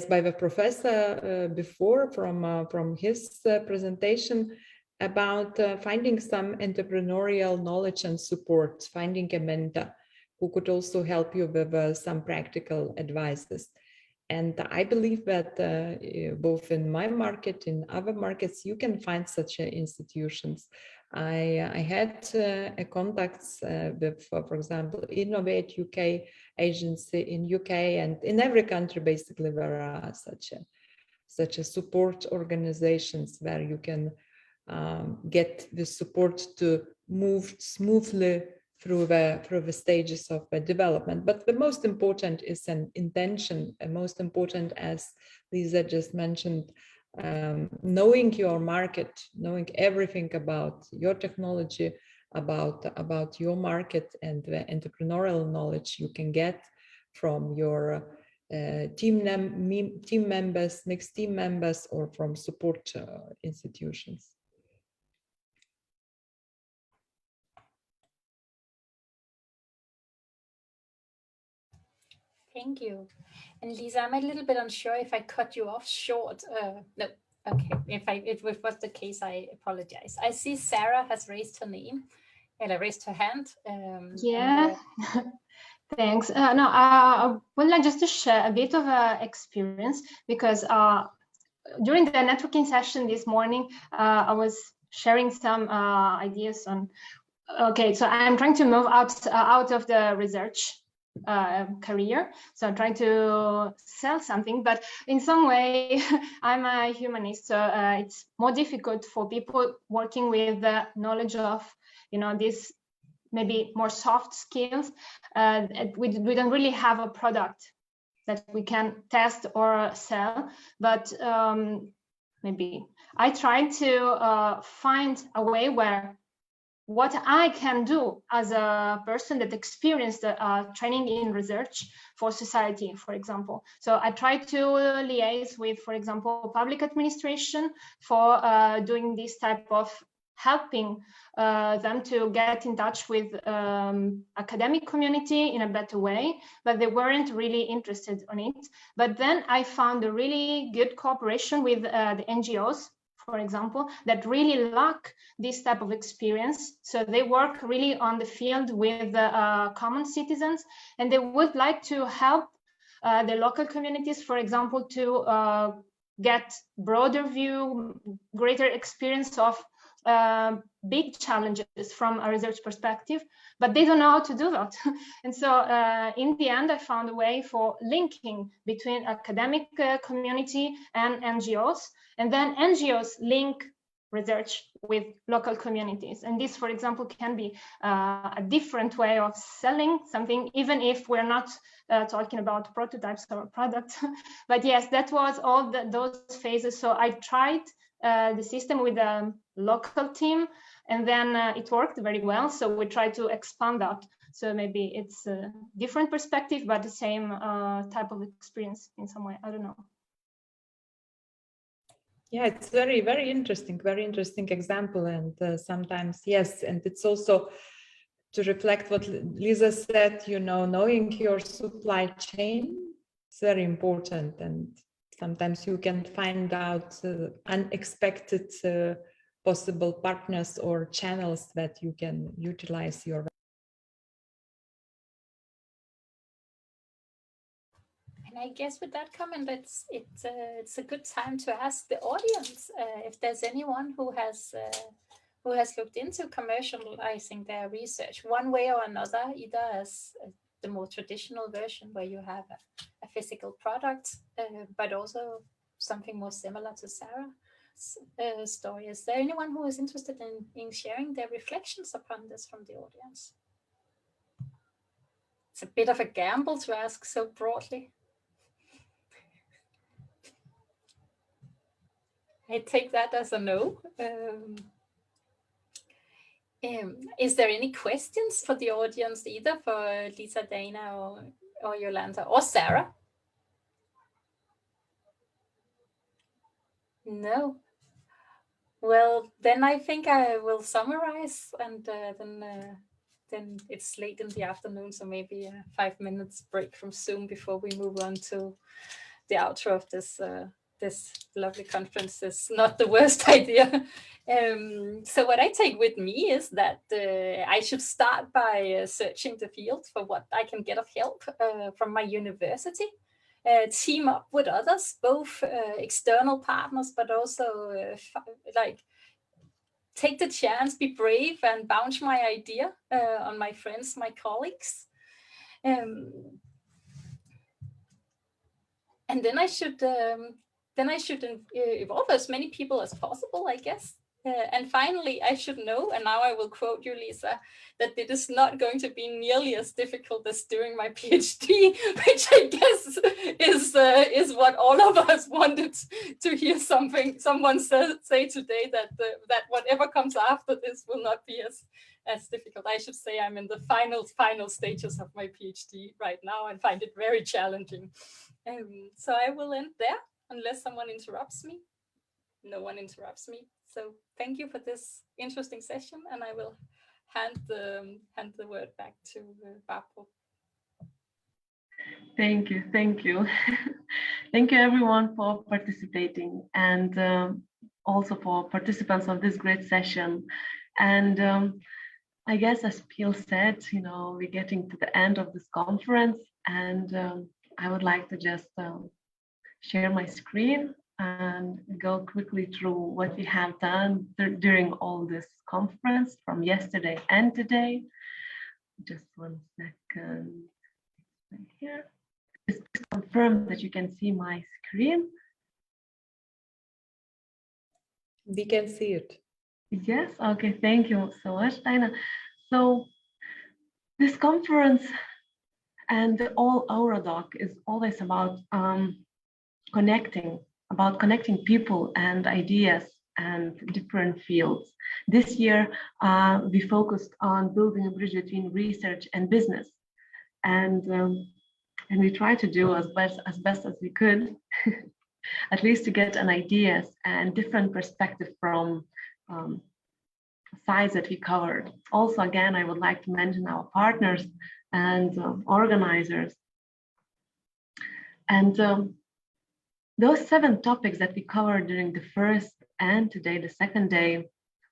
S16: by the professor before from his presentation about finding some entrepreneurial knowledge and support, finding a mentor who could also help you with some practical advices. And I believe that both in my market, in other markets, you can find such institutions. I had contacts with, for example, Innovate UK agency in UK, and in every country, basically, there are such a support organizations where you can get the support to move smoothly through the stages of development. But the most important is an intention, and most important, as Lisa just mentioned, knowing your market, knowing everything about your technology, about your market, and the entrepreneurial knowledge you can get from your team members, mixed team members, or from support institutions.
S13: Thank you. And Lisa, I'm a little bit unsure if I cut you off short. No, okay. If it was the case, I apologize. I see Sarah has raised her name, and raised her hand.
S8: Yeah. Thanks. No, I would like just to share a bit of experience, because during the networking session this morning, I was sharing some ideas on. Okay, so I'm trying to move out of the research career, so I'm trying to sell something, but in some way I'm a humanist, so it's more difficult for people working with the knowledge of this maybe more soft skills. We don't really have a product that we can test or sell, but maybe I try to find a way where what I can do as a person that experienced training in research for society, for example. So I try to liaise with, for example, public administration for doing this type of helping them to get in touch with academic community in a better way, but they weren't really interested on it. But then I found a really good cooperation with the NGOs, for example, that really lack this type of experience. So they work really on the field with common citizens, and they would like to help the local communities, for example, to get broader view, greater experience of big challenges from a research perspective, but they don't know how to do that. And so in the end, I found a way for linking between academic community and NGOs, and then NGOs link research with local communities. And this, for example, can be a different way of selling something, even if we're not talking about prototypes or products. But yes, that was all those phases. So I tried the system with a local team, and then it worked very well. So we try to expand that. So maybe it's a different perspective, but the same type of experience in some way. I don't know.
S16: Yeah, it's very, very interesting example. And sometimes, yes, and it's also to reflect what Lisa said, you know, knowing your supply chain is very important. And sometimes you can find out unexpected possible partners or channels that you can utilize your.
S13: And I guess with that comment, it's a good time to ask the audience if there's anyone who has looked into commercializing their research one way or another, either as the more traditional version where you have a physical product, but also something more similar to Sarah's story. Is there anyone who is interested in sharing their reflections upon this from the audience? It's a bit of a gamble to ask so broadly. I take that as a no. Is there any questions for the audience, either for Lisa, Dana, or Yolanda, or Sarah? No. Well, then I think I will summarize, and then it's late in the afternoon, so maybe a 5 minutes break from Zoom before we move on to the outro of this this lovely conference is not the worst idea. So what I take with me is that I should start by searching the field for what I can get of help from my university, team up with others, both external partners, but also like take the chance, be brave, and bounce my idea on my friends, my colleagues. And then I should involve as many people as possible, I guess. And finally, I should know, and now I will quote you, Lisa, that it is not going to be nearly as difficult as doing my PhD, which I guess is what all of us wanted to hear someone say today, that that whatever comes after this will not be as difficult. I should say I'm in the final stages of my PhD right now and find it very challenging. So I will end there unless someone interrupts me. No one interrupts me. So thank you for this interesting session, and I will hand the word back to Barbro.
S1: Thank you. Thank you everyone for participating, and also for participants of this great session. And I guess, as Peel said, you know, we're getting to the end of this conference, and I would like to just share my screen and go quickly through what we have done during all this conference from yesterday and today. Just 1 second. Right here. Just confirm that you can see my screen.
S16: We can see it.
S1: Yes. Okay. Thank you so much, Dina. So This conference and all Eurodoc is always about connecting people and ideas and different fields. This year, we focused on building a bridge between research and business. And we tried to do as best as we could, at least to get an ideas and different perspective from sides that we covered. Also, again, I would like to mention our partners and organizers. And those 7 topics that we covered during the first and today, the second day,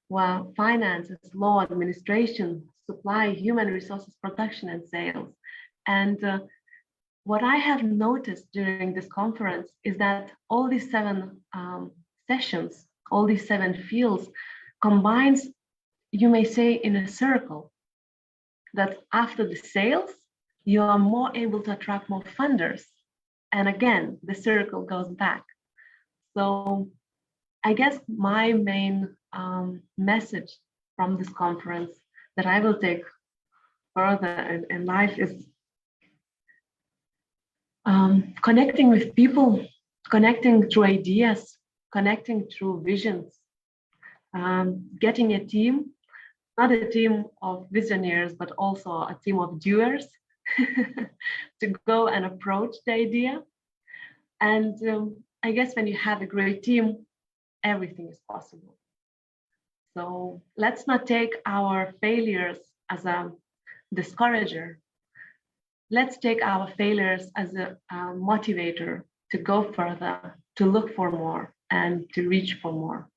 S1: were finances, law, administration, supply, human resources, production, and sales. And what I have noticed during this conference is that all these 7 sessions, all these 7 fields combines, you may say, in a circle, that after the sales, you are more able to attract more funders. And again, the circle goes back. So I guess my main message from this conference that I will take further in life is connecting with people, connecting through ideas, connecting through visions, getting a team, not a team of visionaries, but also a team of doers to go and approach the idea. And I guess when you have a great team, everything is possible. So let's not take our failures as a discourager. Let's take our failures as a motivator to go further, to look for more, and to reach for more.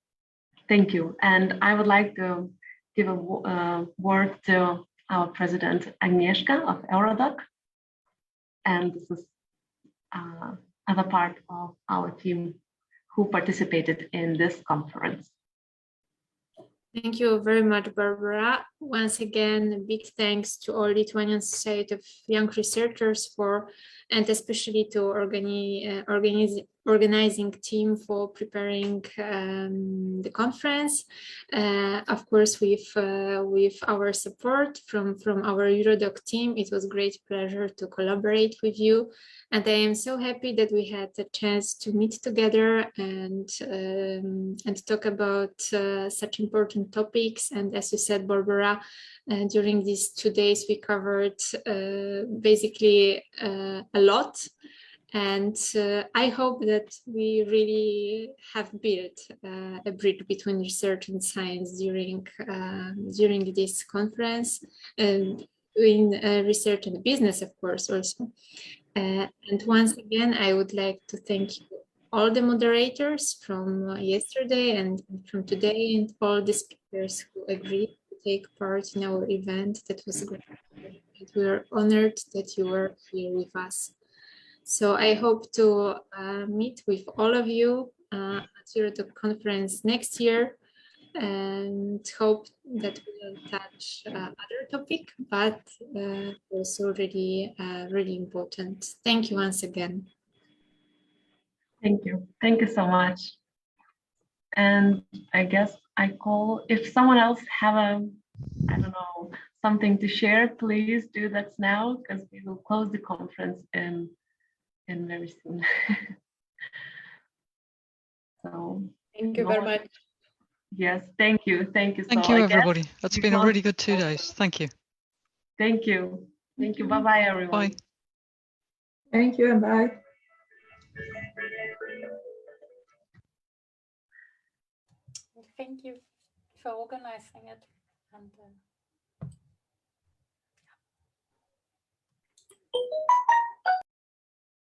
S1: Thank you. And I would like to give a word to our president, Agnieszka of Eurodoc. And this is another part of our team who participated in this conference.
S8: Thank you very much, Barbara. Once again, big thanks to all Lithuanian Society of Young Researchers and especially to organizing team for preparing the conference. Of course, with our support from our Eurodoc team, it was a great pleasure to collaborate with you. And I am so happy that we had the chance to meet together and talk about such important topics. And as you said, Barbara, during these 2 days, we covered basically a lot. And I hope that we really have built a bridge between research and science during this conference, in research and business, of course, also. And once again, I would like to thank all the moderators from yesterday and from today, and all the speakers who agreed to take part in our event. That was great. And we are honored that you were here with us. So I hope to meet with all of you at Eurodoc conference next year, and hope that we will touch other topic, but also really, really important. Thank you once again.
S1: Thank you. Thank you so much. And I guess I call, if someone else have I don't know, something to share, please do that now, because we will close the conference in very soon. So
S16: thank you very much.
S1: Yes, thank you. Thank you.
S11: Thank you, everybody. That's been a really good 2 days. Thank you.
S1: Thank you. Thank you. Bye-bye, everyone.
S11: Bye.
S14: Thank you and bye.
S13: Thank you for organizing it. And